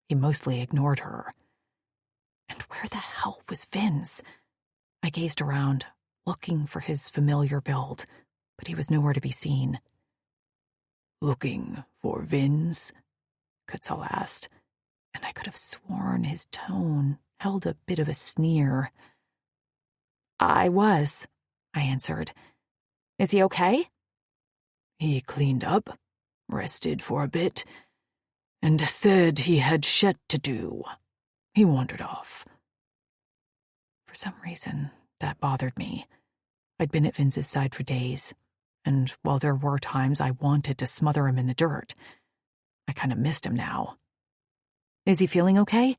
He mostly ignored her. And where the hell was Vinz? I gazed around, looking for his familiar build, but he was nowhere to be seen. "Looking for Vinz?" Kutzal asked, and I could have sworn his tone held a bit of a sneer. "I was," I answered. "Is he okay?" "He cleaned up, rested for a bit, and said he had shit to do. He wandered off." For some reason, that bothered me. I'd been at Vince's side for days, and while there were times I wanted to smother him in the dirt, I kind of missed him now. "Is he feeling okay?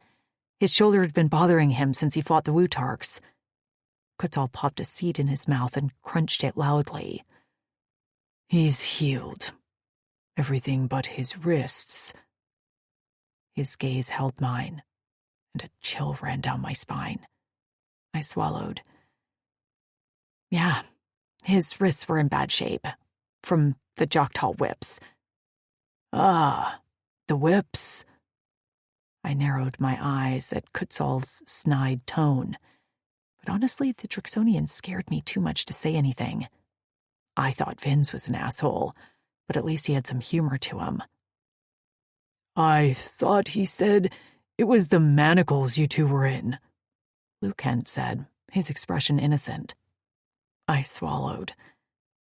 His shoulder had been bothering him since he fought the Wutarks." Kutzal popped a seed in his mouth and crunched it loudly. "He's healed. Everything but his wrists." His gaze held mine, and a chill ran down my spine. I swallowed. "Yeah, his wrists were in bad shape, from the Joktal whips." "Ah, the whips." I narrowed my eyes at Kutzal's snide tone, but honestly, the Drixonian scared me too much to say anything. I thought Vinz was an asshole, but at least he had some humor to him. "I thought he said it was the manacles you two were in," Lukent said, his expression innocent. I swallowed,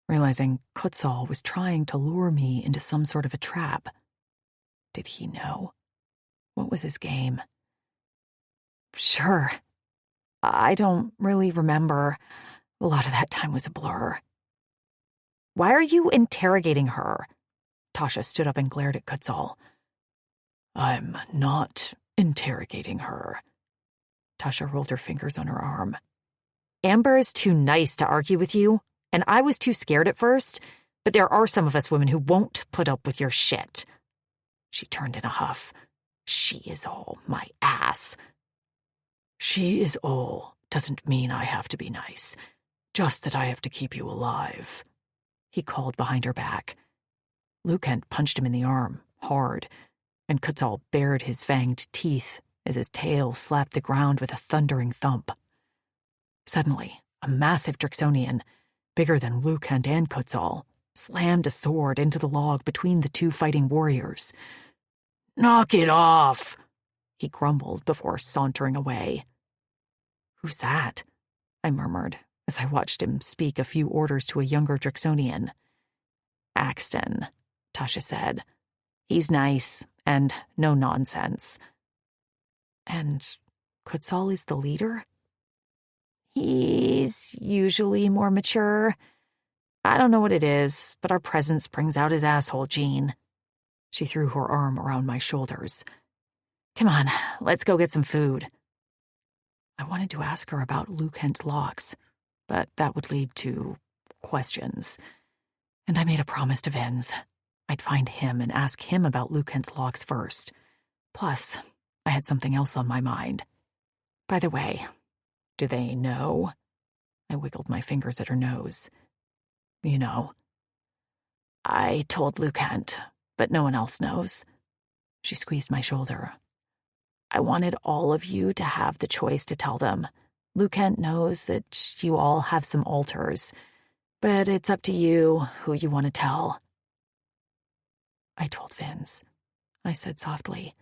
realizing Kutzal was trying to lure me into some sort of a trap. Did he know? What was his game? "Sure. I don't really remember. A lot of that time was a blur." "Why are you interrogating her?" Tasha stood up and glared at Kutzal. "I'm not interrogating her." Tasha rolled her fingers on her arm. "Amber is too nice to argue with you, and I was too scared at first, but there are some of us women who won't put up with your shit." She turned in a huff. "She is all my ass." "She is all doesn't mean I have to be nice, just that I have to keep you alive," he called behind her back. Lukent punched him in the arm, hard, and Kutzal bared his fanged teeth as his tail slapped the ground with a thundering thump. Suddenly, a massive Drixonian, bigger than Lukent and Kutzal, slammed a sword into the log between the two fighting warriors. "Knock it off," he grumbled before sauntering away. "Who's that?" I murmured as I watched him speak a few orders to a younger Drixonian. "Axton," Tasha said. "He's nice and no nonsense." "And Kutzal is the leader?" "He's usually more mature. I don't know what it is, but our presence brings out his asshole gene." She threw her arm around my shoulders. "Come on, let's go get some food." I wanted to ask her about Lukent's locks, but that would lead to questions. And I made a promise to Vinz. I'd find him and ask him about Lukent's locks first. Plus, I had something else on my mind. "By the way, do they know?" I wiggled my fingers at her nose. "You know." "I told Lukent, but no one else knows." She squeezed my shoulder. "I wanted all of you to have the choice to tell them. Lukent knows that you all have some altars, but it's up to you who you want to tell." "I told Vinz," I said softly.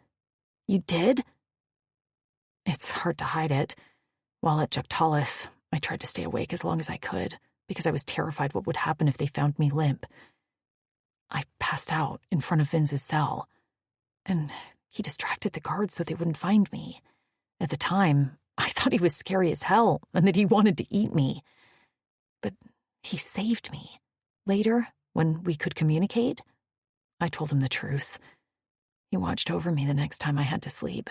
"You did?" It's hard to hide it. While at Joktalis, I tried to stay awake as long as I could, because I was terrified what would happen if they found me limp. I passed out in front of Vinz's cell, and he distracted the guards so they wouldn't find me. At the time, I thought he was scary as hell and that he wanted to eat me. But he saved me. Later, when we could communicate, I told him the truth. He watched over me the next time I had to sleep.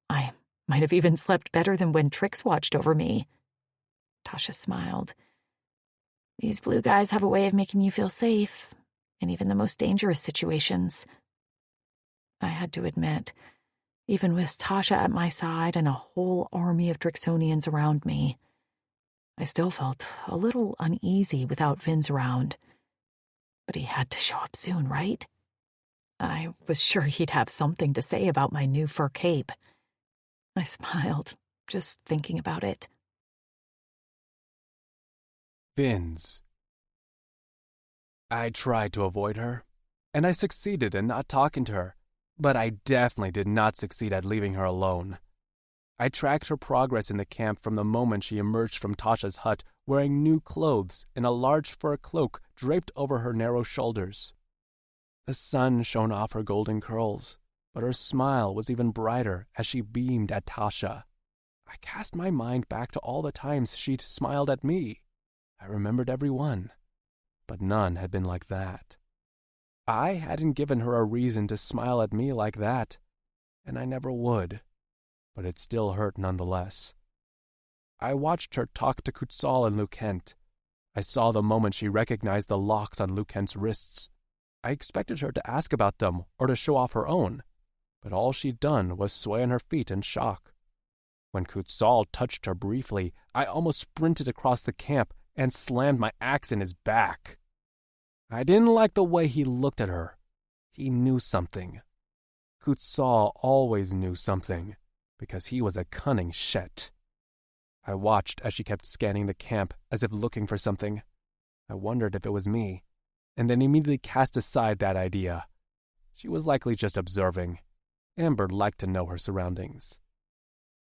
I might have even slept better than when Trix watched over me. Tasha smiled. These blue guys have a way of making you feel safe, in even the most dangerous situations. I had to admit, even with Tasha at my side and a whole army of Drixonians around me, I still felt a little uneasy without Vince around. But he had to show up soon, right? I was sure he'd have something to say about my new fur cape. I smiled, just thinking about it. Vince. I tried to avoid her, and I succeeded in not talking to her, but I definitely did not succeed at leaving her alone. I tracked her progress in the camp from the moment she emerged from Tasha's hut wearing new clothes and a large fur cloak draped over her narrow shoulders. The sun shone off her golden curls, but her smile was even brighter as she beamed at Tasha. I cast my mind back to all the times she'd smiled at me. I remembered every one, but none had been like that. I hadn't given her a reason to smile at me like that, and I never would, but it still hurt nonetheless. I watched her talk to Kutzal and Lukent. I saw the moment she recognized the locks on Lukent's wrists. I expected her to ask about them or to show off her own, but all she'd done was sway on her feet in shock. When Kutzal touched her briefly, I almost sprinted across the camp and slammed my axe in his back. I didn't like the way he looked at her. He knew something. Kutzal always knew something, because he was a cunning shet. I watched as she kept scanning the camp as if looking for something. I wondered if it was me, and then immediately cast aside that idea. She was likely just observing. Amber liked to know her surroundings.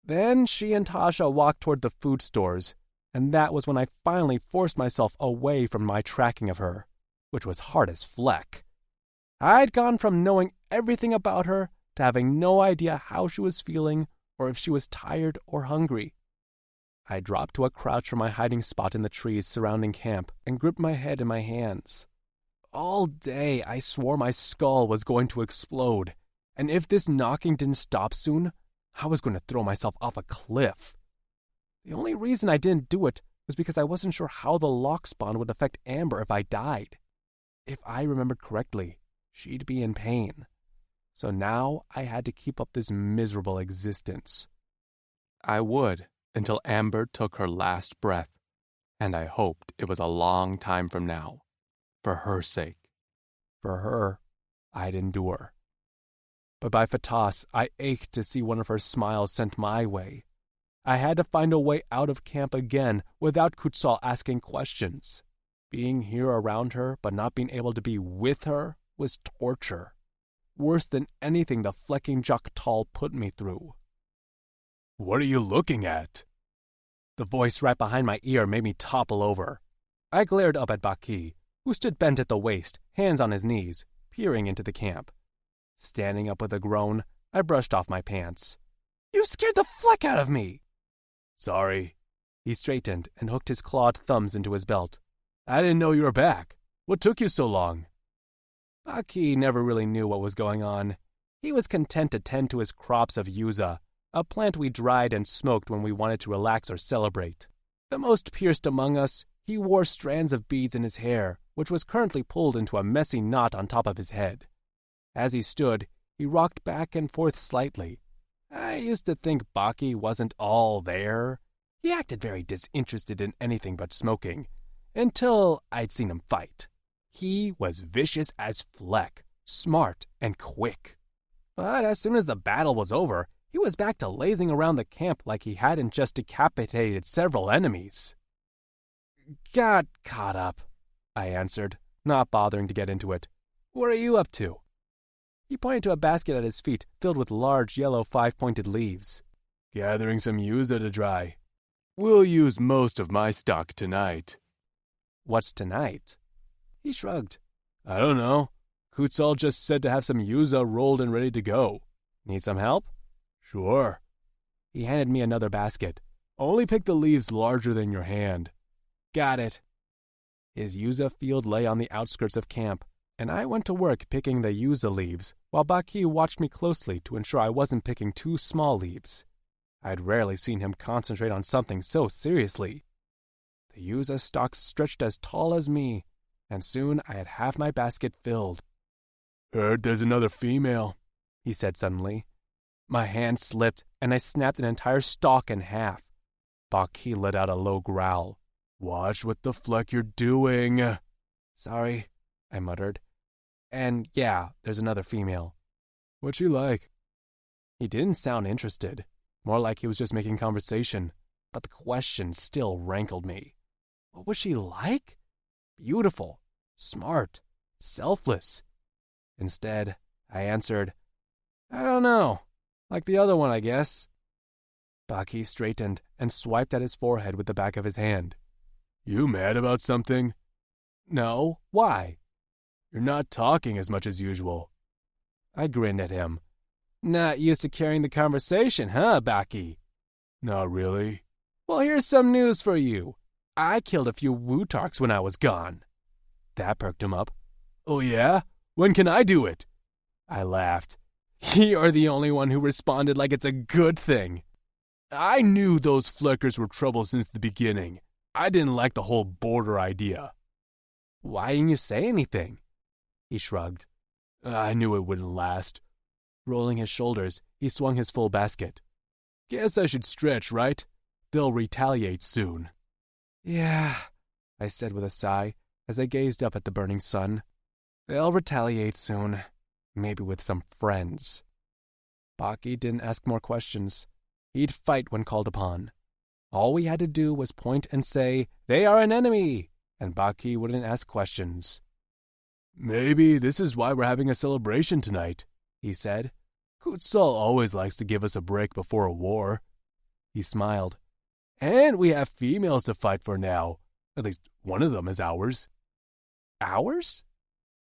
Then she and Tasha walked toward the food stores, and that was when I finally forced myself away from my tracking of her, which was hard as fleck. I'd gone from knowing everything about her to having no idea how she was feeling or if she was tired or hungry. I dropped to a crouch from my hiding spot in the trees surrounding camp and gripped my head in my hands. All day I swore my skull was going to explode, and if this knocking didn't stop soon, I was going to throw myself off a cliff. The only reason I didn't do it was because I wasn't sure how the lock spawn would affect Amber if I died. If I remembered correctly, she'd be in pain. So now I had to keep up this miserable existence. I would until Amber took her last breath, and I hoped it was a long time from now. For her sake. For her, I'd endure. But by Fatas, I ached to see one of her smiles sent my way. I had to find a way out of camp again without Kutzal asking questions. Being here around her but not being able to be with her was torture. Worse than anything the flecking Joktal put me through. What are you looking at? The voice right behind my ear made me topple over. I glared up at Baki, who stood bent at the waist, hands on his knees, peering into the camp. Standing up with a groan, I brushed off my pants. You scared the fleck out of me! Sorry. He straightened and hooked his clawed thumbs into his belt. I didn't know you were back. What took you so long? Baki never really knew what was going on. He was content to tend to his crops of yuza, a plant we dried and smoked when we wanted to relax or celebrate. The most pierced among us, he wore strands of beads in his hair, which was currently pulled into a messy knot on top of his head. As he stood, he rocked back and forth slightly. I used to think Baki wasn't all there. He acted very disinterested in anything but smoking, until I'd seen him fight. He was vicious as fleck, smart and quick. But as soon as the battle was over, he was back to lazing around the camp like he hadn't just decapitated several enemies. Got caught up, I answered, not bothering to get into it. What are you up to? He pointed to a basket at his feet filled with large yellow five-pointed leaves. Gathering some yuza to dry. We'll use most of my stock tonight. What's tonight? He shrugged. I don't know. Kutzal just said to have some yuza rolled and ready to go. Need some help? Sure. He handed me another basket. Only pick the leaves larger than your hand. Got it. His yuza field lay on the outskirts of camp, and I went to work picking the yuza leaves, while Baki watched me closely to ensure I wasn't picking too small leaves. I'd rarely seen him concentrate on something so seriously. The yuza stalks stretched as tall as me, and soon I had half my basket filled. Heard there's another female, he said suddenly. My hand slipped, and I snapped an entire stalk in half. Baki let out a low growl. Watch what the fleck you're doing. Sorry, I muttered. And yeah, there's another female. What's she like? He didn't sound interested, more like he was just making conversation, but the question still rankled me. What was she like? Beautiful, smart, selfless. Instead, I answered, I don't know. Like the other one, I guess. Baki straightened and swiped at his forehead with the back of his hand. You mad about something? No, why? You're not talking as much as usual. I grinned at him. Not used to carrying the conversation, huh, Baki? Not really. Well, here's some news for you. I killed a few Wutarks when I was gone. That perked him up. Oh yeah? When can I do it? I laughed. You're the only one who responded like it's a good thing. I knew those Fleckers were trouble since the beginning. I didn't like the whole border idea. Why didn't you say anything? He shrugged. I knew it wouldn't last. Rolling his shoulders, he swung his full basket. Guess I should stretch, right? They'll retaliate soon. Yeah, I said with a sigh as I gazed up at the burning sun. They'll retaliate soon. Maybe with some friends. Baki didn't ask more questions. He'd fight when called upon. All we had to do was point and say, they are an enemy, and Baki wouldn't ask questions. Maybe this is why we're having a celebration tonight, he said. Kutsal always likes to give us a break before a war. He smiled. And we have females to fight for now. At least one of them is ours. Ours?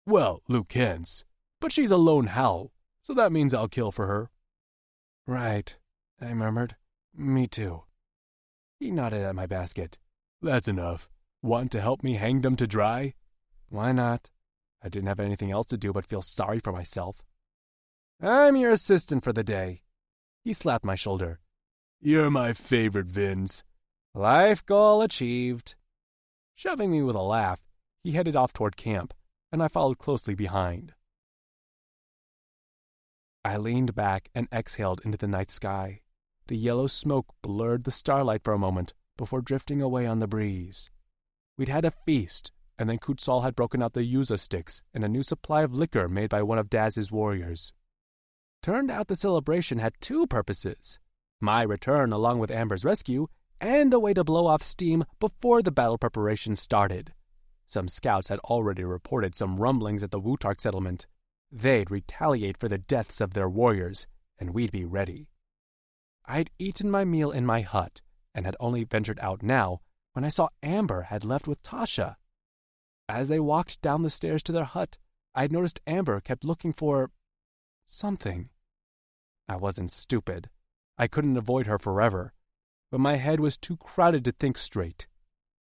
Well, Liu Kang's. But she's a lone howl, so that means I'll kill for her. Right, I murmured. Me too. He nodded at my basket. That's enough. Want to help me hang them to dry? Why not? I didn't have anything else to do but feel sorry for myself. I'm your assistant for the day. He slapped my shoulder. You're my favorite, Vince. Life goal achieved. Shoving me with a laugh, he headed off toward camp, and I followed closely behind. I leaned back and exhaled into the night sky. The yellow smoke blurred the starlight for a moment before drifting away on the breeze. We'd had a feast, and then Kutsal had broken out the yuza sticks and a new supply of liquor made by one of Daz's warriors. Turned out the celebration had two purposes: my return along with Amber's rescue, and a way to blow off steam before the battle preparations started. Some scouts had already reported some rumblings at the Wutark settlement. They'd retaliate for the deaths of their warriors, and we'd be ready. I'd eaten my meal in my hut, and had only ventured out now when I saw Amber had left with Tasha. As they walked down the stairs to their hut, I'd noticed Amber kept looking for something. I wasn't stupid. I couldn't avoid her forever, but my head was too crowded to think straight.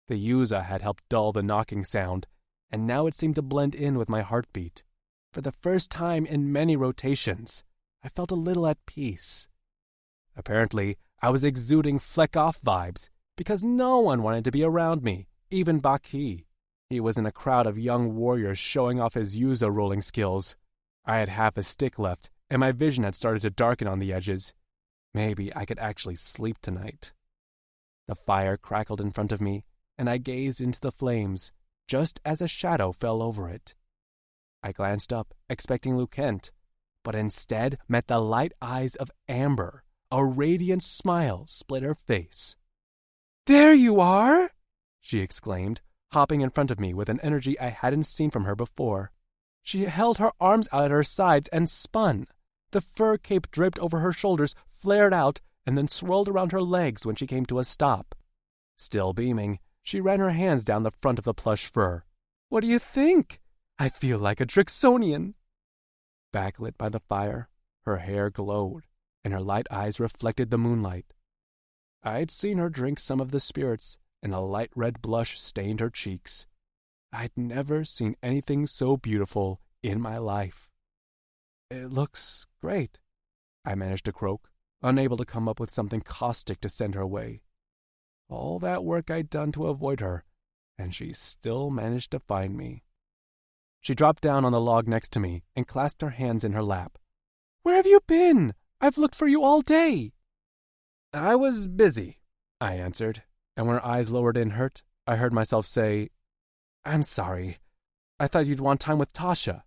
The yuza had helped dull the knocking sound, and now it seemed to blend in with my heartbeat. For the first time in many rotations, I felt a little at peace. Apparently, I was exuding fleck-off vibes, because no one wanted to be around me, even Baki. He was in a crowd of young warriors showing off his yuza rolling skills. I had half a stick left, and my vision had started to darken on the edges. Maybe I could actually sleep tonight. The fire crackled in front of me, and I gazed into the flames, just as a shadow fell over it. I glanced up, expecting Liu Kent, but instead met the light eyes of Amber. A radiant smile split her face. "There you are!" she exclaimed, hopping in front of me with an energy I hadn't seen from her before. She held her arms out at her sides and spun. The fur cape draped over her shoulders flared out and then swirled around her legs when she came to a stop. Still beaming, she ran her hands down the front of the plush fur. "What do you think? I feel like a Drixonian." Backlit by the fire, her hair glowed. and her light eyes reflected the moonlight. I'd seen her drink some of the spirits, and a light red blush stained her cheeks. I'd never seen anything so beautiful in my life. "It looks great," I managed to croak, unable to come up with something caustic to send her away. All that work I'd done to avoid her, and she still managed to find me. She dropped down on the log next to me and clasped her hands in her lap. "Where have you been? I've looked for you all day." "I was busy," I answered, and when her eyes lowered in hurt, I heard myself say, "I'm sorry. I thought you'd want time with Tasha."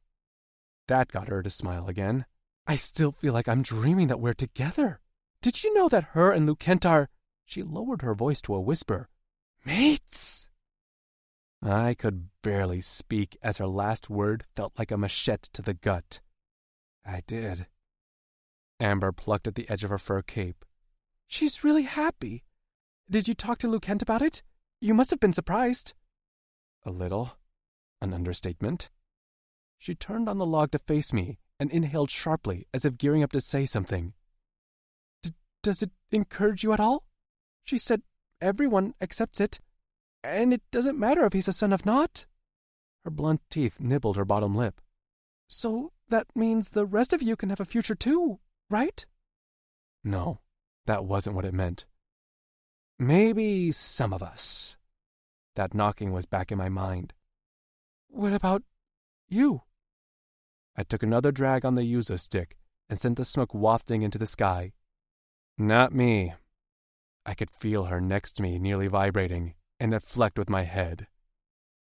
That got her to smile again. "I still feel like I'm dreaming that we're together. Did you know that her and Lucent are—" She lowered her voice to a whisper. "Mates!" I could barely speak as her last word felt like a machete to the gut. I did. Amber plucked at the edge of her fur cape. "She's really happy. Did you talk to Lucent about it? You must have been surprised." "A little. An understatement." She turned on the log to face me and inhaled sharply as if gearing up to say something. Does it encourage you at all? She said everyone accepts it, and it doesn't matter if he's a son of Nott." Her blunt teeth nibbled her bottom lip. "So that means the rest of you can have a future too, right?" No, that wasn't what it meant. "Maybe some of us." That knocking was back in my mind. "What about you?" I took another drag on the yuzu stick and sent the smoke wafting into the sky. "Not me." I could feel her next to me nearly vibrating, and deflect with my head.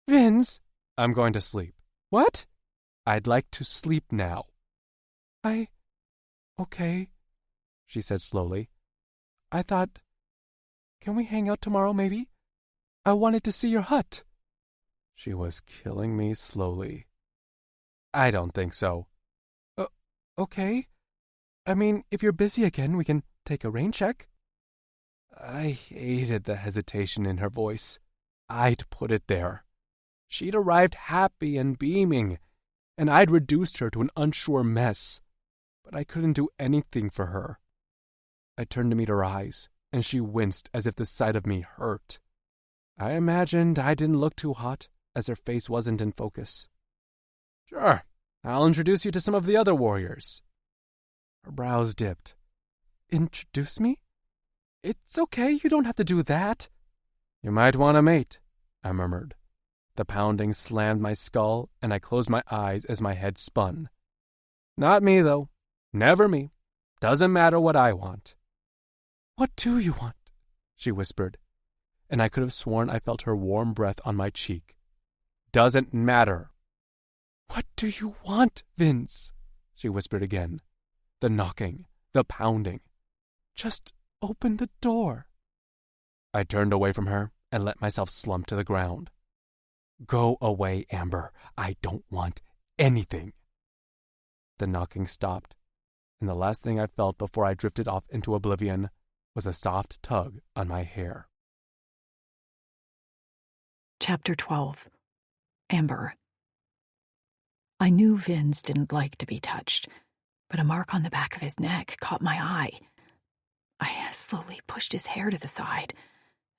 "Vince!" "I'm going to sleep." "What?" "I'd like to sleep now." Okay," she said slowly. "I thought, can we hang out tomorrow, maybe? I wanted to see your hut." She was killing me slowly. "I don't think so." Okay. I mean, if you're busy again, we can take a rain check." I hated the hesitation in her voice. I'd put it there. She'd arrived happy and beaming, and I'd reduced her to an unsure mess. But I couldn't do anything for her. I turned to meet her eyes, and she winced as if the sight of me hurt. I imagined I didn't look too hot, as her face wasn't in focus. "Sure, I'll introduce you to some of the other warriors." Her brows dipped. "Introduce me? It's okay, you don't have to do that." "You might want a mate," I murmured. The pounding slammed my skull, and I closed my eyes as my head spun. "Not me, though. Never me. Doesn't matter what I want." "What do you want?" she whispered, and I could have sworn I felt her warm breath on my cheek. "Doesn't matter." "What do you want, Vince?" she whispered again. The knocking, the pounding. "Just open the door." I turned away from her and let myself slump to the ground. "Go away, Amber. I don't want anything." The knocking stopped, and the last thing I felt before I drifted off into oblivion was a soft tug on my hair. Chapter 12. Amber. I knew Vince didn't like to be touched, but a mark on the back of his neck caught my eye. I slowly pushed his hair to the side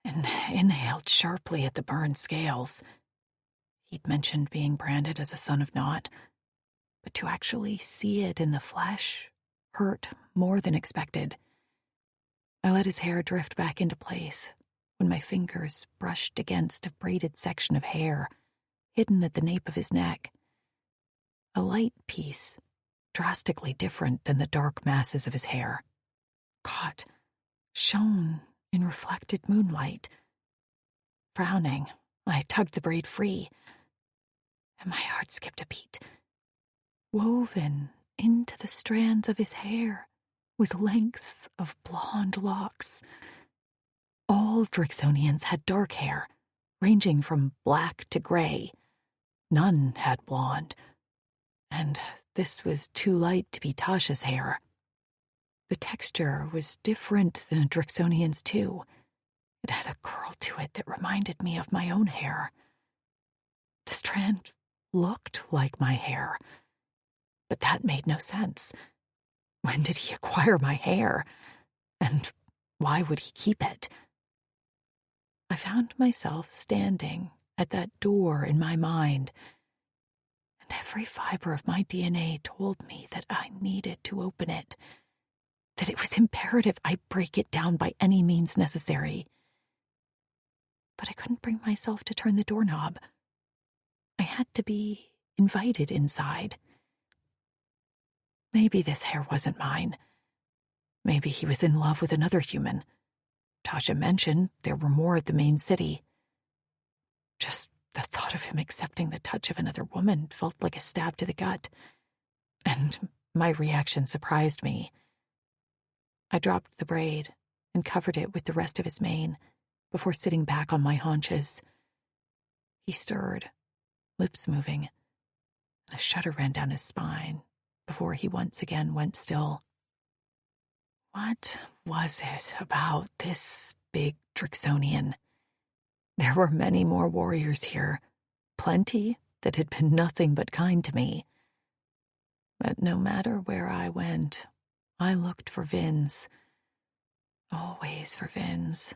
and inhaled sharply at the burned scales. He'd mentioned being branded as a son of Nott, but to actually see it in the flesh hurt more than expected. I let his hair drift back into place when my fingers brushed against a braided section of hair hidden at the nape of his neck. A light piece, drastically different than the dark masses of his hair. Caught, shone in reflected moonlight. Frowning, I tugged the braid free, and my heart skipped a beat. Woven into the strands of his hair was length of blonde locks. All Drixonians had dark hair, ranging from black to gray. None had blonde, and this was too light to be Tasha's hair. The texture was different than a Drixonian's too. It had a curl to it that reminded me of my own hair. The strand looked like my hair, but that made no sense. When did he acquire my hair? And why would he keep it? I found myself standing at that door in my mind, and every fiber of my DNA told me that I needed to open it, that it was imperative I break it down by any means necessary. But I couldn't bring myself to turn the doorknob. I had to be invited inside. Maybe this hair wasn't mine. Maybe he was in love with another human. Tasha mentioned there were more at the main city. Just the thought of him accepting the touch of another woman felt like a stab to the gut, and my reaction surprised me. I dropped the braid and covered it with the rest of his mane before sitting back on my haunches. He stirred, lips moving, and a shudder ran down his spine before he once again went still. What was it about this big Drixonian? There were many more warriors here, plenty that had been nothing but kind to me. But no matter where I went, I looked for Vince. Always for Vince.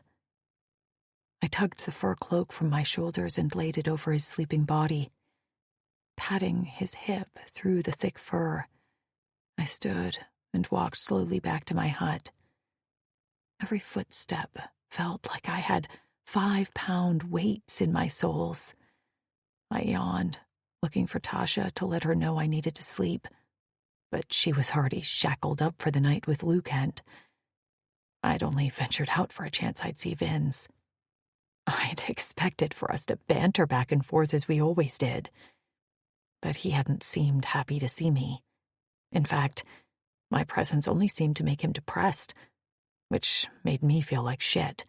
I tugged the fur cloak from my shoulders and laid it over his sleeping body. Patting his hip through the thick fur, I stood and walked slowly back to my hut. Every footstep felt like I had 5-pound weights in my soles. I yawned, looking for Tasha to let her know I needed to sleep, but she was already shackled up for the night with Lou Kent. I'd only ventured out for a chance I'd see Vince. I'd expected for us to banter back and forth as we always did, but he hadn't seemed happy to see me. In fact, my presence only seemed to make him depressed, which made me feel like shit.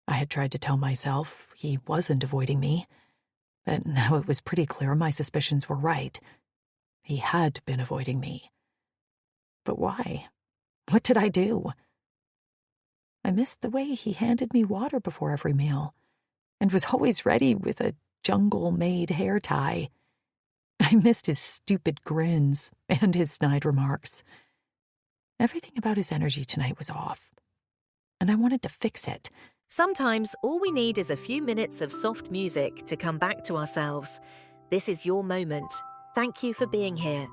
I had tried to tell myself he wasn't avoiding me, but now it was pretty clear my suspicions were right. He had been avoiding me. But why? What did I do? I missed the way he handed me water before every meal, and was always ready with a jungle-made hair tie. I missed his stupid grins and his snide remarks. Everything about his energy tonight was off, and I wanted to fix it. Sometimes all we need is a few minutes of soft music to come back to ourselves. This is your moment. Thank you for being here.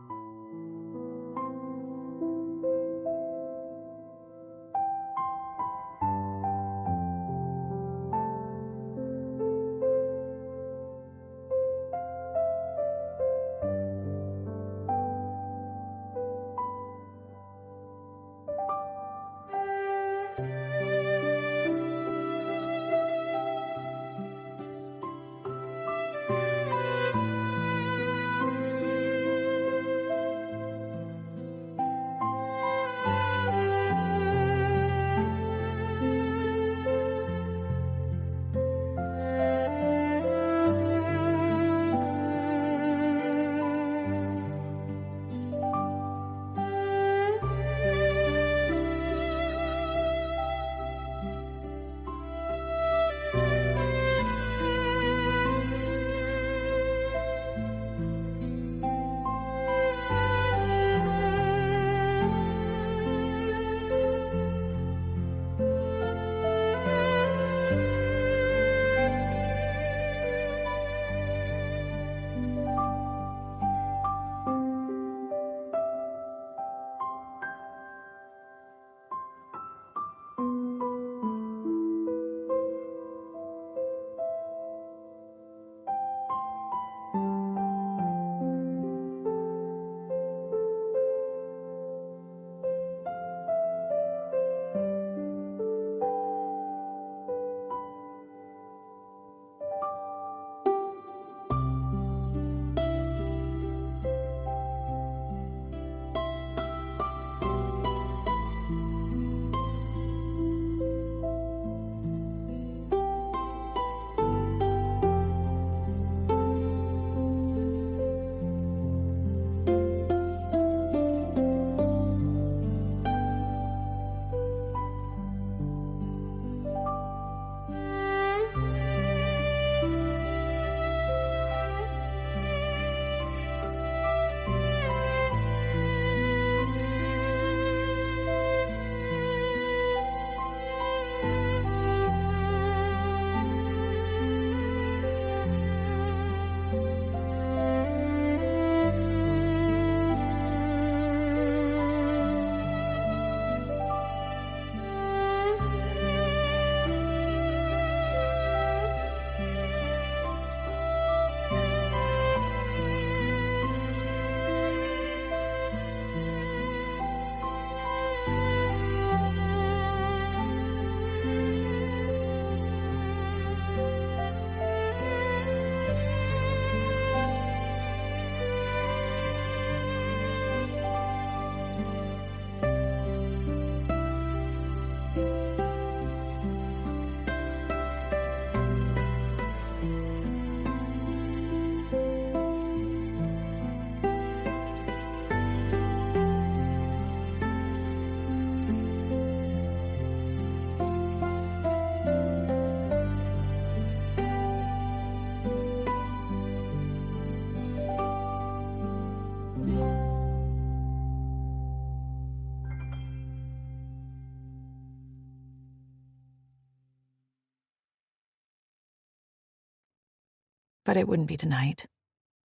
But it wouldn't be tonight.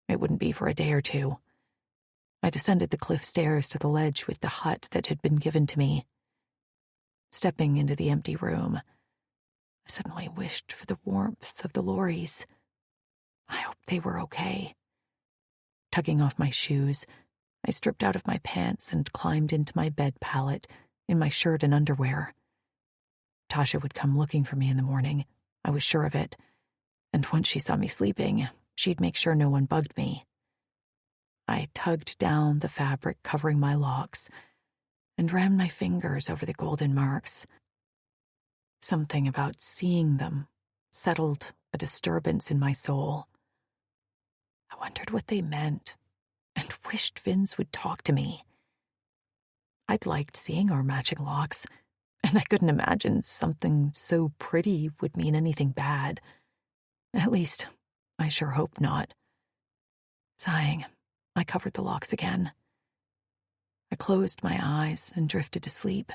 It wouldn't be for a day or two. I descended the cliff stairs to the ledge with the hut that had been given to me. Stepping into the empty room, I suddenly wished for the warmth of the lorries. I hoped they were okay. Tugging off my shoes, I stripped out of my pants and climbed into my bed pallet in my shirt and underwear. Tasha would come looking for me in the morning, I was sure of it, and once she saw me sleeping, she'd make sure no one bugged me. I tugged down the fabric covering my locks and ran my fingers over the golden marks. Something about seeing them settled a disturbance in my soul. I wondered what they meant and wished Vince would talk to me. I'd liked seeing our matching locks, and I couldn't imagine something so pretty would mean anything bad. At least, I sure hoped not. Sighing, I covered the locks again. I closed my eyes and drifted to sleep,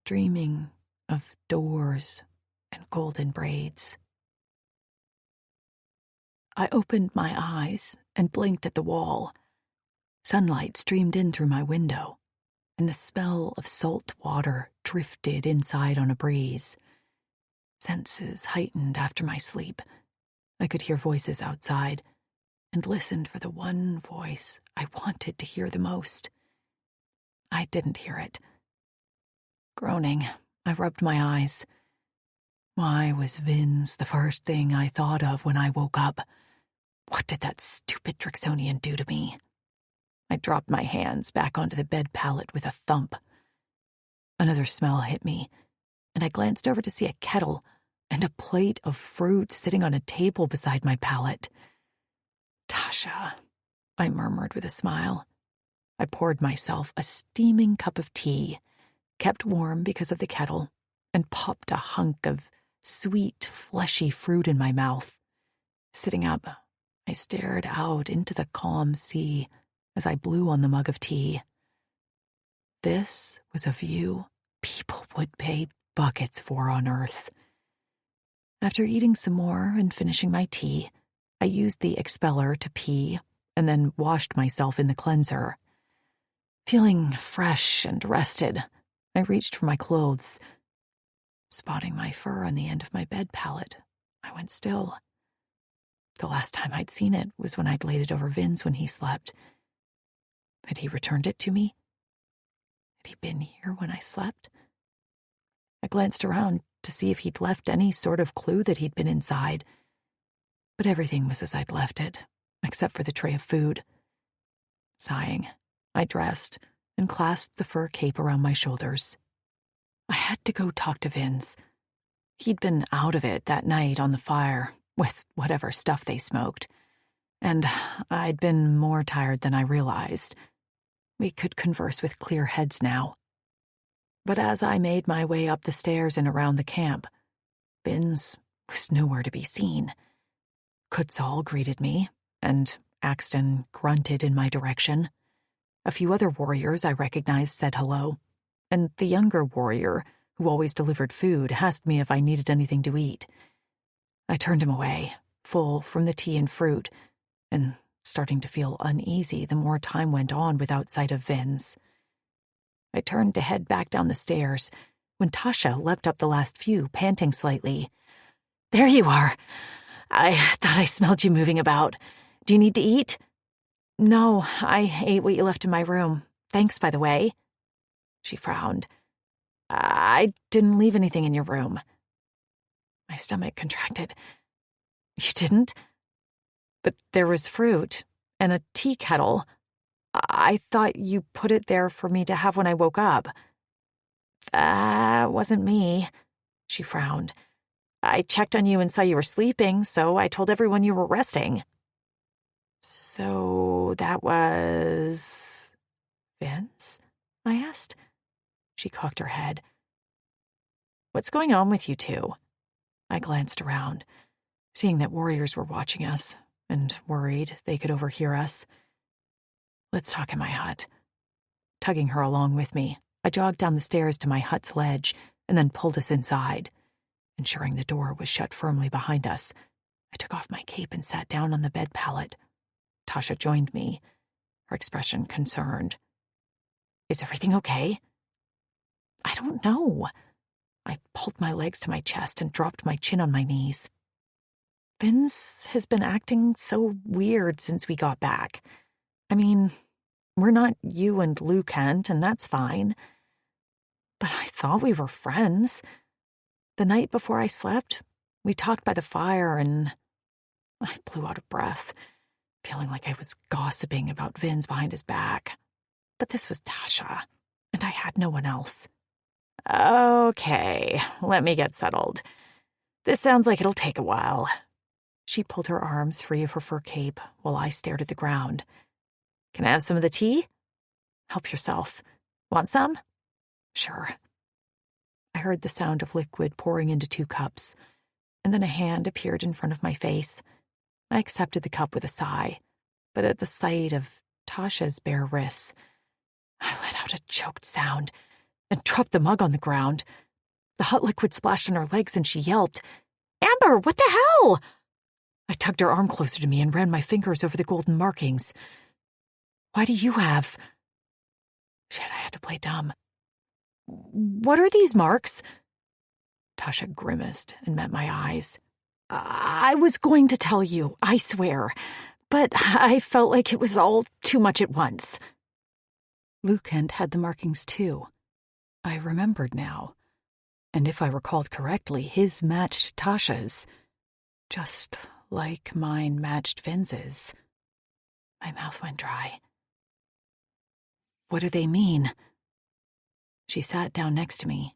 dreaming of doors and golden braids. I opened my eyes and blinked at the wall. Sunlight streamed in through my window, and the smell of salt water drifted inside on a breeze. Senses heightened after my sleep. I could hear voices outside, and listened for the one voice I wanted to hear the most. I didn't hear it. Groaning, I rubbed my eyes. Why was Vince the first thing I thought of when I woke up? What did that stupid Drixonian do to me? I dropped my hands back onto the bed pallet with a thump. Another smell hit me, and I glanced over to see a kettle and a plate of fruit sitting on a table beside my pallet. Tasha, I murmured with a smile. I poured myself a steaming cup of tea, kept warm because of the kettle, and popped a hunk of sweet, fleshy fruit in my mouth. Sitting up, I stared out into the calm sea as I blew on the mug of tea. This was a view people would pay buckets for on Earth. After eating some more and finishing my tea, I used the expeller to pee and then washed myself in the cleanser. Feeling fresh and rested, I reached for my clothes. Spotting my fur on the end of my bed pallet, I went still. The last time I'd seen it was when I'd laid it over Vince when he slept. Had he returned it to me? Had he been here when I slept? I glanced around to see if he'd left any sort of clue that he'd been inside, but everything was as I'd left it, except for the tray of food. Sighing, I dressed and clasped the fur cape around my shoulders. I had to go talk to Vince. He'd been out of it that night on the fire, with whatever stuff they smoked, and I'd been more tired than I realized. We could converse with clear heads now. But as I made my way up the stairs and around the camp, Vince was nowhere to be seen. Kutzal greeted me, and Axton grunted in my direction. A few other warriors I recognized said hello, and the younger warrior, who always delivered food, asked me if I needed anything to eat. I turned him away, full from the tea and fruit, and starting to feel uneasy the more time went on without sight of Vince. I turned to head back down the stairs when Tasha leapt up the last few, panting slightly. "There you are. I thought I smelled you moving about. Do you need to eat?" "No, I ate what you left in my room. Thanks, by the way." She frowned. "I didn't leave anything in your room." My stomach contracted. "You didn't? But there was fruit and a tea kettle. I thought you put it there for me to have when I woke up." "That wasn't me," she frowned. "I checked on you and saw you were sleeping, so I told everyone you were resting." "So that was Vince?" I asked. She cocked her head. "What's going on with you two?" I glanced around, seeing that warriors were watching us, and worried they could overhear us. "Let's talk in my hut." Tugging her along with me, I jogged down the stairs to my hut's ledge and then pulled us inside. Ensuring the door was shut firmly behind us, I took off my cape and sat down on the bed pallet. Tasha joined me, her expression concerned. Is everything okay? I don't know. I pulled my legs to my chest and dropped my chin on my knees. Vince has been acting so weird since we got back. I mean, we're not you and Lou Kent, and that's fine. But I thought we were friends. The night before I slept, we talked by the fire, and I blew out of breath, feeling like I was gossiping about Vince behind his back. But this was Tasha, and I had no one else. Okay, let me get settled. This sounds like it'll take a while. She pulled her arms free of her fur cape while I stared at the ground. Can I have some of the tea? Help yourself. Want some? Sure. I heard the sound of liquid pouring into 2 cups, and then a hand appeared in front of my face. I accepted the cup with a sigh, but at the sight of Tasha's bare wrists, I let out a choked sound and dropped the mug on the ground. The hot liquid splashed on her legs and she yelped, Amber, what the hell? I tugged her arm closer to me and ran my fingers over the golden markings. Why do you have... Shit, I had to play dumb. What are these marks? Tasha grimaced and met my eyes. I was going to tell you, I swear, but I felt like it was all too much at once. Lou Kent had the markings too. I remembered now, and if I recalled correctly, his matched Tasha's, just like mine matched Vince's. My mouth went dry. What do they mean? She sat down next to me,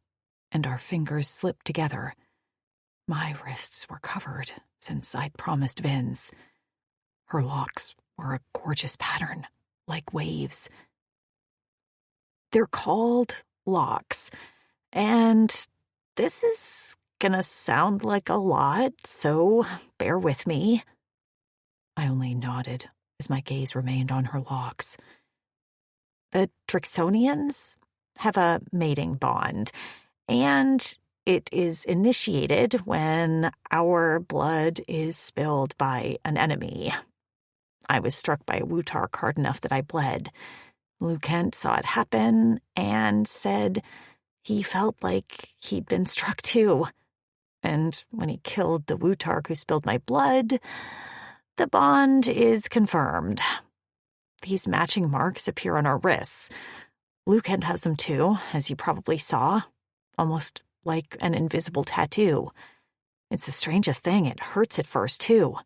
and our fingers slipped together. My wrists were covered since I'd promised Vince. Her locks were a gorgeous pattern, like waves. They're called locks, and this is gonna sound like a lot, so bear with me. I only nodded as my gaze remained on her locks. The Drixonians have a mating bond, and it is initiated when our blood is spilled by an enemy. I was struck by a Wutark hard enough that I bled. Lou Kent saw it happen and said he felt like he'd been struck too. And when he killed the Wutark who spilled my blood, the bond is confirmed. These matching marks appear on our wrists. Lou Kent has them too, as you probably saw, almost like an invisible tattoo. It's the strangest thing. It hurts at first, too.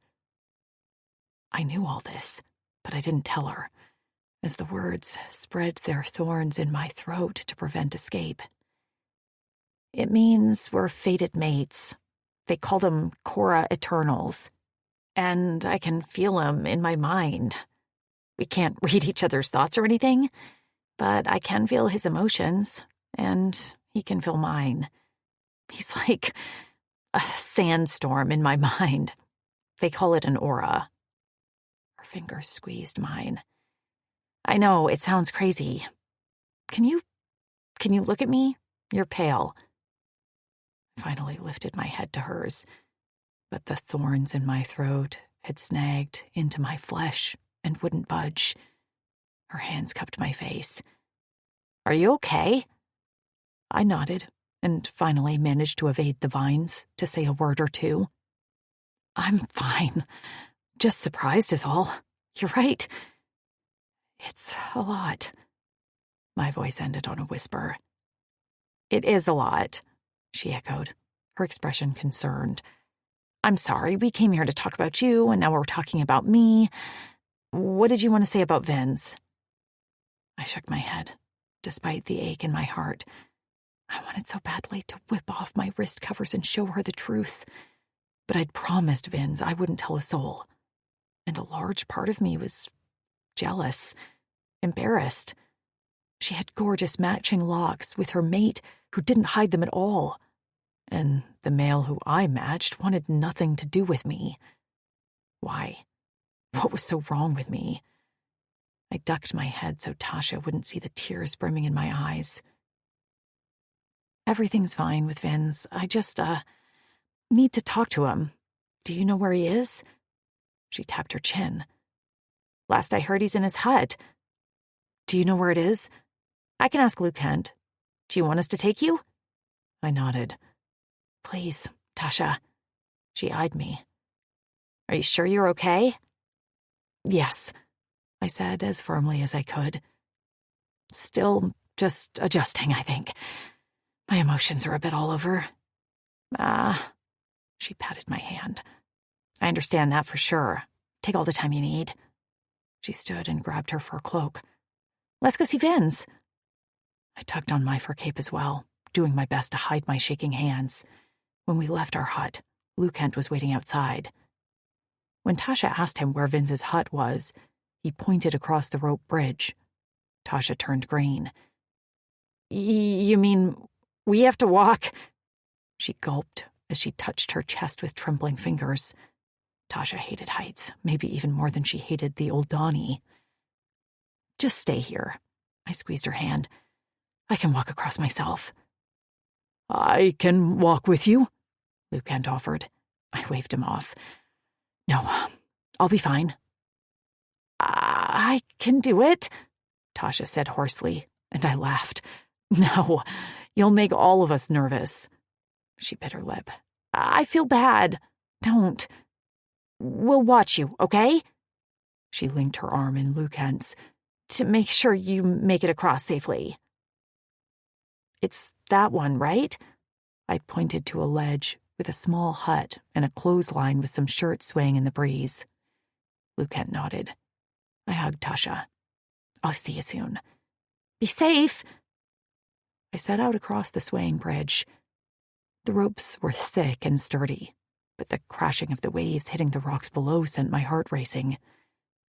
I knew all this, but I didn't tell her, as the words spread their thorns in my throat to prevent escape. It means we're fated mates. They call them Korra Eternals. And I can feel them in my mind. We can't read each other's thoughts or anything, but I can feel his emotions, and he can feel mine. He's like a sandstorm in my mind. They call it an aura. Her fingers squeezed mine. I know, it sounds crazy. Can you look at me? You're pale. I finally lifted my head to hers, but the thorns in my throat had snagged into my flesh and wouldn't budge. Her hands cupped my face. Are you okay? I nodded and finally managed to evade the vines to say a word or two. I'm fine. Just surprised is all. You're right. It's a lot. My voice ended on a whisper. It is a lot, she echoed, her expression concerned. I'm sorry, we came here to talk about you, and now we're talking about me. What did you want to say about Vince? I shook my head, despite the ache in my heart. I wanted so badly to whip off my wrist covers and show her the truth. But I'd promised Vince I wouldn't tell a soul. And a large part of me was jealous, embarrassed. She had gorgeous matching locks with her mate who didn't hide them at all. And the male who I matched wanted nothing to do with me. Why? What was so wrong with me? I ducked my head so Tasha wouldn't see the tears brimming in my eyes. Everything's fine with Vince. I just, need to talk to him. Do you know where he is? She tapped her chin. Last I heard, he's in his hut. Do you know where it is? I can ask Luke Kent. Do you want us to take you? I nodded. Please, Tasha. She eyed me. Are you sure you're okay? Yes, I said as firmly as I could. Still just adjusting, I think. My emotions are a bit all over. She patted my hand. I understand that for sure. Take all the time you need. She stood and grabbed her fur cloak. Let's go see Vince. I tugged on my fur cape as well, doing my best to hide my shaking hands. When we left our hut, Luke Kent was waiting outside. When Tasha asked him where Vince's hut was, he pointed across the rope bridge. Tasha turned green. You mean we have to walk? She gulped as she touched her chest with trembling fingers. Tasha hated heights, maybe even more than she hated the old Donnie. Just stay here. I squeezed her hand. I can walk across myself. I can walk with you, Luke Kent offered. I waved him off. No, I'll be fine. I can do it, Tasha said hoarsely, and I laughed. No, you'll make all of us nervous. She bit her lip. I feel bad. Don't. We'll watch you, okay? She linked her arm in Luke Kent's to make sure you make it across safely. It's that one, right? I pointed to a ledge with a small hut and a clothesline with some shirts swaying in the breeze. Luke Kent nodded. I hugged Tasha. I'll see you soon. Be safe. I set out across the swaying bridge. The ropes were thick and sturdy, but the crashing of the waves hitting the rocks below sent my heart racing.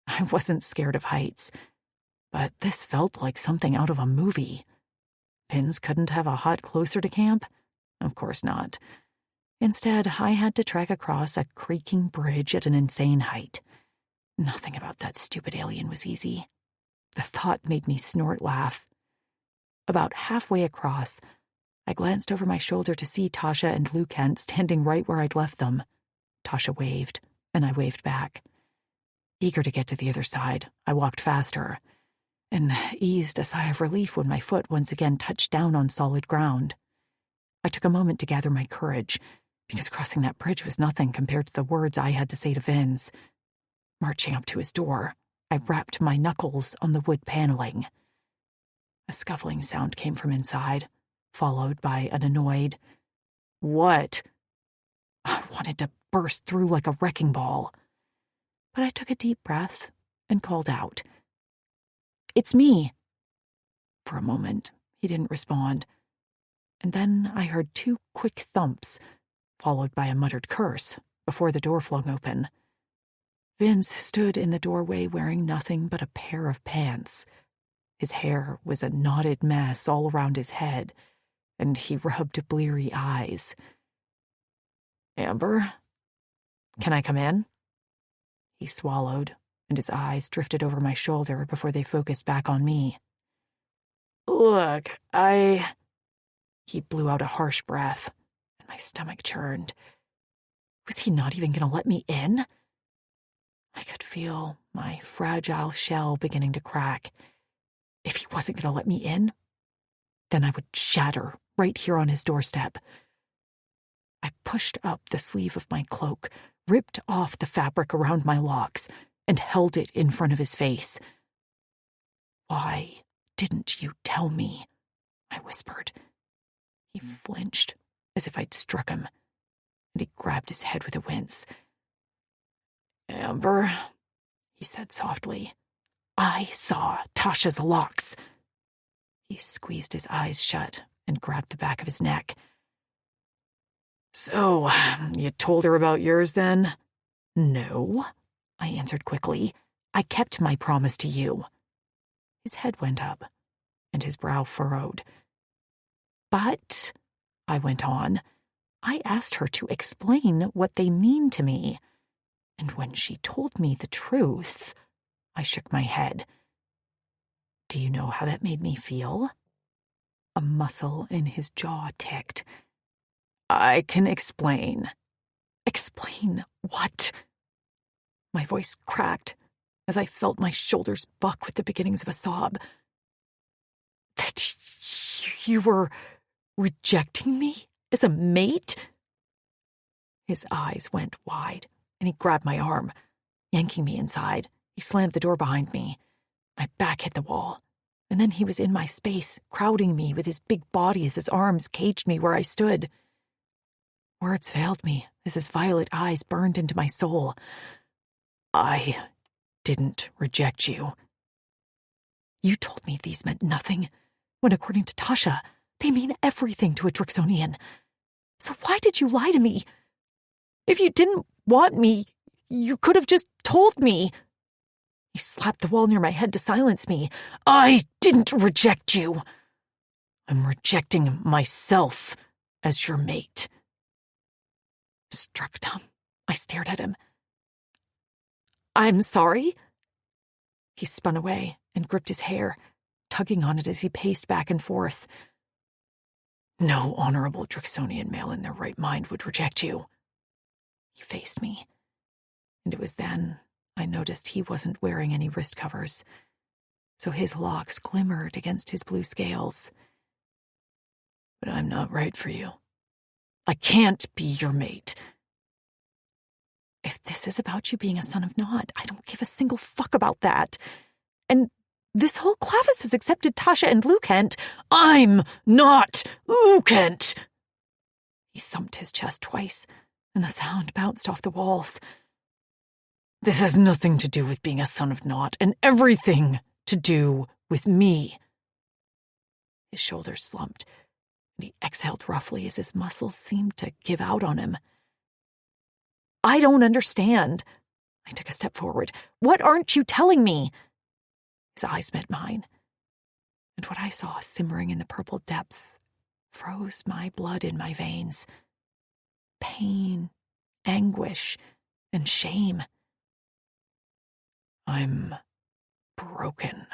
I wasn't scared of heights, but this felt like something out of a movie. Vince couldn't have a hut closer to camp? Of course not. Instead, I had to trek across a creaking bridge at an insane height. Nothing about that stupid alien was easy. The thought made me snort laugh. About halfway across, I glanced over my shoulder to see Tasha and Luke Kent standing right where I'd left them. Tasha waved, and I waved back. Eager to get to the other side, I walked faster, and eased a sigh of relief when my foot once again touched down on solid ground. I took a moment to gather my courage, because crossing that bridge was nothing compared to the words I had to say to Vince. Marching up to his door, I rapped my knuckles on the wood paneling. A scuffling sound came from inside, followed by an annoyed, "What?" I wanted to burst through like a wrecking ball. But I took a deep breath and called out, "It's me." For a moment, he didn't respond, and then I heard 2 quick thumps, followed by a muttered curse, before the door flung open. Vince stood in the doorway wearing nothing but a pair of pants. His hair was a knotted mess all around his head, and he rubbed bleary eyes. "Amber, can I come in?" He swallowed, and his eyes drifted over my shoulder before they focused back on me. "Look, He blew out a harsh breath, and my stomach churned. Was he not even going to let me in? I could feel my fragile shell beginning to crack. If he wasn't going to let me in, then I would shatter right here on his doorstep. I pushed up the sleeve of my cloak, ripped off the fabric around my locks, and held it in front of his face. "Why didn't you tell me?" I whispered. He flinched, as if I'd struck him, and he grabbed his head with a wince. "Amber," he said softly, "I saw Tasha's locks." He squeezed his eyes shut and grabbed the back of his neck. "So, you told her about yours then?" "No," I answered quickly. "I kept my promise to you." His head went up, and his brow furrowed. "But," I went on, "I asked her to explain what they mean to me. And when she told me the truth," I shook my head. "Do you know how that made me feel?" A muscle in his jaw ticked. "I can explain. Explain what? My voice cracked as I felt my shoulders buck with the beginnings of a sob. That you were rejecting me as a mate? His eyes went wide, and he grabbed my arm, yanking me inside. He slammed the door behind me. My back hit the wall, and then he was in my space, crowding me with his big body as his arms caged me where I stood. Words failed me as his violet eyes burned into my soul. I didn't reject you. You told me these meant nothing, when according to Tasha, they mean everything to a Drixonian. So why did you lie to me? If you didn't want me, you could have just told me. He slapped the wall near my head to silence me. I didn't reject you. I'm rejecting myself as your mate. Struck dumb, I stared at him. I'm sorry? He spun away and gripped his hair, tugging on it as he paced back and forth. No honorable Drixonian male in their right mind would reject you. He faced me, and it was then I noticed he wasn't wearing any wrist covers, so his locks glimmered against his blue scales. But I'm not right for you. I can't be your mate. If this is about you being a son of Nod, I don't give a single fuck about that. And this whole clavis has accepted Tasha and Lukent. I'm not Lukent! He thumped his chest twice, and the sound bounced off the walls. This has nothing to do with being a son of Nod, and everything to do with me. His shoulders slumped, and he exhaled roughly as his muscles seemed to give out on him. I don't understand. I took a step forward. What aren't you telling me? His eyes met mine, and what I saw simmering in the purple depths froze my blood in my veins. Pain, anguish, and shame. I'm broken.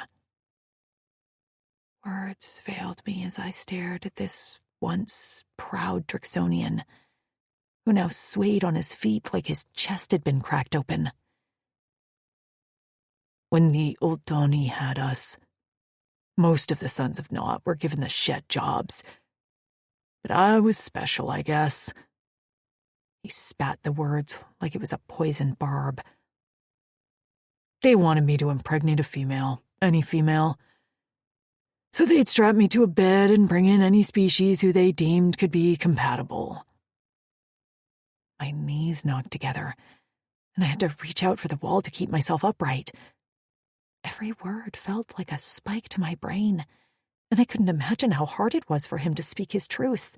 Words failed me as I stared at this once proud Drixonian, who now swayed on his feet like his chest had been cracked open. When the Ultani had us, most of the Sons of Nod were given the shed jobs. But I was special, I guess. He spat the words like it was a poisoned barb. They wanted me to impregnate a female, any female. So they'd strap me to a bed and bring in any species who they deemed could be compatible. My knees knocked together, and I had to reach out for the wall to keep myself upright. Every word felt like a spike to my brain, and I couldn't imagine how hard it was for him to speak his truth.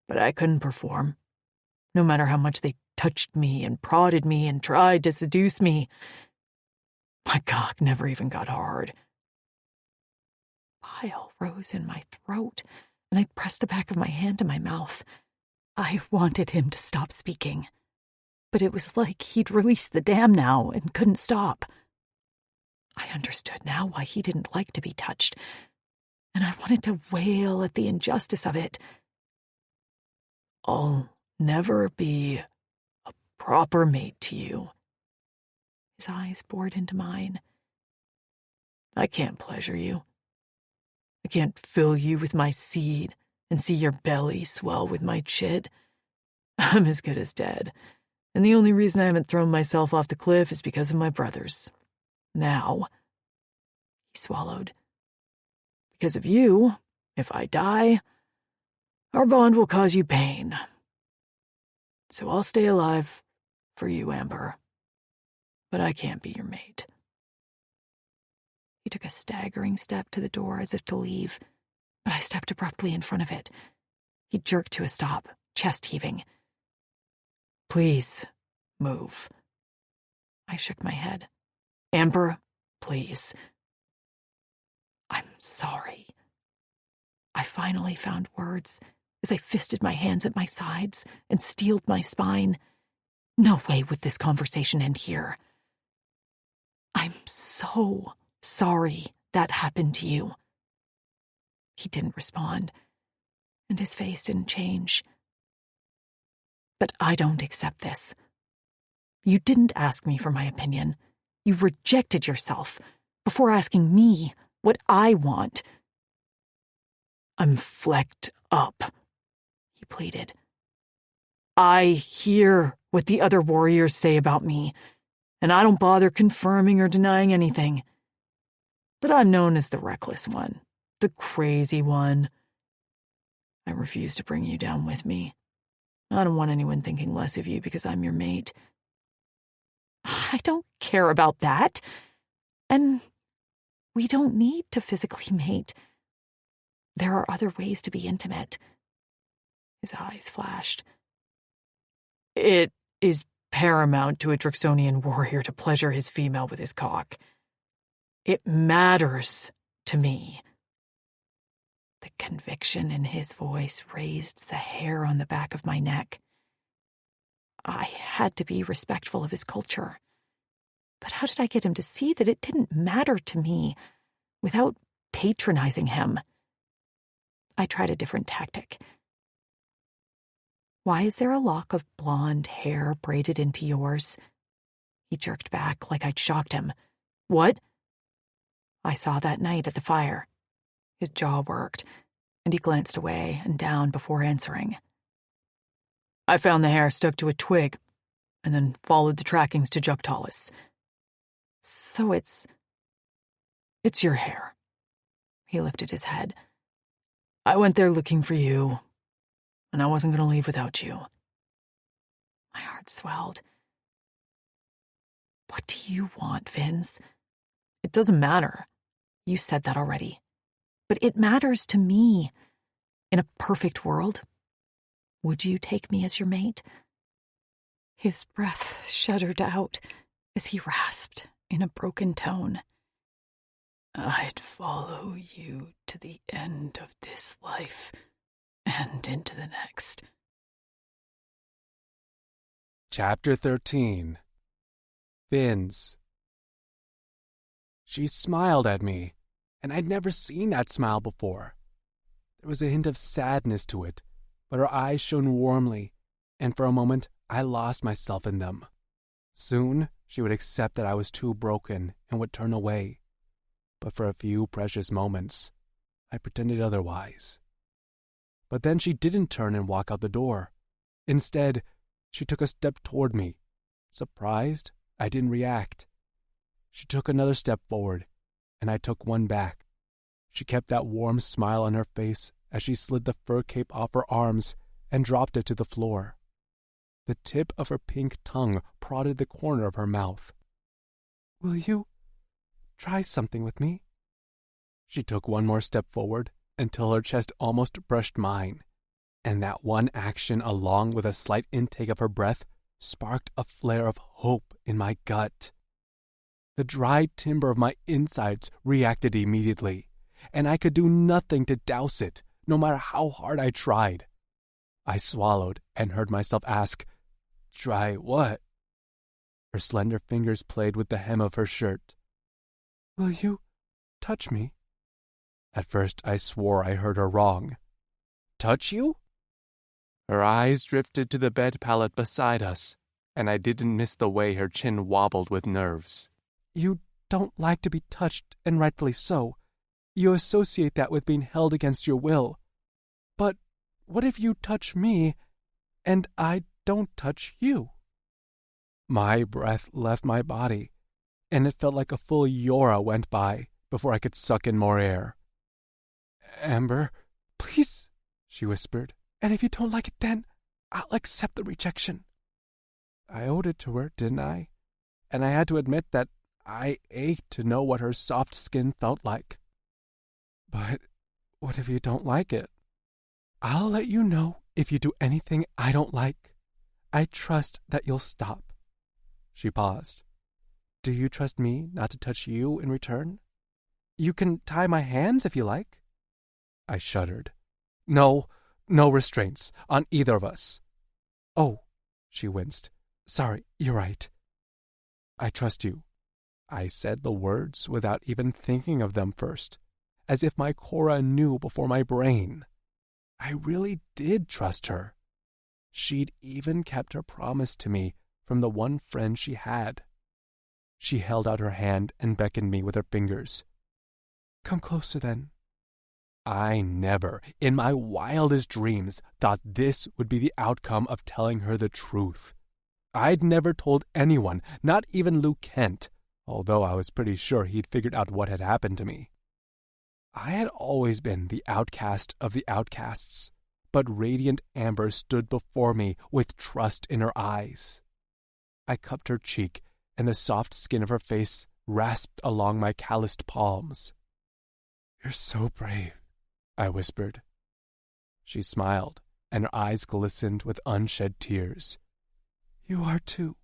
But I couldn't perform, no matter how much they touched me and prodded me and tried to seduce me. My cock never even got hard. Bile rose in my throat, and I pressed the back of my hand to my mouth. I wanted him to stop speaking, but it was like he'd released the dam now and couldn't stop. I understood now why he didn't like to be touched, and I wanted to wail at the injustice of it. I'll never be a proper mate to you. His eyes bored into mine. I can't pleasure you. I can't fill you with my seed and see your belly swell with my chit. I'm as good as dead, and the only reason I haven't thrown myself off the cliff is because of my brothers. Now, he swallowed. Because of you, if I die, our bond will cause you pain. So I'll stay alive for you, Amber. But I can't be your mate. He took a staggering step to the door as if to leave, but I stepped abruptly in front of it. He jerked to a stop, chest heaving. Please, move. I shook my head. Amber, please. I'm sorry. I finally found words as I fisted my hands at my sides and steeled my spine. No way would this conversation end here. I'm so sorry that happened to you. He didn't respond, and his face didn't change. But I don't accept this. You didn't ask me for my opinion. You rejected yourself before asking me what I want. I'm flecked up, he pleaded. I hear what the other warriors say about me, and I don't bother confirming or denying anything. But I'm known as the reckless one, the crazy one. I refuse to bring you down with me. I don't want anyone thinking less of you because I'm your mate. I don't care about that. And we don't need to physically mate. There are other ways to be intimate. His eyes flashed. It is paramount to a Drixonian warrior to pleasure his female with his cock. It matters to me. The conviction in his voice raised the hair on the back of my neck. I had to be respectful of his culture. But how did I get him to see that it didn't matter to me without patronizing him? I tried a different tactic. Why is there a lock of blonde hair braided into yours? He jerked back like I'd shocked him. What? I saw that night at the fire. His jaw worked, and he glanced away and down before answering. I found the hair stuck to a twig, and then followed the trackings to Juctalis. So it's your hair. He lifted his head. I went there looking for you, and I wasn't going to leave without you. My heart swelled. What do you want, Vince? It doesn't matter. You said that already. But it matters to me. In a perfect world, would you take me as your mate? His breath shuddered out as he rasped in a broken tone. I'd follow you to the end of this life and into the next. Chapter 13. Fins. She smiled at me, and I'd never seen that smile before. There was a hint of sadness to it, but her eyes shone warmly, and for a moment I lost myself in them. Soon she would accept that I was too broken and would turn away. But for a few precious moments, I pretended otherwise. But then she didn't turn and walk out the door. Instead, she took a step toward me. Surprised, I didn't react. She took another step forward, and I took one back. She kept that warm smile on her face as she slid the fur cape off her arms and dropped it to the floor. The tip of her pink tongue prodded the corner of her mouth. Will you try something with me? She took one more step forward until her chest almost brushed mine, and that one action, along with a slight intake of her breath, sparked a flare of hope in my gut. The dry timber of my insides reacted immediately, and I could do nothing to douse it, no matter how hard I tried. I swallowed and heard myself ask, "Try what?" Her slender fingers played with the hem of her shirt. Will you touch me? At first I swore I heard her wrong. Touch you? Her eyes drifted to the bed pallet beside us, and I didn't miss the way her chin wobbled with nerves. You don't like to be touched, and rightfully so. You associate that with being held against your will. But what if you touch me, and I don't touch you? My breath left my body, and it felt like a full Yora went by before I could suck in more air. Amber, please, she whispered, and if you don't like it then, I'll accept the rejection. I owed it to her, didn't I? And I had to admit that I ached to know what her soft skin felt like. But what if you don't like it? I'll let you know if you do anything I don't like. I trust that you'll stop. She paused. Do you trust me not to touch you in return? You can tie my hands if you like. I shuddered. No restraints on either of us. Oh, she winced. Sorry, you're right. I trust you. I said the words without even thinking of them first, as if my Cora knew before my brain. I really did trust her. She'd even kept her promise to me from the one friend she had. She held out her hand and beckoned me with her fingers. "Come closer, then." I never, in my wildest dreams, thought this would be the outcome of telling her the truth. I'd never told anyone, not even Lou Kent, although I was pretty sure he'd figured out what had happened to me. I had always been the outcast of the outcasts, but Radiant Amber stood before me with trust in her eyes. I cupped her cheek, and the soft skin of her face rasped along my calloused palms. "You're so brave," I whispered. She smiled, and her eyes glistened with unshed tears. "You are too."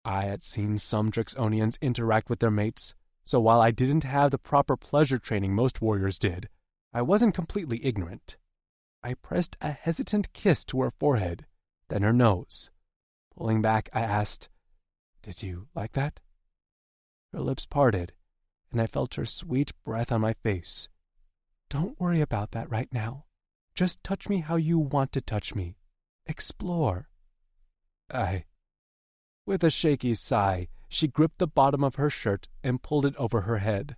I had seen some Drixonians interact with their mates, so while I didn't have the proper pleasure training most warriors did, I wasn't completely ignorant. I pressed a hesitant kiss to her forehead, then her nose. Pulling back, I asked, "Did you like that?" Her lips parted, and I felt her sweet breath on my face. "Don't worry about that right now. Just touch me how you want to touch me. Explore." With a shaky sigh, she gripped the bottom of her shirt and pulled it over her head.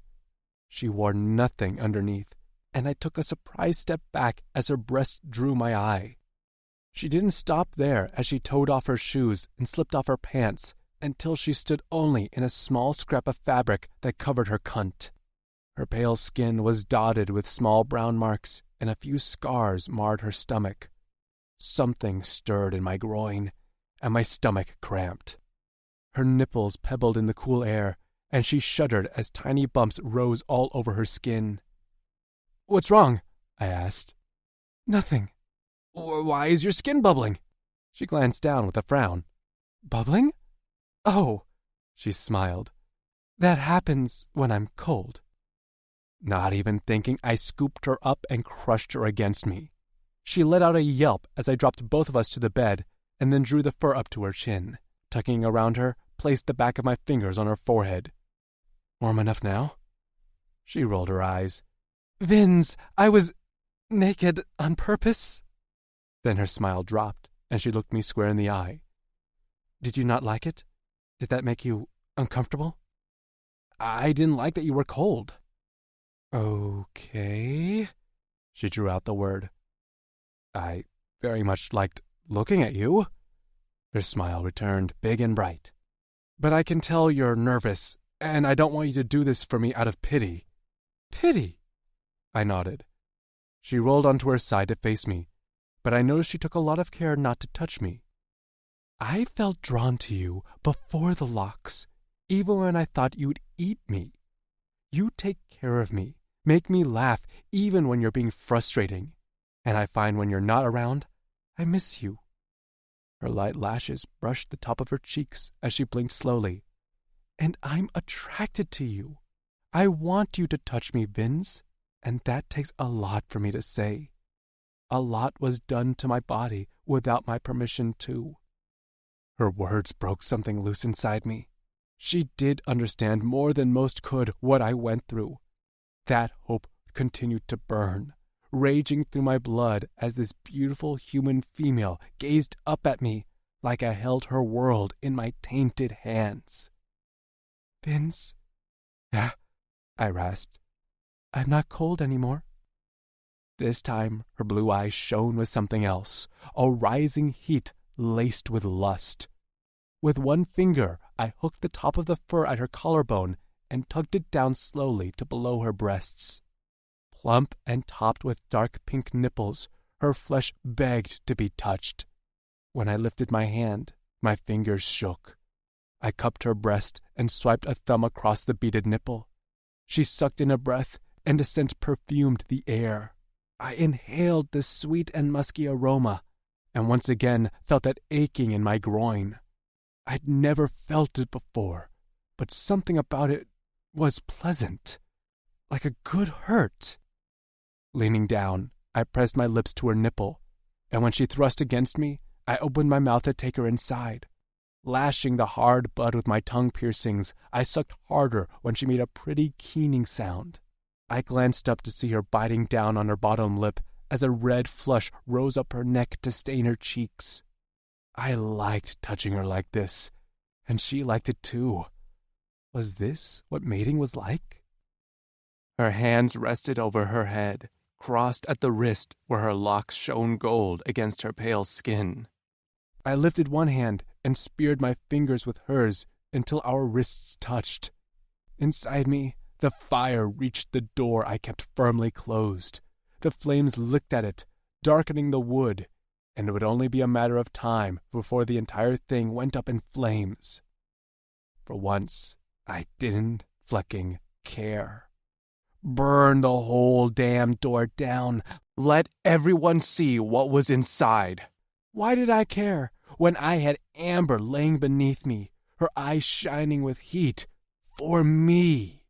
She wore nothing underneath, and I took a surprised step back as her breast drew my eye. She didn't stop there as she towed off her shoes and slipped off her pants until she stood only in a small scrap of fabric that covered her cunt. Her pale skin was dotted with small brown marks, and a few scars marred her stomach. Something stirred in my groin, and my stomach cramped. Her nipples pebbled in the cool air, and she shuddered as tiny bumps rose all over her skin. "What's wrong?" I asked. "Nothing." "Why is your skin bubbling?" She glanced down with a frown. "Bubbling? Oh," she smiled. "That happens when I'm cold." Not even thinking, I scooped her up and crushed her against me. She let out a yelp as I dropped both of us to the bed, and then drew the fur up to her chin. Tucking around her, placed the back of my fingers on her forehead. "Warm enough now?" She rolled her eyes. "Vince, I was naked on purpose." Then her smile dropped, and she looked me square in the eye. "Did you not like it? Did that make you uncomfortable?" "I didn't like that you were cold." "Okay." She drew out the word. "I very much liked looking at you." Her smile returned, big and bright. "But I can tell you're nervous, and I don't want you to do this for me out of pity." "Pity?" I nodded. She rolled onto her side to face me, but I noticed she took a lot of care not to touch me. "I felt drawn to you before the locks, even when I thought you'd eat me. You take care of me, make me laugh even when you're being frustrating, and I find when you're not around, I miss you." Her light lashes brushed the top of her cheeks as she blinked slowly. "And I'm attracted to you. I want you to touch me, Vince, and that takes a lot for me to say. A lot was done to my body without my permission, too." Her words broke something loose inside me. She did understand more than most could what I went through. That hope continued to burn, raging through my blood as this beautiful human female gazed up at me like I held her world in my tainted hands. "Vince?" "Yeah," I rasped. "I'm not cold anymore." This time her blue eyes shone with something else, a rising heat laced with lust. With one finger, I hooked the top of the fur at her collarbone and tugged it down slowly to below her breasts. Plump and topped with dark pink nipples, her flesh begged to be touched. When I lifted my hand, my fingers shook. I cupped her breast and swiped a thumb across the beaded nipple. She sucked in a breath, and a scent perfumed the air. I inhaled the sweet and musky aroma, and once again felt that aching in my groin. I'd never felt it before, but something about it was pleasant, like a good hurt. Leaning down, I pressed my lips to her nipple, and when she thrust against me, I opened my mouth to take her inside. Lashing the hard bud with my tongue piercings, I sucked harder when she made a pretty keening sound. I glanced up to see her biting down on her bottom lip as a red flush rose up her neck to stain her cheeks. I liked touching her like this, and she liked it too. Was this what mating was like? Her hands rested over her head, crossed at the wrist where her locks shone gold against her pale skin. I lifted one hand and speared my fingers with hers until our wrists touched. Inside me, the fire reached the door I kept firmly closed. The flames licked at it, darkening the wood, and it would only be a matter of time before the entire thing went up in flames. For once, I didn't flecking care. Burn the whole damn door down. Let everyone see what was inside. Why did I care when I had Amber laying beneath me, her eyes shining with heat, for me?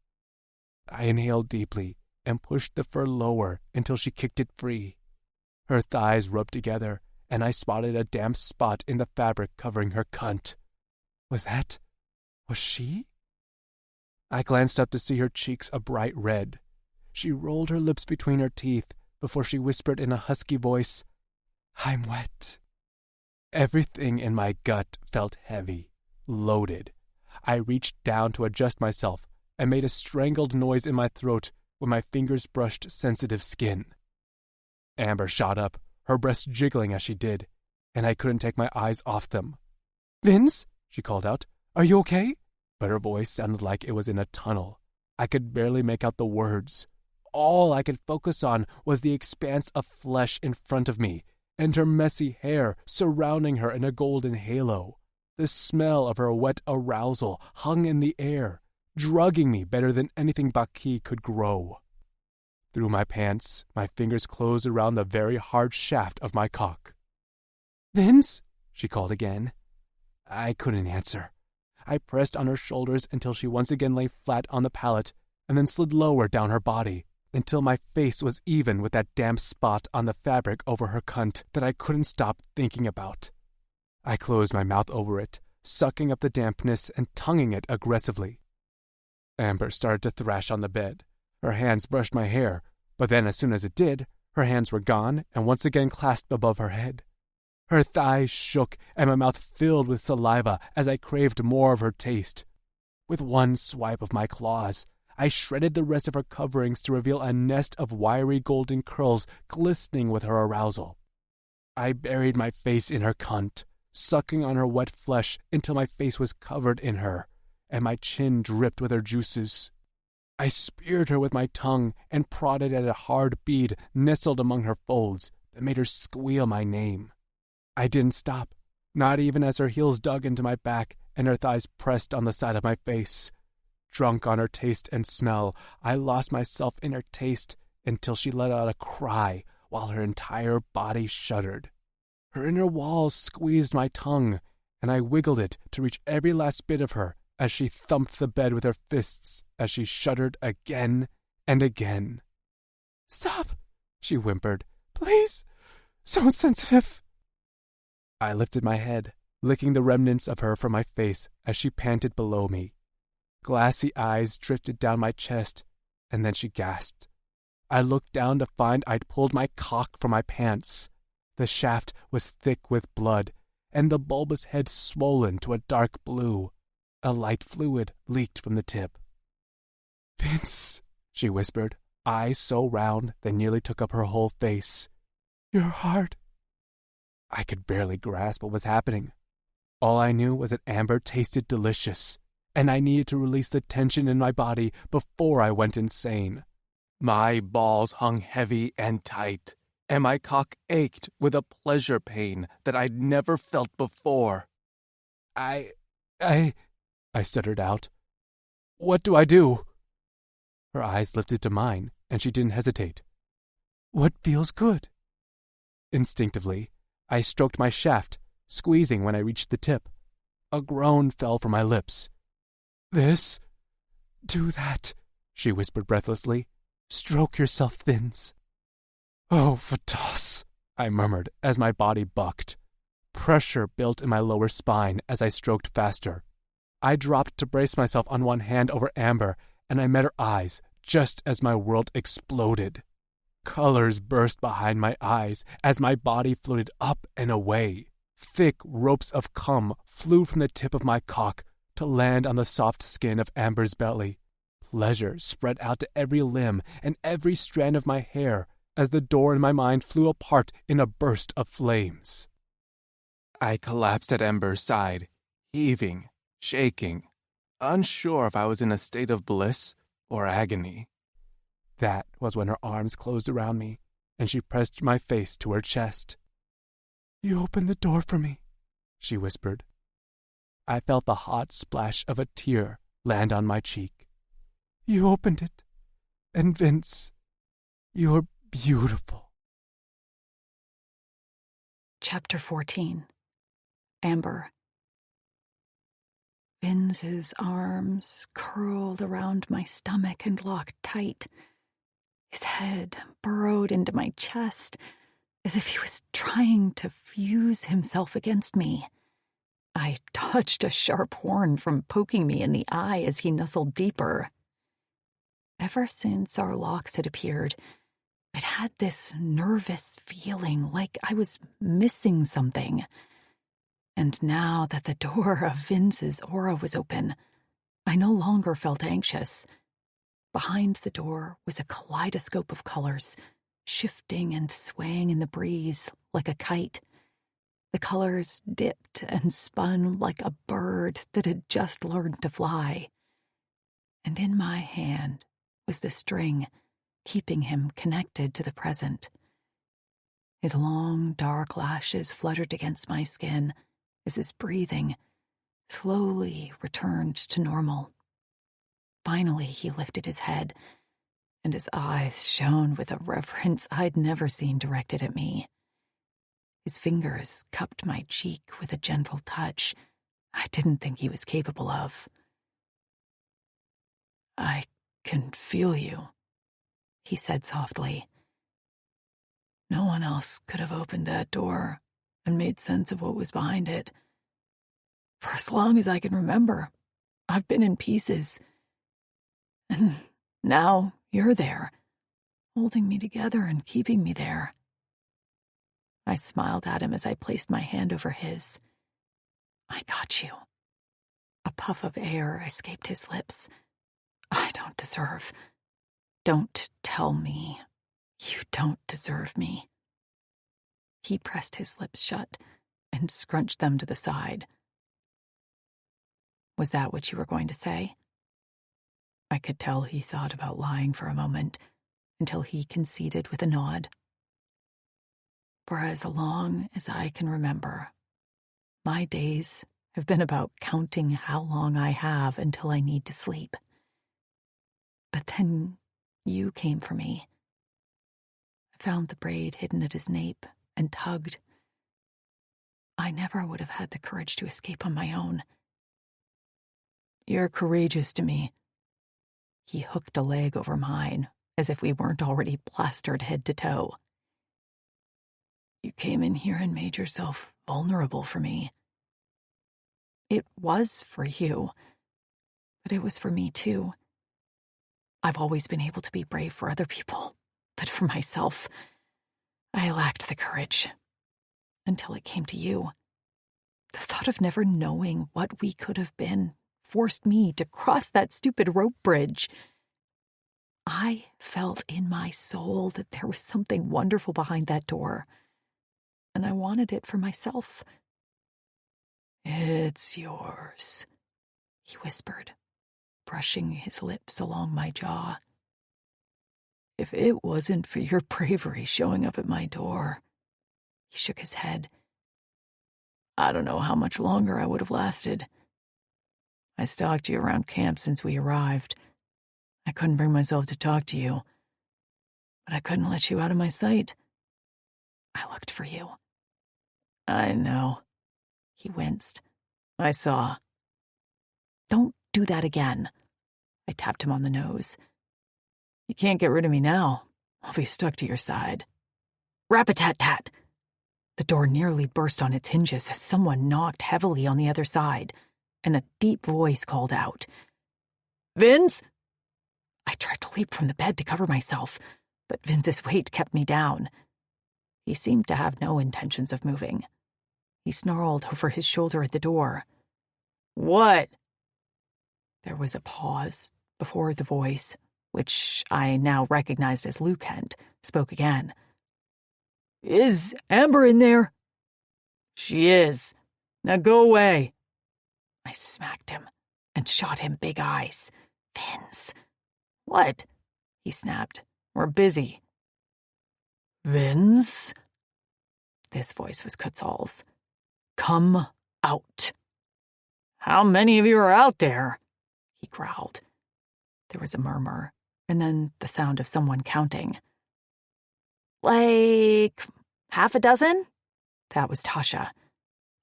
I inhaled deeply and pushed the fur lower until she kicked it free. Her thighs rubbed together, and I spotted a damp spot in the fabric covering her cunt. Was she? I glanced up to see her cheeks a bright red. She rolled her lips between her teeth before she whispered in a husky voice, "I'm wet." Everything in my gut felt heavy, loaded. I reached down to adjust myself and made a strangled noise in my throat when my fingers brushed sensitive skin. Amber shot up, her breasts jiggling as she did, and I couldn't take my eyes off them. "Vince," she called out, "are you okay?" But her voice sounded like it was in a tunnel. I could barely make out the words. All I could focus on was the expanse of flesh in front of me, and her messy hair surrounding her in a golden halo. The smell of her wet arousal hung in the air, drugging me better than anything Baki could grow. Through my pants, my fingers closed around the very hard shaft of my cock. "Vince?" she called again. I couldn't answer. I pressed on her shoulders until she once again lay flat on the pallet, and then slid lower down her body, until my face was even with that damp spot on the fabric over her cunt that I couldn't stop thinking about. I closed my mouth over it, sucking up the dampness and tonguing it aggressively. Amber started to thrash on the bed. Her hands brushed my hair, but then as soon as it did, her hands were gone and once again clasped above her head. Her thighs shook and my mouth filled with saliva as I craved more of her taste. With one swipe of my claws, I shredded the rest of her coverings to reveal a nest of wiry golden curls glistening with her arousal. I buried my face in her cunt, sucking on her wet flesh until my face was covered in her, and my chin dripped with her juices. I speared her with my tongue and prodded at a hard bead nestled among her folds that made her squeal my name. I didn't stop, not even as her heels dug into my back and her thighs pressed on the side of my face. Drunk on her taste and smell, I lost myself in her taste until she let out a cry while her entire body shuddered. Her inner walls squeezed my tongue, and I wiggled it to reach every last bit of her as she thumped the bed with her fists as she shuddered again and again. "Stop," she whimpered. "Please, so sensitive." I lifted my head, licking the remnants of her from my face as she panted below me. Glassy eyes drifted down my chest, and then she gasped. I looked down to find I'd pulled my cock from my pants. The shaft was thick with blood, and the bulbous head swollen to a dark blue. A light fluid leaked from the tip. "Vince," she whispered, eyes so round they nearly took up her whole face. "You're hard." I could barely grasp what was happening. All I knew was that Amber tasted delicious, and I needed to release the tension in my body before I went insane. My balls hung heavy and tight, and my cock ached with a pleasure pain that I'd never felt before. I stuttered out. "What do I do?" Her eyes lifted to mine, and she didn't hesitate. "What feels good?" Instinctively, I stroked my shaft, squeezing when I reached the tip. A groan fell from my lips. "This? Do that," she whispered breathlessly. "Stroke yourself, Vince." "Oh, Vatos," I murmured as my body bucked. Pressure built in my lower spine as I stroked faster. I dropped to brace myself on one hand over Amber, and I met her eyes just as my world exploded. Colors burst behind my eyes as my body floated up and away. Thick ropes of cum flew from the tip of my cock to land on the soft skin of Amber's belly. Pleasure spread out to every limb and every strand of my hair as the door in my mind flew apart in a burst of flames. I collapsed at Amber's side, heaving, shaking, unsure if I was in a state of bliss or agony. That was when her arms closed around me, and she pressed my face to her chest. "You opened the door for me," she whispered. I felt the hot splash of a tear land on my cheek. "You opened it. And Vince, you're beautiful." Chapter 14. Amber. Vince's arms curled around my stomach and locked tight. His head burrowed into my chest as if he was trying to fuse himself against me. I dodged a sharp horn from poking me in the eye as he nuzzled deeper. Ever since our locks had appeared, I'd had this nervous feeling like I was missing something. And now that the door of Vince's aura was open, I no longer felt anxious. Behind the door was a kaleidoscope of colors, shifting and swaying in the breeze like a kite. The colors dipped and spun like a bird that had just learned to fly. And in my hand was the string, keeping him connected to the present. His long, dark lashes fluttered against my skin as his breathing slowly returned to normal. Finally, he lifted his head, and his eyes shone with a reverence I'd never seen directed at me. His fingers cupped my cheek with a gentle touch I didn't think he was capable of. "I can feel you," he said softly. "No one else could have opened that door and made sense of what was behind it. For as long as I can remember, I've been in pieces. And now you're there, holding me together and keeping me there." I smiled at him as I placed my hand over his. "I got you." A puff of air escaped his lips. "I don't deserve. Don't tell me. You don't deserve me." He pressed his lips shut and scrunched them to the side. "Was that what you were going to say?" I could tell he thought about lying for a moment, until he conceded with a nod. "For as long as I can remember, my days have been about counting how long I have until I need to sleep. But then you came for me. I found the braid hidden at his nape and tugged. I never would have had the courage to escape on my own." "You're courageous to me." He hooked a leg over mine, as if we weren't already plastered head to toe. "You came in here and made yourself vulnerable for me." "It was for you, but it was for me too. I've always been able to be brave for other people, but for myself, I lacked the courage. Until it came to you. The thought of never knowing what we could have been forced me to cross that stupid rope bridge. I felt in my soul that there was something wonderful behind that door, and I wanted it for myself." "It's yours," he whispered, brushing his lips along my jaw. "If it wasn't for your bravery showing up at my door," he shook his head, "I don't know how much longer I would have lasted. I stalked you around camp since we arrived. I couldn't bring myself to talk to you, but I couldn't let you out of my sight. I looked for you." "I know." He winced. "I saw." "Don't do that again." I tapped him on the nose. "You can't get rid of me now. I'll be stuck to your side." Rap-a-tat-tat! The door nearly burst on its hinges as someone knocked heavily on the other side, and a deep voice called out, "Vince?" I tried to leap from the bed to cover myself, but Vince's weight kept me down. He seemed to have no intentions of moving. He snarled over his shoulder at the door. "What?" There was a pause before the voice, which I now recognized as Lucent, spoke again. "Is Amber in there?" "She is. Now go away." I smacked him and shot him big eyes. "Vince." "What?" he snapped. "We're busy." "Vince?" This voice was Kutzal's. "Come out." "How many of you are out there?" he growled. There was a murmur, and then the sound of someone counting. "Like half a dozen?" That was Tasha.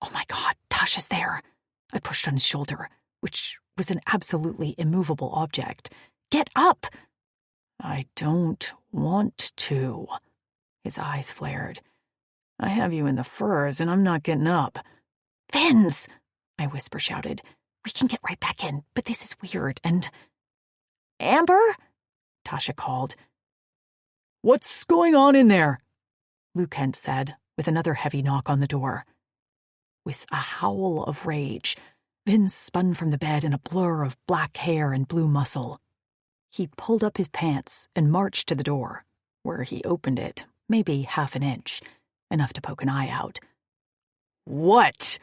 "Oh my God, Tasha's there." I pushed on his shoulder, which was an absolutely immovable object. "Get up!" "I don't want to." His eyes flared. "I have you in the furs, and I'm not getting up." "Vince!" I whisper shouted. "We can get right back in, but this is weird, and—" "Amber?" Tasha called. "What's going on in there?" Lucent said, with another heavy knock on the door. With a howl of rage, Vince spun from the bed in a blur of black hair and blue muscle. He pulled up his pants and marched to the door, where he opened it, maybe half an inch, enough to poke an eye out. "What?"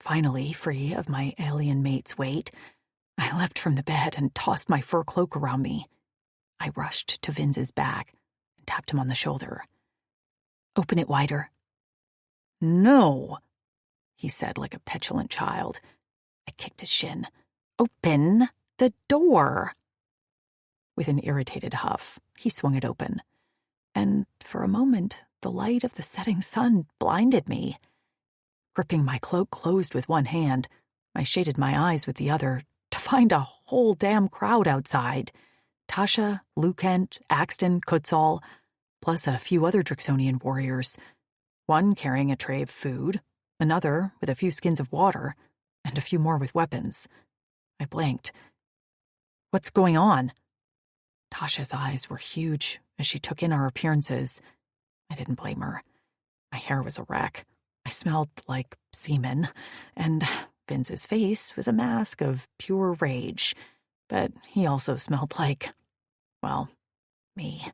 Finally, free of my alien mate's weight, I leapt from the bed and tossed my fur cloak around me. I rushed to Vince's back and tapped him on the shoulder. "Open it wider." "No," he said like a petulant child. I kicked his shin. "Open the door." With an irritated huff, he swung it open. And for a moment, the light of the setting sun blinded me. Gripping my cloak closed with one hand, I shaded my eyes with the other to find a whole damn crowd outside. Tasha, Lucent, Axton, Kutzal, plus a few other Drixonian warriors. One carrying a tray of food, another with a few skins of water, and a few more with weapons. I blinked. "What's going on?" Tasha's eyes were huge as she took in our appearances. I didn't blame her. My hair was a wreck. I smelled like semen, and Vince's face was a mask of pure rage. But he also smelled like, well, me.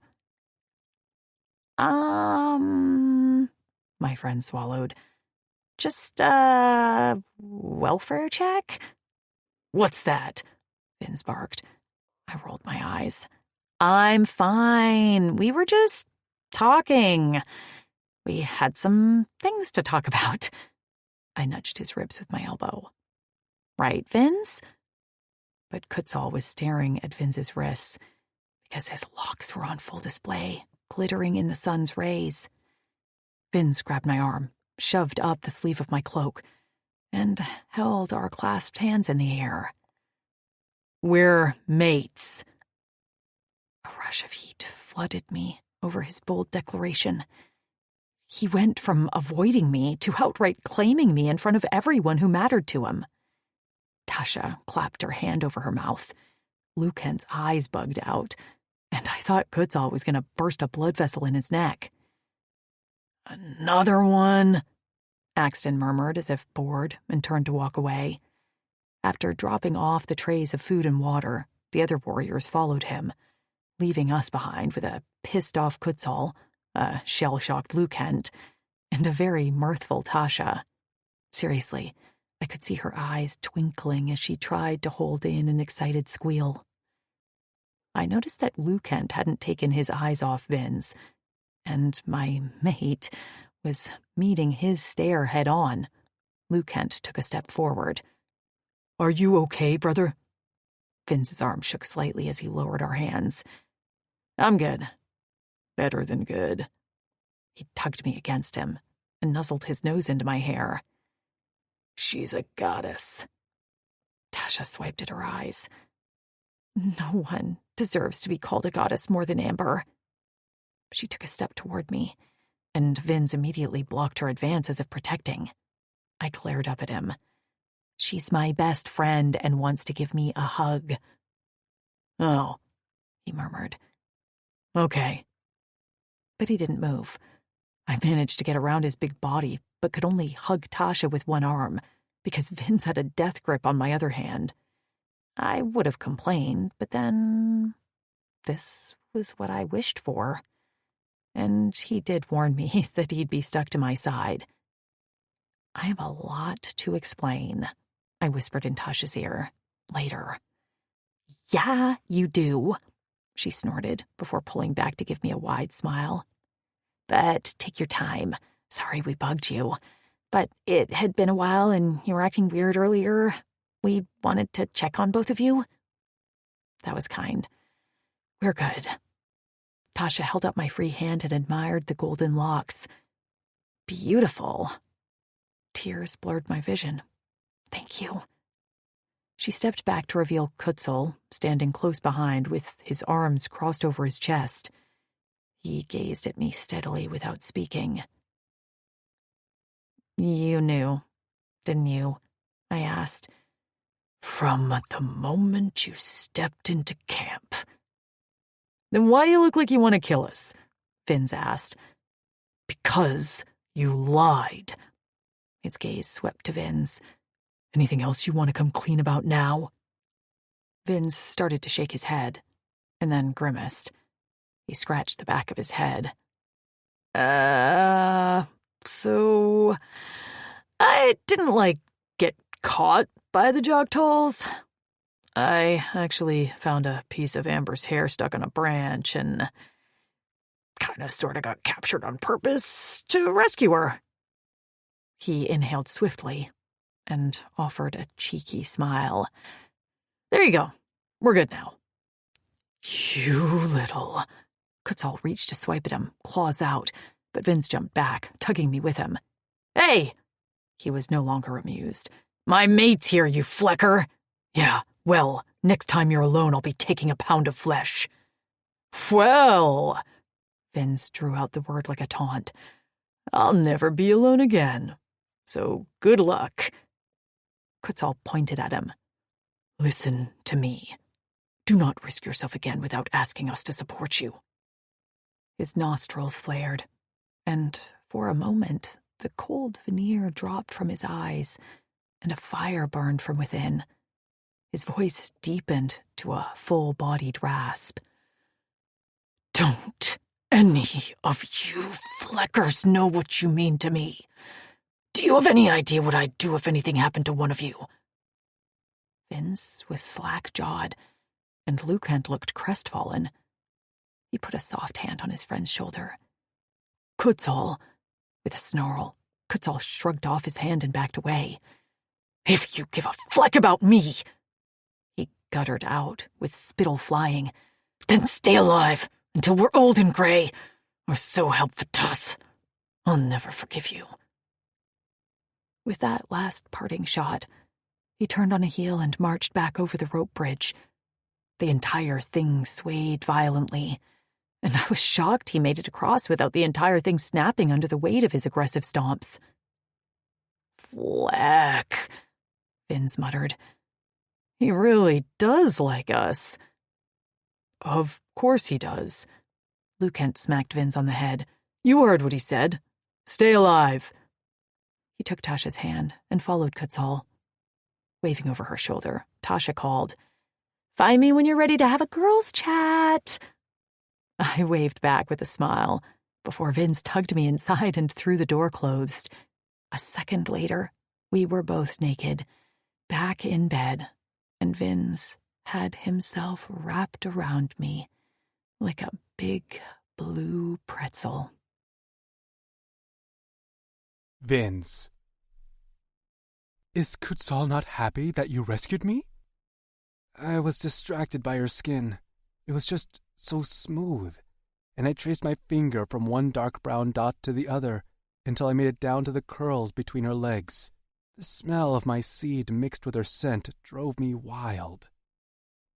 My friend swallowed. "Just a welfare check?" "What's that?" Vince barked. I rolled my eyes. "I'm fine. We were just talking. We had some things to talk about." I nudged his ribs with my elbow. "Right, Vince?" But Kutzal was staring at Vince's wrists because his locks were on full display, glittering in the sun's rays. Vince grabbed my arm, shoved up the sleeve of my cloak, and held our clasped hands in the air. "We're mates." A rush of heat flooded me over his bold declaration. He went from avoiding me to outright claiming me in front of everyone who mattered to him. Tasha clapped her hand over her mouth. Lucent's eyes bugged out, and I thought Kutzal was going to burst a blood vessel in his neck. "Another one," Axton murmured as if bored and turned to walk away. After dropping off the trays of food and water, the other warriors followed him, leaving us behind with a pissed-off Kutzal, a shell-shocked Lucent, and a very mirthful Tasha. Seriously, I could see her eyes twinkling as she tried to hold in an excited squeal. I noticed that Lucent hadn't taken his eyes off Vince, and my mate was meeting his stare head-on. Lucent took a step forward. "Are you okay, brother?" Vince's arm shook slightly as he lowered our hands. "I'm good. Better than good." He tugged me against him and nuzzled his nose into my hair. "She's a goddess." Tasha swiped at her eyes. "No one deserves to be called a goddess more than Amber." She took a step toward me, and Vince immediately blocked her advance as if protecting. I glared up at him. "She's my best friend and wants to give me a hug." "Oh," he murmured. Okay. But he didn't move. I managed to get around his big body, but could only hug Tasha with one arm, because Vince had a death grip on my other hand. I would have complained, but then this was what I wished for. And he did warn me that he'd be stuck to my side. I have a lot to explain, I whispered in Tasha's ear. Later. Yeah, you do, she snorted before pulling back to give me a wide smile. But take your time. Sorry we bugged you. But it had been a while and you were acting weird earlier. We wanted to check on both of you. That was kind. We're good. Tasha held up my free hand and admired the golden locks. Beautiful. Tears blurred my vision. Thank you. She stepped back to reveal Kutzel, standing close behind with his arms crossed over his chest. He gazed at me steadily without speaking. You knew, didn't you? I asked. From the moment you stepped into camp. Then why do you look like you want to kill us? Vince asked. Because you lied. His gaze swept to Vince. Anything else you want to come clean about now? Vince started to shake his head, and then grimaced. He scratched the back of his head. So I didn't, get caught by the Jogtals. I actually found a piece of Amber's hair stuck on a branch and kinda sorta got captured on purpose to rescue her. He inhaled swiftly and offered a cheeky smile. There you go. We're good now. You little... Kutzel reached to swipe at him, claws out, but Vince jumped back, tugging me with him. Hey! He was no longer amused. My mate's here, you flecker! Yeah, well, next time you're alone, I'll be taking a pound of flesh. Well, Vince drew out the word like a taunt. I'll never be alone again. So good luck. Kutzel pointed at him. Listen to me. Do not risk yourself again without asking us to support you. His nostrils flared, and for a moment the cold veneer dropped from his eyes, and a fire burned from within. His voice deepened to a full-bodied rasp. Don't any of you fleckers know what you mean to me. Do you have any idea what I'd do if anything happened to one of you? Vince was slack-jawed, and Lucan looked crestfallen. He put a soft hand on his friend's shoulder. Kutzel, with a snarl, Kutzel shrugged off his hand and backed away. If you give a fleck about me, he guttered out, with spittle flying, then stay alive until we're old and gray, or so help the Tuss. I'll never forgive you. With that last parting shot, he turned on a heel and marched back over the rope bridge. The entire thing swayed violently, and I was shocked he made it across without the entire thing snapping under the weight of his aggressive stomps. Fleck, Vince muttered. He really does like us. Of course he does. Lucent smacked Vince on the head. You heard what he said. Stay alive. He took Tasha's hand and followed Kutzel. Waving over her shoulder, Tasha called, Find me when you're ready to have a girls' chat. I waved back with a smile before Vince tugged me inside and threw the door closed. A second later, we were both naked, back in bed, and Vince had himself wrapped around me like a big blue pretzel. Vince. Is Kutzel not happy that you rescued me? I was distracted by her skin. It was just so smooth, and I traced my finger from one dark brown dot to the other until I made it down to the curls between her legs. The smell of my seed mixed with her scent drove me wild.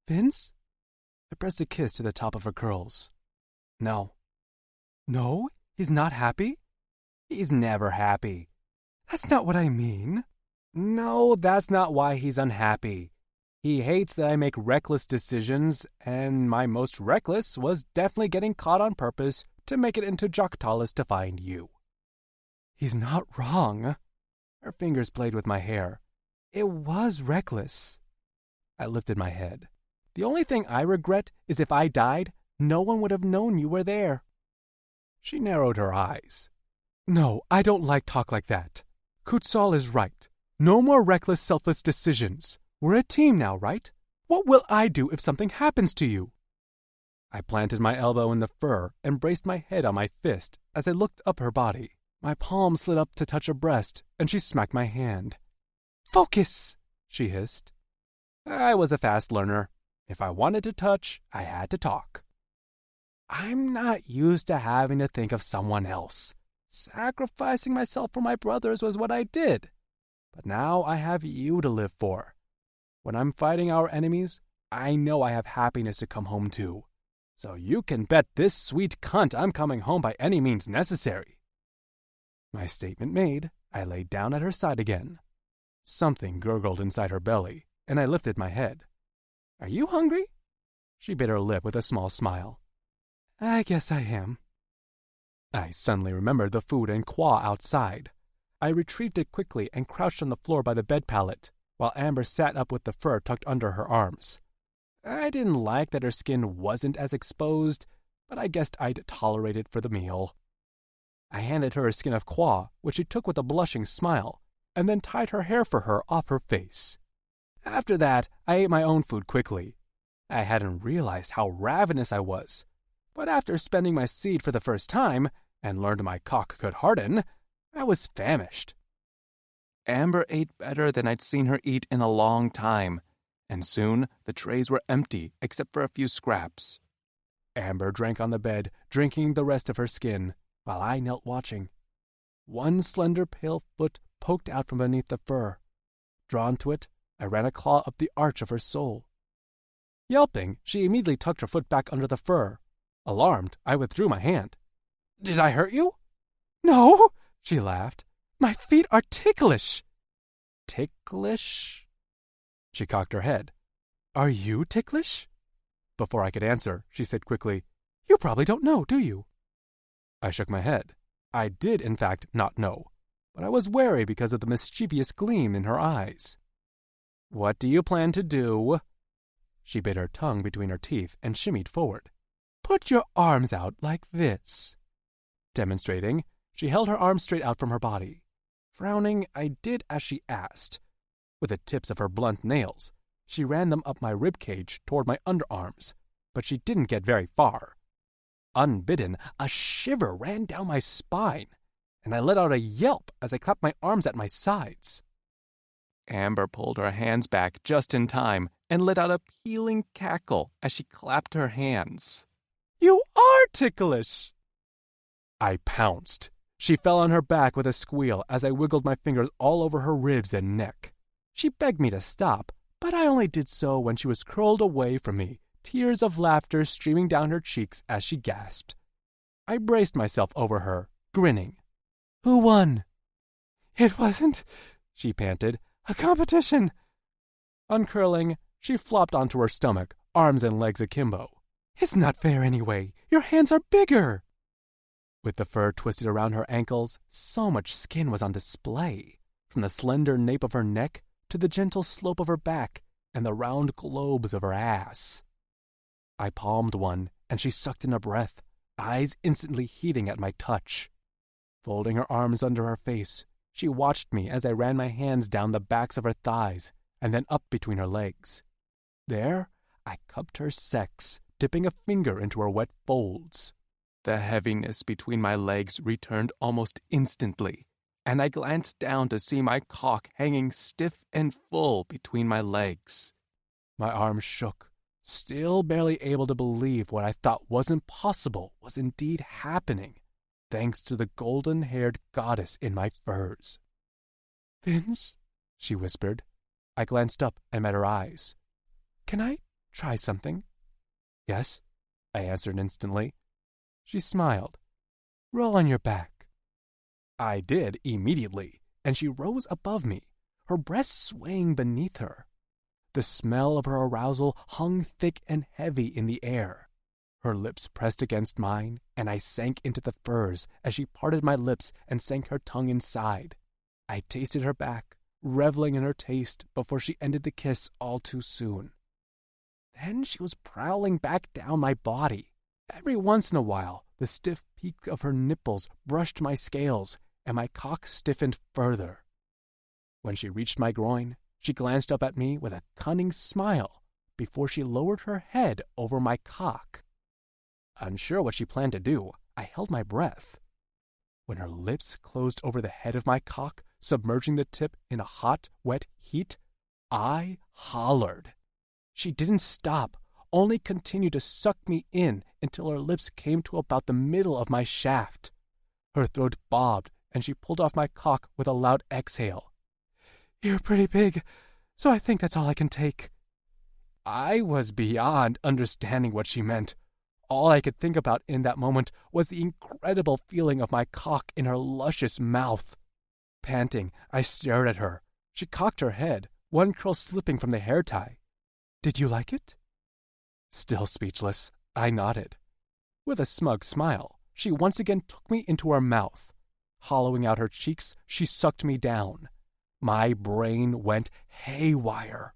Vince? I pressed a kiss to the top of her curls. No. No? He's not happy? He's never happy. That's not what I mean. No, that's not why he's unhappy. He hates that I make reckless decisions, and my most reckless was definitely getting caught on purpose to make it into Joktalis to find you. He's not wrong. Her fingers played with my hair. It was reckless. I lifted my head. The only thing I regret is if I died, no one would have known you were there. She narrowed her eyes. No, I don't like talk like that. Kutsal is right. No more reckless, selfless decisions. We're a team now, right? What will I do if something happens to you? I planted my elbow in the fur and braced my head on my fist as I looked up her body. My palm slid up to touch her breast, and she smacked my hand. Focus, she hissed. I was a fast learner. If I wanted to touch, I had to talk. I'm not used to having to think of someone else. Sacrificing myself for my brothers was what I did. But now I have you to live for. When I'm fighting our enemies, I know I have happiness to come home to. So you can bet this sweet cunt I'm coming home by any means necessary. My statement made, I lay down at her side again. Something gurgled inside her belly, and I lifted my head. Are you hungry? She bit her lip with a small smile. I guess I am. I suddenly remembered the food and qua outside. I retrieved it quickly and crouched on the floor by the bed pallet, while Amber sat up with the fur tucked under her arms. I didn't like that her skin wasn't as exposed, but I guessed I'd tolerate it for the meal. I handed her a skin of qua, which she took with a blushing smile, and then tied her hair for her off her face. After that, I ate my own food quickly. I hadn't realized how ravenous I was, but after spending my seed for the first time, and learned my cock could harden, I was famished. Amber ate better than I'd seen her eat in a long time, and soon the trays were empty except for a few scraps. Amber drank on the bed, drinking the rest of her skin, while I knelt watching. One slender pale foot poked out from beneath the fur. Drawn to it, I ran a claw up the arch of her sole. Yelping, she immediately tucked her foot back under the fur. Alarmed, I withdrew my hand. Did I hurt you? No, she laughed. My feet are ticklish. Ticklish? She cocked her head. Are you ticklish? Before I could answer, she said quickly, You probably don't know, do you? I shook my head. I did, in fact, not know, but I was wary because of the mischievous gleam in her eyes. What do you plan to do? She bit her tongue between her teeth and shimmied forward. Put your arms out like this. Demonstrating, she held her arms straight out from her body. Frowning, I did as she asked. With the tips of her blunt nails, she ran them up my ribcage toward my underarms, but she didn't get very far. Unbidden, a shiver ran down my spine, and I let out a yelp as I clapped my arms at my sides. Amber pulled her hands back just in time and let out a pealing cackle as she clapped her hands. You are ticklish! I pounced. She fell on her back with a squeal as I wiggled my fingers all over her ribs and neck. She begged me to stop, but I only did so when she was curled away from me, tears of laughter streaming down her cheeks as she gasped. I braced myself over her, grinning. Who won? It wasn't, she panted, a competition. Uncurling, she flopped onto her stomach, arms and legs akimbo. It's not fair anyway. Your hands are bigger. With the fur twisted around her ankles, so much skin was on display, from the slender nape of her neck to the gentle slope of her back and the round globes of her ass. I palmed one, and she sucked in a breath, eyes instantly heating at my touch. Folding her arms under her face, she watched me as I ran my hands down the backs of her thighs and then up between her legs. There, I cupped her sex, dipping a finger into her wet folds. The heaviness between my legs returned almost instantly, and I glanced down to see my cock hanging stiff and full between my legs. My arms shook, still barely able to believe what I thought wasn't possible was indeed happening, thanks to the golden-haired goddess in my furs. Vince, she whispered. I glanced up and met her eyes. Can I try something? Yes, I answered instantly. She smiled. Roll on your back. I did immediately, and she rose above me, her breasts swaying beneath her. The smell of her arousal hung thick and heavy in the air. Her lips pressed against mine, and I sank into the furs as she parted my lips and sank her tongue inside. I tasted her back, reveling in her taste before she ended the kiss all too soon. Then she was prowling back down my body. Every once in a while, the stiff peak of her nipples brushed my scales, and my cock stiffened further. When she reached my groin, she glanced up at me with a cunning smile before she lowered her head over my cock. Unsure what she planned to do, I held my breath. When her lips closed over the head of my cock, submerging the tip in a hot, wet heat, I hollered. She didn't stop, only continued to suck me in until her lips came to about the middle of my shaft. Her throat bobbed, and she pulled off my cock with a loud exhale. "You're pretty big, so I think that's all I can take." I was beyond understanding what she meant. All I could think about in that moment was the incredible feeling of my cock in her luscious mouth. Panting, I stared at her. She cocked her head, one curl slipping from the hair tie. "Did you like it?" Still speechless, I nodded. With a smug smile, she once again took me into her mouth. Hollowing out her cheeks, she sucked me down. My brain went haywire.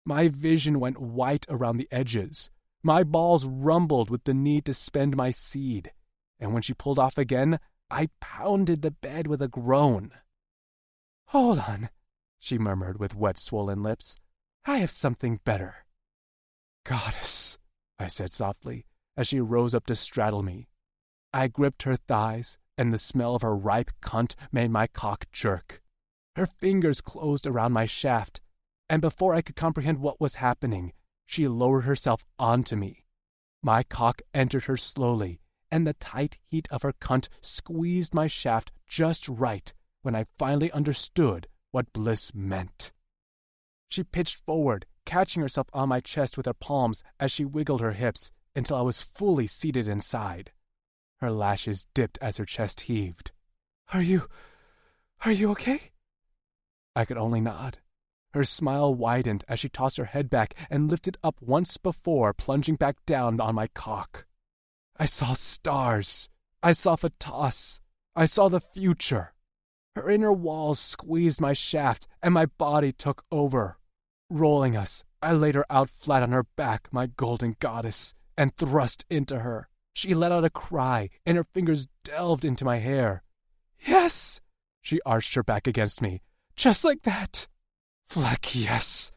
My vision went white around the edges. My balls rumbled with the need to spend my seed, and when she pulled off again, I pounded the bed with a groan. "Hold on," she murmured with wet, swollen lips. "I have something better." "Goddess," I said softly, as she rose up to straddle me. I gripped her thighs, and the smell of her ripe cunt made my cock jerk. Her fingers closed around my shaft, and before I could comprehend what was happening, she lowered herself onto me. My cock entered her slowly, and the tight heat of her cunt squeezed my shaft just right when I finally understood what bliss meant. She pitched forward, catching herself on my chest with her palms as she wiggled her hips until I was fully seated inside. Her lashes dipped as her chest heaved. Are you okay?" I could only nod. Her smile widened as she tossed her head back and lifted up once before plunging back down on my cock. I saw stars. I saw Fatas. I saw the future. Her inner walls squeezed my shaft, and my body took over. Rolling us, I laid her out flat on her back, my golden goddess, and thrust into her. She let out a cry, and her fingers delved into my hair. "Yes!" She arched her back against me. "Just like that!" "Fleck, yes!"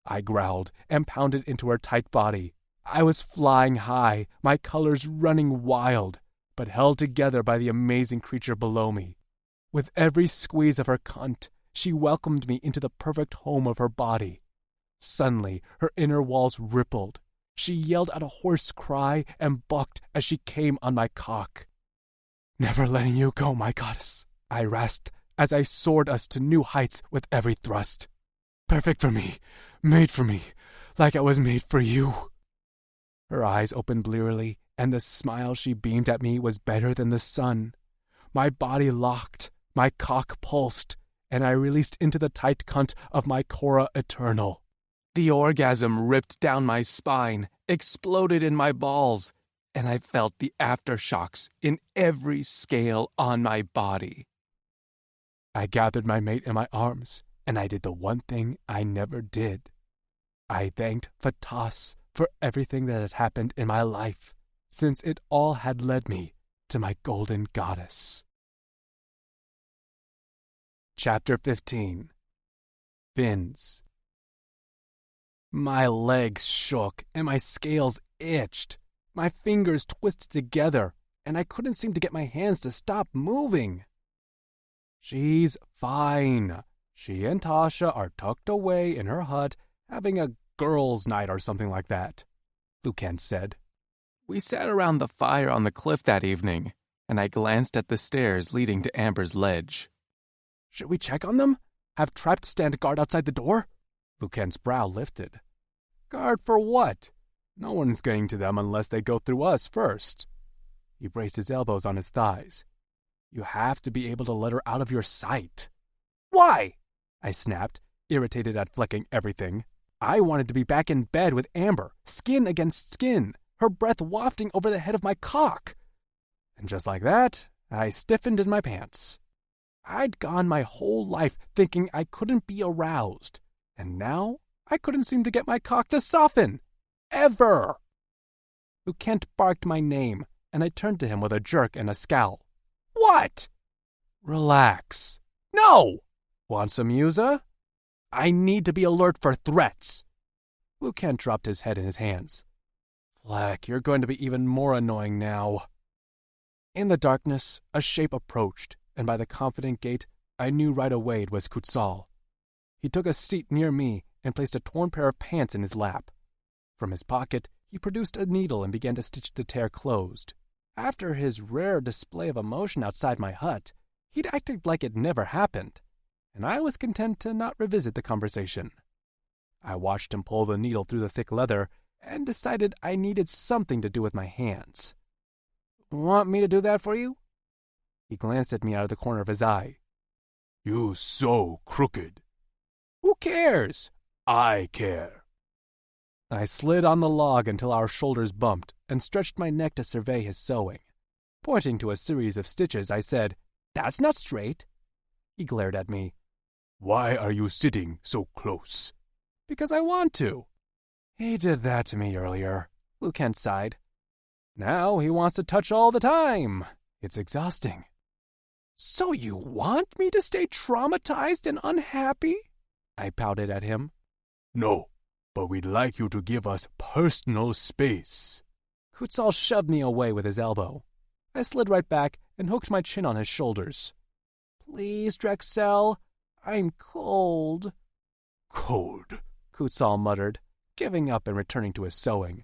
I growled and pounded into her tight body. I was flying high, my colors running wild, but held together by the amazing creature below me. With every squeeze of her cunt, she welcomed me into the perfect home of her body. Suddenly, her inner walls rippled. She yelled out a hoarse cry and bucked as she came on my cock. "Never letting you go, my goddess," I rasped as I soared us to new heights with every thrust. "Perfect for me, made for me, like I was made for you." Her eyes opened blearily, and the smile she beamed at me was better than the sun. My body locked, my cock pulsed, and I released into the tight cunt of my Korra Eternal. The orgasm ripped down my spine, exploded in my balls, and I felt the aftershocks in every scale on my body. I gathered my mate in my arms, and I did the one thing I never did. I thanked Fatas for everything that had happened in my life, since it all had led me to my golden goddess. Chapter 15. Fins. My legs shook and my scales itched. My fingers twisted together, and I couldn't seem to get my hands to stop moving. "She's fine. She and Tasha are tucked away in her hut having a girls' night or something like that," Lucan said. We sat around the fire on the cliff that evening, and I glanced at the stairs leading to Amber's ledge. "Should we check on them? Have Trapped stand guard outside the door?" Lucan's brow lifted. "Guard for what? No one's getting to them unless they go through us first." He braced his elbows on his thighs. "You have to be able to let her out of your sight." "Why?" I snapped, irritated at flecking everything. I wanted to be back in bed with Amber, skin against skin, her breath wafting over the head of my cock. And just like that, I stiffened in my pants. I'd gone my whole life thinking I couldn't be aroused, and now I couldn't seem to get my cock to soften. Ever! Lieutenant barked my name, and I turned to him with a jerk and a scowl. What? Relax. No! Want some Yuza? I need to be alert for threats. Lieutenant dropped his head in his hands. Fleck, you're going to be even more annoying now. In the darkness, a shape approached, and by the confident gait, I knew right away it was Kutsal. He took a seat near me and placed a torn pair of pants in his lap. From his pocket, he produced a needle and began to stitch the tear closed. After his rare display of emotion outside my hut, he'd acted like it never happened, and I was content to not revisit the conversation. I watched him pull the needle through the thick leather and decided I needed something to do with my hands. Want me to do that for you? He glanced at me out of the corner of his eye. You so crooked. Who cares? I care. I slid on the log until our shoulders bumped and stretched my neck to survey his sewing. Pointing to a series of stitches, I said, That's not straight. He glared at me. Why are you sitting so close? Because I want to. He did that to me earlier, Lieutenant sighed. Now he wants to touch all the time. It's exhausting. So you want me to stay traumatized and unhappy? I pouted at him. No, but we'd like you to give us personal space. Kutsal shoved me away with his elbow. I slid right back and hooked my chin on his shoulders. Please, Drexel, I'm cold. Cold, Kutsal muttered, giving up and returning to his sewing.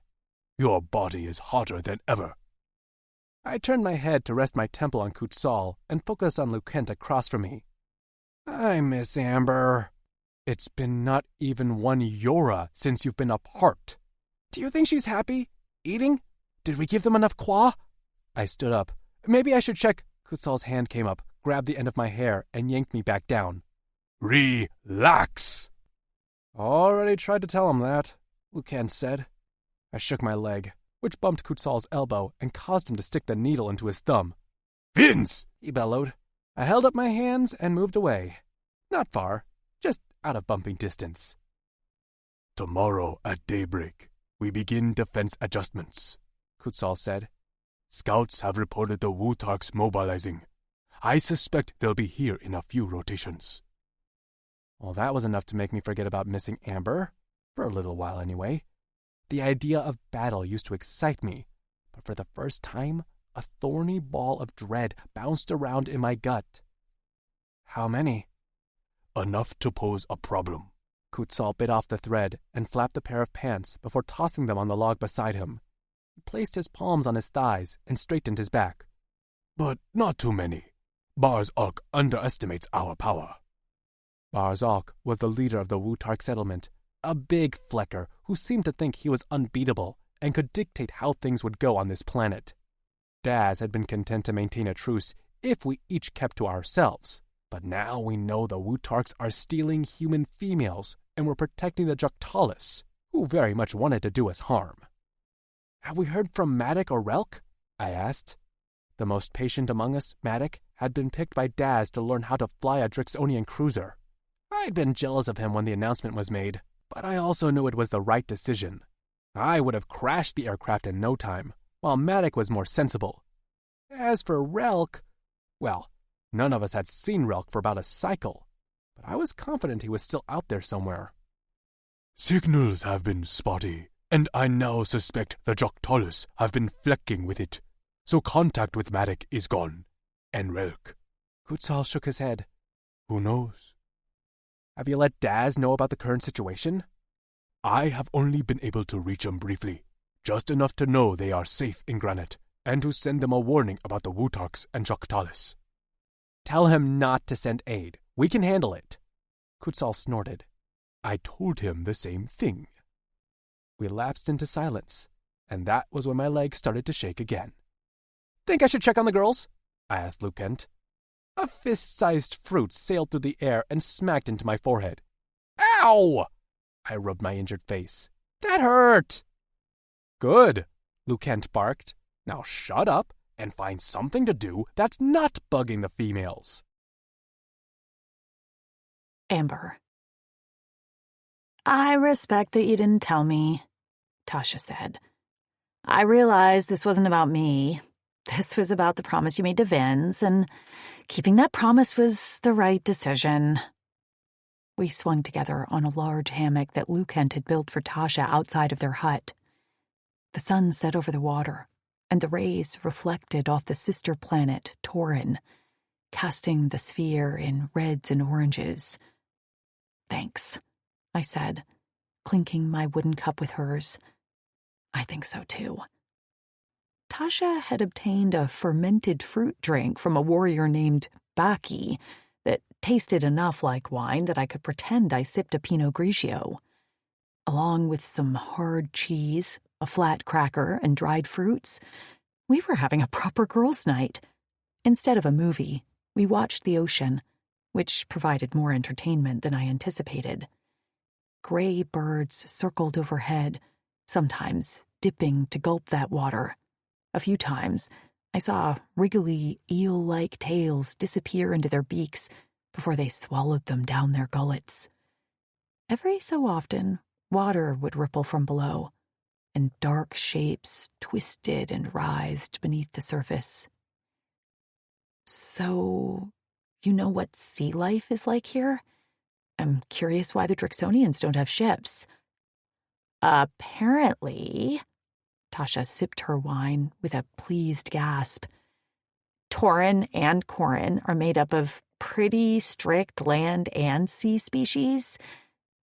Your body is hotter than ever. I turned my head to rest my temple on Kutsal and focus on Lieutenant across from me. I miss Amber. It's been not even 1 Yora since you've been apart. Do you think she's happy? Eating? Did we give them enough qua? I stood up. Maybe I should check. Kutsal's hand came up, grabbed the end of my hair, and yanked me back down. Relax! Already tried to tell him that, Lieutenant said. I shook my leg, which bumped Kutsal's elbow and caused him to stick the needle into his thumb. Vince! He bellowed. I held up my hands and moved away. Not far, just out of bumping distance. Tomorrow at daybreak, we begin defense adjustments, Kutsal said. Scouts have reported the Wutarks mobilizing. I suspect they'll be here in a few rotations. Well, that was enough to make me forget about missing Amber, for a little while anyway. The idea of battle used to excite me, but for the first time, a thorny ball of dread bounced around in my gut. How many? Enough to pose a problem. Kutsal bit off the thread and flapped a pair of pants before tossing them on the log beside him. He placed his palms on his thighs and straightened his back. But not too many. Barzalk underestimates our power. Barzalk was the leader of the Wutark settlement, a big flecker who seemed to think he was unbeatable and could dictate how things would go on this planet. Daz had been content to maintain a truce if we each kept to ourselves, but now we know the Wutarks are stealing human females and were protecting the Joktalis, who very much wanted to do us harm. Have we heard from Matic or Relk? I asked. The most patient among us, Matic, had been picked by Daz to learn how to fly a Drixonian cruiser. I'd been jealous of him when the announcement was made, but I also knew it was the right decision. I would have crashed the aircraft in no time, while Matic was more sensible. As for Relk, well, none of us had seen Relk for about a cycle, but I was confident he was still out there somewhere. Signals have been spotty, and I now suspect the Joktalis have been flecking with it, so contact with Matic is gone. And Relk. Kutsal shook his head. Who knows? Have you let Daz know about the current situation? I have only been able to reach him briefly, just enough to know they are safe in Granite, and to send them a warning about the Wutarks and Joktalis. Tell him not to send aid. We can handle it. Kutsal snorted. I told him the same thing. We lapsed into silence, and that was when my legs started to shake again. Think I should check on the girls? I asked Lieutenant. A fist-sized fruit sailed through the air and smacked into my forehead. Ow! I rubbed my injured face. That hurt! Good, Lucent barked. Now shut up and find something to do that's not bugging the females. Amber. I respect that you didn't tell me, Tasha said. I realized this wasn't about me. This was about the promise you made to Vince, and keeping that promise was the right decision. We swung together on a large hammock that Lucent had built for Tasha outside of their hut. The sun set over the water, and the rays reflected off the sister planet, Torin, casting the sphere in reds and oranges. Thanks, I said, clinking my wooden cup with hers. I think so, too. Tasha had obtained a fermented fruit drink from a warrior named Baki that tasted enough like wine that I could pretend I sipped a Pinot Grigio. Along with some hard cheese, a flat cracker, and dried fruits, we were having a proper girls' night. Instead of a movie, we watched the ocean, which provided more entertainment than I anticipated. Gray birds circled overhead, sometimes dipping to gulp that water. A few times, I saw wriggly, eel-like tails disappear into their beaks before they swallowed them down their gullets. Every so often, water would ripple from below, and dark shapes twisted and writhed beneath the surface. So, you know what sea life is like here? I'm curious why the Drixonians don't have ships. Apparently, Tasha sipped her wine with a pleased gasp. Torin and Corin are made up of pretty strict land and sea species.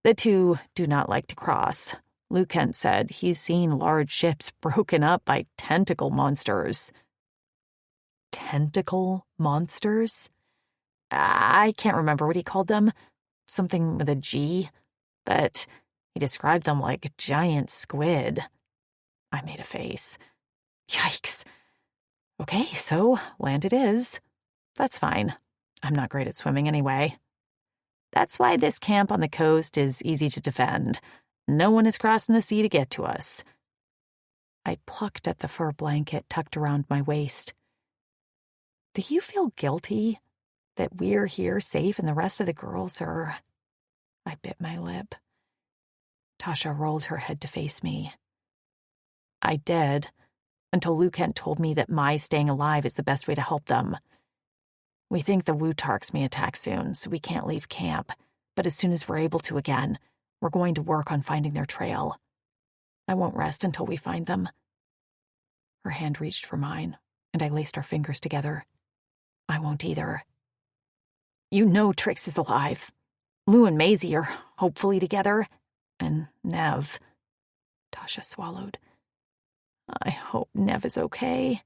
The two do not like to cross. Lucent said he's seen large ships broken up by tentacle monsters. Tentacle monsters? I can't remember what he called them. Something with a G. But he described them like giant squid. I made a face. Yikes. Okay, so land it is. That's fine. I'm not great at swimming anyway. That's why this camp on the coast is easy to defend. No one is crossing the sea to get to us. I plucked at the fur blanket tucked around my waist. Do you feel guilty that we're here safe and the rest of the girls are... I bit my lip. Tasha rolled her head to face me. I did, until Lucent told me that my staying alive is the best way to help them. We think the Wutarks may attack soon, so we can't leave camp, but as soon as we're able to again, we're going to work on finding their trail. I won't rest until we find them. Her hand reached for mine, and I laced our fingers together. I won't either. You know Trix is alive. Lou and Maisie are hopefully together, and Nev. Tasha swallowed. I hope Nev is okay.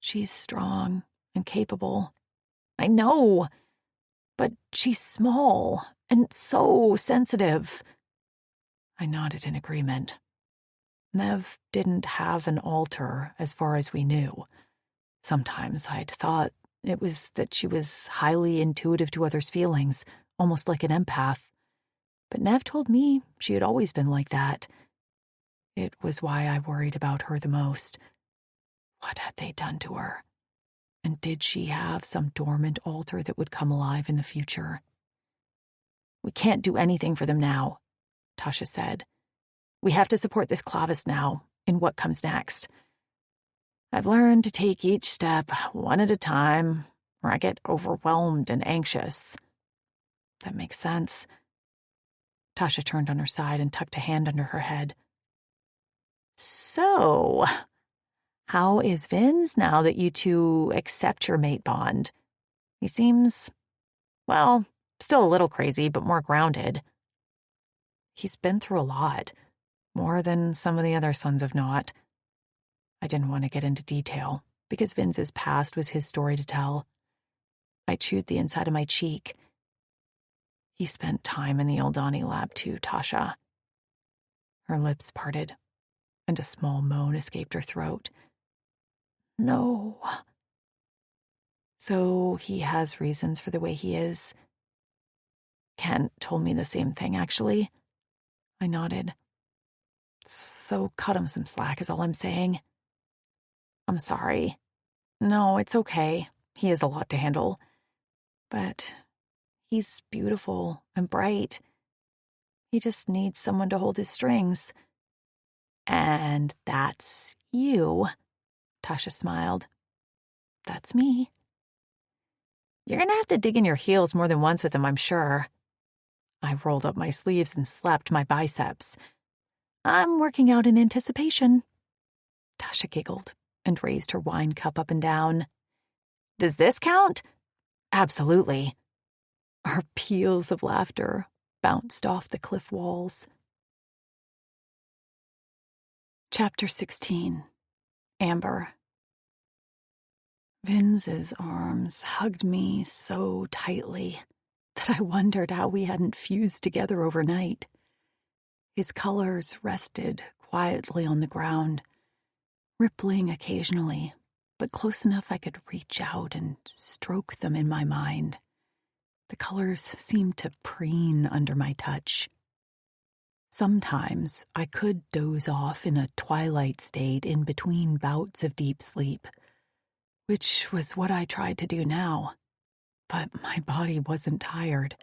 She's strong and capable. I know, but she's small and so sensitive. I nodded in agreement. Nev didn't have an altar as far as we knew. Sometimes I'd thought it was that she was highly intuitive to others' feelings, almost like an empath. But Nev told me she had always been like that. It was why I worried about her the most. What had they done to her? And did she have some dormant altar that would come alive in the future? We can't do anything for them now, Tasha said. We have to support this Clavis now, in what comes next. I've learned to take each step one at a time, or I get overwhelmed and anxious. That makes sense. Tasha turned on her side and tucked a hand under her head. So, how is Vince now that you two accept your mate bond? He seems, well, still a little crazy, but more grounded. He's been through a lot, more than some of the other sons of Naught. I didn't want to get into detail, because Vince's past was his story to tell. I chewed the inside of my cheek. He spent time in the Eldani lab too, Tasha. Her lips parted, and a small moan escaped her throat. No. So he has reasons for the way he is. Kent told me the same thing, actually. I nodded. So cut him some slack is all I'm saying. I'm sorry. No, it's okay. He has a lot to handle. But he's beautiful and bright. He just needs someone to hold his strings. And that's you. Tasha smiled. That's me. You're gonna have to dig in your heels more than once with him, I'm sure. I rolled up my sleeves and slapped my biceps. I'm working out in anticipation. Tasha giggled and raised her wine cup up and down. Does this count? Absolutely. Our peals of laughter bounced off the cliff walls. Chapter 16. Amber. Vince's arms hugged me so tightly that I wondered how we hadn't fused together overnight. His colors rested quietly on the ground, rippling occasionally, but close enough I could reach out and stroke them in my mind. The colors seemed to preen under my touch. Sometimes I could doze off in a twilight state in between bouts of deep sleep, which was what I tried to do now. But my body wasn't tired,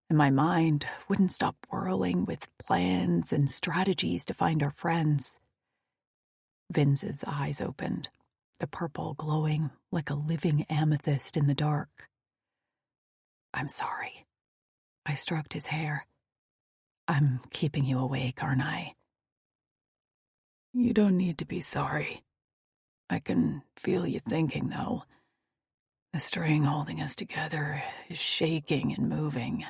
and my mind wouldn't stop whirling with plans and strategies to find our friends. Vince's eyes opened, the purple glowing like a living amethyst in the dark. I'm sorry. I stroked his hair. I'm keeping you awake, aren't I? You don't need to be sorry. I can feel you thinking, though. The string holding us together is shaking and moving.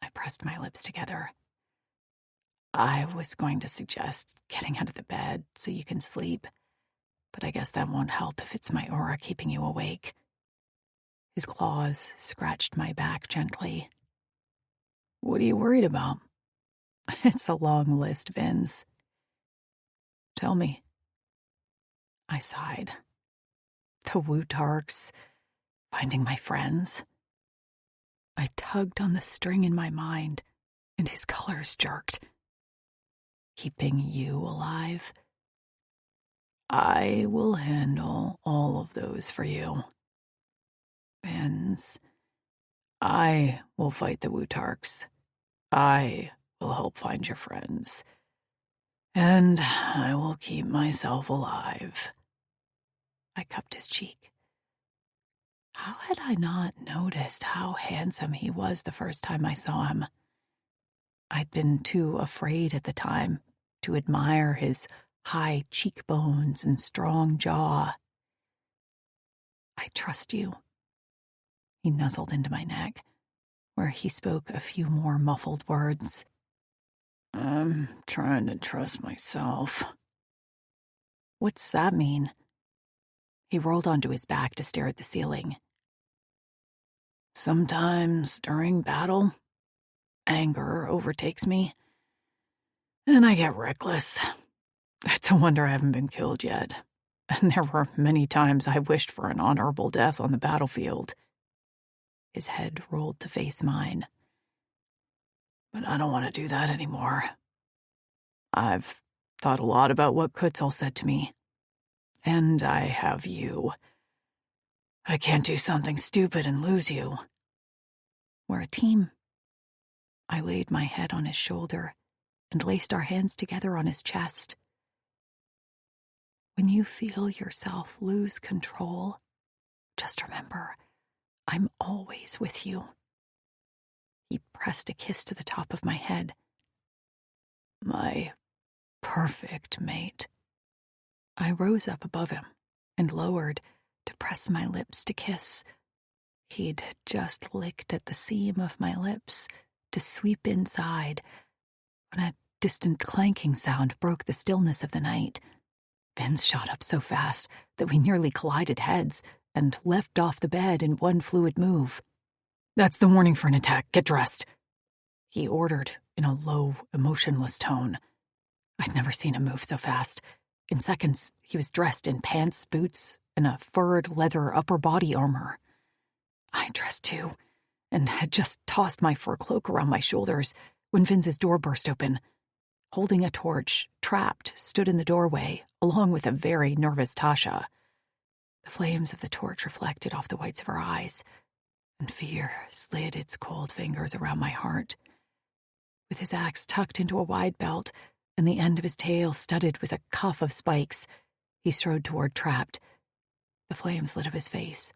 I pressed my lips together. I was going to suggest getting out of the bed so you can sleep, but I guess that won't help if it's my aura keeping you awake. His claws scratched my back gently. What are you worried about? It's a long list, Vince. Tell me. I sighed. The Wu-Tarks, finding my friends. I tugged on the string in my mind, and his colors jerked. Keeping you alive? I will handle all of those for you. Vince, I will fight the Wu-Tarks. I will help find your friends. And I will keep myself alive. I cupped his cheek. How had I not noticed how handsome he was the first time I saw him? I'd been too afraid at the time to admire his high cheekbones and strong jaw. I trust you. He nuzzled into my neck, where he spoke a few more muffled words. I'm trying to trust myself. What's that mean? He rolled onto his back to stare at the ceiling. Sometimes during battle, anger overtakes me, and I get reckless. It's a wonder I haven't been killed yet, and there were many times I wished for an honorable death on the battlefield. His head rolled to face mine. But I don't want to do that anymore. I've thought a lot about what Kutzal said to me, and I have you. I can't do something stupid and lose you. We're a team. I laid my head on his shoulder and laced our hands together on his chest. When you feel yourself lose control, just remember, I'm always with you. He pressed a kiss to the top of my head. My perfect mate. I rose up above him and lowered to press my lips to kiss. He'd just licked at the seam of my lips to sweep inside when a distant clanking sound broke the stillness of the night. Vince shot up so fast that we nearly collided heads and leapt off the bed in one fluid move. That's the warning for an attack. Get dressed, he ordered in a low, emotionless tone. I'd never seen him move so fast. In seconds, he was dressed in pants, boots, and a furred leather upper body armor. I dressed too, and had just tossed my fur cloak around my shoulders when Vince's door burst open. Holding a torch, Trapped stood in the doorway, along with a very nervous Tasha. The flames of the torch reflected off the whites of her eyes, and fear slid its cold fingers around my heart. With his axe tucked into a wide belt and the end of his tail studded with a cuff of spikes, he strode toward Trapped. The flames lit up his face,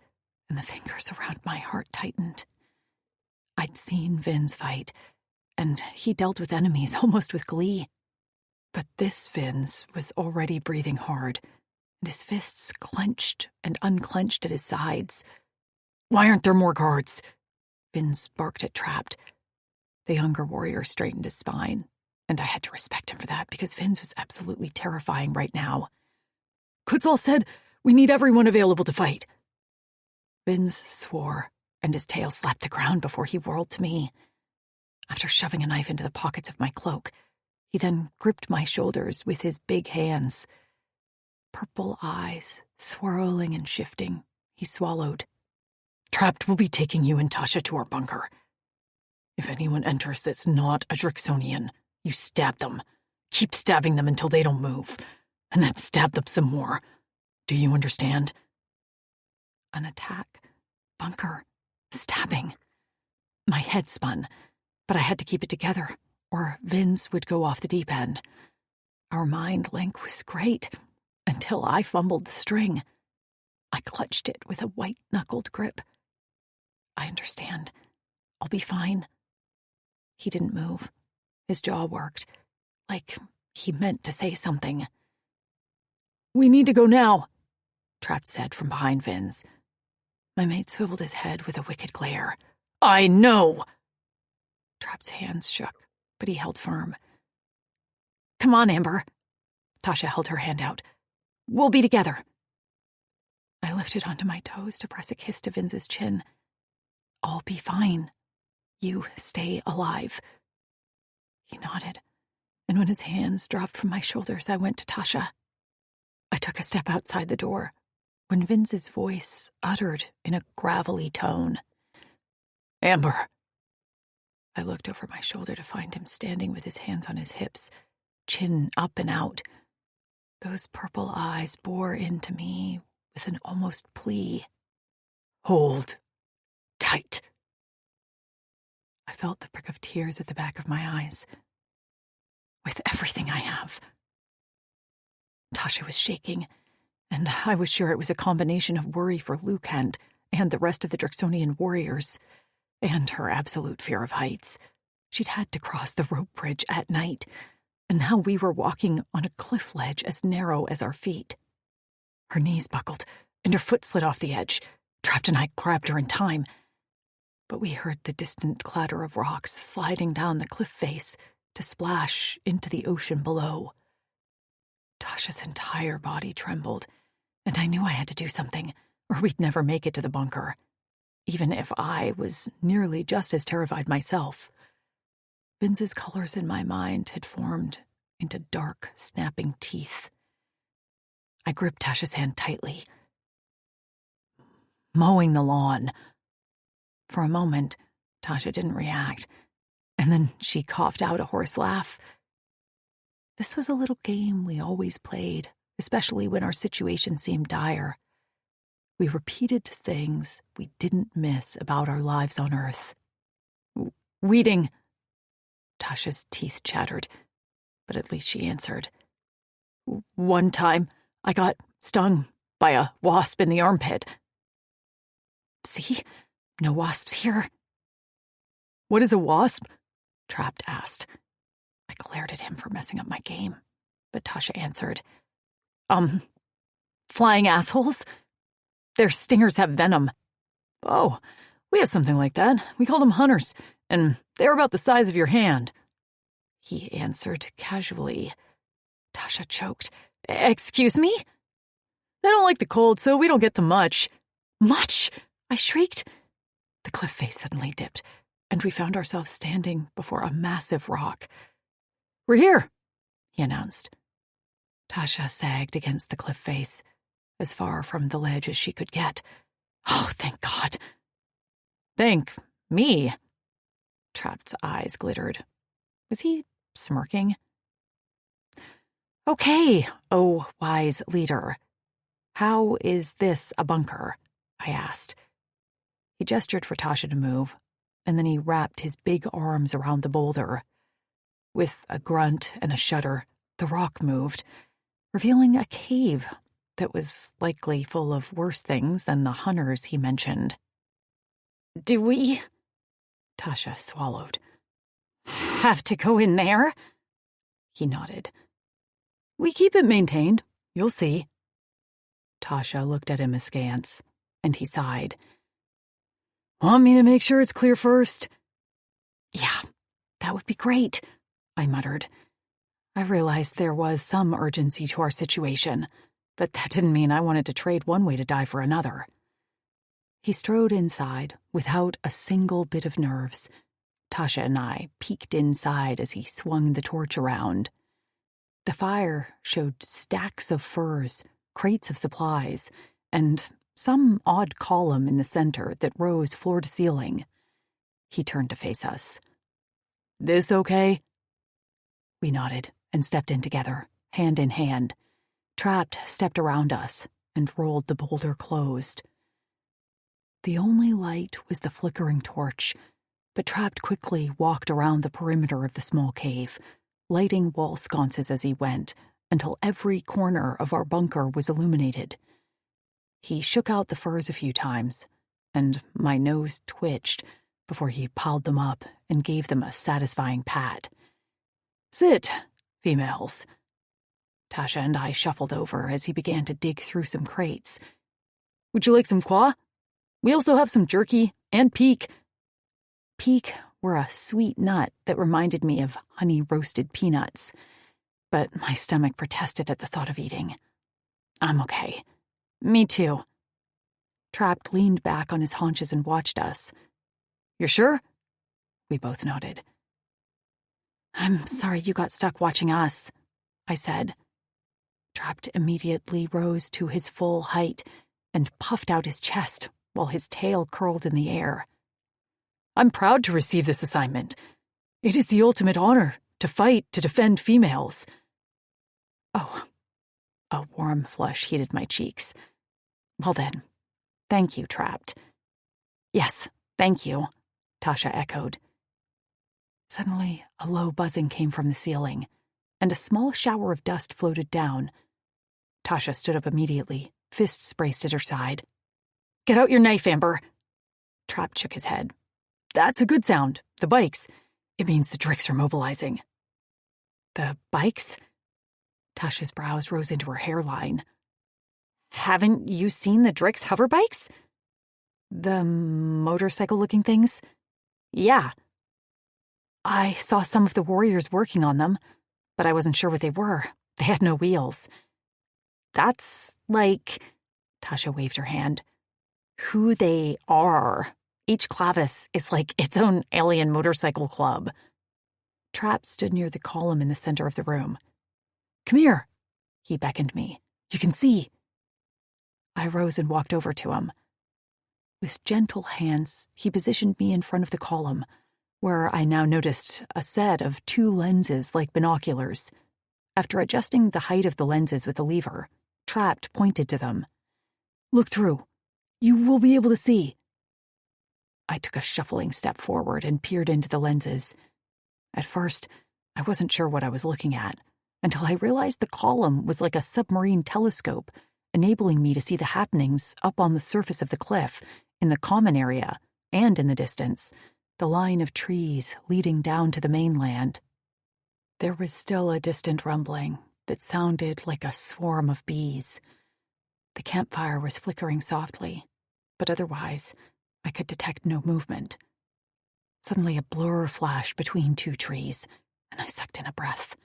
and the fingers around my heart tightened. I'd seen Vince fight, and he dealt with enemies almost with glee. But this Vince was already breathing hard, and his fists clenched and unclenched at his sides. "Why aren't there more guards?" Vince barked at Trapped. The younger warrior straightened his spine, and I had to respect him for that because Vince was absolutely terrifying right now. "Kutzal said we need everyone available to fight." Vince swore, and his tail slapped the ground before he whirled to me. After shoving a knife into the pockets of my cloak, he then gripped my shoulders with his big hands. Purple eyes swirling and shifting, he swallowed. "Trapped will be taking you and Tasha to our bunker. If anyone enters that's not a Drixonian, you stab them. Keep stabbing them until they don't move, and then stab them some more. Do you understand?" An attack, bunker, stabbing. My head spun, but I had to keep it together, or Vince would go off the deep end. Our mind link was great, until I fumbled the string. I clutched it with a white-knuckled grip. "I understand. I'll be fine." He didn't move. His jaw worked, like he meant to say something. "We need to go now," Trapped said from behind Vince. My mate swiveled his head with a wicked glare. "I know!" Trapped's hands shook, but he held firm. "Come on, Amber." Tasha held her hand out. "We'll be together." I lifted onto my toes to press a kiss to Vince's chin. "I'll be fine. You stay alive." He nodded, and when his hands dropped from my shoulders, I went to Tasha. I took a step outside the door when Vince's voice uttered in a gravelly tone, "Amber." I looked over my shoulder to find him standing with his hands on his hips, chin up and out. Those purple eyes bore into me with an almost plea. "Hold tight." I felt the prick of tears at the back of my eyes. "With everything I have." Tasha was shaking, and I was sure it was a combination of worry for Lucant and the rest of the Drixonian warriors, and her absolute fear of heights. She'd had to cross the rope bridge at night, and now we were walking on a cliff ledge as narrow as our feet. Her knees buckled, and her foot slid off the edge. Trapped and I grabbed her in time, but we heard the distant clatter of rocks sliding down the cliff face to splash into the ocean below. Tasha's entire body trembled, and I knew I had to do something, or we'd never make it to the bunker, even if I was nearly just as terrified myself. Vince's colors in my mind had formed into dark, snapping teeth. I gripped Tasha's hand tightly. "Mowing the lawn." For a moment, Tasha didn't react, and then she coughed out a hoarse laugh. This was a little game we always played, especially when our situation seemed dire. We repeated things we didn't miss about our lives on Earth. "Weeding." Tasha's teeth chattered, but at least she answered. "One time, I got stung by a wasp in the armpit." "See? No wasps here." "What is a wasp?" Trapped asked. I glared at him for messing up my game, but Tasha answered. Flying assholes. Their stingers have venom." "Oh, we have something like that. We call them hunters, and they're about the size of your hand." He answered casually. Tasha choked. "Excuse me?" "They don't like the cold, so we don't get them much." "Much?" I shrieked. The cliff face suddenly dipped, and we found ourselves standing before a massive rock. "We're here," he announced. Tasha sagged against the cliff face, as far from the ledge as she could get. "Oh, thank God." "Thank me?" Trapped's eyes glittered. Was he smirking? Okay, oh wise leader. How is this a bunker? I asked. He gestured for Tasha to move, and then he wrapped his big arms around the boulder. With a grunt and a shudder, the rock moved, revealing a cave that was likely full of worse things than the hunters he mentioned. Do we? Tasha swallowed. Have to go in there? He nodded. We keep it maintained. You'll see. Tasha looked at him askance, and he sighed. Want me to make sure it's clear first? Yeah, that would be great, I muttered. I realized there was some urgency to our situation, but that didn't mean I wanted to trade one way to die for another. He strode inside without a single bit of nerves. Tasha and I peeked inside as he swung the torch around. The fire showed stacks of furs, crates of supplies, and some odd column in the center that rose floor to ceiling. He turned to face us. This okay? We nodded and stepped in together, hand in hand. Trapped stepped around us and rolled the boulder closed. The only light was the flickering torch, but Trapped quickly walked around the perimeter of the small cave, lighting wall sconces as he went, until every corner of our bunker was illuminated. He shook out the furs a few times, and my nose twitched before he piled them up and gave them a satisfying pat. Sit, females. Tasha and I shuffled over as he began to dig through some crates. Would you like some qua? We also have some jerky and peak. Peak were a sweet nut that reminded me of honey-roasted peanuts, but my stomach protested at the thought of eating. I'm okay. Me too. Trapped leaned back on his haunches and watched us. You're sure? We both nodded. I'm sorry you got stuck watching us, I said. Trapped immediately rose to his full height and puffed out his chest while his tail curled in the air. I'm proud to receive this assignment. It is the ultimate honor to fight to defend females. Oh, a warm flush heated my cheeks. Well then, thank you, Trapped. Yes, thank you, Tasha echoed. Suddenly, a low buzzing came from the ceiling, and a small shower of dust floated down. Tasha stood up immediately, fists braced at her side. Get out your knife, Amber. Trapped shook his head. That's a good sound. The bikes. It means the Dricks are mobilizing. The bikes? Tasha's brows rose into her hairline. Haven't you seen the Dricks hover bikes? The motorcycle-looking things? Yeah. I saw some of the warriors working on them, but I wasn't sure what they were. They had no wheels. That's like... Tasha waved her hand. Who they are. Each clavis is like its own alien motorcycle club. Trapped stood near the column in the center of the room. Come here, he beckoned me. You can see. I rose and walked over to him. With gentle hands, he positioned me in front of the column, where I now noticed a set of 2 lenses like binoculars. After adjusting the height of the lenses with a lever, Trapped pointed to them. Look through. You will be able to see. I took a shuffling step forward and peered into the lenses. At first, I wasn't sure what I was looking at, until I realized the column was like a submarine telescope, enabling me to see the happenings up on the surface of the cliff, in the common area, and in the distance, the line of trees leading down to the mainland. There was still a distant rumbling that sounded like a swarm of bees. The campfire was flickering softly, but otherwise, I could detect no movement. Suddenly a blur flashed between 2 trees, and I sucked in a breath.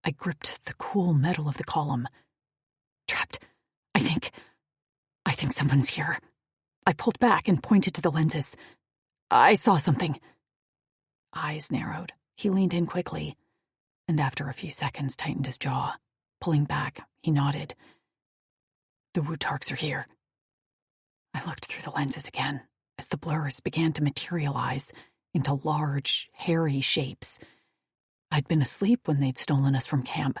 I gripped the cool metal of the column. Trapped. I think someone's here. I pulled back and pointed to the lenses. I saw something. Eyes narrowed. He leaned in quickly, and after a few seconds tightened his jaw. Pulling back, he nodded. The Wutarks are here. I looked through the lenses again as the blurs began to materialize into large, hairy shapes. I'd been asleep when they'd stolen us from camp,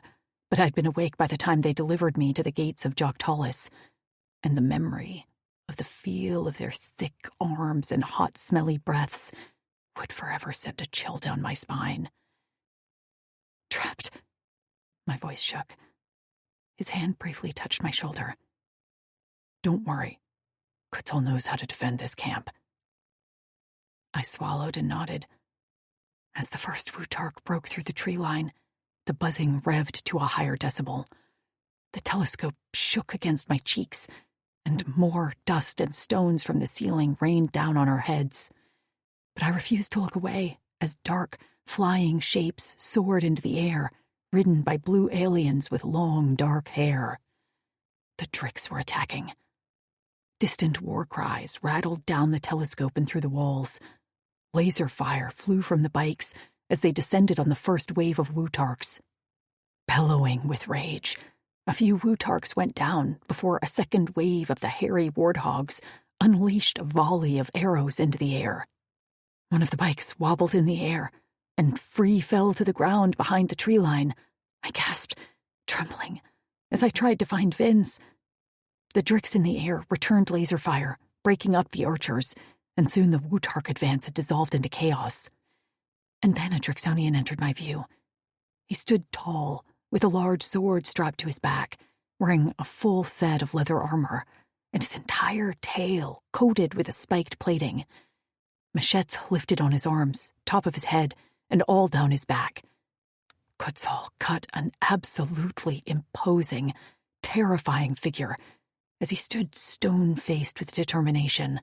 but I'd been awake by the time they delivered me to the gates of Joktalis, and the memory of the feel of their thick arms and hot, smelly breaths would forever send a chill down my spine. Trapped. My voice shook. His hand briefly touched my shoulder. Don't worry. Kutzal knows how to defend this camp. I swallowed and nodded. As the first Wutark broke through the tree line, the buzzing revved to a higher decibel. The telescope shook against my cheeks, and more dust and stones from the ceiling rained down on our heads. But I refused to look away as dark, flying shapes soared into the air, ridden by blue aliens with long, dark hair. The Drix were attacking. Distant war cries rattled down the telescope and through the walls. Laser fire flew from the bikes as they descended on the first wave of Wutarks. Bellowing with rage, a few Wutarks went down before a second wave of the hairy warthogs unleashed a volley of arrows into the air. One of the bikes wobbled in the air and free fell to the ground behind the tree line. I gasped, trembling, as I tried to find Vince. The Drix in the air returned laser fire, breaking up the archers, and soon the Wutark advance had dissolved into chaos. And then a Drixonian entered my view. He stood tall, with a large sword strapped to his back, wearing a full set of leather armor, and his entire tail coated with a spiked plating. Machetes lifted on his arms, top of his head, and all down his back. Kutzal cut an absolutely imposing, terrifying figure as he stood stone-faced with determination.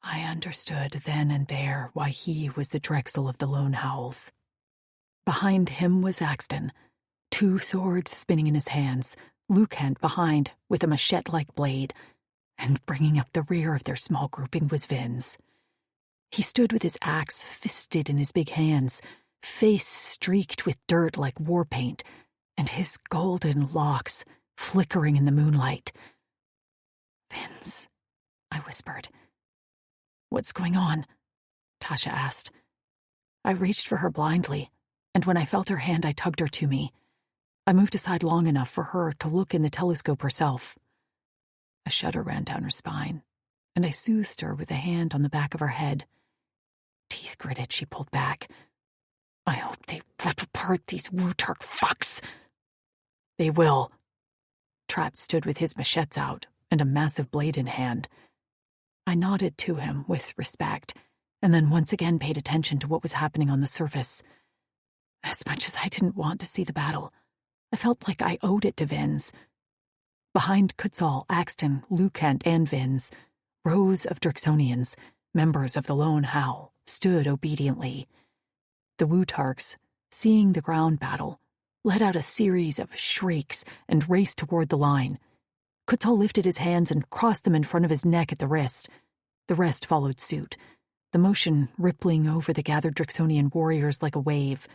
I understood then and there why he was the Drexel of the Lone Howls. Behind him was Axton, 2 swords spinning in his hands, Lucant behind with a machete-like blade, and bringing up the rear of their small grouping was Vince. He stood with his axe fisted in his big hands, face streaked with dirt like war paint, and his golden locks flickering in the moonlight. Vince, I whispered. What's going on? Tasha asked. I reached for her blindly, and when I felt her hand, I tugged her to me. I moved aside long enough for her to look in the telescope herself. A shudder ran down her spine, and I soothed her with a hand on the back of her head. Teeth gritted, she pulled back. I hope they rip apart these Wutark fucks. They will. Trapp stood with his machetes out and a massive blade in hand. I nodded to him with respect, and then once again paid attention to what was happening on the surface. As much as I didn't want to see the battle, I felt like I owed it to Vince. Behind Kutzal, Axton, Lucant, and Vince, rows of Drixonians, members of the Lone Howl, stood obediently. The Wutarks, seeing the ground battle, let out a series of shrieks and raced toward the line. Kutzal lifted his hands and crossed them in front of his neck at the wrist. The rest followed suit, the motion rippling over the gathered Drixonian warriors like a wave.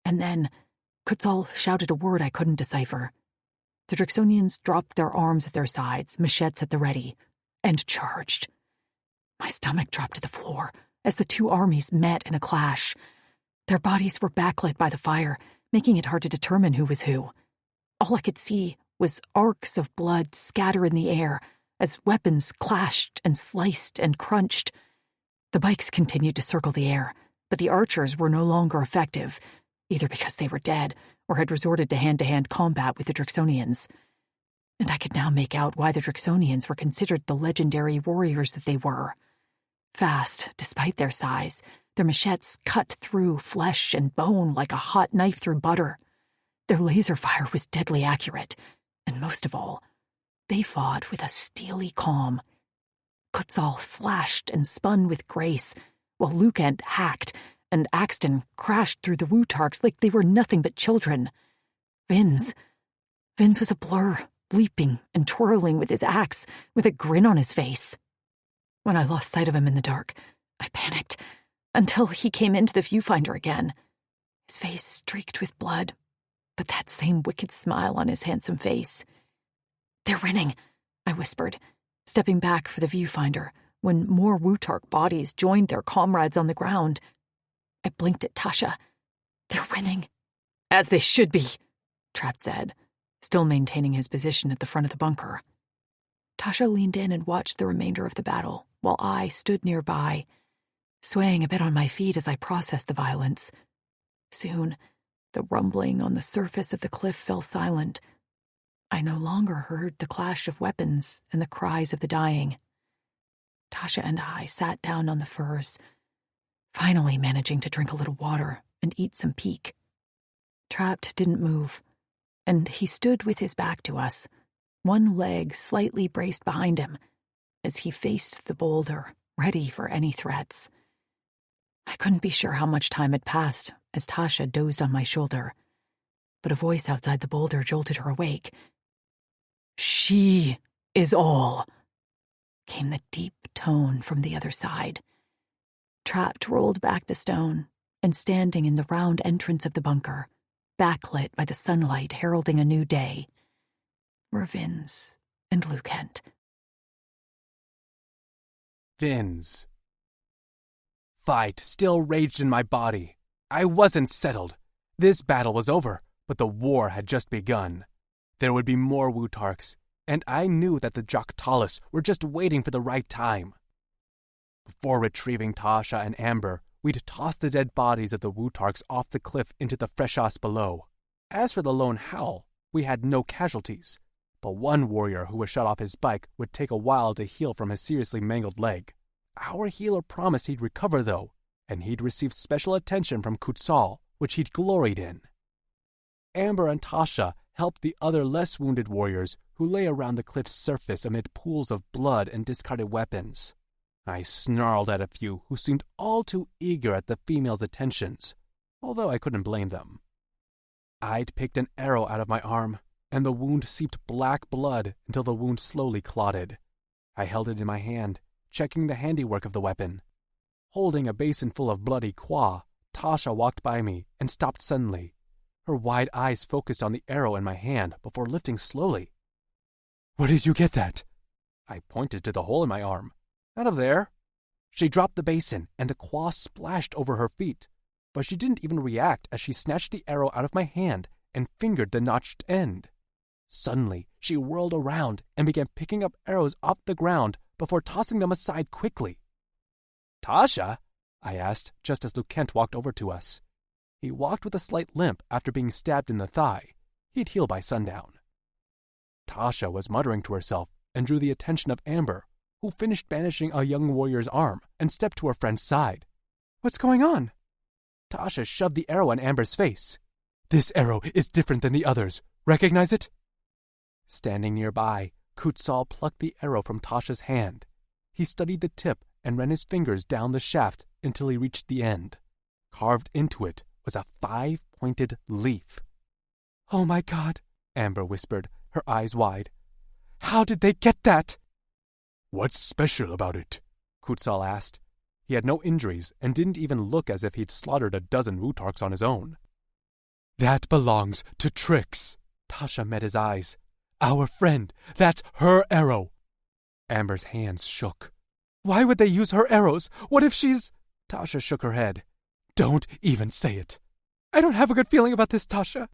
And then Kutzal shouted a word I couldn't decipher. The Drixonians dropped their arms at their sides, machetes at the ready, and charged. My stomach dropped to the floor as the 2 armies met in a clash. Their bodies were backlit by the fire, making it hard to determine who was who. All I could see was arcs of blood scatter in the air as weapons clashed and sliced and crunched. The bikes continued to circle the air, but the archers were no longer effective, either because they were dead or had resorted to hand-to-hand combat with the Drixonians. And I could now make out why the Drixonians were considered the legendary warriors that they were. Fast, despite their size, their machetes cut through flesh and bone like a hot knife through butter. Their laser fire was deadly accurate, and most of all, they fought with a steely calm. Kutzal slashed and spun with grace, while Lucant hacked, and Axton crashed through the Wutarks like they were nothing but children. Vince was a blur, leaping and twirling with his axe, with a grin on his face. When I lost sight of him in the dark, I panicked, until he came into the viewfinder again. His face streaked with blood, but that same wicked smile on his handsome face. They're winning, I whispered, stepping back for the viewfinder when more Wutark bodies joined their comrades on the ground. I blinked at Tasha. They're winning. As they should be, Trapp said, still maintaining his position at the front of the bunker. Tasha leaned in and watched the remainder of the battle, while I stood nearby, swaying a bit on my feet as I processed the violence. Soon, the rumbling on the surface of the cliff fell silent. I no longer heard the clash of weapons and the cries of the dying. Tasha and I sat down on the furs, finally managing to drink a little water and eat some peak. Trapped didn't move, and he stood with his back to us, one leg slightly braced behind him, as he faced the boulder, ready for any threats. I couldn't be sure how much time had passed as Tasha dozed on my shoulder, but a voice outside the boulder jolted her awake. "She is all," came the deep tone from the other side. Trapped rolled back the stone, and standing in the round entrance of the bunker, backlit by the sunlight heralding a new day, were Vince and Lucent. Vince. Fight still raged in my body. I wasn't settled. This battle was over, but the war had just begun. There would be more Wutarks, and I knew that the Joktalis were just waiting for the right time. Before retrieving Tasha and Amber, we'd tossed the dead bodies of the Wutarks off the cliff into the freshos below. As for the lone Howl, we had no casualties, but one warrior who was shot off his bike would take a while to heal from his seriously mangled leg. Our healer promised he'd recover, though, and he'd receive special attention from Kutsal, which he'd gloried in. Amber and Tasha helped the other less wounded warriors who lay around the cliff's surface amid pools of blood and discarded weapons. I snarled at a few who seemed all too eager at the females' attentions, although I couldn't blame them. I'd picked an arrow out of my arm, and the wound seeped black blood until the wound slowly clotted. I held it in my hand, checking the handiwork of the weapon. Holding a basin full of bloody qua, Tasha walked by me and stopped suddenly. Her wide eyes focused on the arrow in my hand before lifting slowly. "Where did you get that?" I pointed to the hole in my arm. "Out of there." She dropped the basin, and the qua splashed over her feet, but she didn't even react as she snatched the arrow out of my hand and fingered the notched end. Suddenly, she whirled around and began picking up arrows off the ground before tossing them aside quickly. "Tasha?" I asked just as Lucent walked over to us. He walked with a slight limp after being stabbed in the thigh. He'd heal by sundown. Tasha was muttering to herself and drew the attention of Amber, who finished bandaging a young warrior's arm and stepped to her friend's side. "What's going on?" Tasha shoved the arrow in Amber's face. "This arrow is different than the others. Recognize it?" Standing nearby, Kutsal plucked the arrow from Tasha's hand. He studied the tip and ran his fingers down the shaft until he reached the end. Carved into it was a 5-pointed leaf. "Oh my God," Amber whispered, her eyes wide. "How did they get that?" "What's special about it?" Kutsal asked. He had no injuries and didn't even look as if he'd slaughtered a dozen Wutarks on his own. "That belongs to Trix." Tasha met his eyes. "Our friend. That's her arrow." Amber's hands shook. "Why would they use her arrows? What if she's—" Tasha shook her head. "Don't even say it." "I don't have a good feeling about this, Tasha."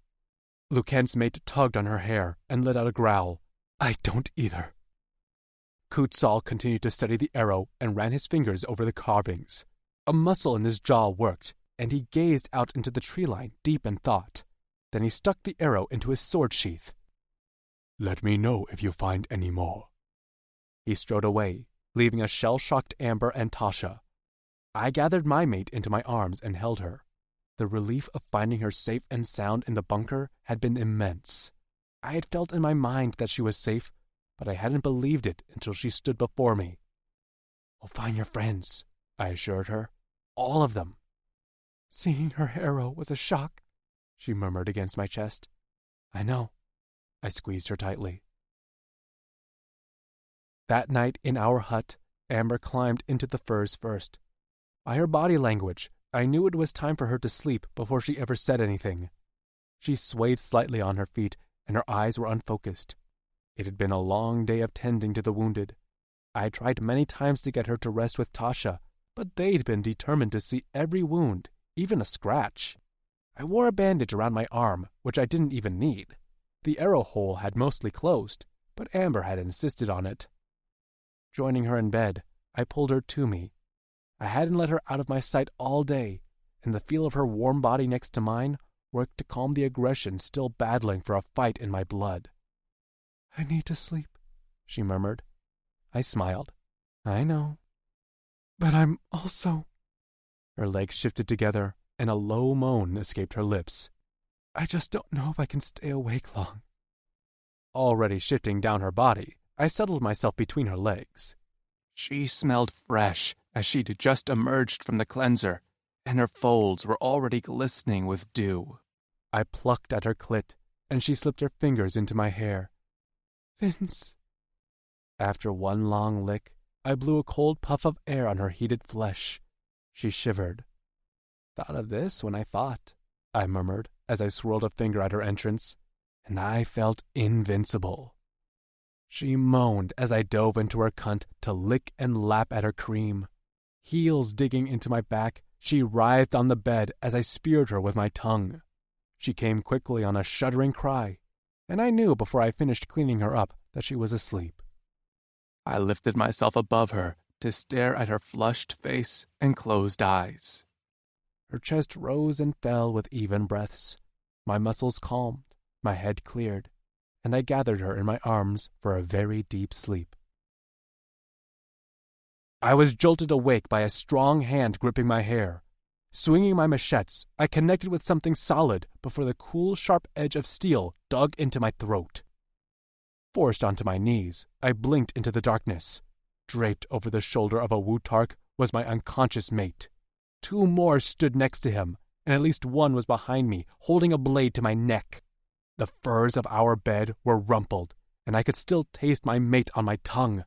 Lucent's mate tugged on her hair and let out a growl. "I don't either." Kutsal continued to study the arrow and ran his fingers over the carvings. A muscle in his jaw worked, and he gazed out into the tree line, deep in thought. Then he stuck the arrow into his sword sheath. "Let me know if you find any more." He strode away, leaving a shell-shocked Amber and Tasha. I gathered my mate into my arms and held her. The relief of finding her safe and sound in the bunker had been immense. I had felt in my mind that she was safe, but I hadn't believed it until she stood before me. "We'll find your friends," I assured her. "All of them." "Seeing her arrow was a shock," she murmured against my chest. "I know." I squeezed her tightly. That night in our hut, Amber climbed into the furs first. By her body language, I knew it was time for her to sleep before she ever said anything. She swayed slightly on her feet, and her eyes were unfocused. It had been a long day of tending to the wounded. I had tried many times to get her to rest with Tasha, but they'd been determined to see every wound, even a scratch. I wore a bandage around my arm, which I didn't even need. The arrow hole had mostly closed, but Amber had insisted on it. Joining her in bed, I pulled her to me. I hadn't let her out of my sight all day, and the feel of her warm body next to mine worked to calm the aggression still battling for a fight in my blood. "I need to sleep," she murmured. I smiled. "I know. But I'm also—" Her legs shifted together, and a low moan escaped her lips. "I just don't know if I can stay awake long." Already shifting down her body, I settled myself between her legs. She smelled fresh as she'd just emerged from the cleanser, and her folds were already glistening with dew. I plucked at her clit, and she slipped her fingers into my hair. "Vince." After one long lick, I blew a cold puff of air on her heated flesh. She shivered. "Thought of this when I fought," I murmured as I swirled a finger at her entrance, and I felt invincible. She moaned as I dove into her cunt to lick and lap at her cream. Heels digging into my back, she writhed on the bed as I speared her with my tongue. She came quickly on a shuddering cry, and I knew before I finished cleaning her up that she was asleep. I lifted myself above her to stare at her flushed face and closed eyes. Her chest rose and fell with even breaths. My muscles calmed, my head cleared, and I gathered her in my arms for a very deep sleep. I was jolted awake by a strong hand gripping my hair. Swinging my machetes, I connected with something solid before the cool, sharp edge of steel dug into my throat. Forced onto my knees, I blinked into the darkness. Draped over the shoulder of a Wutark was my unconscious mate. 2 more stood next to him, and at least one was behind me, holding a blade to my neck. The furs of our bed were rumpled, and I could still taste my mate on my tongue.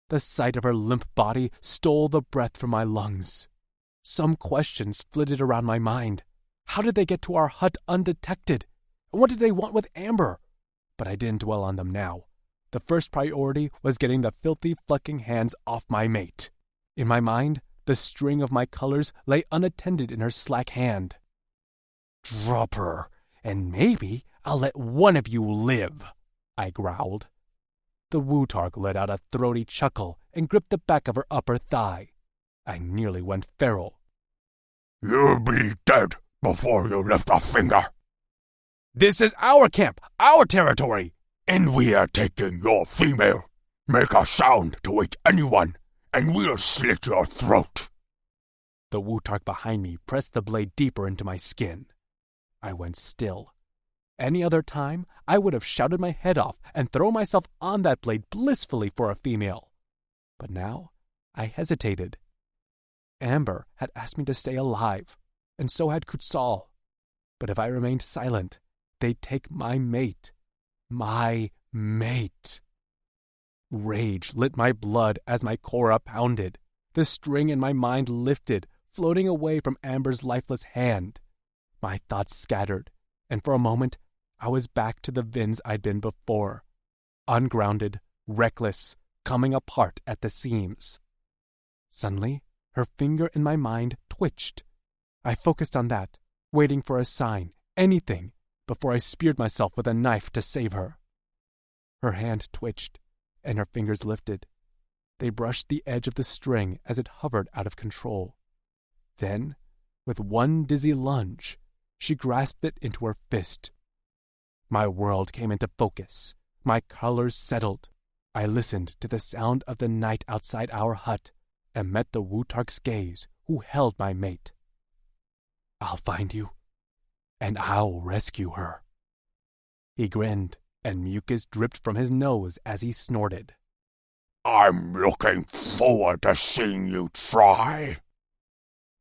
The sight of her limp body stole the breath from my lungs. Some questions flitted around my mind. How did they get to our hut undetected? And what did they want with Amber? But I didn't dwell on them now. The first priority was getting the filthy fucking hands off my mate. In my mind, the string of my colors lay unattended in her slack hand. "Drop her, and maybe I'll let one of you live," I growled. The Wutark let out a throaty chuckle and gripped the back of her upper thigh. I nearly went feral. "You'll be dead before you lift a finger." "This is our camp, our territory." "And we are taking your female. Make a sound to wake anyone, and we'll slit your throat." The Wutark behind me pressed the blade deeper into my skin. I went still. Any other time, I would have shouted my head off and thrown myself on that blade blissfully for a female. But now, I hesitated. Amber had asked me to stay alive, and so had Kutsal. But if I remained silent, they'd take my mate. My mate. Rage lit my blood as my cora pounded. The string in my mind lifted, floating away from Amber's lifeless hand. My thoughts scattered, and for a moment, I was back to the Vins I'd been before. Ungrounded, reckless, coming apart at the seams. Suddenly, her finger in my mind twitched. I focused on that, waiting for a sign, anything, before I speared myself with a knife to save her. Her hand twitched, and her fingers lifted. They brushed the edge of the string as it hovered out of control. Then, with one dizzy lunge, she grasped it into her fist. My world came into focus. My colors settled. I listened to the sound of the night outside our hut and met the Wutark's gaze, who held my mate. "I'll find you, and I'll rescue her." He grinned, and mucus dripped from his nose as he snorted. "I'm looking forward to seeing you try."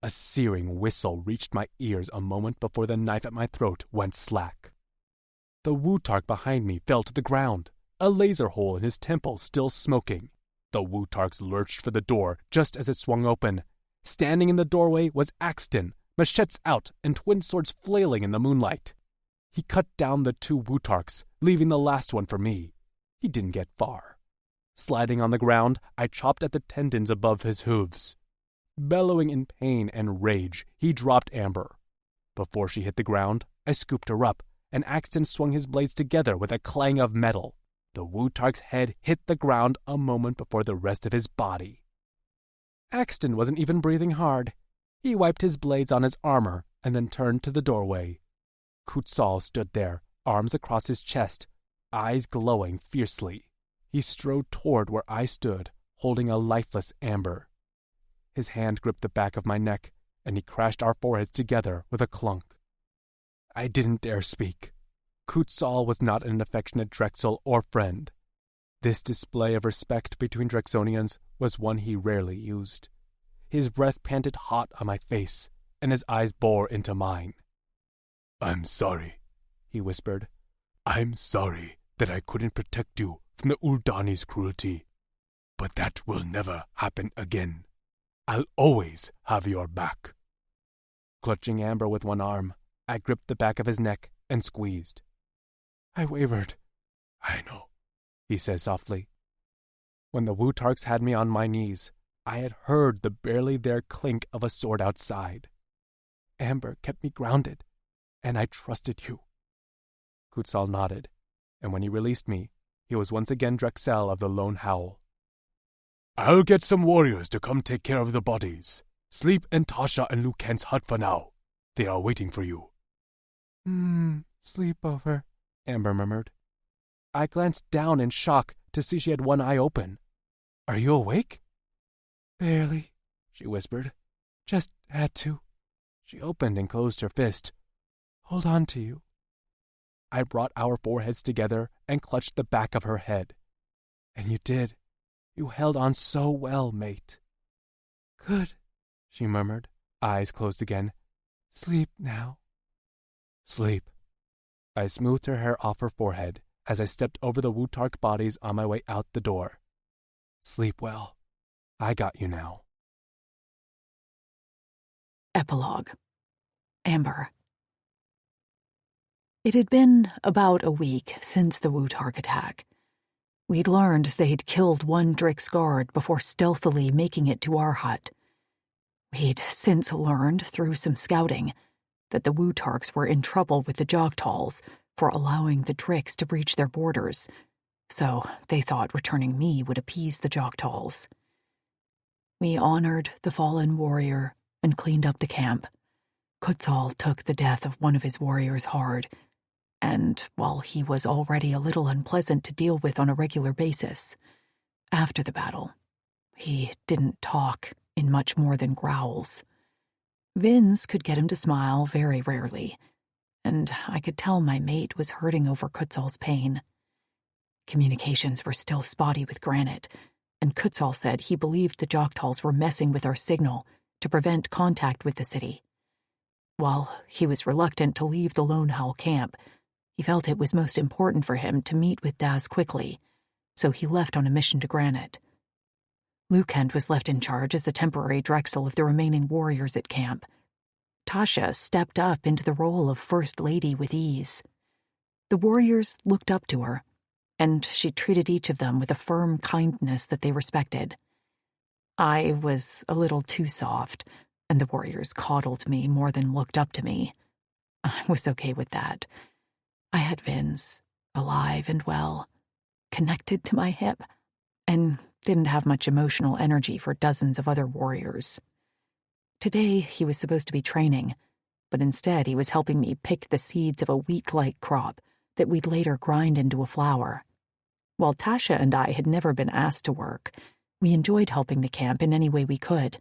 A searing whistle reached my ears a moment before the knife at my throat went slack. The Wutark behind me fell to the ground, a laser hole in his temple still smoking. The Wutarks lurched for the door just as it swung open. Standing in the doorway was Axton, machetes out and twin swords flailing in the moonlight. He cut down the 2 Wutarks, leaving the last one for me. He didn't get far. Sliding on the ground, I chopped at the tendons above his hooves. Bellowing in pain and rage, he dropped Amber. Before she hit the ground, I scooped her up, and Axton swung his blades together with a clang of metal. The Wutark's head hit the ground a moment before the rest of his body. Axton wasn't even breathing hard. He wiped his blades on his armor and then turned to the doorway. Kutzal stood there, arms across his chest, eyes glowing fiercely. He strode toward where I stood, holding a lifeless Amber. His hand gripped the back of my neck, and he crashed our foreheads together with a clunk. I didn't dare speak. Kutzal was not an affectionate Drexel or friend. This display of respect between Drexonians was one he rarely used. His breath panted hot on my face, and his eyes bore into mine. "I'm sorry," he whispered. "I'm sorry that I couldn't protect you from the Uldani's cruelty. But that will never happen again. I'll always have your back." Clutching Amber with one arm, I gripped the back of his neck and squeezed. I wavered. "I know," he said softly. When the Wutarks had me on my knees, I had heard the barely there clink of a sword outside. Amber kept me grounded, and I trusted you. Kutzal nodded, and when he released me, he was once again Drexel of the Lone Howl. "I'll get some warriors to come take care of the bodies. Sleep in Tasha and Lucan's hut for now. They are waiting for you." Sleepover," Amber murmured. I glanced down in shock to see she had one eye open. "Are you awake?" "Barely," she whispered. "Just had to." She opened and closed her fist. "Hold on to you." I brought our foreheads together and clutched the back of her head. "And you did. You held on so well, mate." "Good," she murmured, eyes closed again. "Sleep now." "Sleep." I smoothed her hair off her forehead as I stepped over the Wutark bodies on my way out the door. "Sleep well. I got you now." Epilogue. Amber. It had been about a week since the Wutark attack. We'd learned they'd killed one Drix guard before stealthily making it to our hut. We'd since learned, through some scouting, that the Wutarks were in trouble with the Jogtals for allowing the Drix to breach their borders, so they thought returning me would appease the Jogtals. We honored the fallen warrior and cleaned up the camp. Kutzal took the death of one of his warriors hard, and while he was already a little unpleasant to deal with on a regular basis, after the battle, he didn't talk in much more than growls. Vince could get him to smile very rarely, and I could tell my mate was hurting over Kutzal's pain. Communications were still spotty with Granite, and Kutzal said he believed the Jogtals were messing with our signal to prevent contact with the city. While he was reluctant to leave the Lone Howl camp, he felt it was most important for him to meet with Daz quickly, so he left on a mission to Granite. Lucent was left in charge as the temporary Drexel of the remaining warriors at camp. Tasha stepped up into the role of First Lady with ease. The warriors looked up to her, and she treated each of them with a firm kindness that they respected. I was a little too soft, and the warriors coddled me more than looked up to me. I was okay with that. I had Vince, alive and well, connected to my hip, and didn't have much emotional energy for dozens of other warriors. Today he was supposed to be training, but instead he was helping me pick the seeds of a wheat-like crop that we'd later grind into a flour. While Tasha and I had never been asked to work, we enjoyed helping the camp in any way we could.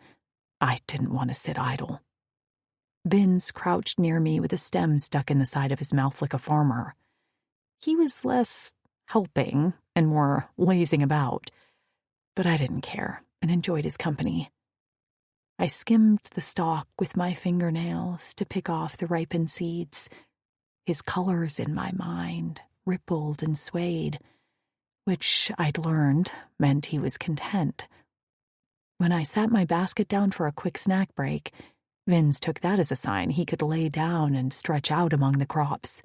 I didn't want to sit idle. Vince crouched near me with a stem stuck in the side of his mouth like a farmer. He was less helping and more lazing about, but I didn't care and enjoyed his company. I skimmed the stalk with my fingernails to pick off the ripened seeds. His colors in my mind rippled and swayed, which I'd learned meant he was content. When I sat my basket down for a quick snack break, Vince took that as a sign he could lay down and stretch out among the crops.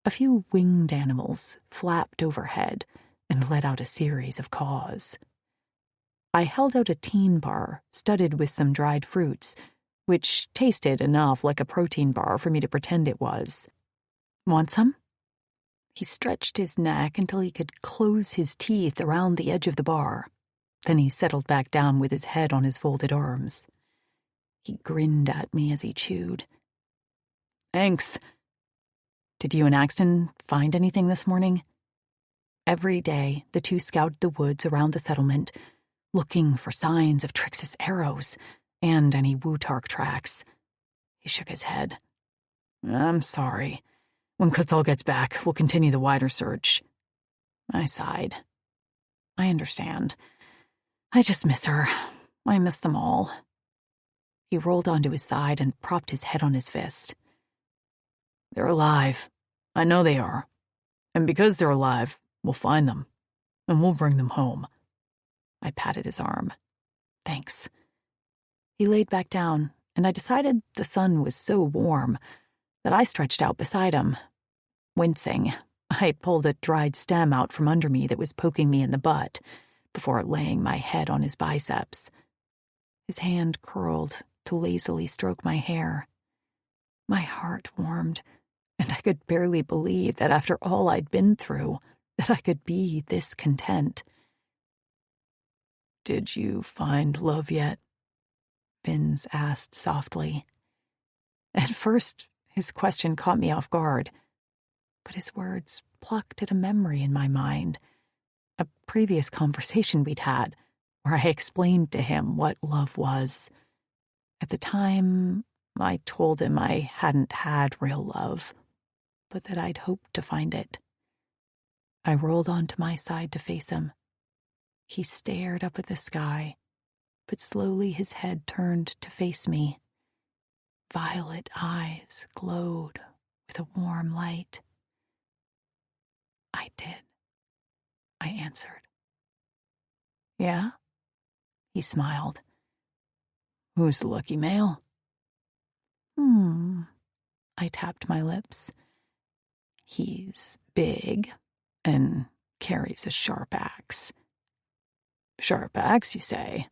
A few winged animals flapped overhead and let out a series of caws. I held out a teen bar studded with some dried fruits, which tasted enough like a protein bar for me to pretend it was. Want some? He stretched his neck until he could close his teeth around the edge of the bar. Then he settled back down with his head on his folded arms. He grinned at me as he chewed. Thanks. Did you and Axton find anything this morning? Every day, the two scouted the woods around the settlement, looking for signs of Trix's arrows and any Wutark tracks. He shook his head. I'm sorry. When Kutzal gets back, we'll continue the wider search. I sighed. I understand. I just miss her. I miss them all. He rolled onto his side and propped his head on his fist. They're alive. I know they are. And because they're alive, we'll find them. And we'll bring them home. I patted his arm. Thanks. He laid back down, and I decided the sun was so warm that I stretched out beside him. Wincing, I pulled a dried stem out from under me that was poking me in the butt before laying my head on his biceps. His hand curled to lazily stroke my hair. My heart warmed, and I could barely believe that after all I'd been through, that I could be this content. Did you find love yet? Vince asked softly. At first, his question caught me off guard, but his words plucked at a memory in my mind, a previous conversation we'd had, where I explained to him what love was. At the time, I told him I hadn't had real love, but that I'd hoped to find it. I rolled onto my side to face him. He stared up at the sky, but slowly his head turned to face me. Violet eyes glowed with a warm light. I did, I answered. Yeah? He smiled. Who's the lucky male? I tapped my lips. He's big and carries a sharp axe. Sharp axe, you say?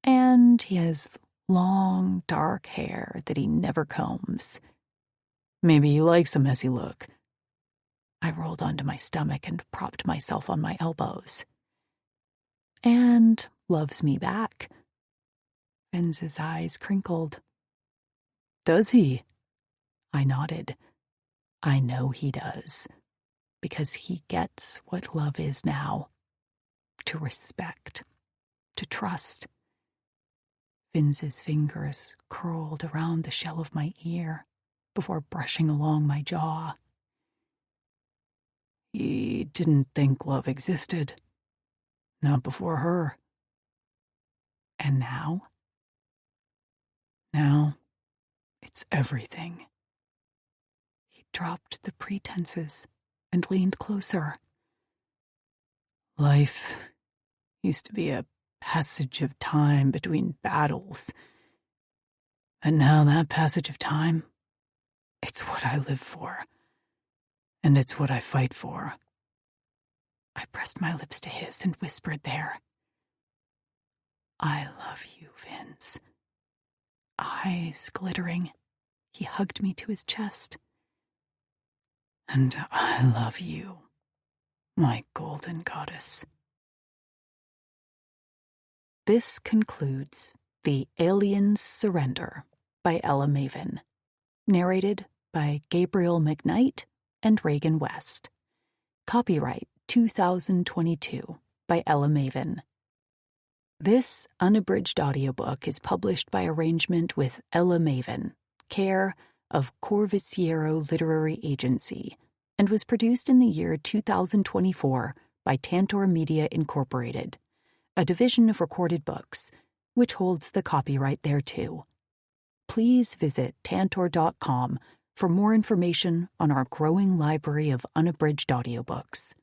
And he has long, dark hair that he never combs. Maybe he likes a messy look. I rolled onto my stomach and propped myself on my elbows. And loves me back. Vince's eyes crinkled. Does he? I nodded. I know he does, because he gets what love is now. To respect, to trust. Vince's fingers curled around the shell of my ear before brushing along my jaw. He didn't think love existed. Not before her. And now? Now, it's everything. He dropped the pretenses and leaned closer. Life used to be a passage of time between battles. And now that passage of time, it's what I live for. And it's what I fight for. I pressed my lips to his and whispered there. I love you, Vince. Eyes glittering, he hugged me to his chest. And I love you, my golden goddess. This concludes The Alien's Surrender by Ella Maven, narrated by Gabriel McKnight and Reagan West. Copyright 2022 by Ella Maven. This unabridged audiobook is published by arrangement with Ella Maven, care of Corvisiero Literary Agency, and was produced in the year 2024 by Tantor Media Incorporated, a division of Recorded Books, which holds the copyright thereto. Please visit tantor.com for more information on our growing library of unabridged audiobooks.